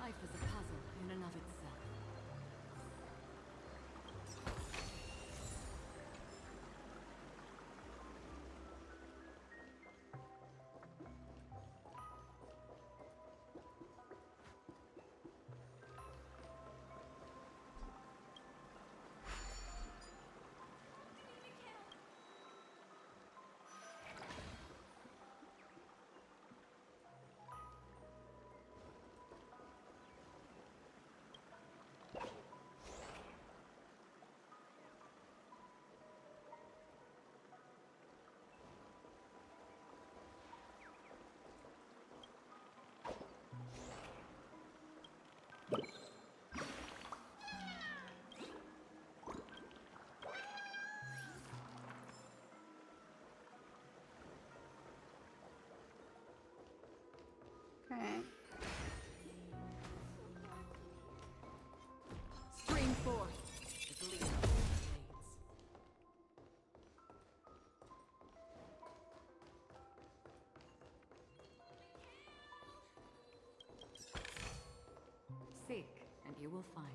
Life is a puzzle in and of itself. Okay. Stream forth. It leads to the blades. Seek, and you will find.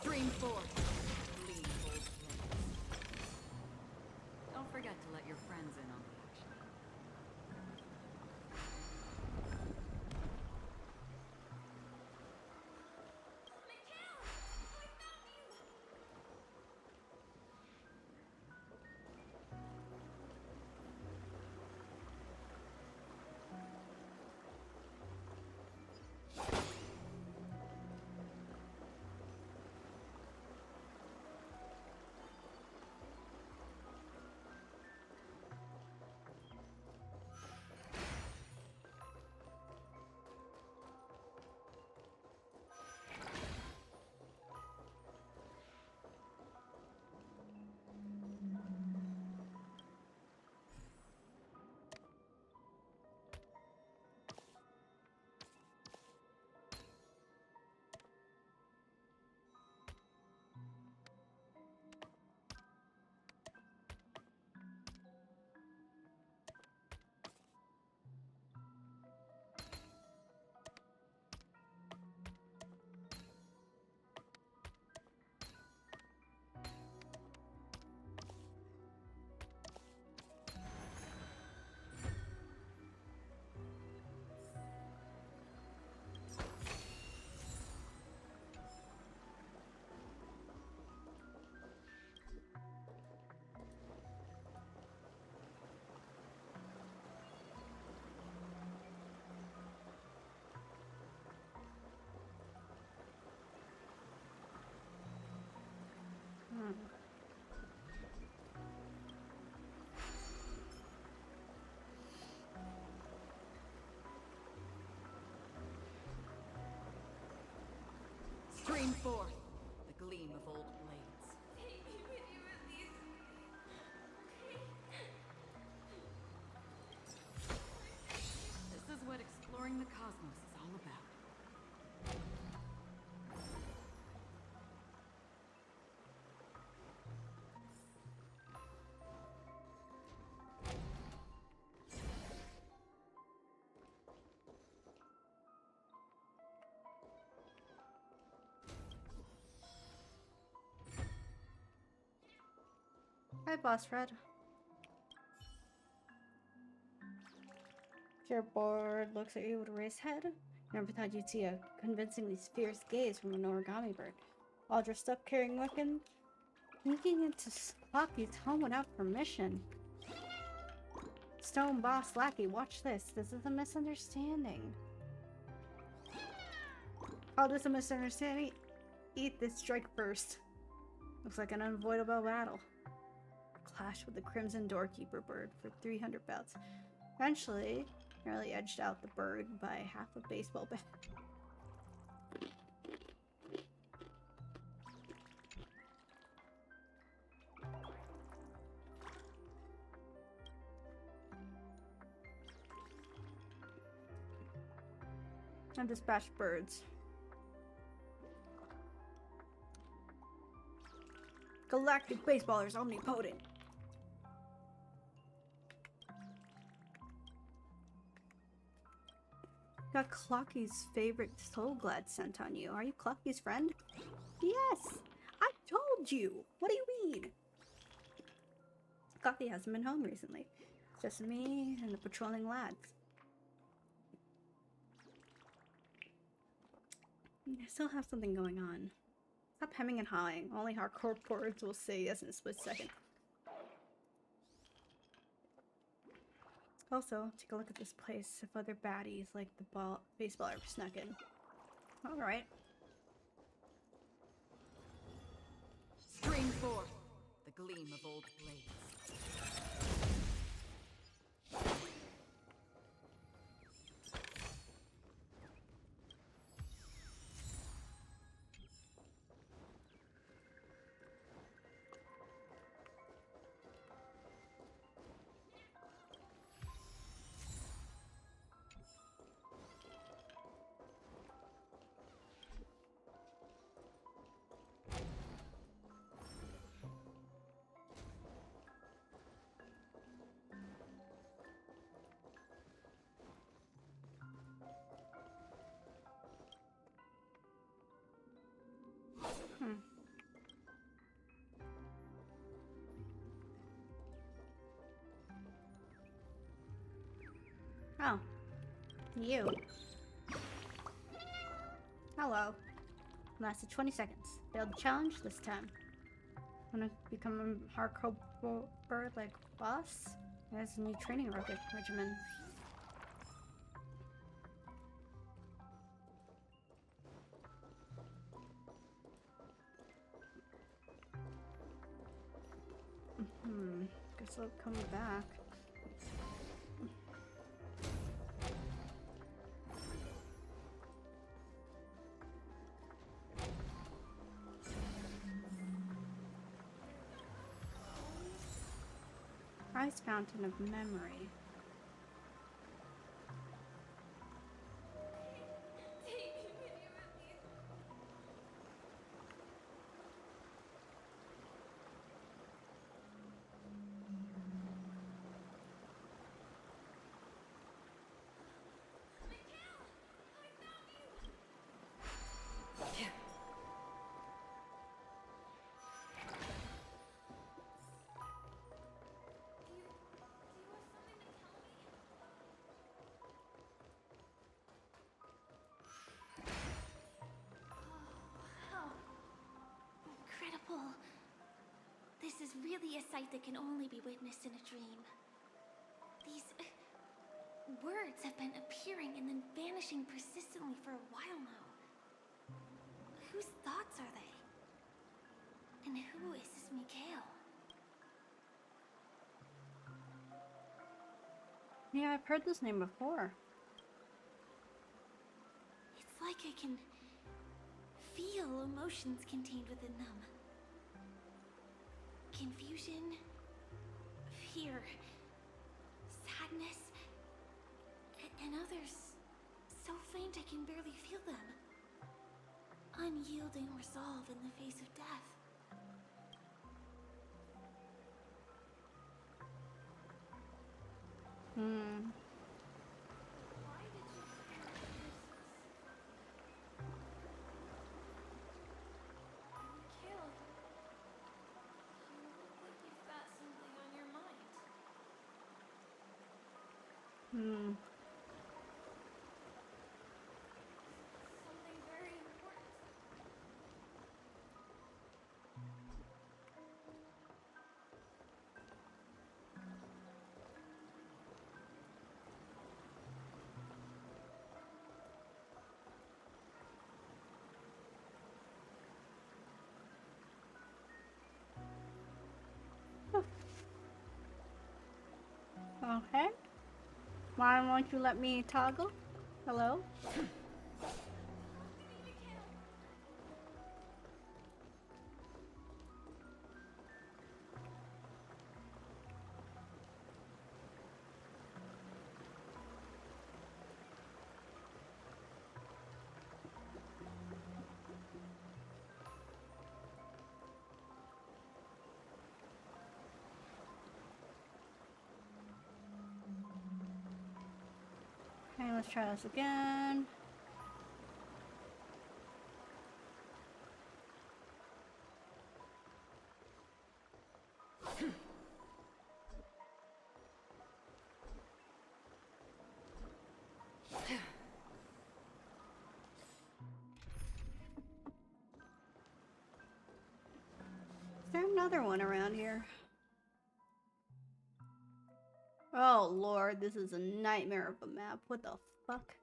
Stream forth. Lean bold flames. Don't forget to let your friends in on the action. forth the gleam of old blades. Take me with you at least. This is what exploring the cosmos is all about. Hi, Boss Fred. Your board looks at you with a raised head. Never thought you'd see a convincingly fierce gaze from an origami bird. All dressed up, carrying weapons, sneaking into Slocky's home without permission. Stone Boss Lackey, watch this. This is a misunderstanding. How does a misunderstanding? Eat this strike first. Looks like an unavoidable battle. Clash with the Crimson Doorkeeper bird for 300 belts. Eventually, nearly edged out the bird by half a baseball bat. And dispatched birds. Galactic baseballers omnipotent. Got Clocky's favorite Soul Glad scent on you. Are you Clocky's friend? Yes! I told you! What do you mean? Clocky hasn't been home recently. Just me and the patrolling lads. I still have something going on. Stop hemming and hawing. Only hardcore birds will say yes in a split second. Also, take a look at this place. If other baddies like the baseball ever snuck in. Alright. Stream forth the gleam of old blades. Oh. You. Hello. Lasted 20 seconds. Failed the challenge this time. Wanna become a hardcore bird like boss? There's a new training regimen. Guess I'll come back. Ice Fountain of Memory. Incredible. This is really a sight that can only be witnessed in a dream. These words have been appearing and then vanishing persistently for a while now. Whose thoughts are they? And who is this Mikhail? Yeah, I've heard this name before. It's like I can feel all emotions contained within them. Confusion, fear, sadness, and others so faint I can barely feel them. Unyielding resolve in the face of death. Why did you Mikhail, you look like you've got something on your mind. Something very important. Okay. Why won't you let me toggle? Hello? Okay, let's try this again. Is there another one around here? Oh lord, this is a nightmare of a map. What the fuck?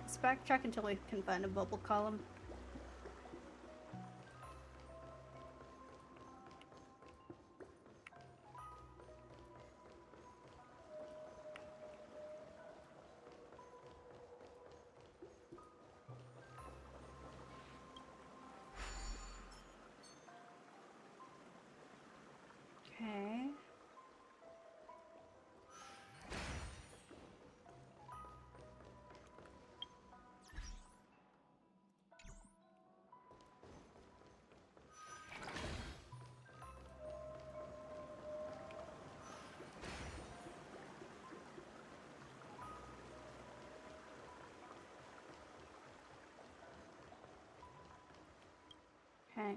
Let's backtrack until we can find a bubble column. Okay. Okay.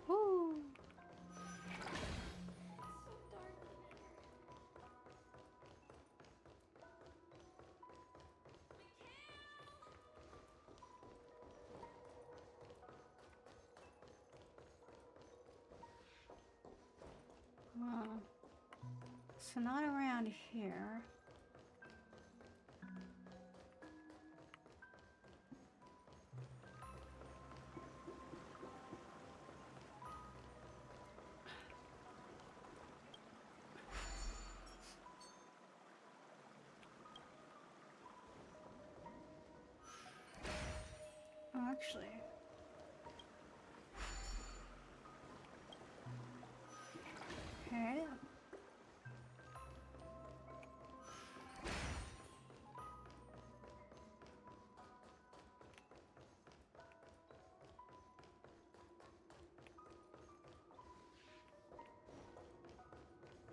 Woo. Well, so not around here. Oh, actually. Okay.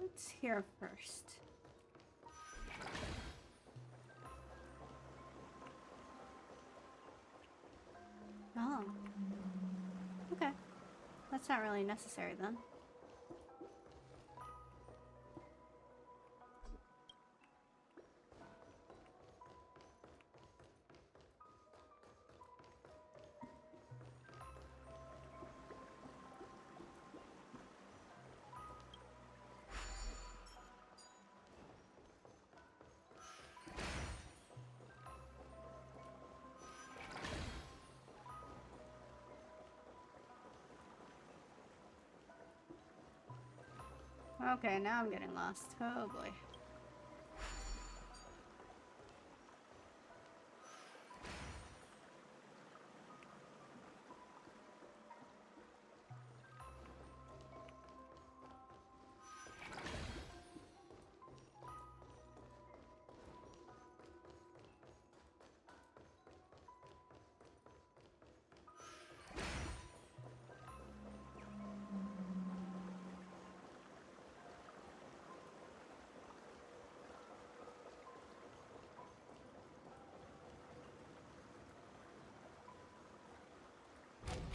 Let's hear first. Oh. Okay. That's not really necessary then. Okay, now I'm getting lost. Oh boy.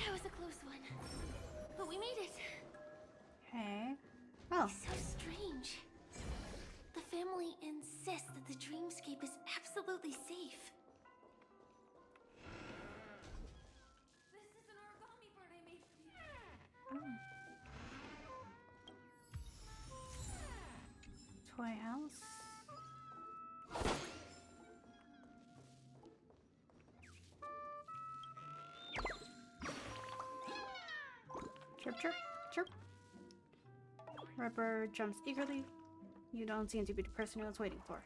That was a close one. But we made it. Hey. Oh. It's so strange. The family insists that the dreamscape is absolutely safe. This is an origami bird I made for you. Toy house. Chirp, chirp, chirp. Rubber jumps eagerly. You don't seem to be the person he was waiting for.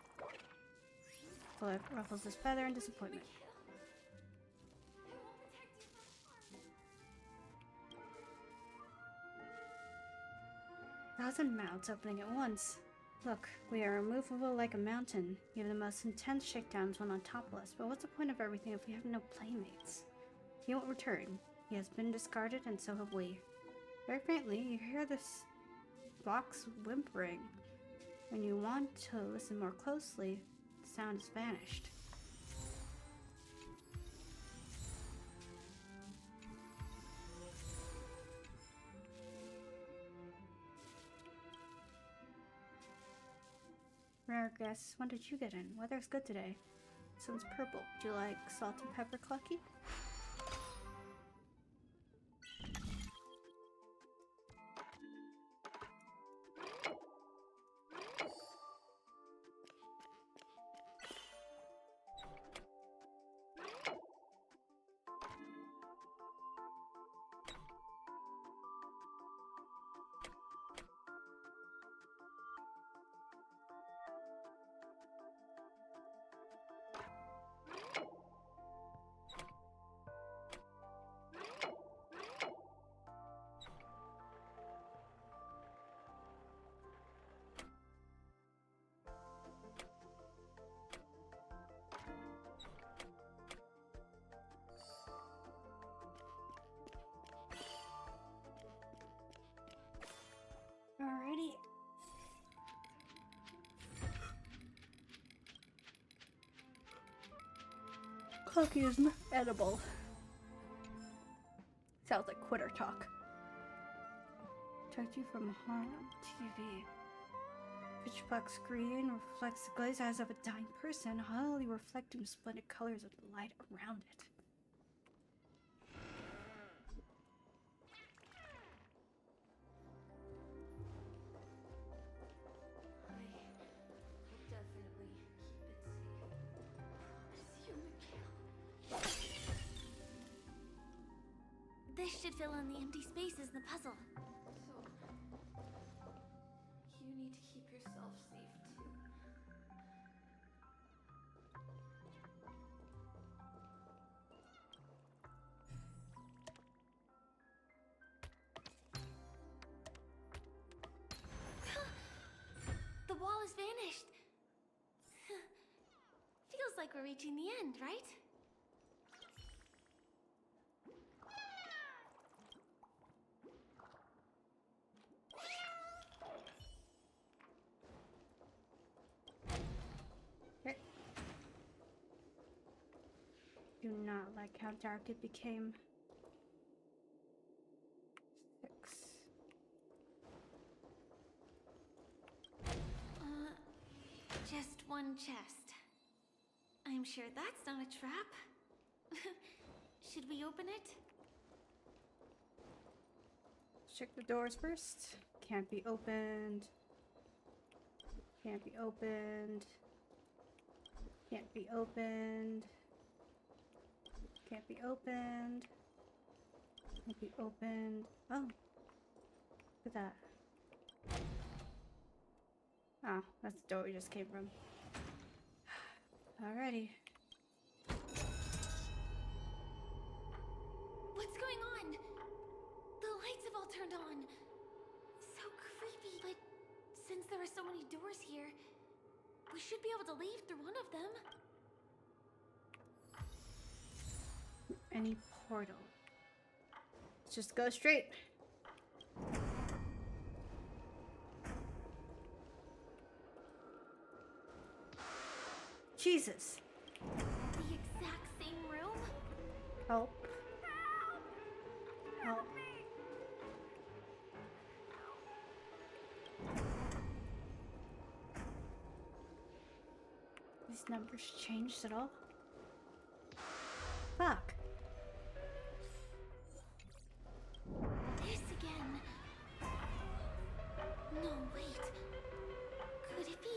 Bullet ruffles his feather in disappointment. Thousand mouths opening at once. Look, we are immovable like a mountain. Even the most intense shakedowns will not topple us. But what's the point of everything if we have no playmates? He won't return. He has been discarded, and so have we. Very faintly, you hear this box whimpering. When you want to listen more closely, the sound has vanished. Rare guess, when did you get in? Weather's good today. This one's purple. Do you like salt and pepper, Clucky? Alrighty. Cookie is not edible. Sounds like quitter talk. Protect you from harm on TV. Pitch black screen reflects the glazed eyes of a dying person, highly reflecting splendid colors of the light around it. This should fill in the empty spaces in the puzzle. So, you need to keep yourself safe too. The wall has vanished. Feels like we're reaching the end, right? Do not like how dark it became. 6. Just one chest. I'm sure that's not a trap. Should we open it? Check the doors first. Can't be opened. Can't be opened. Can't be opened. Can't be opened. Can't be opened. Oh. Look at that. Oh, that's the door we just came from. Alrighty. What's going on? The lights have all turned on. So creepy. But since there are so many doors here, we should be able to leave through one of them. Any portal. Let's just go straight. Jesus. The exact same room? Help. Help. These numbers changed at all? Fuck. This again. No, wait. Could it be?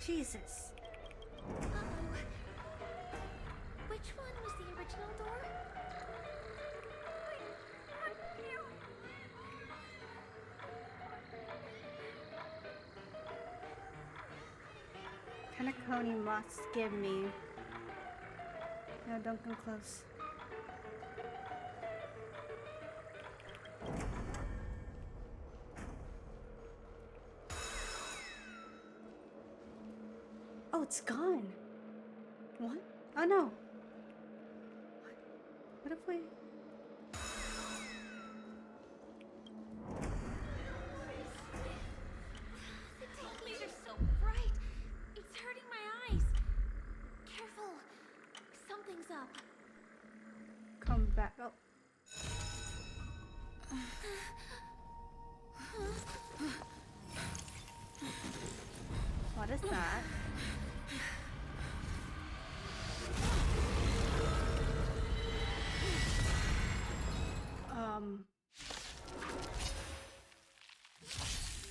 Jesus. Uh-oh. Which one was the original door? Penacony must give me. No, don't come close. Oh, it's gone. What? Oh no. What if we... The taillights are so bright. It's hurting my eyes. Careful. Something's up. Come back. Oh. What is that?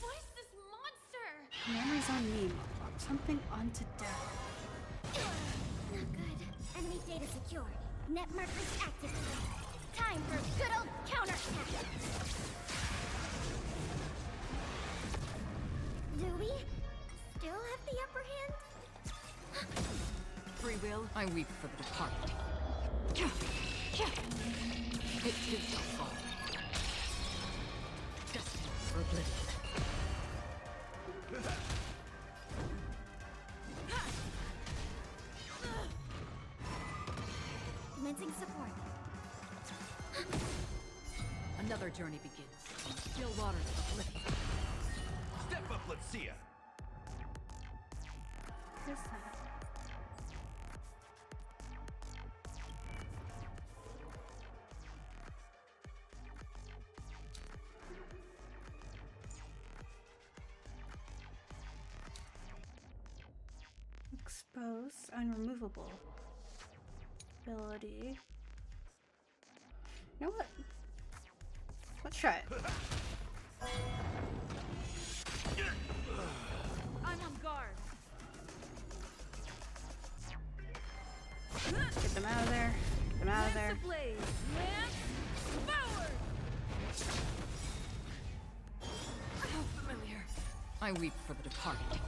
What is this monster? Memories on me. Something onto death. Not good. Enemy data secure. Net markers activated. Time for good old counterattack. Do we still have the upper hand? Free will, I weep for the departed. It too shall fall. Destined for oblivion. Commencing support. Another journey begins. Still waters of oblivion. Step up, let's see ya. What is that? Expose, unremovable. Ability. You know what? Let's try it. I'm on guard. Get them out of there. Get them out of there. Lance ablaze. Lance forward. How familiar. I weep for the departed.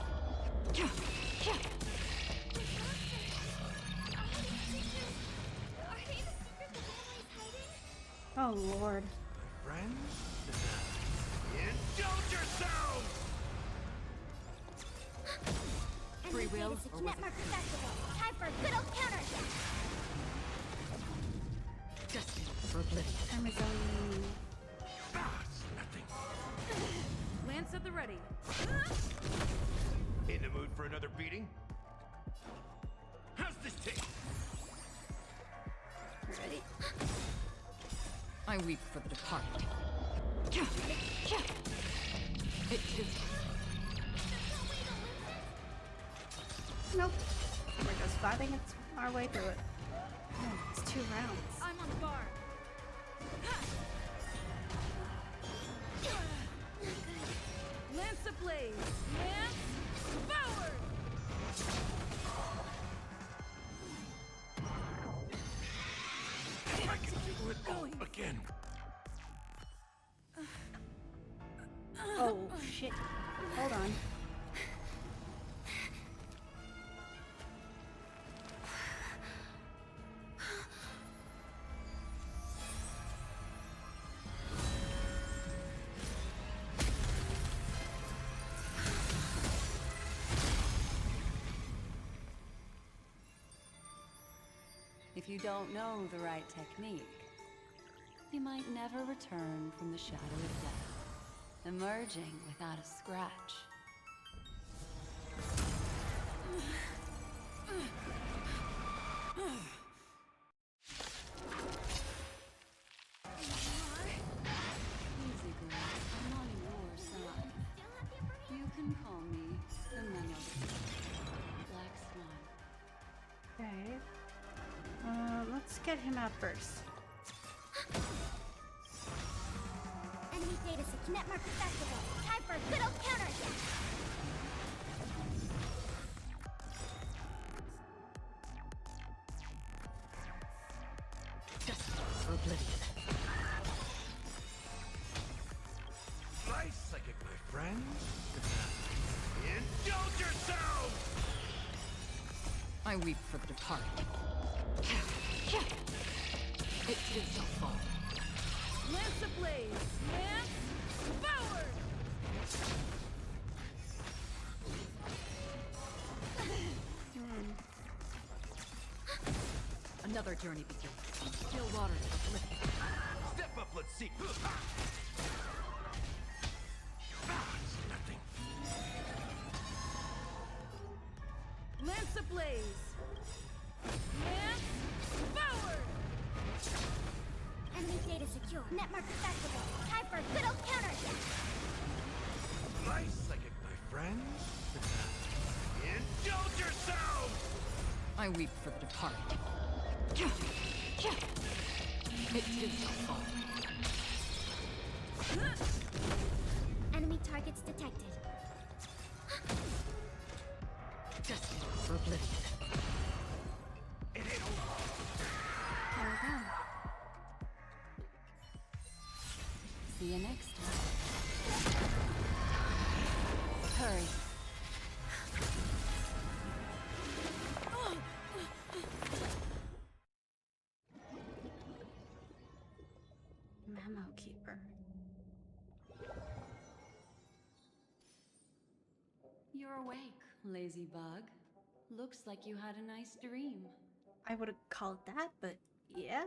Oh Lord. Friends? Indulge yourselves! Free will, or was Net it markers activated. Time for good old counterattack. destined for oblivion? Time is on. Nothing. Lance at the ready. In the mood for another beating? How's this taste? Ready? I weep for the departed. It too. Nope. We're just fighting our way through it. Oh, it's 2 rounds. I'm on guard. Lance Lance ablaze! Lance forward! I can do it all again. Oh, shit. Hold on. If you don't know the right technique, you might never return from the shadow of death, emerging without a scratch. Easy, girl. I'm on your side. You can call me the Memo Black Swan. Okay. Let's get him out first. Enemy data net marker festival. Time for a good old counterattack. Oblivion. Nice psychic, my friend. Indulge yourself! I weep for the departed. It too shall fall. Lance ablaze! Lance forward! Another journey begins. Still waters of oblivion. Step up, let's see. It's nothing. Lance ablaze! Lance forward! Enemy data secure. Net marker festival. Time for a good old counterattack. Nice psychic, my friend. Indulge yourself! I weep for the departed. It too shall fall. Enemy targets detected. Destined for oblivion. It ain't over. There we go. See you next time. Hurry. Memo keeper. You're awake, lazy bug. Looks like you had a nice dream. I would have called that, but yeah.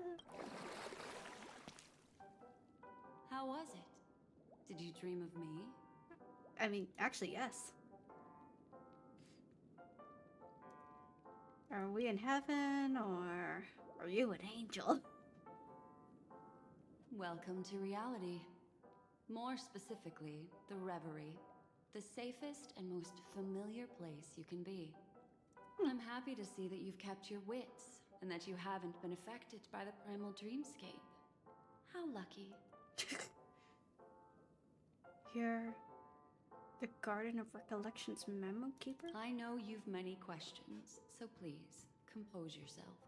How was it? Did you dream of me? I mean, actually, yes. Are we in heaven, or are you an angel? Welcome to reality. More specifically, the Reverie. The safest and most familiar place you can be. I'm happy to see that you've kept your wits, and that you haven't been affected by the primal dreamscape. How lucky. You're the Garden of Recollection's memo keeper? I know you've many questions, so please, compose yourself.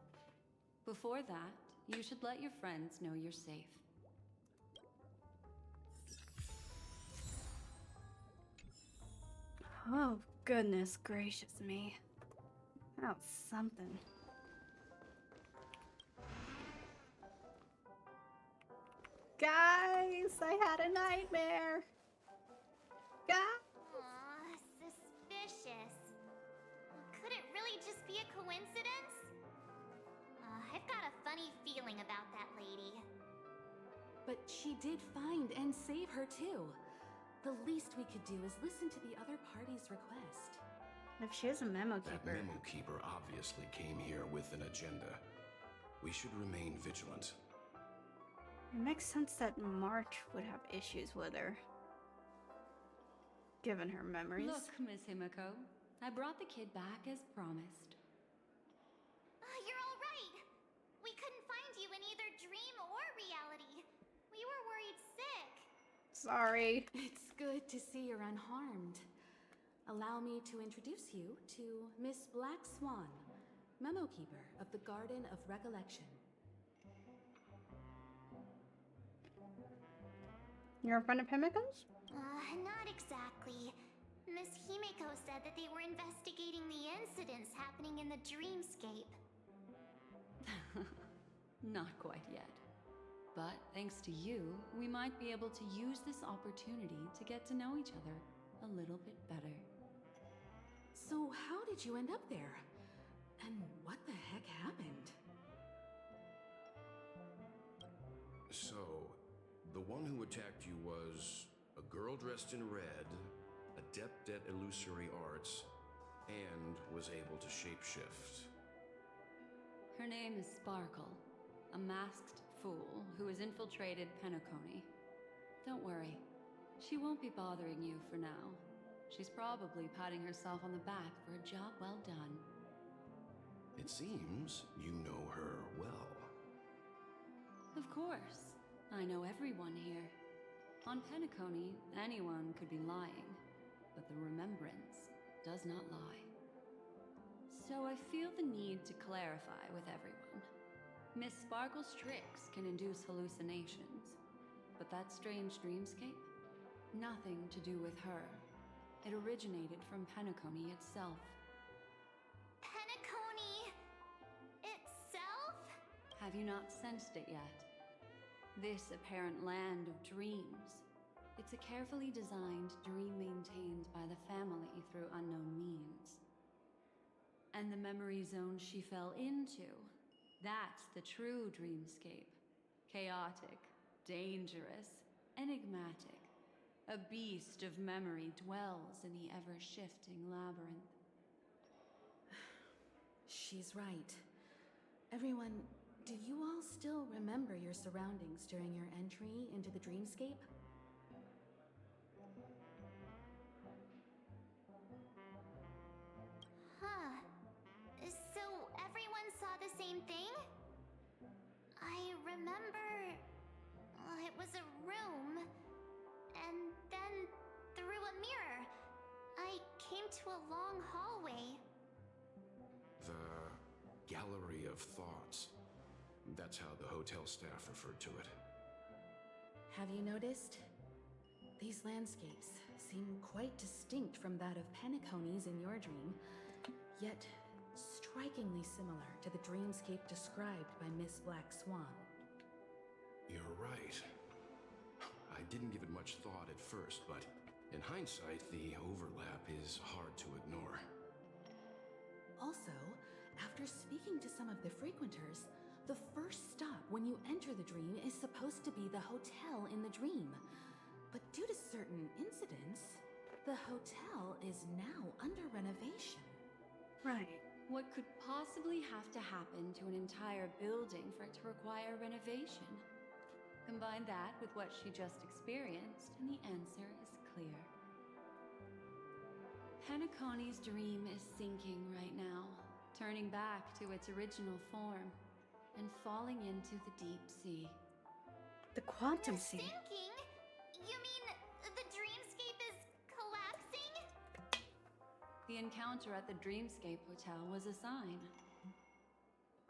Before that, you should let your friends know you're safe. Oh, goodness gracious me. That was something. Guys, I had a nightmare. Guys. Aw, suspicious. Could it really just be a coincidence? I've got a funny feeling about that lady. But she did find and save her too. The least we could do is listen to the other party's request. If she is a memo That keeper. memo keeper obviously came here with an agenda. We should remain vigilant. It makes sense that March would have issues with her. Given her memories. Look, Miss Himiko, I brought the kid back as promised. You're all right. We couldn't find you in either dream or reality. We were worried sick. Sorry. It's good to see you're unharmed. Allow me to introduce you to Miss Black Swan, Memo Keeper of the Garden of Recollection. You're a friend of Himiko's? Not exactly. Miss Himiko said that they were investigating the incidents happening in the dreamscape. Not quite yet. But thanks to you, we might be able to use this opportunity to get to know each other a little bit better. So how did you end up there? And what the heck happened? So, the one who attacked you was a girl dressed in red, adept at illusory arts, and was able to shapeshift. Her name is Sparkle, a masked fool who has infiltrated Penacony. Don't worry, she won't be bothering you for now. She's probably patting herself on the back for a job well done. It seems you know her well. Of course, I know everyone here. On Penacony, anyone could be lying, but the remembrance does not lie. So I feel the need to clarify with everyone. Miss Sparkle's tricks can induce hallucinations, but that strange dreamscape? Nothing to do with her. It originated from Penacony itself. Penacony itself? Have you not sensed it yet? This apparent land of dreams. It's a carefully designed dream maintained by the family through unknown means. And the memory zone she fell into, that's the true dreamscape. Chaotic, dangerous, enigmatic. A beast of memory dwells in the ever-shifting labyrinth. She's right. Everyone, do you all still remember your surroundings during your entry into the dreamscape? Huh. So everyone saw the same thing? I remember... it was a room, and then through a mirror, I came to a long hallway. The Gallery of Thoughts. That's how the hotel staff referred to it. Have you noticed? These landscapes seem quite distinct from that of Penacony's in your dream, yet strikingly similar to the dreamscape described by Miss Black Swan. You're right. I didn't give it much thought at first, but in hindsight, the overlap is hard to ignore. Also, after speaking to some of the frequenters, the first stop when you enter the dream is supposed to be the hotel in the dream. But due to certain incidents, the hotel is now under renovation. Right. What could possibly have to happen to an entire building for it to require renovation? Combine that with what she just experienced, and the answer is clear. Penacony's dream is sinking right now, turning back to its original form, and falling into the deep sea. The quantum sea. Sinking? You mean the dreamscape is collapsing? The encounter at the Dreamscape Hotel was a sign.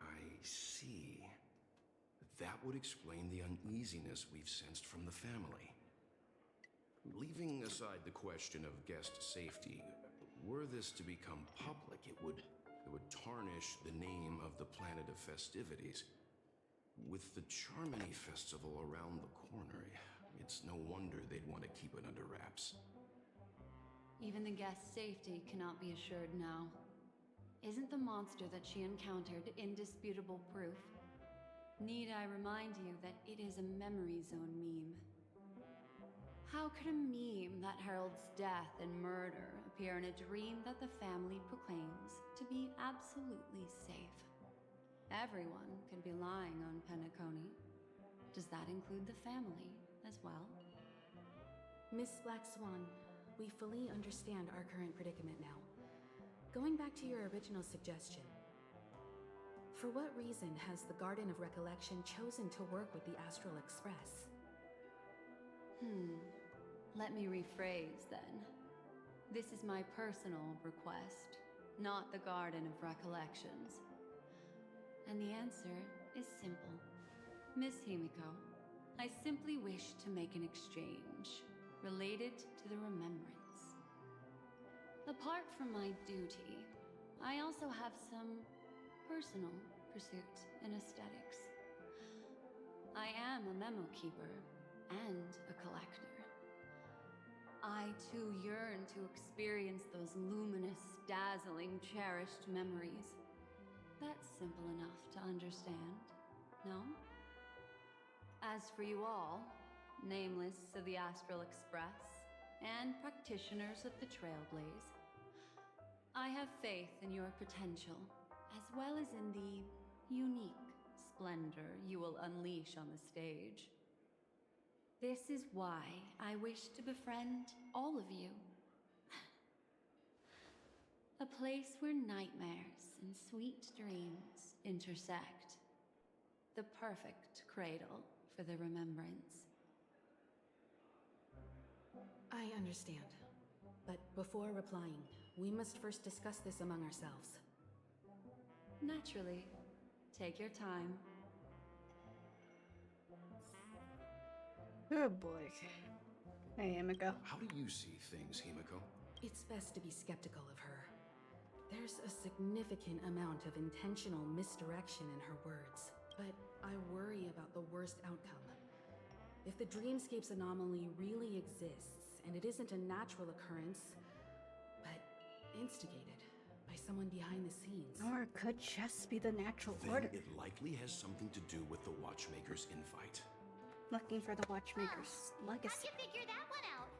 I see. That would explain the uneasiness we've sensed from the family. Leaving aside the question of guest safety, were this to become public, it would tarnish the name of the planet of festivities. With the Charmony Festival around the corner, it's no wonder they'd want to keep it under wraps. Even the guest's safety cannot be assured now. Isn't the monster that she encountered indisputable proof? Need I remind you that it is a memory zone meme? How could a meme that heralds death and murder appear in a dream that the family proclaims to be absolutely safe? Everyone could be lying on Penacony. Does that include the family as well? Miss Black Swan, we fully understand our current predicament now. Going back to your original suggestion, for what reason has the Garden of Recollection chosen to work with the Astral Express? Let me rephrase then. This is my personal request, not the Garden of Recollections. And the answer is simple. Miss Himiko, I simply wish to make an exchange related to the remembrance. Apart from my duty, I also have some personal pursuits in aesthetics. I am a memo keeper and a collector. I too yearn to experience those luminous, dazzling, cherished memories. That's simple enough to understand, no? As for you all, nameless of the Astral Express and practitioners of the Trailblaze, I have faith in your potential, as well as in the unique splendor you will unleash on the stage. This is why I wish to befriend all of you. A place where nightmares and sweet dreams intersect. The perfect cradle for the remembrance. I understand. But before replying, we must first discuss this among ourselves. Naturally. Take your time. Oh boy. Hey, Himiko. How do you see things, Himiko? It's best to be skeptical of her. There's a significant amount of intentional misdirection in her words, but I worry about the worst outcome. If the dreamscape's anomaly really exists, and it isn't a natural occurrence, but instigated by someone behind the scenes. Or it could just be the natural order. Then it likely has something to do with the Watchmaker's invite. Looking for the Watchmaker's legacy. How'd you figure that one out?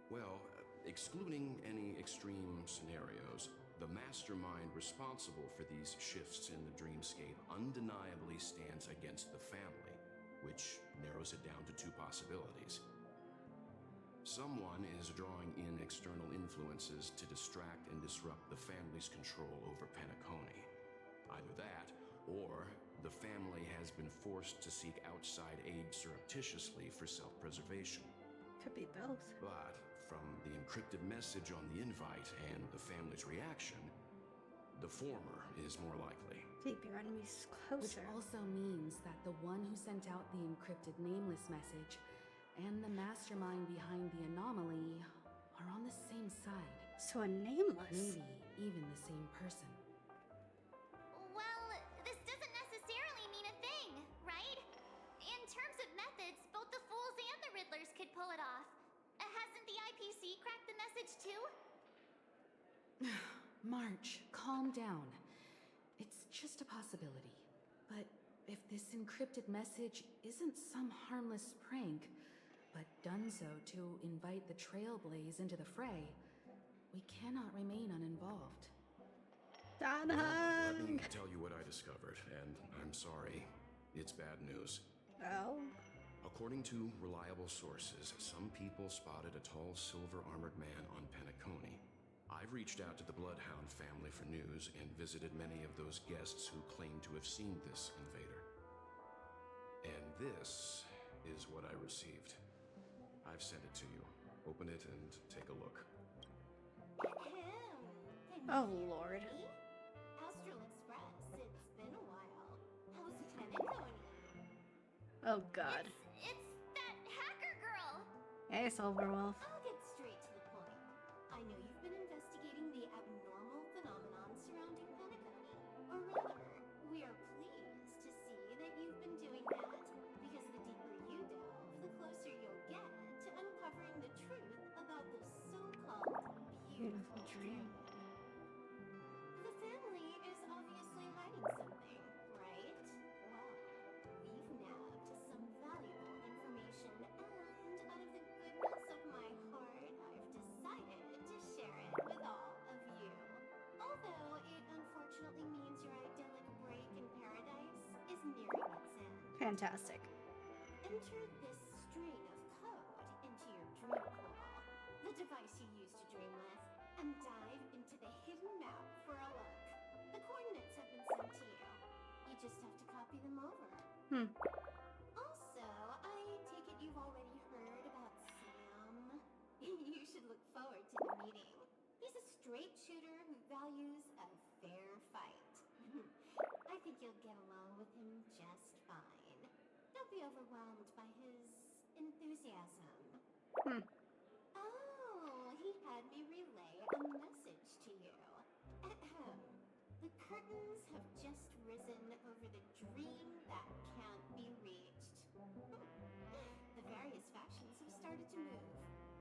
Well, excluding any extreme scenarios, the mastermind responsible for these shifts in the dreamscape undeniably stands against the family, which narrows it down to two possibilities. Someone is drawing in external influences to distract and disrupt the family's control over Penacony. Either that, or the family has been forced to seek outside aid surreptitiously for self-preservation. Could be both. But from the encrypted message on the invite and the family's reaction, the former is more likely. Keep your enemies closer. Which also means that the one who sent out the encrypted nameless message and the mastermind behind the anomaly are on the same side. So a nameless? Maybe even the same person. Well, this doesn't necessarily mean a thing, right? In terms of methods, both the Fools and the Riddlers could pull it off. Hasn't the IPC cracked the message too? March, calm down. It's just a possibility. But if this encrypted message isn't some harmless prank, but done so to invite the Trailblaze into the fray, we cannot remain uninvolved. Let me tell you what I discovered, and I'm sorry. It's bad news. Oh? According to reliable sources, some people spotted a tall silver-armored man on Penacony. I've reached out to the Bloodhound family for news and visited many of those guests who claim to have seen this invader. And this is what I received. I've sent it to you. Open it and take a look. Oh, Lord. Astral Express, it's been a while. How's Penacony? Oh, God. It's that hacker girl! Hey, Silverwolf. I'll get straight to the point. I know you've been investigating the abnormal phenomenon surrounding Penacony. Or rather, we are pleased to see that you've been doing that, because the deeper you delve, the closer you'll get to uncovering the truth about this so-called beautiful dream. The family is obviously hiding something, right? Well, we've nabbed some valuable information, and out of the goodness of my heart, I've decided to share it with all of you. Although it unfortunately means your idyllic break in paradise is nearing its end. Fantastic. Enter this strain of code into your dream portal, the device you use to dream with, and dive into the hidden map for a look. The coordinates have been sent to you. You just have to copy them over. Also, I take it you've already heard about Seal? should look forward to the meeting. He's a straight shooter who values a fair fight. I think you'll get along with him just fine. Don't be overwhelmed by his enthusiasm. Oh, he had me relay a message to you. Ahem. The curtains have just risen over the dream that can't be reached. The various factions have started to move.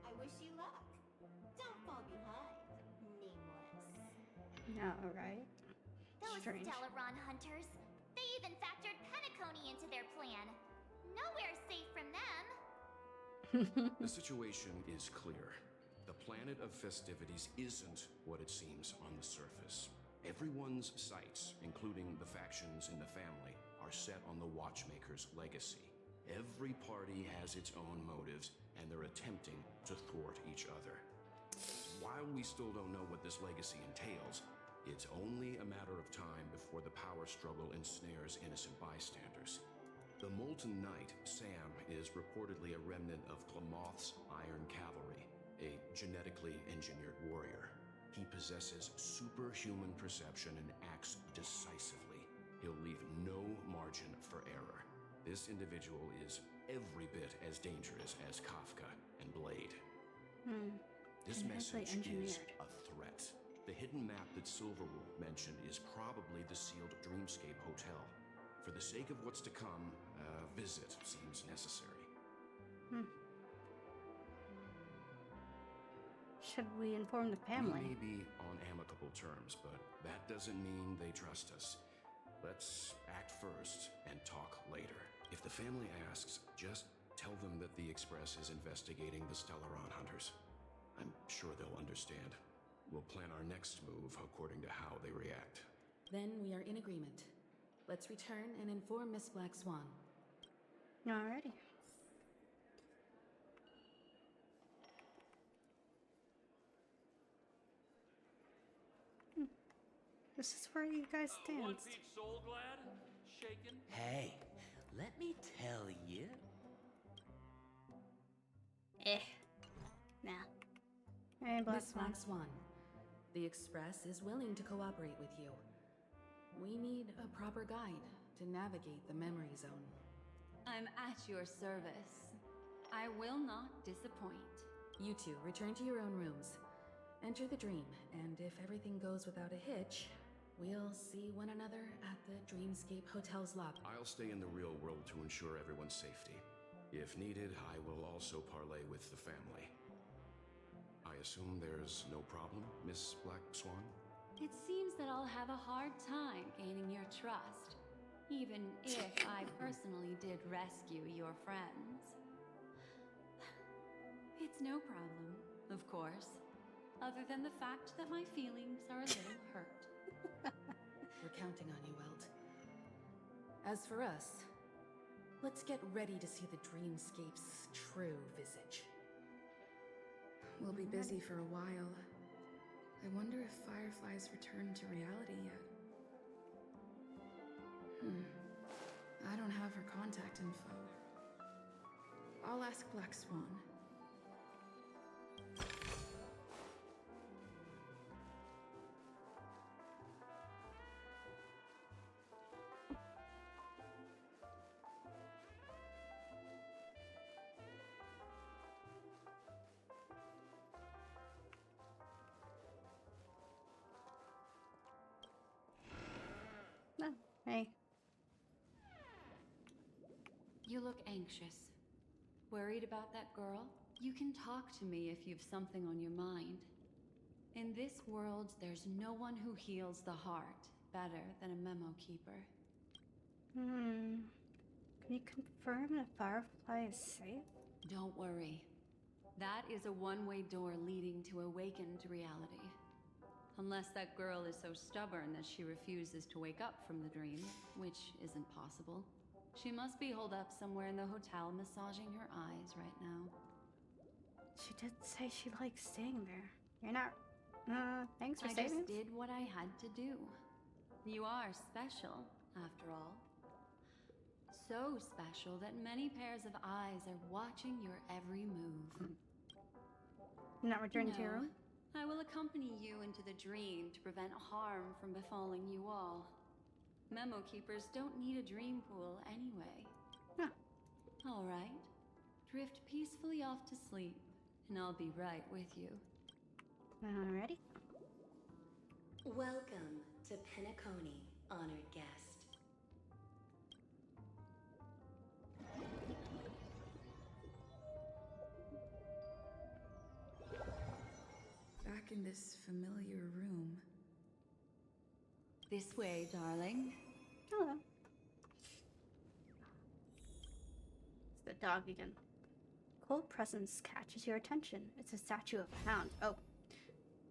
I wish you luck. Don't fall behind, nameless. Alright. Those Strange. Stellaron hunters. They even factored Penacony into their plan. Nowhere safe from them. The situation is clear. The planet of festivities isn't what it seems on the surface. Everyone's sights, including the factions in the family, are set on the Watchmaker's legacy. Every party has its own motives, and they're attempting to thwart each other. While we still don't know what this legacy entails, it's only a matter of time before the power struggle ensnares innocent bystanders. The Molten Knight, Sam, is reportedly a remnant of Glamoth's Iron Cavalry, a genetically engineered warrior. He possesses superhuman perception and acts decisively. He'll leave no margin for error. This individual is every bit as dangerous as Kafka and Blade. This message is a threat. The hidden map that Silverwolf mentioned is probably the sealed Dreamscape Hotel. For the sake of what's to come, a visit seems necessary. Should we inform the family? We may be on amicable terms, but that doesn't mean they trust us. Let's act first and talk later. If the family asks, just tell them that the Express is investigating the Stellaron hunters. I'm sure they'll understand. We'll plan our next move according to how they react. Then we are in agreement. Let's return and inform Miss Black Swan. Alrighty. This is where you guys stand. Soul glad? Shaken? Hey, let me tell you. Nah. Hey, Black Miss Black Swan, the Express is willing to cooperate with you. We need a proper guide to navigate the memory zone. I'm at your service. I will not disappoint. You two return to your own rooms. Enter the dream, and if everything goes without a hitch, we'll see one another at the Dreamscape Hotel's lobby. I'll stay in the real world to ensure everyone's safety. If needed, I will also parlay with the family. I assume there's no problem, Miss Black Swan? It seems that I'll have a hard time gaining your trust, even if I personally did rescue your friends. It's no problem, of course, other than the fact that my feelings are a little hurt. We're counting on you, Welt. As for us, let's get ready to see the Dreamscape's true visage. We'll be busy for a while. I wonder if Firefly's returned to reality yet. I don't have her contact info. I'll ask Black Swan. Oh, hey. You look anxious. Worried about that girl? You can talk to me if you've something on your mind. In this world, there's no one who heals the heart better than a memo keeper. Can you confirm that Firefly is safe? Don't worry. That is a one-way door leading to awakened reality. Unless that girl is so stubborn that she refuses to wake up from the dream, which isn't possible. She must be holed up somewhere in the hotel massaging her eyes right now. She did say she likes staying there. You're not... thanks for I saving just did what I had to do. You are special, after all. So special that many pairs of eyes are watching your every move. You're not returning to your No. room? I will accompany you into the dream to prevent harm from befalling you all. Memo keepers don't need a dream pool anyway. Huh. All right. Drift peacefully off to sleep, and I'll be right with you. Alrighty. Welcome to Penacony, honored guest. Back in this familiar room. This way, darling. Hello. It's the dog again. Cold presence catches your attention. It's a statue of a hound. Oh.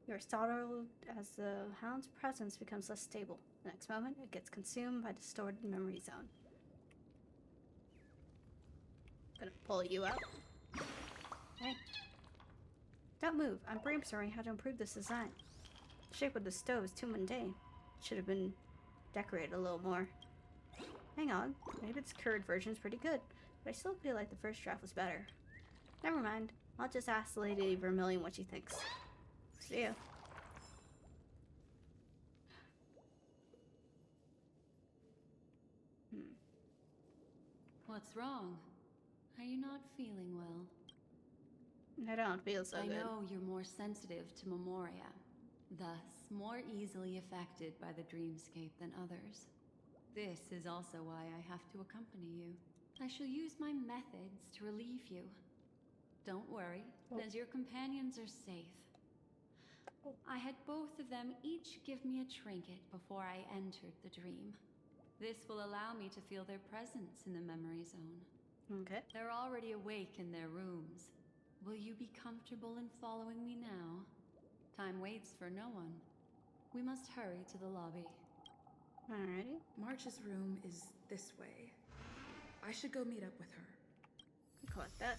You're startled as the hound's presence becomes less stable. The next moment, it gets consumed by distorted memory zone. Gonna pull you out. Hey. Don't move. I'm brainstorming how to improve this design. The shape of the stove is too mundane. It should have been decorated a little more. Hang on. Maybe this curd version is pretty good, but I still feel like the first draft was better. Never mind. I'll just ask Lady Vermilion what she thinks. See ya. What's wrong? Are you not feeling well? I don't feel so I good. know you're more sensitive to Memoria, thus more easily affected by the dreamscape than others. This is also why I have to accompany you. I shall use my methods to relieve you. Don't worry, as your companions are safe. I had both of them each give me a trinket before I entered the dream. This will allow me to feel their presence in the memory zone. Okay. They're already awake in their rooms. Will you be comfortable in following me now? Time waits for no one. We must hurry to the lobby. Alrighty. March's room is this way. I should go meet up with her. Collect that.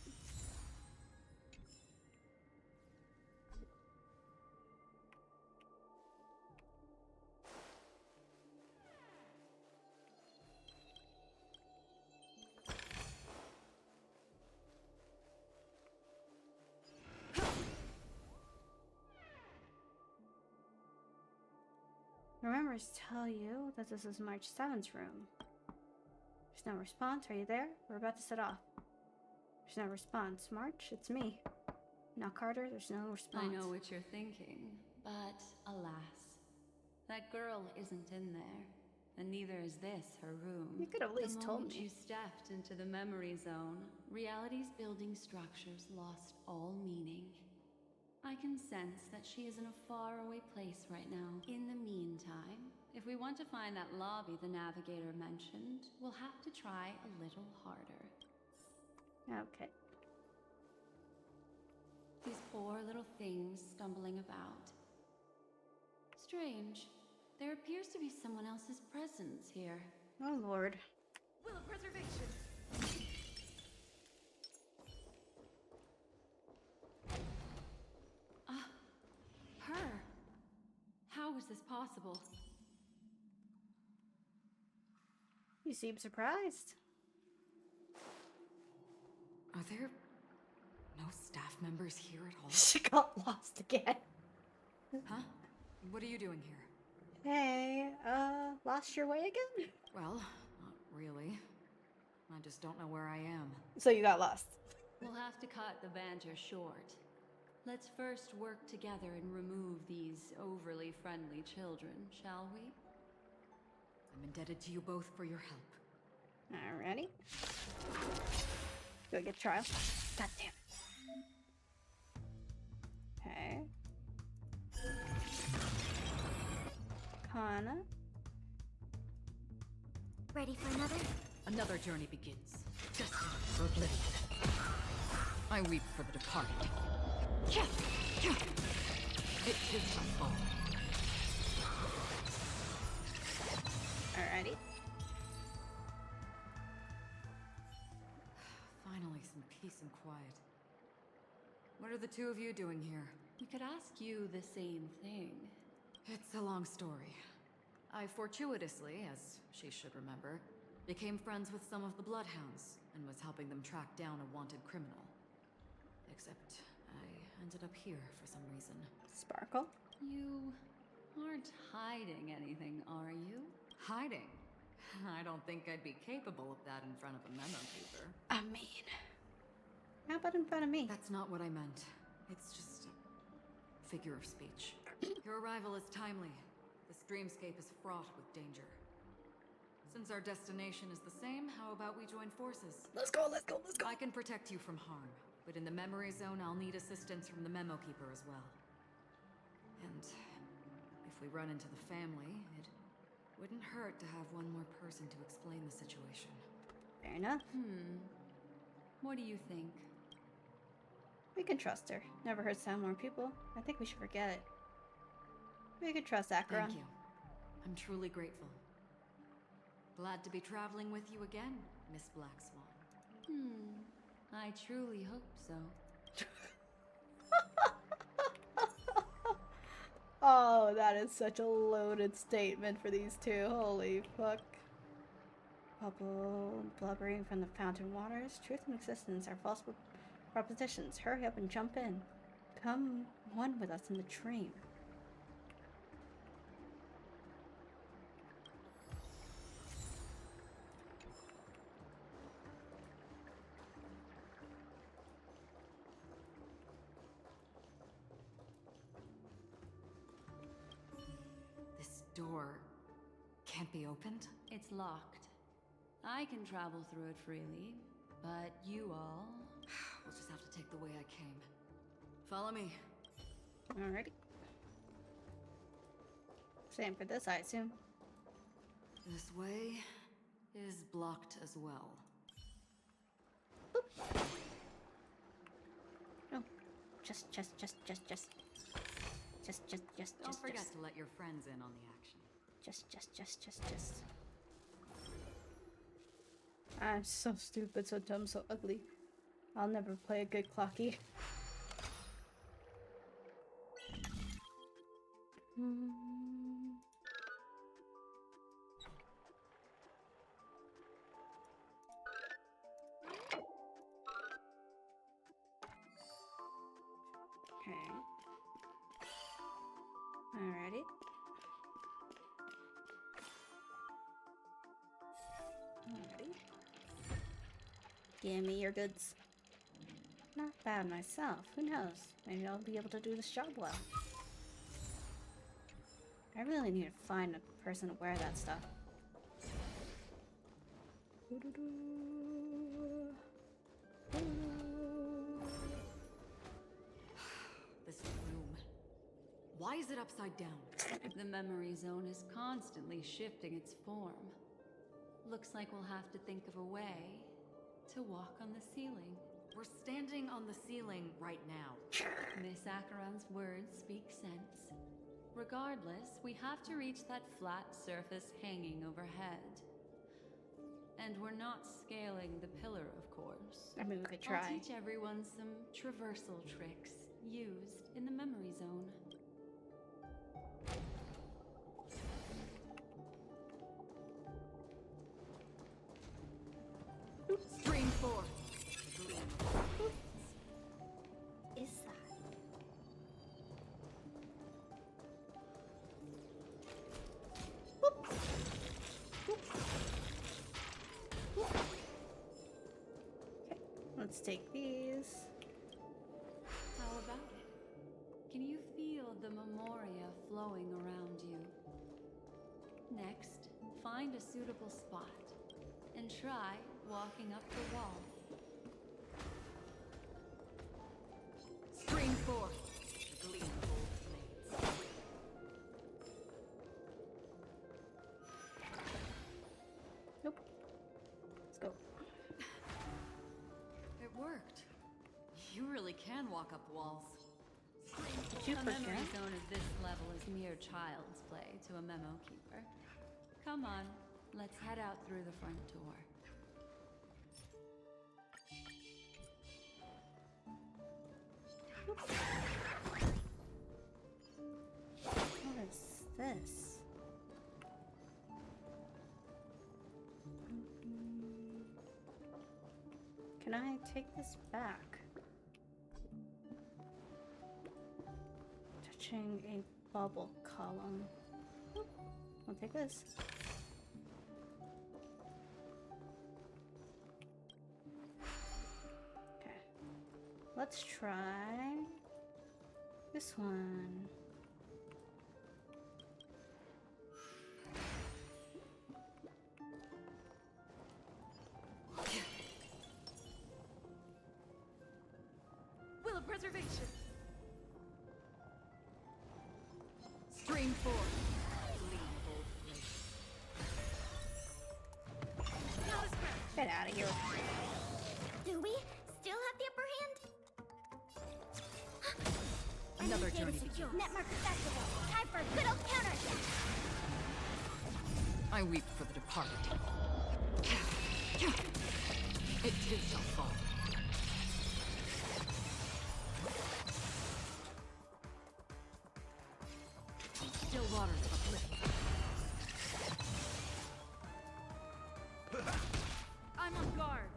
Remember to tell you that this is March 7's room. There's no response. Are you there? We're about to set off. There's no response. March, it's me. Now Carter, there's no response. I know what you're thinking, but alas, that girl isn't in there, and neither is this her room. You could have at least told The moment me. you stepped into the memory zone, reality's building structures lost all meaning. I can sense that she is in a faraway place right now. In the meantime, if we want to find that lobby the navigator mentioned, we'll have to try a little harder. Okay. These poor little things stumbling about. Strange. There appears to be someone else's presence here. Oh lord. Will of preservation. Her. How is this possible? You seem surprised. Are there no staff members here at all? She got lost again. Huh? What are you doing here? Hey, lost your way again? Well, not really. I just don't know where I am. So you got lost. We'll have to cut the banter short. Let's first work together and remove these overly friendly children, shall we? I'm indebted to you both for your help. Alrighty. Do I get trial? God damn. Okay. Kana. Ready for another? Another journey begins. Destined for oblivion. I weep for the departed. Victims shall fall. Alrighty. Finally, some peace and quiet. What are the two of you doing here? We could ask you the same thing. It's a long story. I fortuitously, as she should remember, became friends with some of the Bloodhounds and was helping them track down a wanted criminal. Except I ended up here for some reason. Sparkle? You aren't hiding anything, are you? Hiding? I don't think I'd be capable of that in front of a memo keeper. I mean, how about in front of me? That's not what I meant. It's just a figure of speech. Your arrival is timely. This dreamscape is fraught with danger. Since our destination is the same, how about we join forces? Let's go, let's go, let's go. I can protect you from harm, but in the memory zone, I'll need assistance from the memo keeper as well. And if we run into the family, it wouldn't hurt to have one more person to explain the situation. Fair enough. What do you think? We can trust her. Never hurts to have more people. I think we should forget it. We can trust Acheron. Thank you. I'm truly grateful. Glad to be traveling with you again, Miss Black Swan. I truly hope so. Oh, that is such a loaded statement for these two. Holy fuck. Bubble blubbering from the fountain waters. Truth and existence are false propositions. Hurry up and jump in. Come one with us in the dream. Door can't be opened? It's locked. I can travel through it freely, but you all... We'll just have to take the way I came. Follow me. Alrighty. Same for this, I assume. This way is blocked as well. Boop. No. Just. Don't forget to let your friends in on the action. Just. I'm so stupid, so dumb, so ugly. I'll never play a good clocky. Okay. Alrighty. Give me your goods. Not bad myself. Who knows? Maybe I'll be able to do this job well. I really need to find a person to wear that stuff. This room. Why is it upside down? The memory zone is constantly shifting its form. Looks like we'll have to think of a way to walk on the ceiling. We're standing on the ceiling right now. Miss Acheron's words speak sense. Regardless, we have to reach that flat surface hanging overhead. And we're not scaling the pillar, of course. I mean, we could try. I'll teach everyone some traversal tricks used in the memory zone. Stream 4. Is that? Okay, let's take these. How about it? Can you feel the memoria flowing around you? Next, find a suitable spot and try walking up the wall. Stream 4. The gleam of old blades. Nope. Let's go. It worked. You really can walk up walls. Did you A forget? memory zone of this level is mere child's play to a memo keeper. Come on, let's head out through the front door. What is this? Can I take this back? Searching a bubble column. Oop, I'll take this. Okay. Let's try this one. Will of preservation. Stream 4. Get out of here. Do we still have the upper hand? Another Enemy journey data secure. begins. Net marker festival. Time for a good old counterattack. I weep for the departed. It too shall fall. Still waters of oblivion. I'm on guard.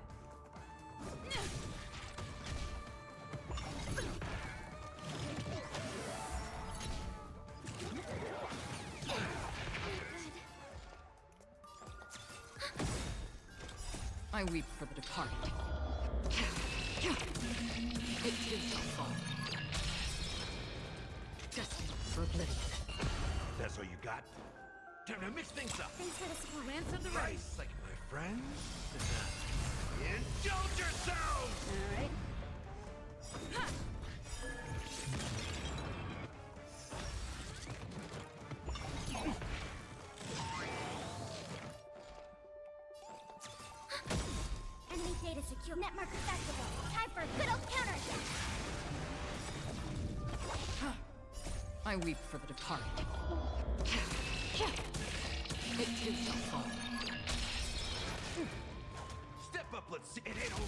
I weep for the departed. It too shall fall. Destined for oblivion. That's all you got? Time to mix things up. Thanks for the support. Lance of the race. Rice, like my friends. Indulge yourselves! Alright. Enemy data secure. Net marker festival. Time for a good old counterattack. I weep for the departed. It too shall fall. Step up, let's see. It ain't over.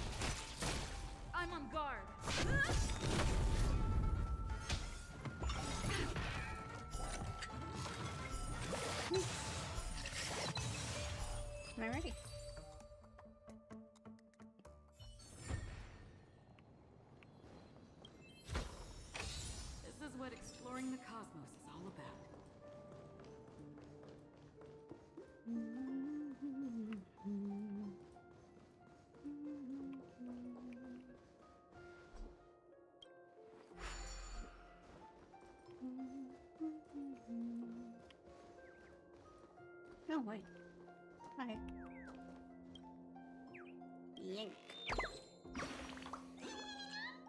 I'm on guard. Am I ready? This is what exploring the cosmos is all about. Oh, wait. Hi. Yank.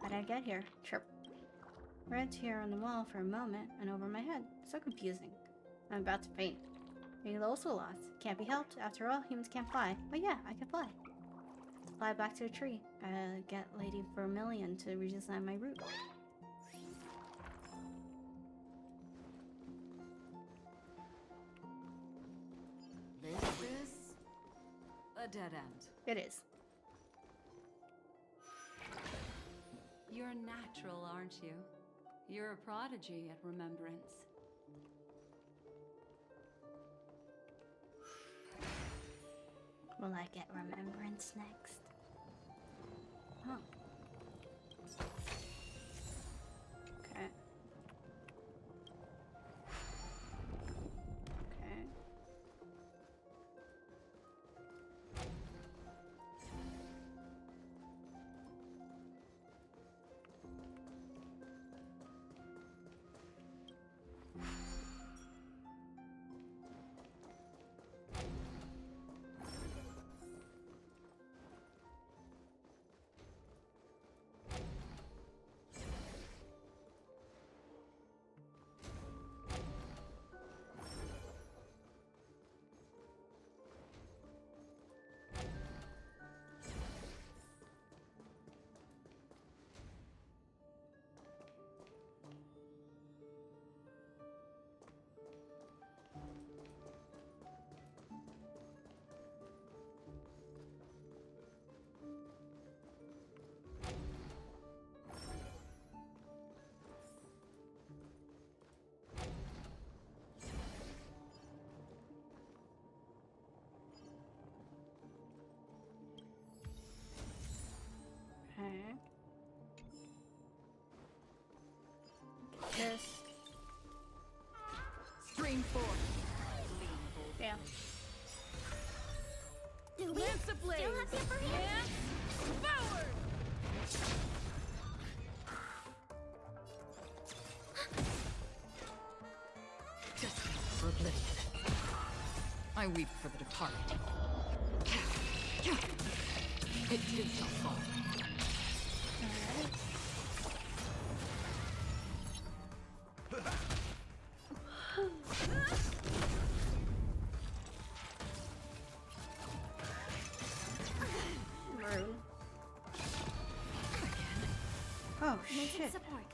How'd I get here? Chirp. Red's here on the wall for a moment and over my head. So confusing. I'm about to faint. Maybe also lost. Can't be helped. After all, humans can't fly. But yeah, I can fly. Fly back to a tree. Gotta get Lady Vermilion to redesign my route. This is a dead end. It is. You're natural, aren't you? You're a prodigy at remembrance. Will I get remembrance next? Huh. Okay. Okay. Damn. Do we Lance ablaze. still have the upper hand? Lance forward. Destiny for oblivion. I weep for the departed. It too shall fall. Rude. Oh shit. Support.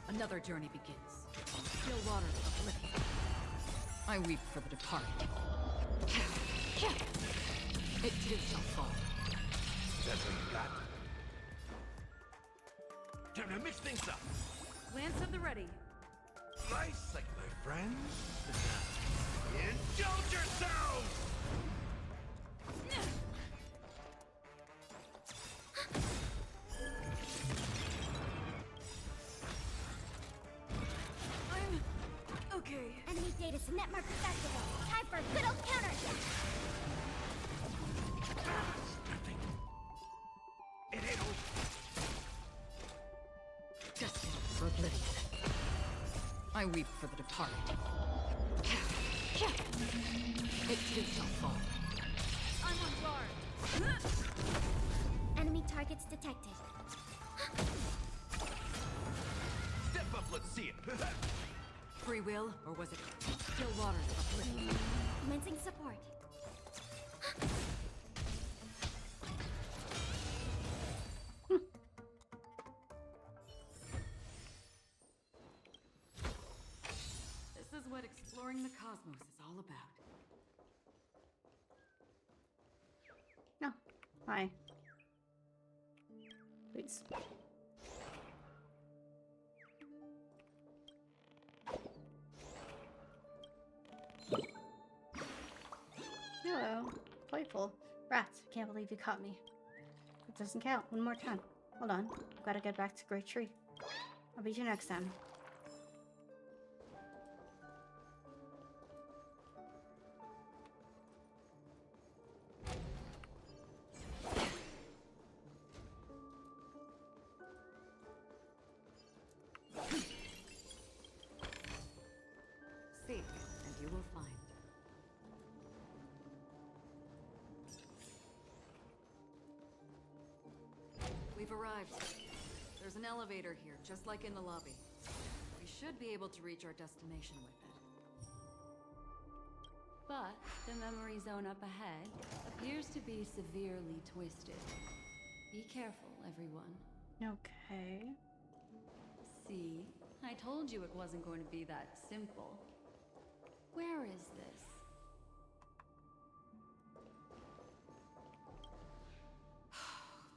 Another journey begins. Still waters of oblivion. I weep for the departed. It too shall fall. Doesn't that? Time to mix things up. Lance at the ready. Nice, like my friends. Indulge yourselves! I'm okay. Enemy data net mark accessible. Time for a good old counterattack. It ain't over. Destiny for oblivion. I weep for the departed. It too shall fall. I'm on guard. Enemy targets detected. Step up, let's see it. Free will, or was it still waters of oblivion? Commencing support. This is what exploring the cosmos is all about. No. Hi. Please. Hello. Playful. Rats, I can't believe you caught me. It doesn't count. One more time. Hold on. Gotta get back to Great Tree. I'll beat you next time. Seek, and you will find. We've arrived. There's an elevator here, just like in the lobby. We should be able to reach our destination with it. But the memory zone up ahead appears to be severely twisted. Be careful, everyone. Okay. See? I told you it wasn't going to be that simple. Where is this?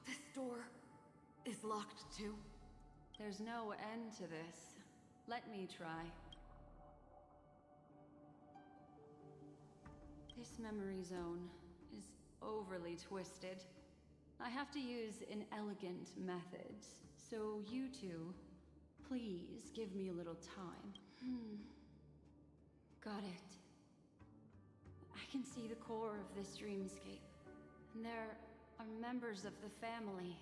This door is locked too. There's no end to this. Let me try. This memory zone is overly twisted. I have to use inelegant methods, so you two, please give me a little time. Got it. I can see the core of this dreamscape, and there are members of the family,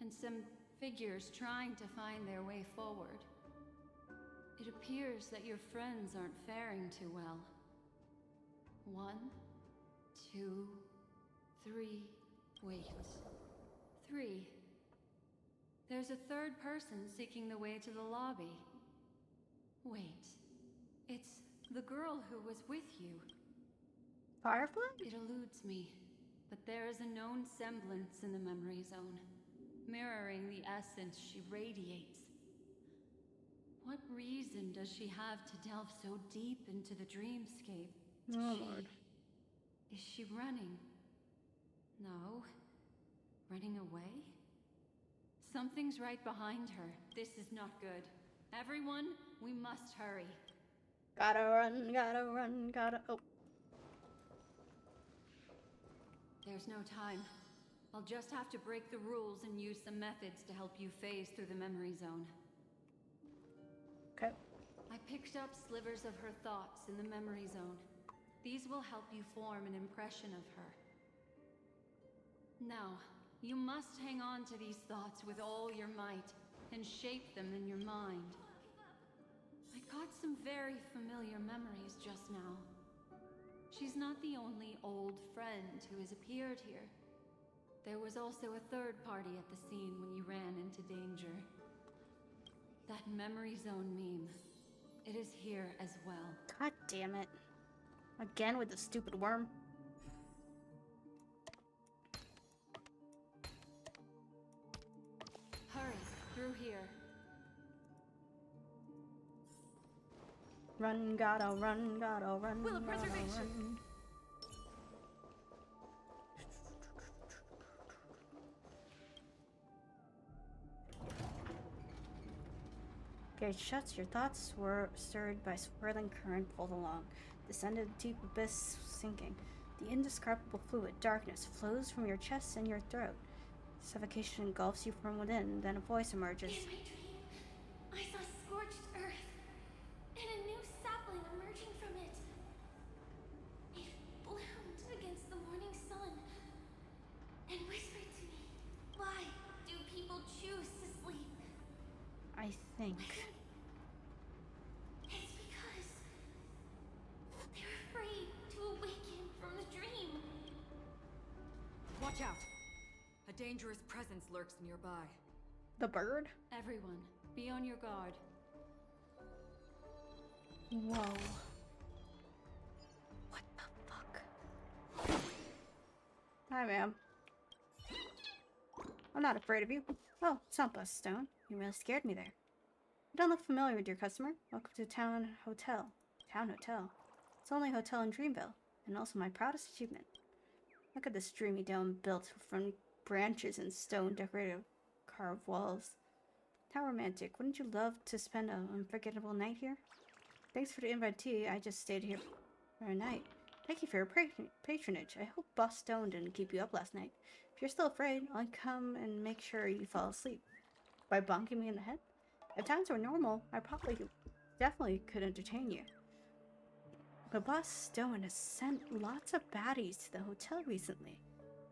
and some figures trying to find their way forward. It appears that your friends aren't faring too well. 1, 2, 3, wait. 3. There's a third person seeking the way to the lobby. Wait. It's the girl who was with you. Firefly? It eludes me, but there is a known semblance in the memory zone, mirroring the essence she radiates. What reason does she have to delve so deep into the dreamscape? Oh, Lord. Is she running? No. Running away? Something's right behind her. This is not good. Everyone, we must hurry. Gotta run, gotta run, gotta... Oh. There's no time. I'll just have to break the rules and use some methods to help you phase through the memory zone. Okay. I picked up slivers of her thoughts in the memory zone. These will help you form an impression of her. Now, you must hang on to these thoughts with all your might and shape them in your mind. I got some very familiar memories just now. She's not the only old friend who has appeared here. There was also a third party at the scene when you ran into danger. That memory zone meme. It is here as well. God damn it. Again with the stupid worm. Hurry, through here. Run, gotta run, gotta run. Will of gotta preservation. run. Gate shuts, your thoughts were stirred by swirling current pulled along, descended deep abyss sinking. The indescribable fluid, darkness, flows from your chest and your throat. Suffocation engulfs you from within, then a voice emerges. In my dream, I saw scorched earth and a new sapling emerging from it. It bloomed against the morning sun and whispered to me, "Why do people choose to sleep?" I think. It's because they're afraid to awaken from the dream. Watch out! A dangerous presence lurks nearby. The bird? Everyone, be on your guard. Whoa. What the fuck? Hi, ma'am. I'm not afraid of you. Oh, it's not Bus Stone. You really scared me there. You don't look familiar, dear customer. Welcome to Town Hotel. Town Hotel. It's the only hotel in Dreamville, and also my proudest achievement. Look at this dreamy dome built from branches and stone decorated with carved walls. How romantic. Wouldn't you love to spend an unforgettable night here? Thanks for the invite tea. I just stayed here for a night. Thank you for your patronage. I hope Boss Stone didn't keep you up last night. If you're still afraid, I'll come and make sure you fall asleep. By bonking me in the head? If times were normal, I definitely could entertain you. But Boss Stone has sent lots of baddies to the hotel recently.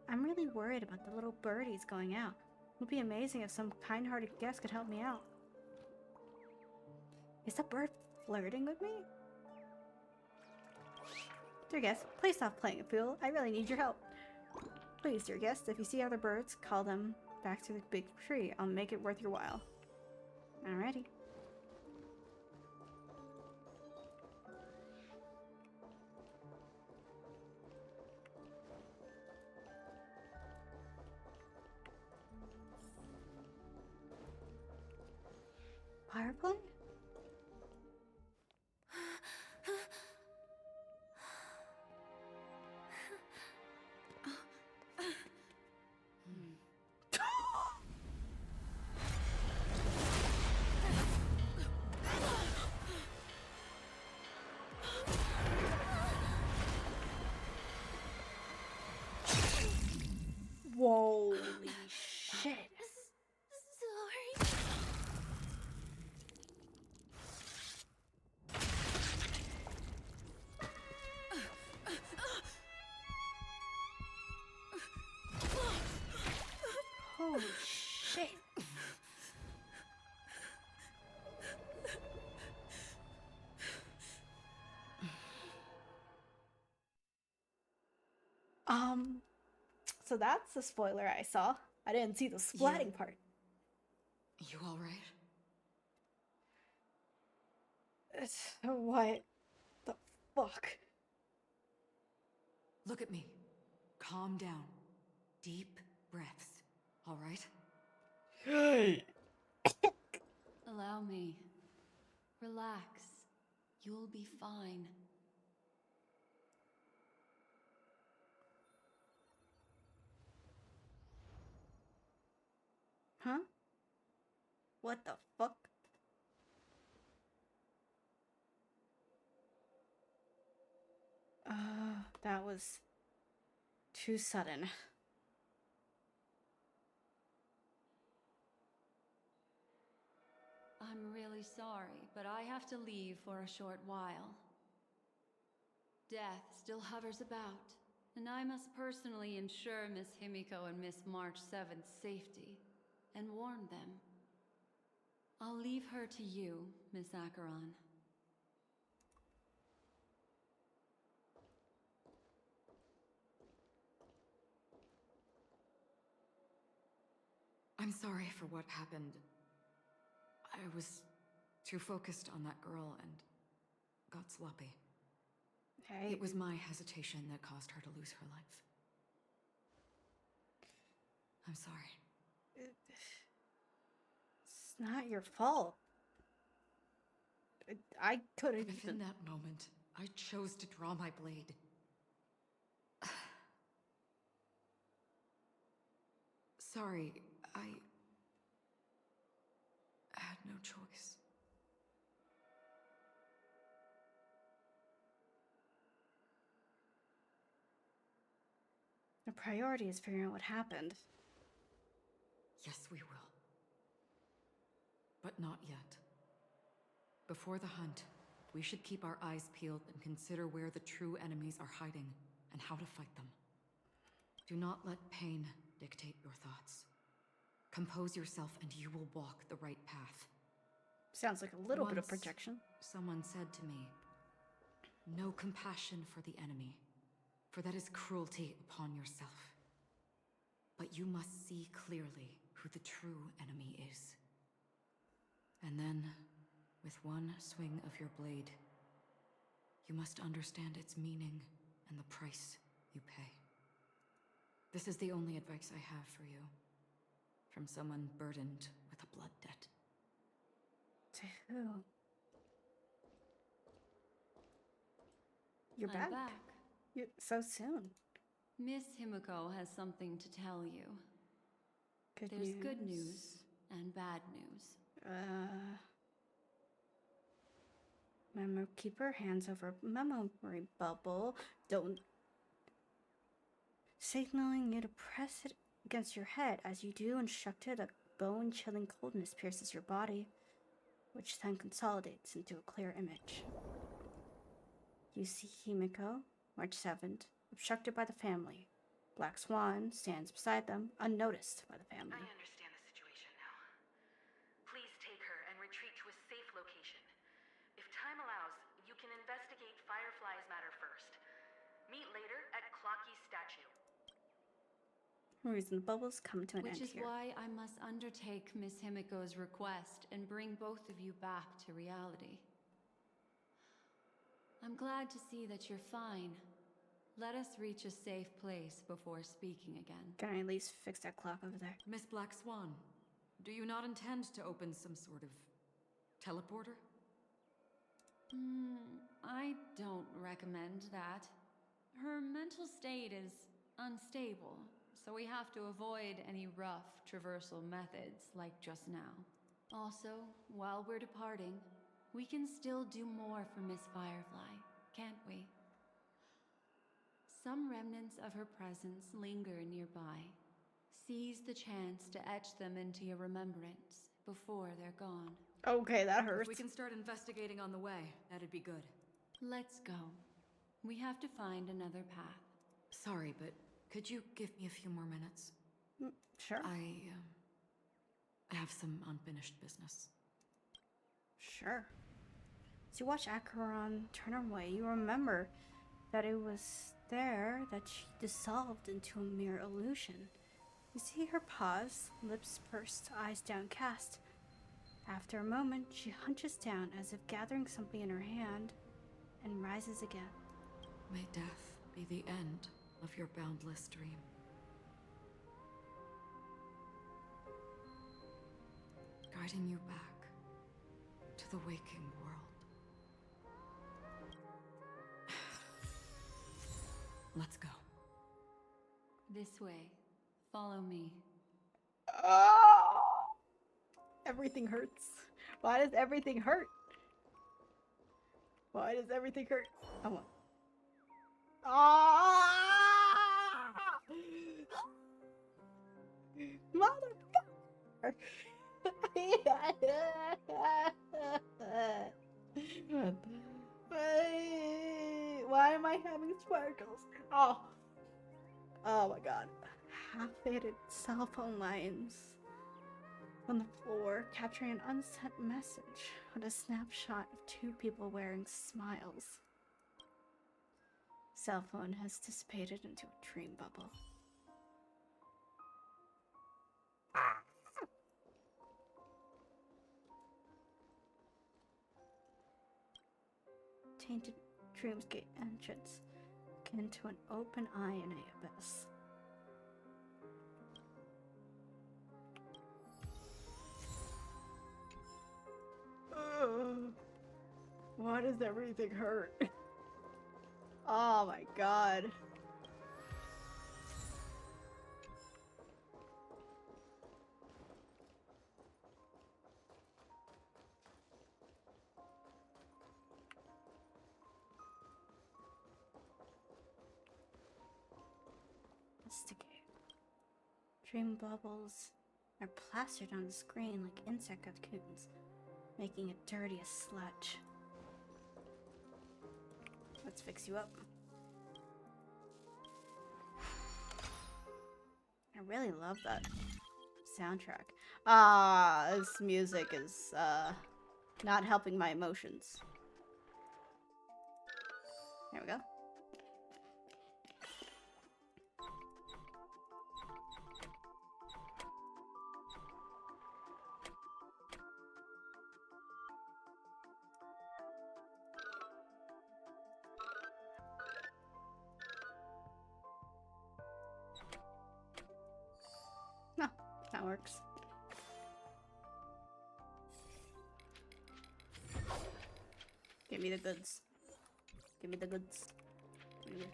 I'm really worried about the little birdies going out. It would be amazing if some kind-hearted guest could help me out. Is the bird flirting with me? Dear guest, please stop playing a fool. I really need your help. Please, dear guest, if you see other birds, call them back to the big tree. I'll make it worth your while. Alrighty. Firefly? Holy shit. Sorry. Holy shit. So that's the spoiler I saw. I didn't see the splatting part. You alright? What the fuck? Look at me. Calm down. Deep breaths. Alright? Hey. Allow me. Relax. You'll be fine. Huh? What the fuck? That was too sudden. I'm really terribly sorry, but I have to leave for a short while. Death still hovers about, and I must personally ensure Miss Himiko and Miss March 7th's safety, and warn them. I'll leave her to you, Miss Acheron. I'm sorry for what happened. I was too focused on that girl and got sloppy. Hey. It was my hesitation that caused her to lose her life. I'm sorry. It's not your fault. I couldn't If in that moment, I chose to draw my blade. Sorry, I had no choice. The priority is figuring out what happened. Yes, we will. But not yet. Before the hunt, we should keep our eyes peeled and consider where the true enemies are hiding and how to fight them. Do not let pain dictate your thoughts. Compose yourself and you will walk the right path. Sounds like a little bit of Once, projection. Someone said to me, "No compassion for the enemy, for that is cruelty upon yourself. But you must see clearly who the true enemy is. And then, with one swing of your blade, you must understand its meaning and the price you pay." This is the only advice I have for you, from someone burdened with a blood debt. To who? You're I'm back. So soon. Miss Himiko has something to tell you. There's good news and bad news. Keep her hands over memory bubble. Don't. Signaling you to press it against your head. As you do, instructed, a bone-chilling coldness pierces your body, which then consolidates into a clear image. You see Himiko, March 7th, obstructed by the family. Black Swan stands beside them, unnoticed by the family. I understand the situation now. Please take her and retreat to a safe location. If time allows, you can investigate Firefly's matter first. Meet later at Clocky's statue. Reason the bubbles come to an end Which is here. why I must undertake Miss Himiko's request and bring both of you back to reality. I'm glad to see that you're fine. Let us reach a safe place before speaking again. Can I at least fix that clock over there? Miss Black Swan, do you not intend to open some sort of teleporter? I don't recommend that. Her mental state is unstable, so we have to avoid any rough traversal methods like just now. Also, while we're departing, we can still do more for Miss Firefly, can't we? Some remnants of her presence linger nearby. Seize the chance to etch them into your remembrance before they're gone. Okay, that hurts. If we can start investigating on the way, that'd be good. Let's go. We have to find another path. Sorry, but could you give me a few more minutes? Sure. I have some unfinished business. Sure. As you watch Acheron turn away, you remember that it was there that she dissolved into a mere illusion. You see her pause, lips pursed, eyes downcast. After a moment, she hunches down as if gathering something in her hand and rises again. May death be the end of your boundless dream. Guiding you back to the waking world. Let's go. This way. Follow me. Everything hurts. Why does everything hurt? Why does everything hurt? I want. Motherfucker! I having sparkles? Oh. Oh my god. Half-faded cell phone lines on the floor, capturing an unsent message with a snapshot of two people wearing smiles. Cell phone has dissipated into a dream bubble. Tainted dreamscape entrance, akin to an open eye in a abyss. Why does everything hurt? Oh my god. Investigate. Dream bubbles are plastered on the screen like insect cocoons, making it dirty as sludge. Let's fix you up. I really love that soundtrack. This music is not helping my emotions. There we go. No, that works. Give me the goods. Give me the goods. Give me the...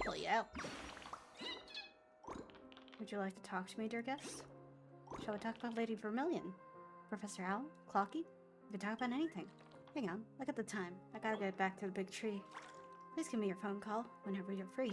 Pull you out. Would you like to talk to me, dear guest? Shall we talk about Lady Vermilion? Professor Owl? Clocky? We can talk about anything. Hang on, look at the time. I gotta get back to the big tree. Please give me your phone call whenever you're free.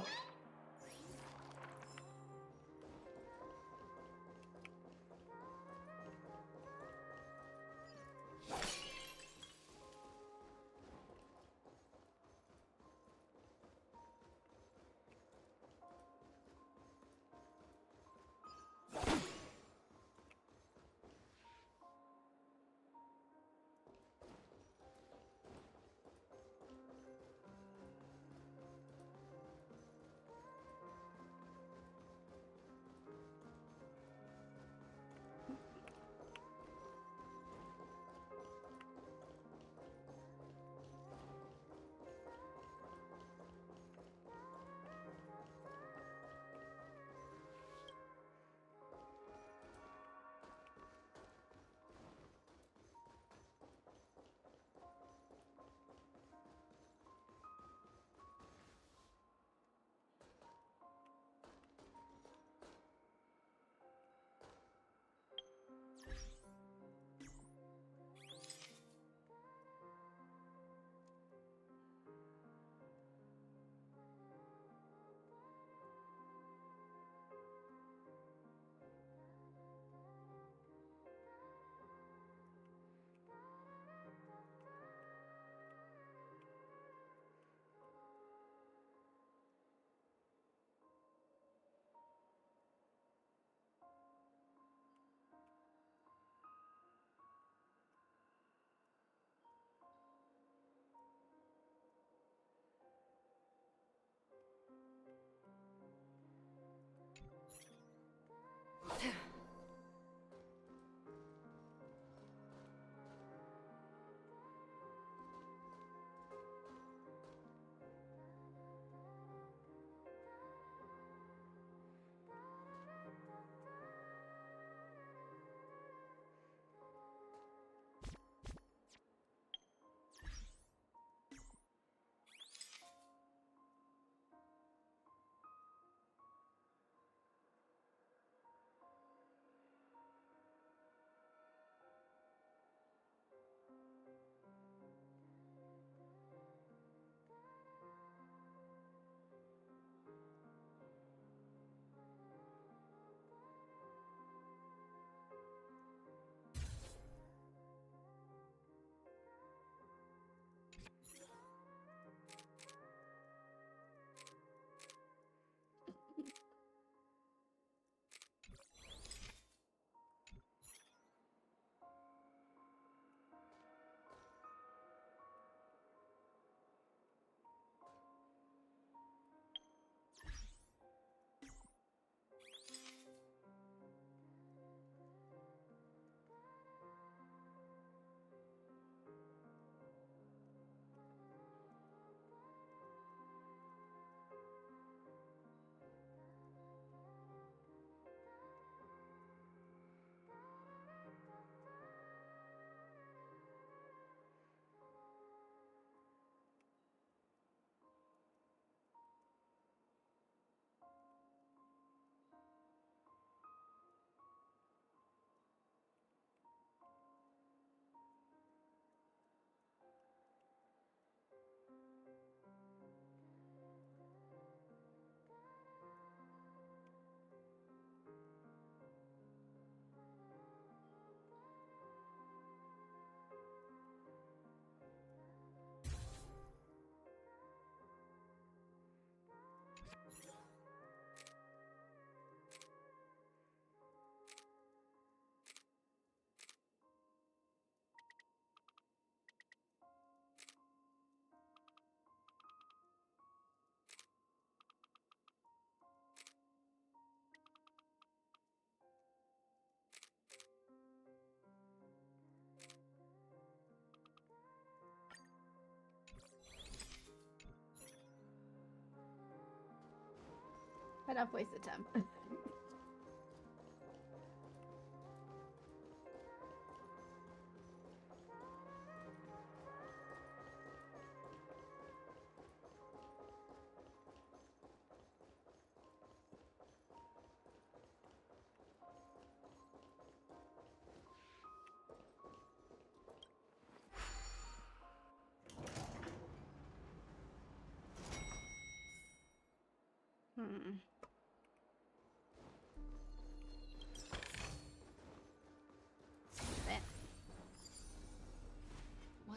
Enough wasted time.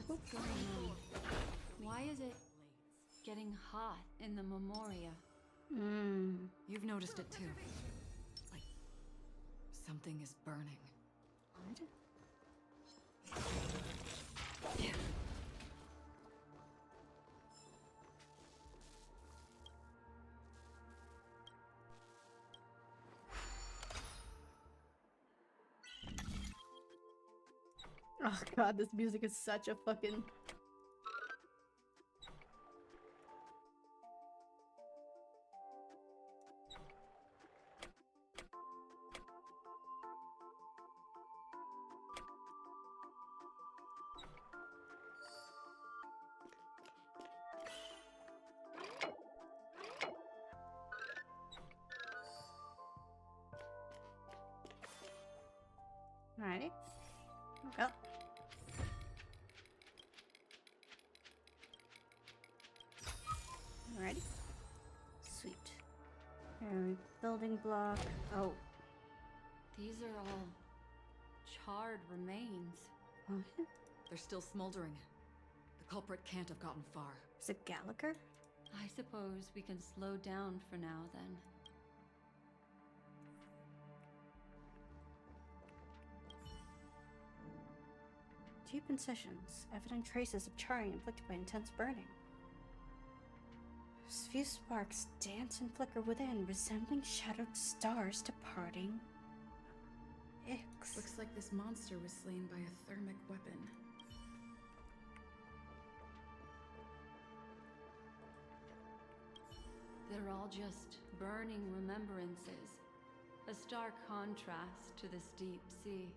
What's going on? Why is it getting hot in the Memoria? You've noticed it too. Like, something is burning. Yeah. Oh god, this music is such a fucking... Alrighty. Go. Alrighty. Sweet. Building block. Oh. These are all charred remains. What? They're still smoldering. The culprit can't have gotten far. Is it Gallagher? I suppose we can slow down for now, then. Deep incisions, evident traces of charring inflicted by intense burning. Few sparks dance and flicker within, resembling shadowed stars departing. Ix. Looks like this monster was slain by a thermic weapon. They're all just burning remembrances. A stark contrast to this deep sea.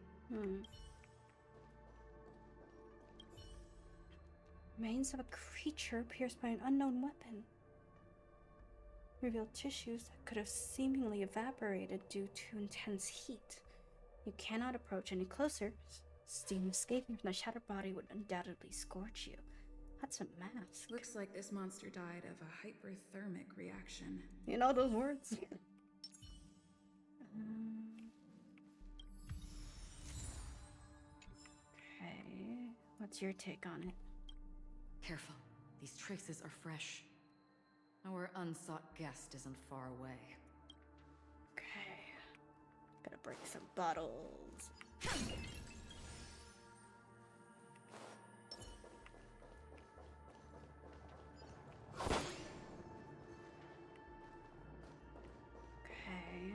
Remains of a creature pierced by an unknown weapon. Revealed tissues that could have seemingly evaporated due to intense heat. You cannot approach any closer. Steam escaping from the shattered body would undoubtedly scorch you. That's a mask. Looks like this monster died of a hyperthermic reaction. You know those words? Okay. What's your take on it? Careful. These traces are fresh. Our unsought guest isn't far away. Okay. Gotta break some bottles. Okay.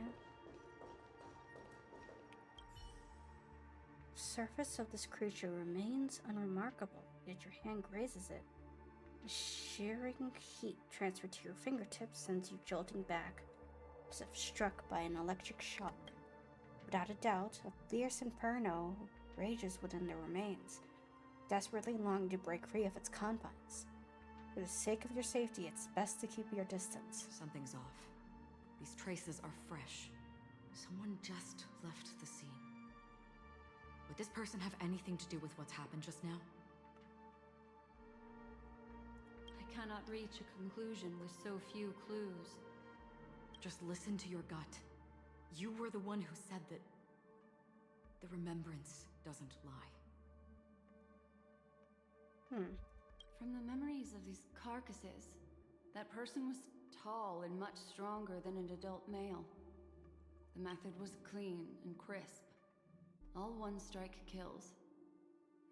Surface of this creature remains unremarkable, yet your hand grazes it. A shearing heat transferred to your fingertips sends you jolting back, as if struck by an electric shock. Without a doubt, a fierce inferno rages within the remains, desperately longing to break free of its confines. For the sake of your safety, it's best to keep your distance. Something's off. These traces are fresh. Someone just left the scene. Would this person have anything to do with what's happened just now? I cannot reach a conclusion with so few clues. Just listen to your gut. You were the one who said that the remembrance doesn't lie. From the memories of these carcasses, that person was tall and much stronger than an adult male. The method was clean and crisp. All one strike kills.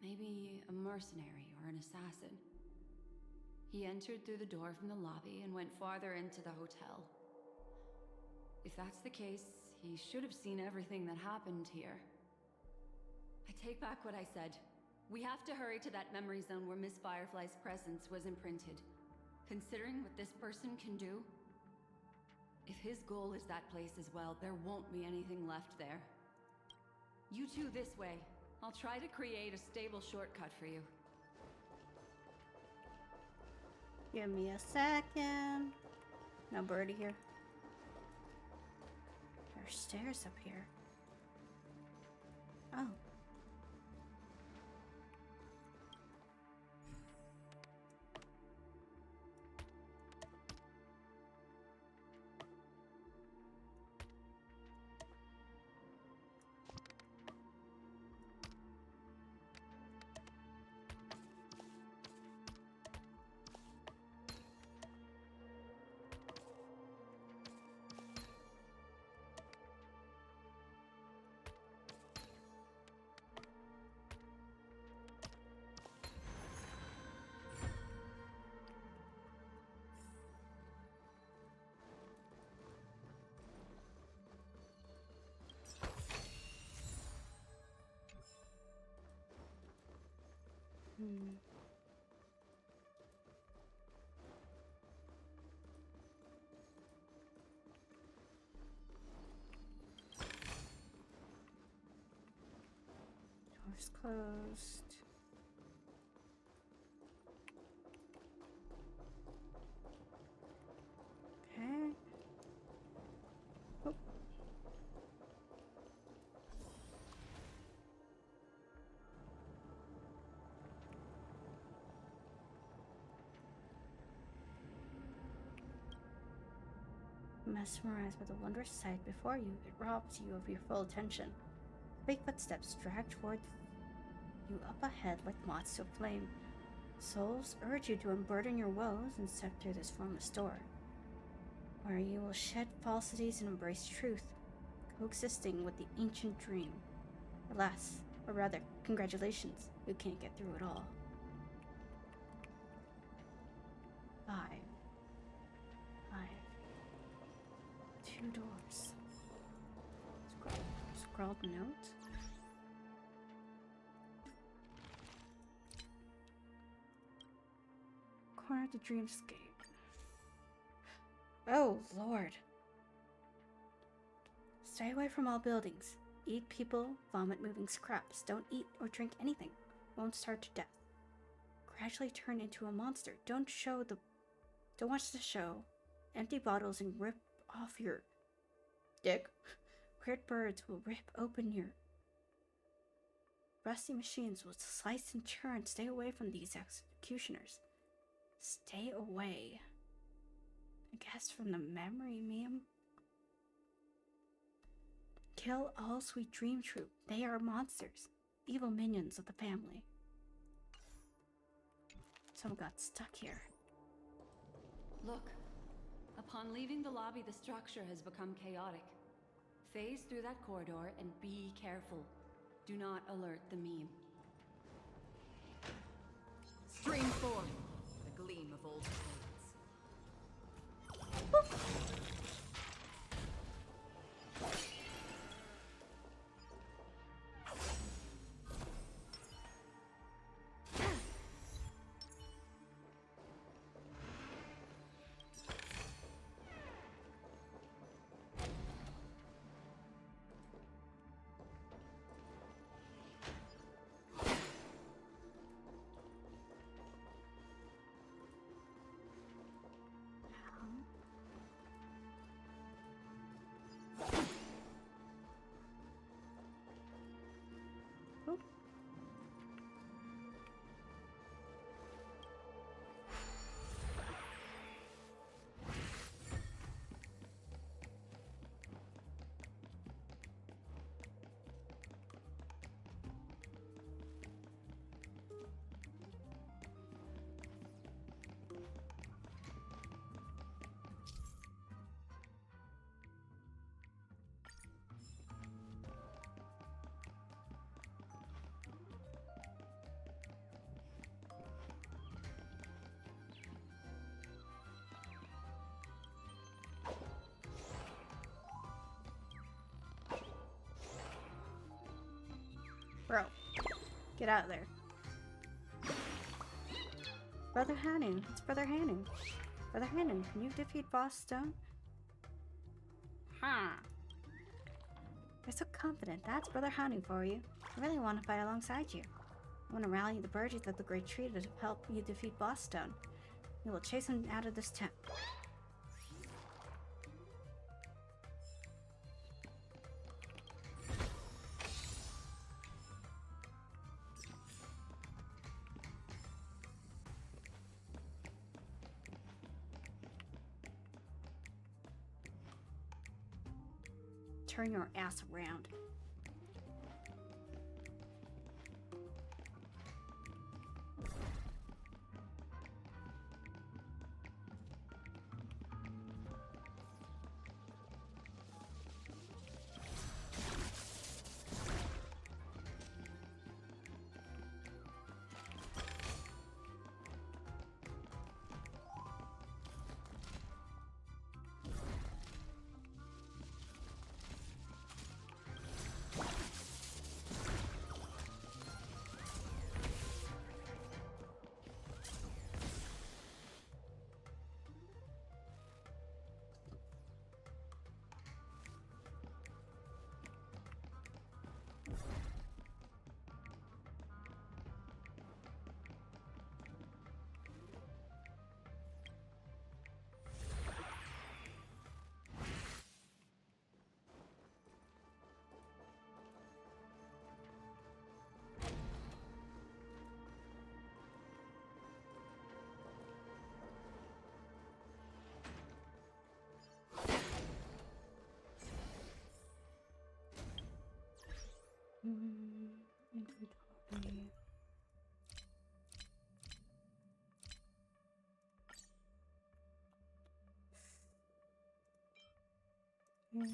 Maybe a mercenary or an assassin. He entered through the door from the lobby and went farther into the hotel. If that's the case, he should have seen everything that happened here. I take back what I said. We have to hurry to that memory zone where Miss Firefly's presence was imprinted. Considering what this person can do, If his goal is that place as well, there won't be anything left there. You two this way. I'll try to create a stable shortcut for you. Give me a second. No birdie here. There's stairs up here. Oh. Door's closed. Okay. Oh. Mesmerized by the wondrous sight before you, it robs you of your full attention. Big footsteps drag toward you up ahead like moths to a flame. Souls urge you to unburden your woes and step through this formless door, where you will shed falsities and embrace truth, coexisting with the ancient dream. Alas, or rather, congratulations, you can't get through it all. 5. 2 doors. Scrawled note. Corner of the dreamscape. Oh, Lord. Stay away from all buildings. Eat people, vomit moving scraps. Don't eat or drink anything. Won't starve to death. Gradually turn into a monster. Don't watch the show. Empty bottles and rip off your dick. Weird birds will rip open your rusty machines will slice and churn. Stay away from these executioners. Stay away. I guess from the memory, ma'am. Kill all sweet dream troop. They are monsters. Evil minions of the family. Someone got stuck here. Look. Upon leaving the lobby, the structure has become chaotic. Phase through that corridor and be careful. Do not alert the meme. Stream forth. A gleam of old blades. Bro, get out of there. Brother Hannu, it's Brother Hannu. Brother Hannu, can you defeat Boss Stone? Huh. You're so confident. That's Brother Hanu for you. I really want to fight alongside you. I want to rally the Burgess of the Great Tree to help you defeat Boss Stone. We will chase him out of this town. Turn your ass around. Inventory. Yes.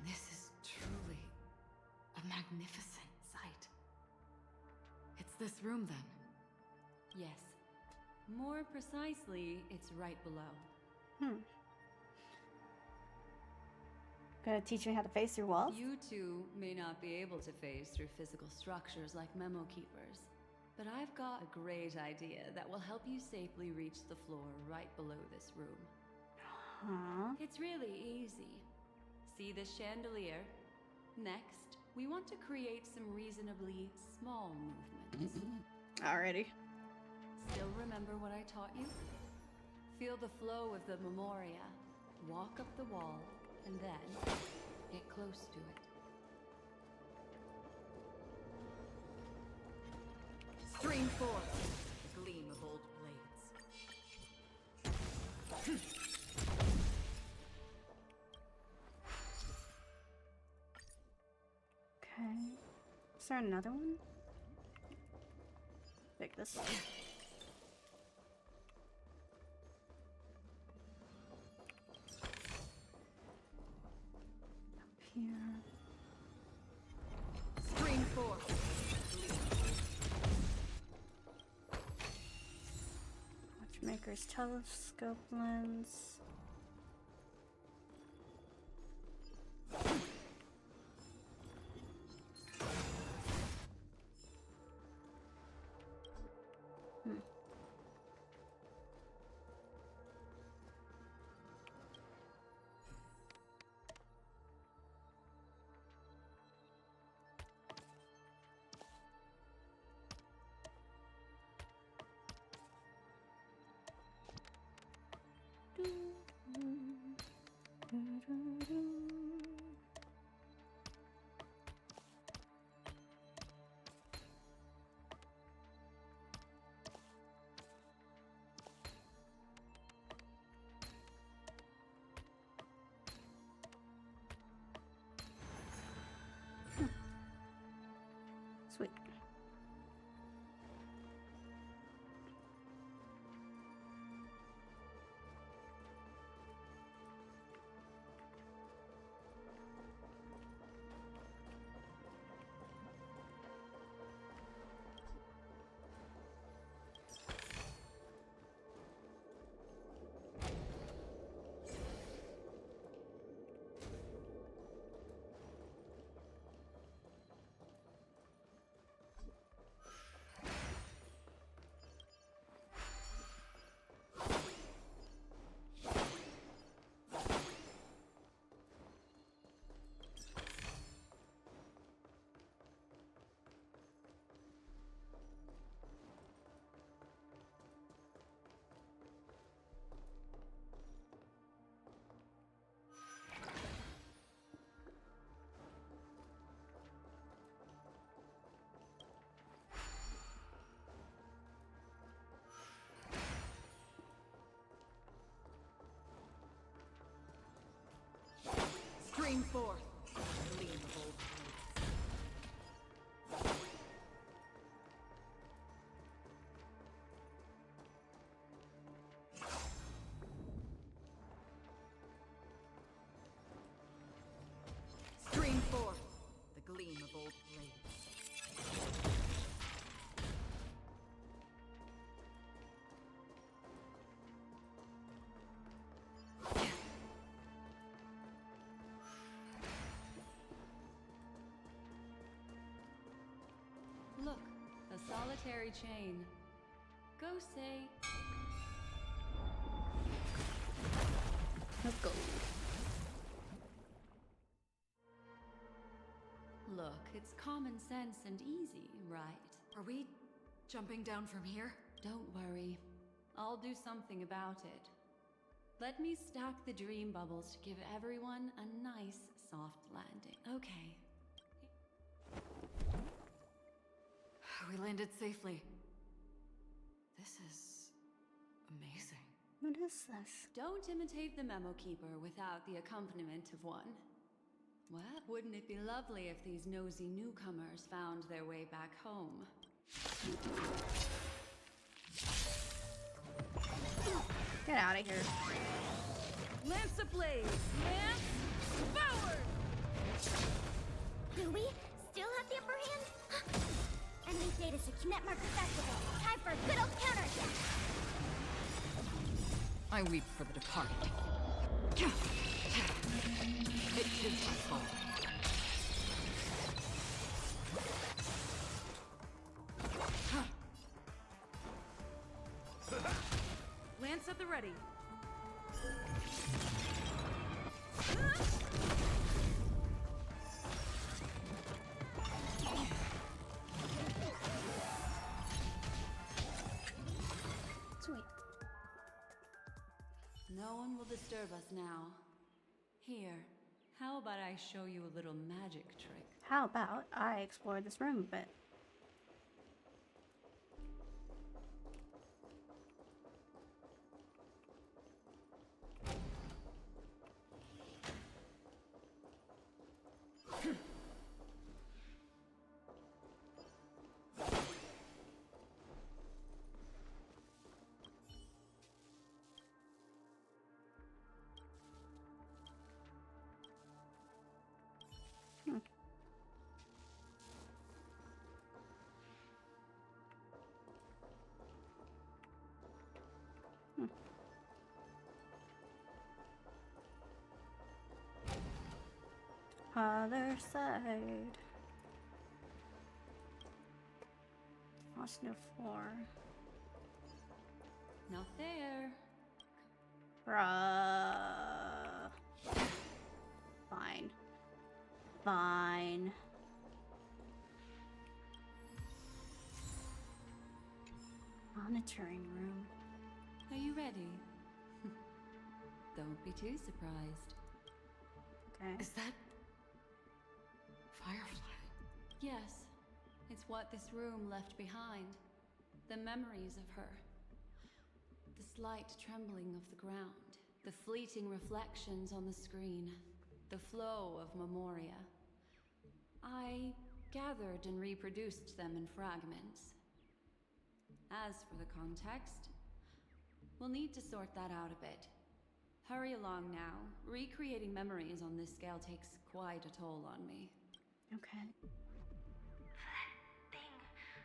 This is truly a magnificent sight. It's this room, then? Yes. More precisely, it's right below. Gonna teach me how to face your walls? You two may not be able to phase through physical structures like memo keepers, but I've got a great idea that will help you safely reach the floor right below this room. Huh? It's really easy. See this chandelier? Next, we want to create some reasonably small movements. Alrighty. Still remember what I taught you? Feel the flow of the memoria. Walk up the wall, and then get close to it. Stream forth, gleam of old blades. Okay. Is there another one? Like this one. Up here. Stream forth. Watchmaker's telescope lens. Sweet. Scream forth. Gleam of old Stream forth the gleam of old blades. Look, a solitary chain. Go say. Let's go. Look, it's common sense and easy, right? Are we jumping down from here? Don't worry. I'll do something about it. Let me stack the dream bubbles to give everyone a nice, soft landing. Okay. We landed safely. This is amazing. What is this? Don't imitate the Memo Keeper without the accompaniment of one. Well, wouldn't it be lovely if these nosy newcomers found their way back home? Get out of here. Lance ablaze! Lance forward! Do we still have the upper hand? Enemy data Kinet markers activated. Time for a good old counterattack. I weep for the departed. It is my fault. Lance at the ready. Sweet. No one will disturb us now. Here, how about I show you a little magic trick? How about I explore this room a bit? Other side. What's no floor? Not there. Bruh. Fine. Fine. Monitoring room. Are you ready? Don't be too surprised. Okay. Is that Firefly? Yes, it's what this room left behind. The memories of her. The slight trembling of the ground. The fleeting reflections on the screen. The flow of memoria. I gathered and reproduced them in fragments. As for the context, we'll need to sort that out a bit. Hurry along now. Recreating memories on this scale takes quite a toll on me. Okay. That thing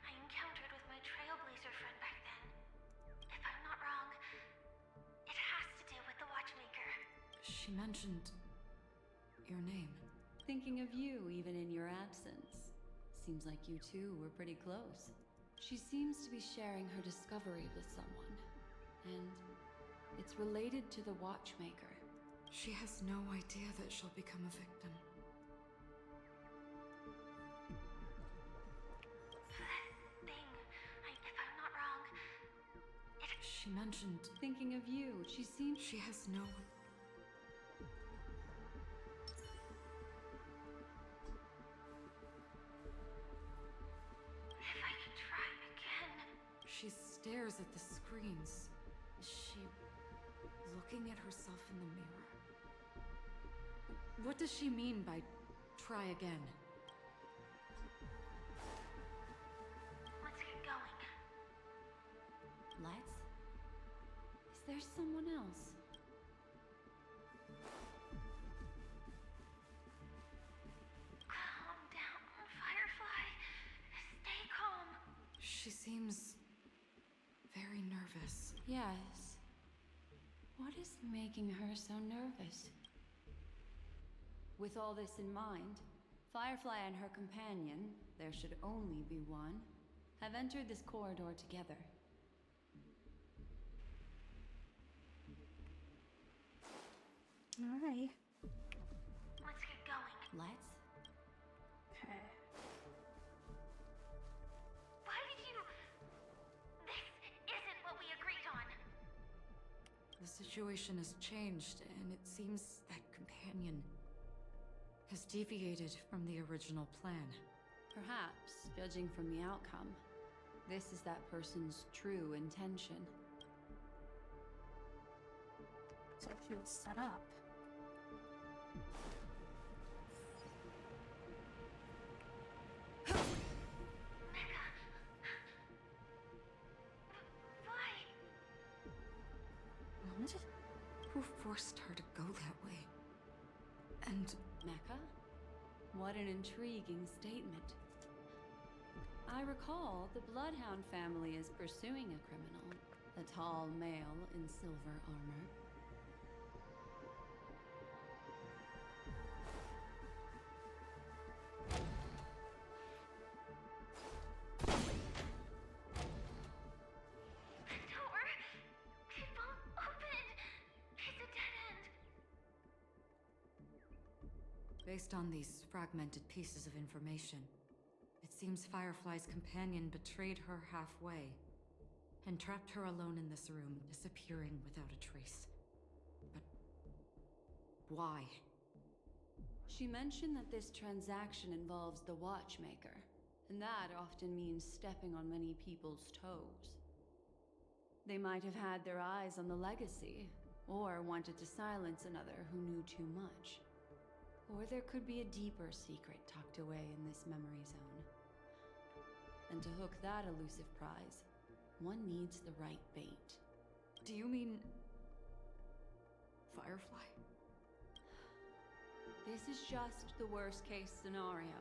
I encountered with my Trailblazer friend back then. If I'm not wrong, it has to do with the Watchmaker. She mentioned your name. Thinking of you even in your absence. Seems like you two were pretty close. She seems to be sharing her discovery with someone. And it's related to the Watchmaker. She has no idea that she'll become a victim. If I'm not wrong, She mentioned Thinking of you, she seems... she has no... if I could try again. She stares at the screens. Is she looking at herself in the mirror? What does she mean by try again? Let's get going. Let's? Is there someone else? Calm down, Firefly. Stay calm. She seems very nervous. Yes. What is making her so nervous? With all this in mind, Firefly and her companion, there should only be one, have entered this corridor together. Alright. Let's get going. Let's? Okay. Why did you... This isn't what we agreed on. The situation has changed, and it seems that companion has deviated from the original plan. Perhaps, judging from the outcome, this is that person's true intention. So she was set up. What? Who forced her to go that way? And Mecca? What an intriguing statement. I recall the Bloodhound family is pursuing a criminal, a tall male in silver armor. based on these fragmented pieces of information, it seems Firefly's companion betrayed her halfway and trapped her alone in this room, disappearing without a trace. But why? She mentioned that this transaction involves the Watchmaker, and that often means stepping on many people's toes. They might have had their eyes on the legacy, or wanted to silence another who knew too much. Or there could be a deeper secret tucked away in this memory zone. And to hook that elusive prize, one needs the right bait. Do you mean Firefly? This is just the worst-case scenario.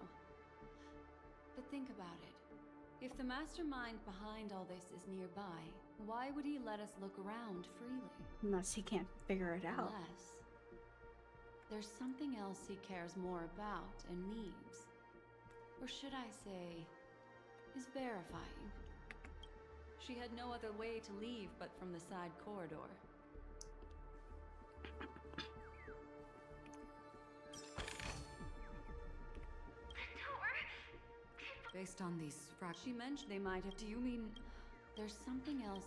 But think about it. If the mastermind behind all this is nearby, why would he let us look around freely? Unless he can't figure it out. Unless there's something else he cares more about and needs. Or should I say, is verifying. She had no other way to leave but from the side corridor. Based on these She mentioned they might have. Do you mean there's something else?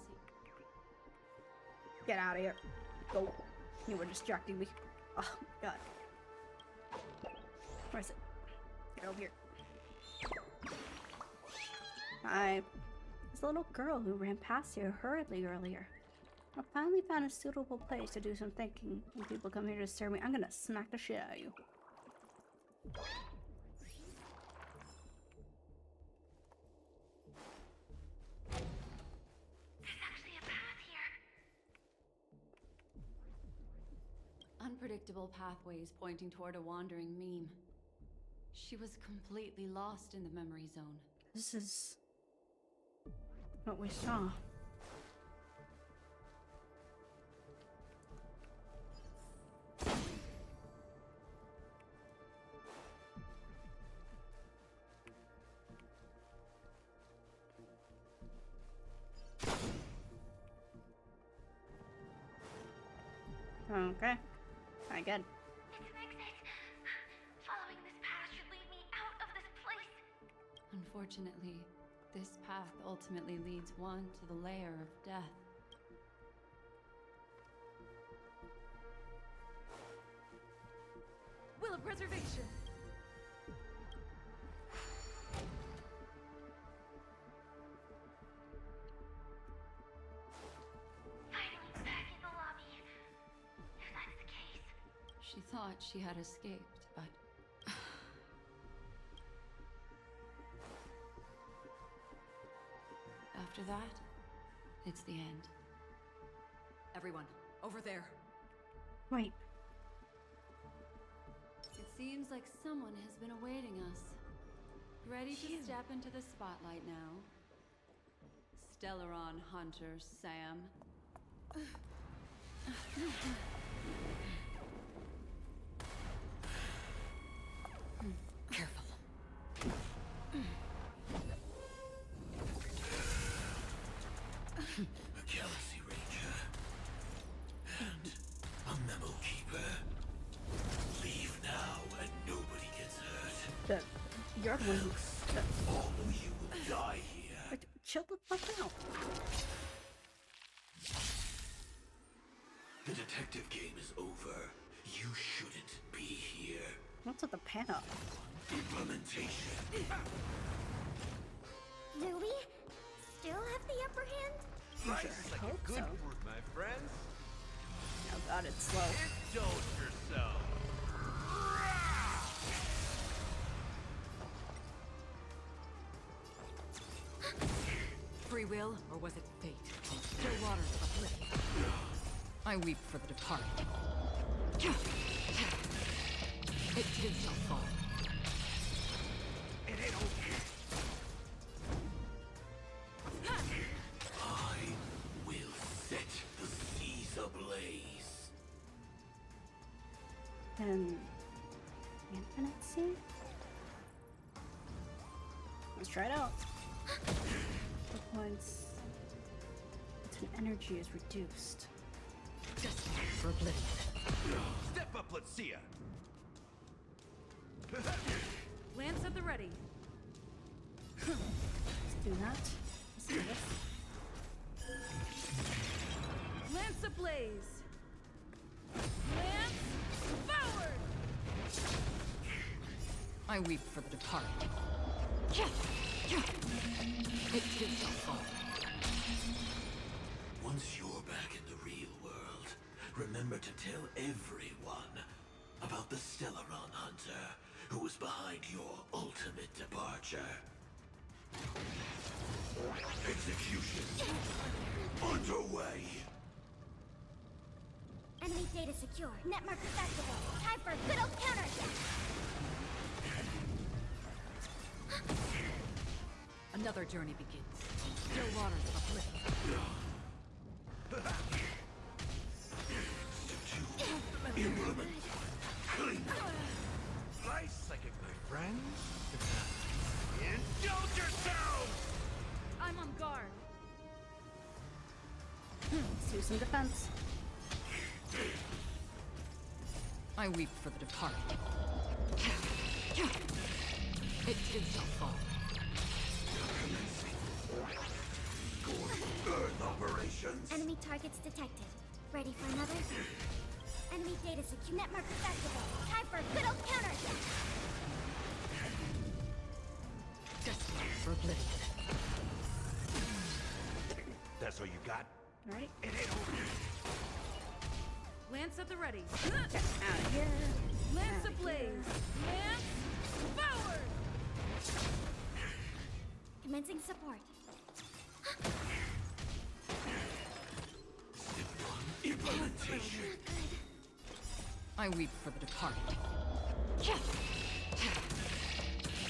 Get out of here. Go. You were distracting me. Oh my god. Where is it? Get over here. Hi. This little girl who ran past here hurriedly earlier. I finally found a suitable place to do some thinking. When people come here to disturb me, I'm gonna smack the shit out of you. Unpredictable pathways pointing toward a wandering meme. She was completely lost in the memory zone. This is what we saw. Okay. I good. It's an exit. Following this path should lead me out of this place. Unfortunately, this path ultimately leads one to the lair of death. Will of preservation! Finally back in the lobby. If that's the case. She thought thought she had escaped, but... After that, it's the end. Everyone, over there. Wait. It seems like someone has been awaiting us. Ready to step into the spotlight now. Stellaron Hunter Sam. Careful. A Galaxy Ranger. And a Memo Keeper. Leave now and nobody gets hurt. You're the one who... All of you will die here. Wait, chill the fuck out. The detective game is over. You shouldn't be here. What's with the panic? Implementation. Do we still have the upper hand? Life's like a good fruit, my friends. Oh god, it's slow. Indulge yourself. Free will, or was it fate? Still waters of oblivion. I weep for the departed. It too shall fall. It ain't over. I will set the seas ablaze. Infinite Sea? Let's try it out. Once its energy is reduced. Just for oblivion. Step up, let's see ya. Lance at the ready. Let's do that. Let's do this. Lance ablaze. Lance forward. I weep for the departed. It too shall fall. Once you're back in the real world, remember to tell everyone about the Stellaron Hunter who was behind your ultimate departure. Execution underway. Enemy data secure. Net markers activated. Time for a good old counterattack. Another journey begins. Still waters of oblivion. Implement. Clean. Nice psychic, my friends. Indulge yourselves! I'm on guard. Let's do some defense. I weep for the departed. It too shall fall. Earth operations. Enemy targets detected. Ready for another? Enemy data secure. Net markers activated. Time for a good old counterattack. Just for oblivion. That's all you got? Alright. It ain't over. Lance at the ready. Get out of here. Lance ablaze. Lance forward. Commencing support. Implementation. I weep for the departed.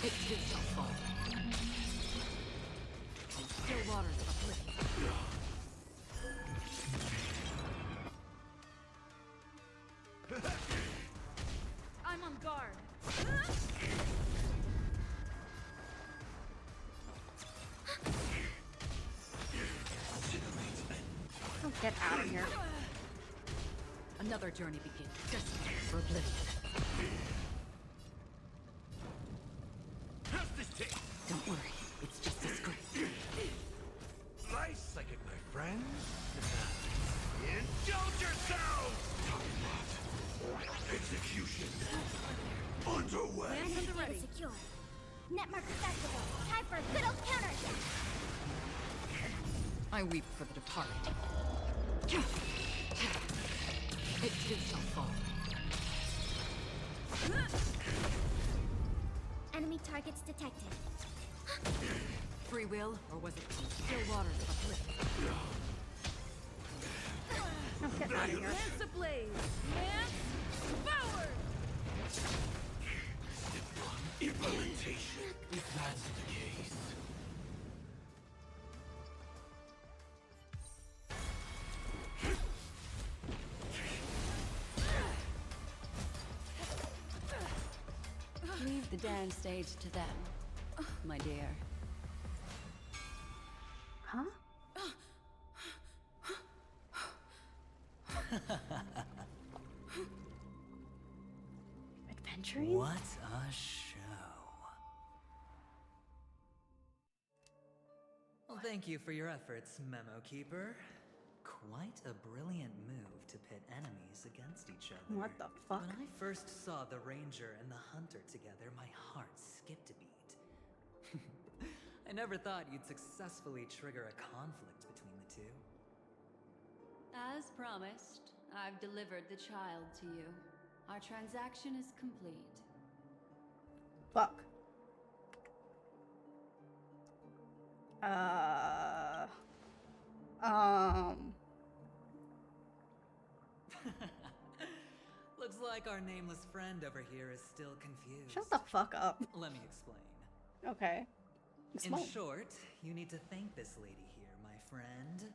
It too shall fall. Still waters of oblivion. I'm on guard. Oh, get out of here. Another journey begins. Just for oblivion. How's this take? Don't worry, it's just a script. Nice psychic, my friends. Indulge yourselves! Execution underway. Enemy data ready. secure. Net markers activated. Time for a good old counterattack. I weep for the departed. It too shall fall. targets detected. Free will, or was it still waters of a cliff? Get out of here. Lance ablaze! Lance forward! Implementation, if that's the case. Leave the dance stage to them, my dear. Huh? Adventuring? What a show. Well, thank you for your efforts, Memo Keeper. Quite a brilliant move to pit enemies against each other. What the fuck? When I first saw the Ranger and the Hunter together, my heart skipped a beat. I never thought you'd successfully trigger a conflict between the two. As promised, I've delivered the child to you. Our transaction is complete. Fuck. Looks like our nameless friend over here is still confused. Shut the fuck up. Let me explain. Okay. Explain. In short, you need to thank this lady here, my friend.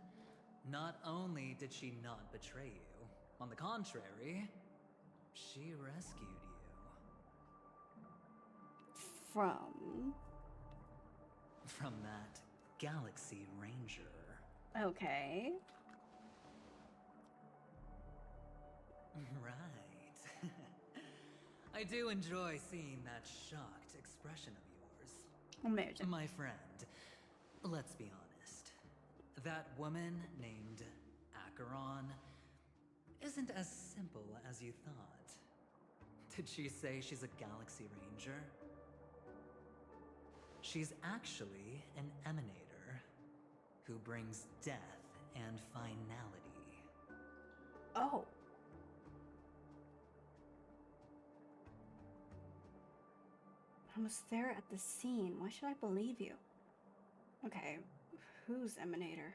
Not only did she not betray you, on the contrary, she rescued you. From that Galaxy Ranger. Okay. Right. I do enjoy seeing that shocked expression of yours. Amazing. My friend, let's be honest. That woman named Acheron isn't as simple as you thought. Did she say she's a Galaxy Ranger? She's actually an emanator who brings death and finality. Oh. I was there at the scene. Why should I believe you? Okay, who's Emanator?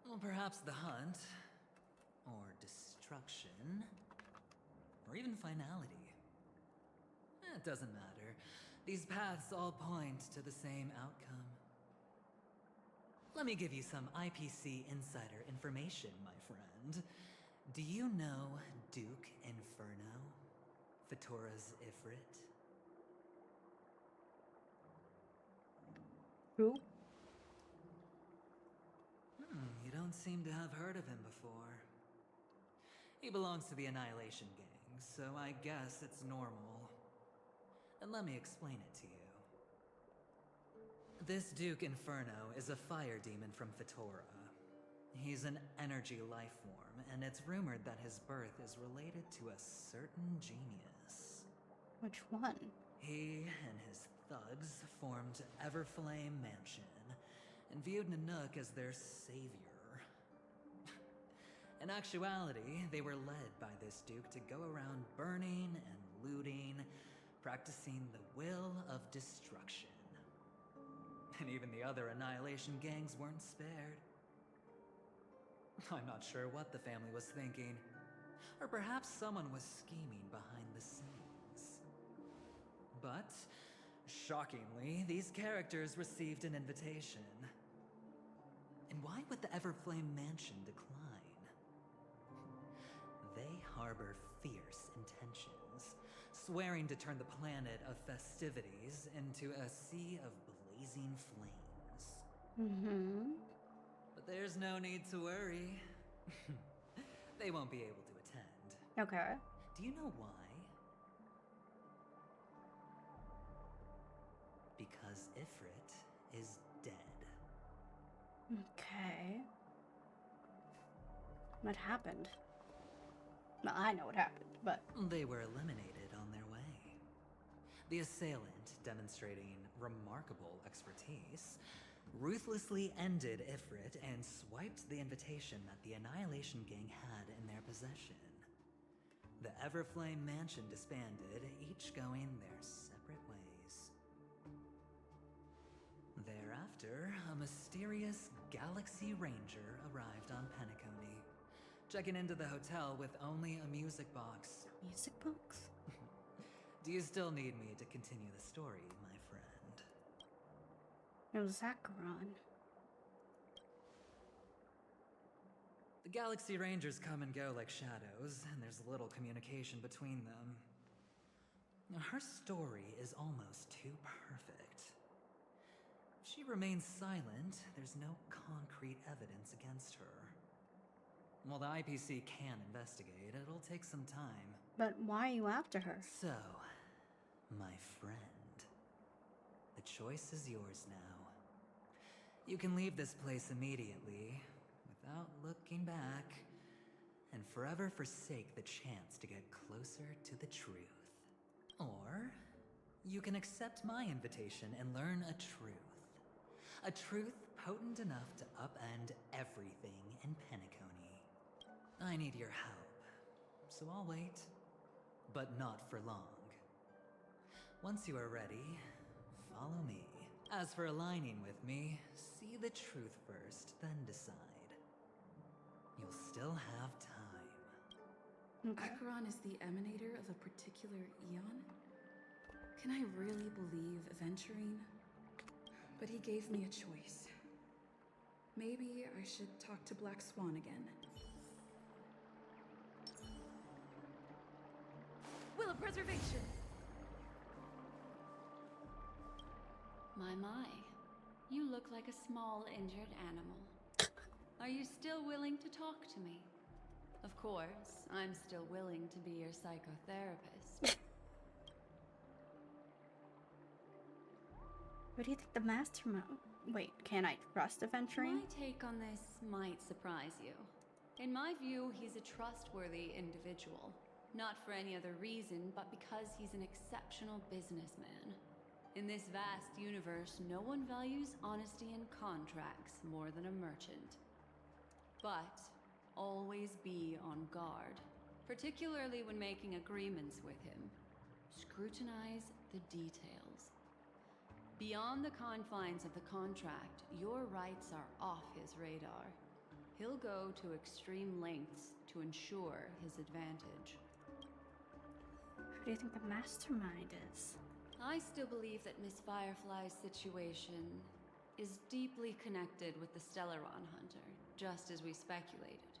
Well, perhaps the hunt, or destruction, or even finality. It doesn't matter. These paths all point to the same outcome. Let me give you some IPC insider information, my friend. Do you know Duke Inferno? Fatora's Ifrit? Who? You don't seem to have heard of him before. He belongs to the Annihilation Gang, so I guess it's normal. And let me explain it to you. This Duke Inferno is a fire demon from Fatora. He's an energy life form, and it's rumored that his birth is related to a certain genius. Which one? He and his thugs formed Everflame Mansion, and viewed Nanook as their savior. In actuality, they were led by this Duke to go around burning and looting, practicing the will of destruction. And even the other Annihilation gangs weren't spared. I'm not sure what the family was thinking. Or perhaps someone was scheming behind the scenes. But, shockingly, these characters received an invitation. And why would the Everflame Mansion decline? They harbor fierce intentions, swearing to turn the planet of festivities into a sea of blazing flames. Mm-hmm. But there's no need to worry. They won't be able to attend. Okay. Do you know why? Because Ifrit is dead. Okay. What happened? Well, I know what happened, but... They were eliminated on their way. The assailant, demonstrating remarkable expertise, ruthlessly ended Ifrit and swiped the invitation that the Annihilation Gang had in their possession. The Everflame Mansion disbanded, each going their separate ways. Thereafter, a mysterious Galaxy Ranger arrived on Penacony, checking into the hotel with only a music box. Music box? Do you still need me to continue the story, my friend? It was acheron. The Galaxy Rangers come and go like shadows, and there's little communication between them. Her story is almost too perfect. If she remains silent, there's no concrete evidence against her. While the IPC can investigate, it'll take some time. But why are you after her? So, my friend, the choice is yours now. You can leave this place immediately, without looking back, and forever forsake the chance to get closer to the truth. Or, you can accept my invitation and learn a truth. A truth potent enough to upend everything in Penacony. I need your help, so I'll wait, but not for long. Once you are ready, follow me. As for aligning with me, see the truth first, then decide. You'll still have time. Acheron is the emanator of a particular eon? Can I really believe Aventurine? But he gave me a choice. Maybe I should talk to Black Swan again. Will of Preservation! My. You look like a small, injured animal. Are you still willing to talk to me? Of course, I'm still willing to be your psychotherapist. What do you think the mastermind... Wait, can I trust Aventurine? My take on this might surprise you. In my view, he's a trustworthy individual. Not for any other reason, but because he's an exceptional businessman. In this vast universe, no one values honesty in contracts more than a merchant. But always be on guard, particularly when making agreements with him. Scrutinize the details. Beyond the confines of the contract, your rights are off his radar. He'll go to extreme lengths to ensure his advantage. Who do you think the mastermind is? I still believe that Miss Firefly's situation is deeply connected with the Stellaron Hunter, just as we speculated.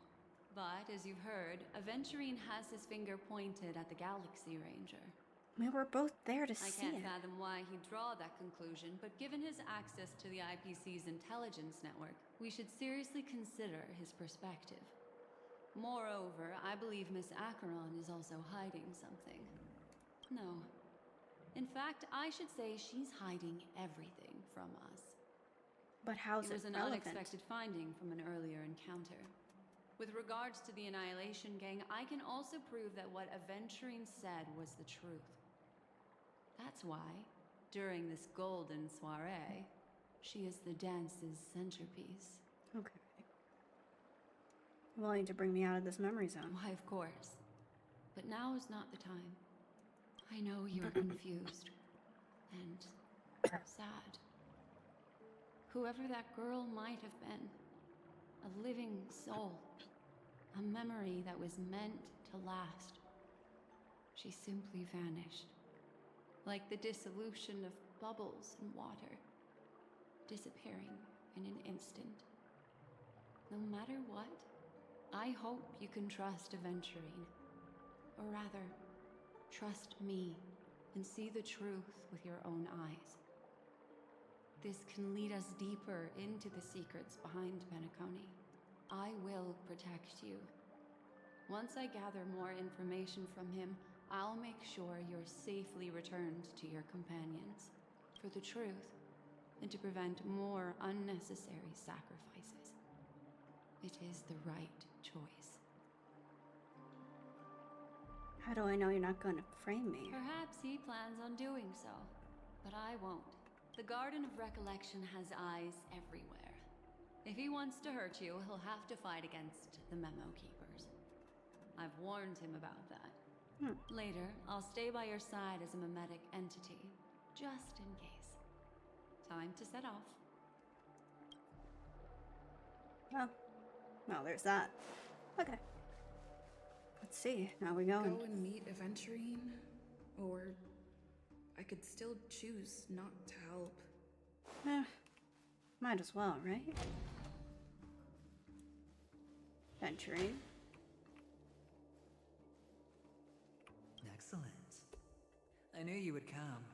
But, as you've heard, Aventurine has his finger pointed at the Galaxy Ranger. We were both there to I see can't it. fathom why he'd draw that conclusion, but given his access to the IPC's intelligence network, we should seriously consider his perspective. Moreover, I believe Miss Acheron is also hiding something. No. In fact, I should say she's hiding everything from us. But how's it it was an relevant? unexpected finding from an earlier encounter. With regards to the Annihilation Gang, I can also prove that what Aventurine said was the truth. That's why, during this golden soiree, she is the dance's centerpiece. Okay. Willing to bring me out of this memory zone? Why, of course. But now is not the time. I know you're confused. And sad. Whoever that girl might have been. A living soul. A memory that was meant to last. She simply vanished. Like the dissolution of bubbles in water. Disappearing in an instant. No matter what, I hope you can trust Aventurine. Or rather, trust me and see the truth with your own eyes. This can lead us deeper into the secrets behind Penacony. I will protect you. Once I gather more information from him, I'll make sure you're safely returned to your companions. For the truth, and to prevent more unnecessary sacrifices. It is the right choice. How do I know you're not going to frame me? Perhaps he plans on doing so, but I won't. The Garden of Recollection has eyes everywhere. If he wants to hurt you, he'll have to fight against the Memo Keepers. I've warned him about that. Later, I'll stay by your side as a mimetic entity, just in case. Time to set off. Well, there's that. Okay. Let's see. Now we going. Go and meet Aventurine, or I could still choose not to help. Might as well, right? Venturing. Excellent. I knew you would come.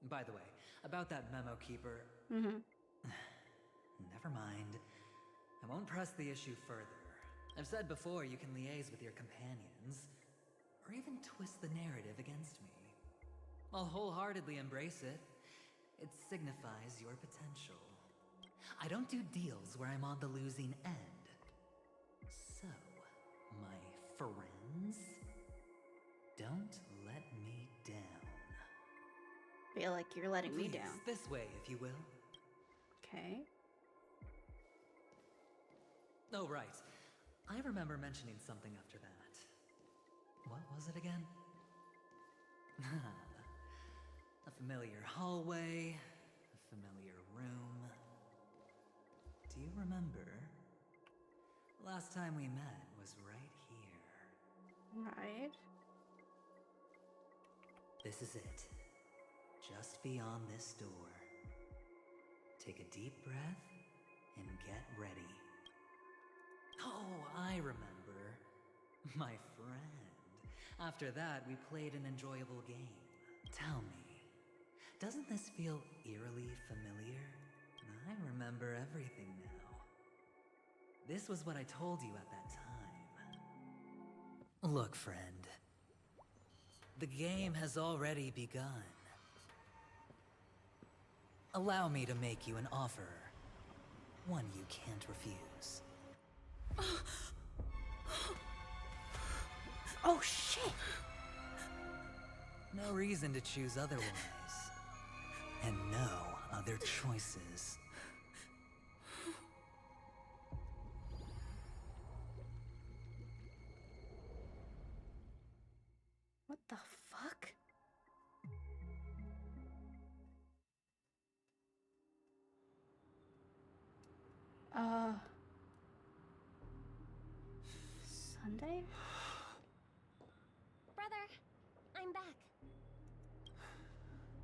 By the way, about that memo keeper. Mm-hmm. Never mind. I won't press the issue further. I've said before you can liaise with your companions, or even twist the narrative against me. I'll wholeheartedly embrace it. It signifies your potential. I don't do deals where I'm on the losing end. So, my friends, don't let me down. Feel like you're letting me Please, down. This way, if you will. Okay. Oh, right. I remember mentioning something after that. What was it again? A familiar hallway, a familiar room. Do you remember? Last time we met was right here. Right. This is it. Just beyond this door. Take a deep breath and get ready. Oh, I remember. My friend. After that, we played an enjoyable game. Tell me, doesn't this feel eerily familiar? I remember everything now. This was what I told you at that time. Look, friend. The game has already begun. Allow me to make you an offer. One you can't refuse. Oh, shit! No reason to choose otherwise. And no other choices. What the fuck? Sunday? Brother, I'm back.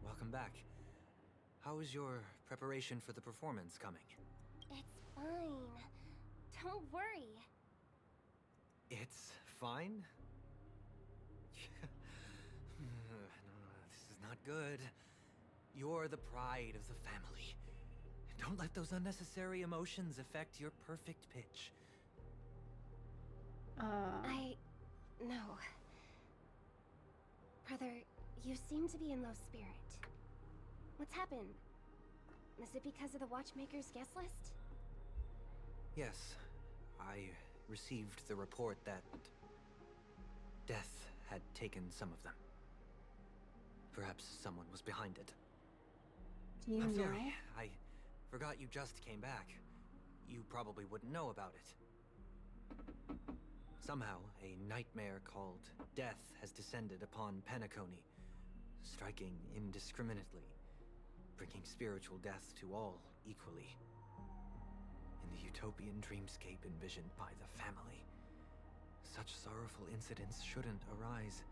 Welcome back. How is your preparation for the performance coming? It's fine. Don't worry. It's fine? No, this is not good. You're the pride of the family. Don't let those unnecessary emotions affect your perfect pitch. No. Brother, you seem to be in low spirit. What's happened? Is it because of the Watchmaker's guest list? Yes, I received the report that death had taken some of them. Perhaps someone was behind it. Do you I'm know? sorry, I forgot you just came back. You probably wouldn't know about it. Somehow, a nightmare called death has descended upon Penacony, striking indiscriminately, bringing spiritual death to all equally. In the utopian dreamscape envisioned by the family, such sorrowful incidents shouldn't arise.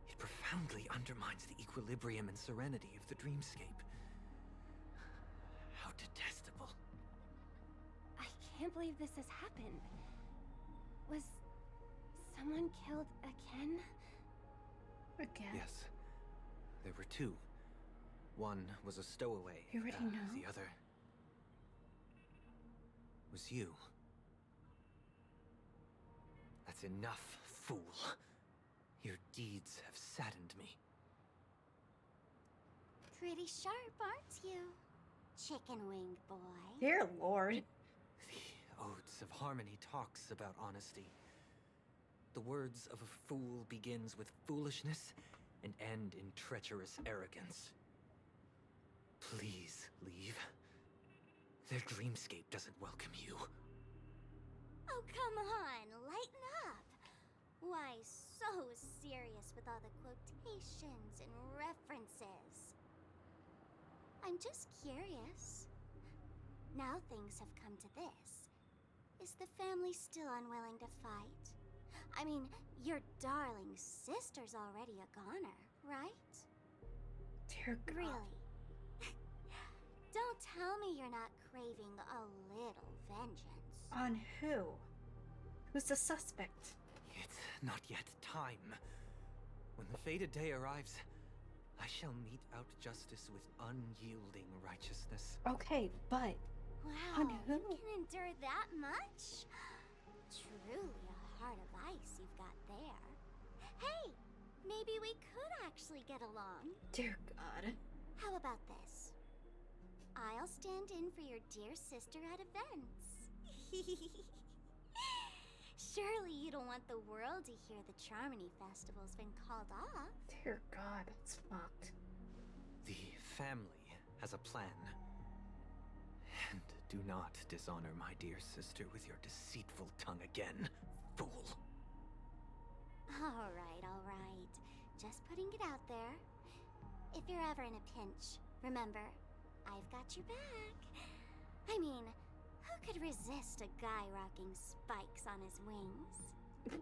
It profoundly undermines the equilibrium and serenity of the dreamscape. How detestable. I can't believe this has happened. Was someone killed again? Again? Yes. There were two. One was a stowaway. You already know? The other was you. That's enough, fool. Your deeds have saddened me. Pretty sharp, aren't you? Chicken-winged boy. Dear Lord. The Odes of Harmony talks about honesty. The words of a fool begins with foolishness and end in treacherous arrogance. Please leave. Their dreamscape doesn't welcome you. Oh, come on, lighten up. Why so serious with all the quotations and references? I'm just curious. Now things have come to this. Is the family still unwilling to fight? I mean, your darling sister's already a goner, right? Dear God. Really? Don't tell me you're not craving a little vengeance. On who? Who's the suspect? It's not yet time. When the fated day arrives, I shall mete out justice with unyielding righteousness. Okay, but Wow, on who? you can endure that much? Truly a heart of ice you've got there. Hey, maybe we could actually get along. Dear God. How about this? I'll stand in for your dear sister at events. Surely you don't want the world to hear the Charmony Festival's been called off. Dear God, it's fucked. The family has a plan. And do not dishonor my dear sister with your deceitful tongue again, fool. All right. Just putting it out there. If you're ever in a pinch, remember, I've got your back. I mean, who could resist a guy rocking spikes on his wings? I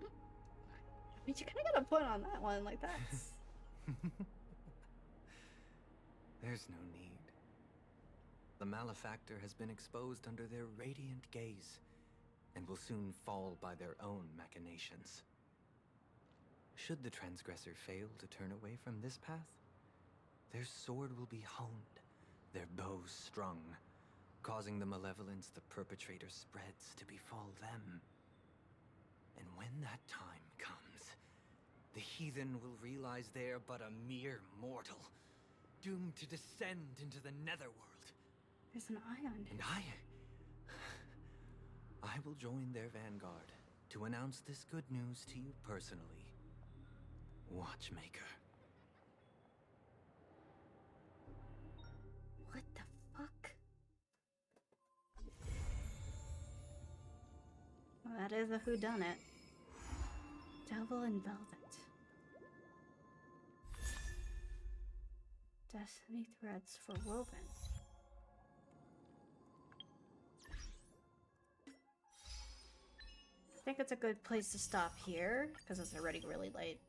mean, you kind of got a point on that one, like that's... There's no need. The malefactor has been exposed under their radiant gaze, and will soon fall by their own machinations. Should the transgressor fail to turn away from this path, their sword will be honed, their bow strung, causing the malevolence the perpetrator spreads to befall them. And when that time comes, the heathen will realize they are but a mere mortal, doomed to descend into the netherworld. There's an eye on it. And I will join their vanguard to announce this good news to you personally, Watchmaker. What the fuck? Well, that is a whodunit. Devil in velvet. Destiny threads for woven. I think it's a good place to stop here, because it's already really late.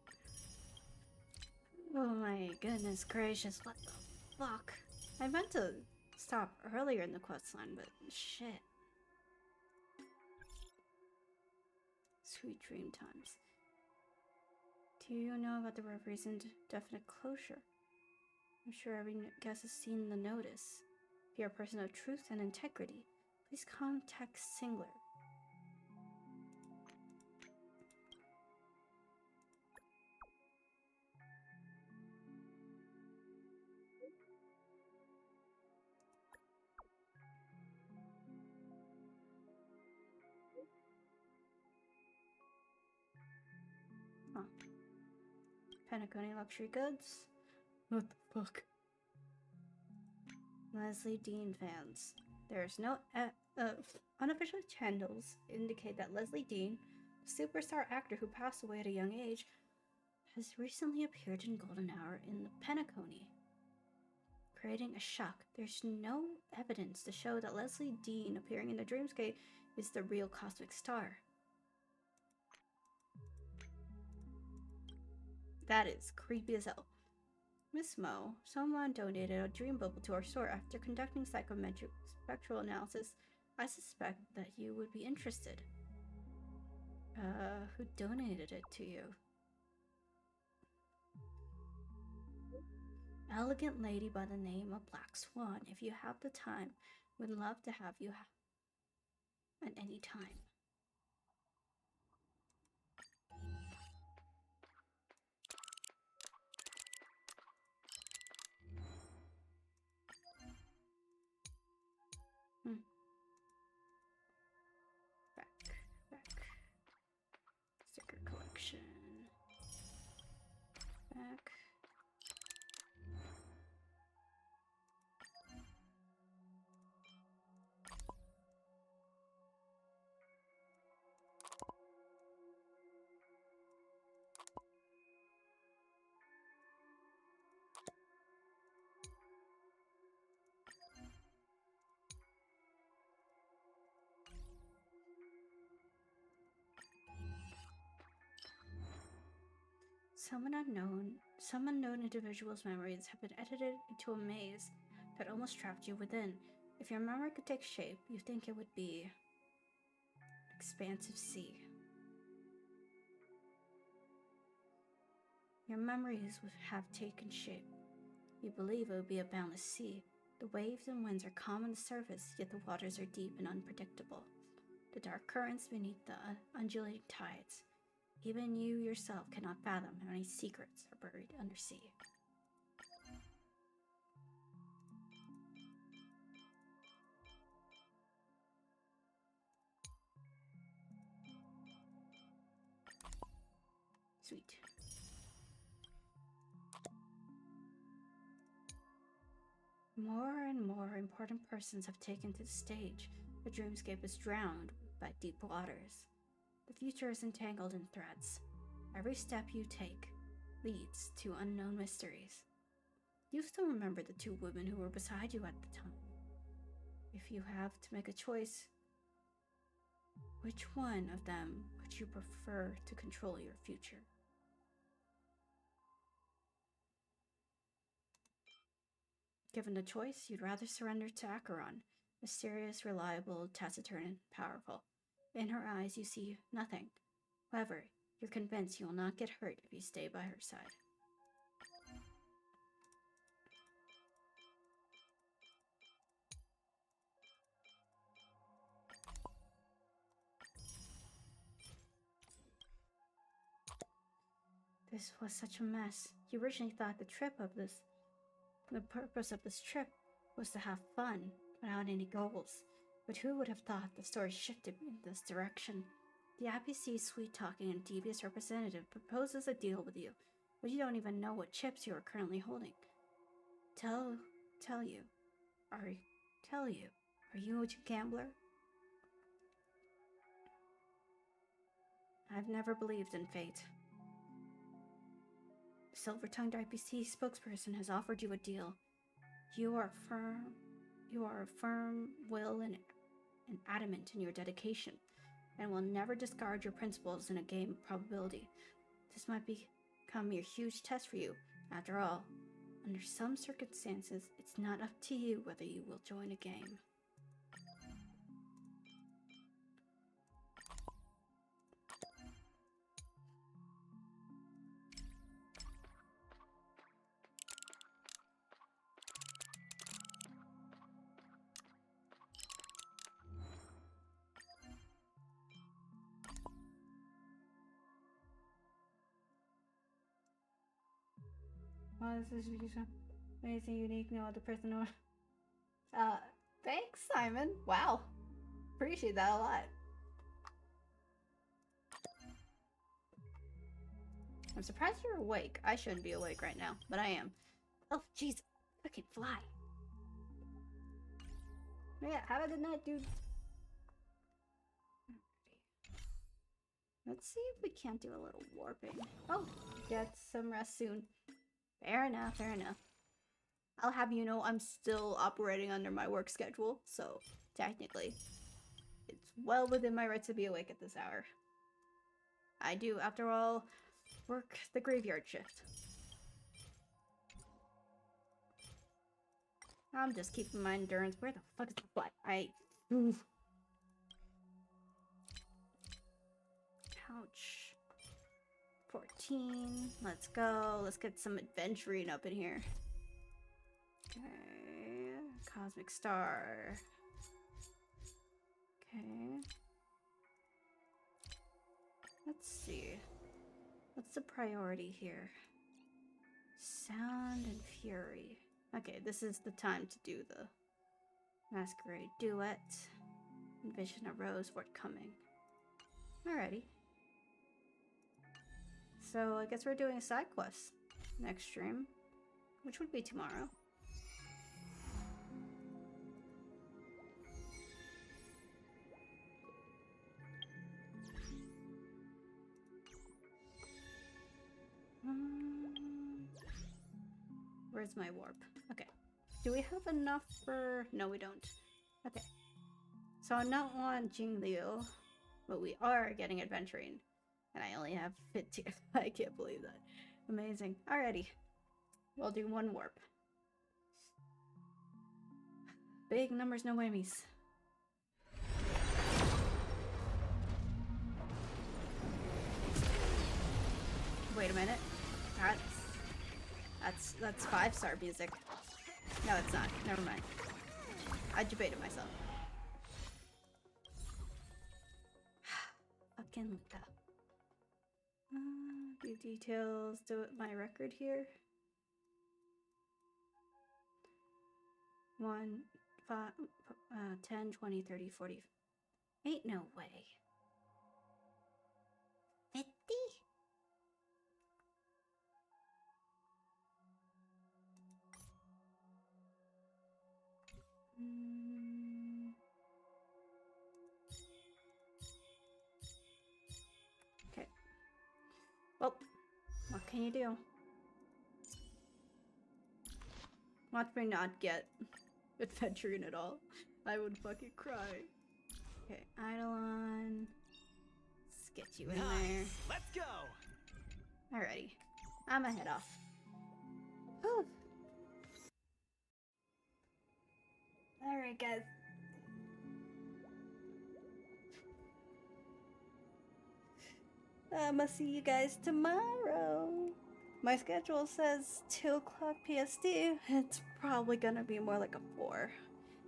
Oh my goodness gracious, what the fuck? I meant to stop earlier in the questline, but shit. Sweet dream times. Do you know about the referee's indefinite closure? I'm sure every guest has seen the notice. If you're a person of truth and integrity, please contact Singler. Huh. Pentagonal luxury goods? What the fuck? Leslie Dean fans. There's no unofficial channels indicate that Leslie Dean, the superstar actor who passed away at a young age, has recently appeared in Golden Hour in the Pentagonal, creating a shock. There's no evidence to show that Leslie Dean appearing in the Dreamscape is the real cosmic star. That is creepy as hell. Miss Mo, someone donated a dream bubble to our store after conducting psychometric spectral analysis. I suspect that you would be interested. Who donated it to you? Elegant lady by the name of Black Swan. If you have the time, would love to have you at any time. Back. Sticker collection. Back. Some unknown individual's memories have been edited into a maze that almost trapped you within. If your memory could take shape, you think it would be an expansive sea. Your memories have taken shape. You believe it would be a boundless sea. The waves and winds are calm on the surface, yet the waters are deep and unpredictable. The dark currents beneath the undulating tides. Even you yourself cannot fathom how many secrets are buried undersea. Sweet. More and more important persons have taken to the stage. The dreamscape is drowned by deep waters. The future is entangled in threads. Every step you take leads to unknown mysteries. You still remember the two women who were beside you at the time. If you have to make a choice, which one of them would you prefer to control your future? Given the choice, you'd rather surrender to Acheron, mysterious, reliable, taciturn, and powerful. In her eyes, you see nothing. However, you're convinced you will not get hurt if you stay by her side. This was such a mess. You originally thought the purpose of this trip was to have fun without any goals. But who would have thought the story shifted in this direction? The IPC's sweet-talking and devious representative proposes a deal with you, but you don't even know what chips you are currently holding. Tell you, are you a gambler? I've never believed in fate. The silver-tongued IPC spokesperson has offered you a deal. You are firm will and adamant in your dedication, and will never discard your principles in a game of probability. This might become your huge test for you. After all, under some circumstances, it's not up to you whether you will join a game. Wow, this is amazing, unique, no other person knows. Thanks, Simon. Wow. Appreciate that a lot. I'm surprised you're awake. I shouldn't be awake right now, but I am. Oh, jeez. I can fly. Yeah, have a good night, dude. Let's see if we can't do a little warping. Oh, get some rest soon. Fair enough, fair enough. I'll have you know I'm still operating under my work schedule, so technically, it's well within my right to be awake at this hour. I do, after all, work the graveyard shift. I'm just keeping my endurance. Where the fuck is the fly? Oof. Ouch. 14. Let's go. Let's get some adventuring up in here. Okay. Cosmic Star. Okay. Let's see. What's the priority here? Sound and Fury. Okay, this is the time to do the Masquerade Duet. Envision a rose forthcoming. Alrighty. So I guess we're doing a side quest next stream, which would be tomorrow. Where's my warp? Okay. Do we have enough for... No, we don't. Okay. So I'm not on Jingliu, but we are getting adventuring. And I only have 15. I can't believe that. Amazing. Alrighty. We'll do one warp. Big numbers, no whammies. Wait a minute. That's 5-star music. No, it's not. Never mind. I debated myself. Fucking Luca. Do details. Do my record here. 1, 5, 10, 20, 30, 40. Ain't no way. 50? Okay. Well, what can you do? Watch me not get adventuring at all. I would fucking cry. Okay, Eidolon. Let's get you in there. Let's go. Alrighty. I'ma head off. Whew. Alright, guys. I'ma see you guys tomorrow. My schedule says 2 o'clock PST. It's probably gonna be more like a 4.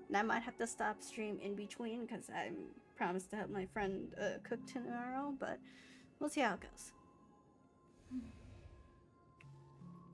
And I might have to stop stream in between because I promised to help my friend cook tomorrow, but we'll see how it goes.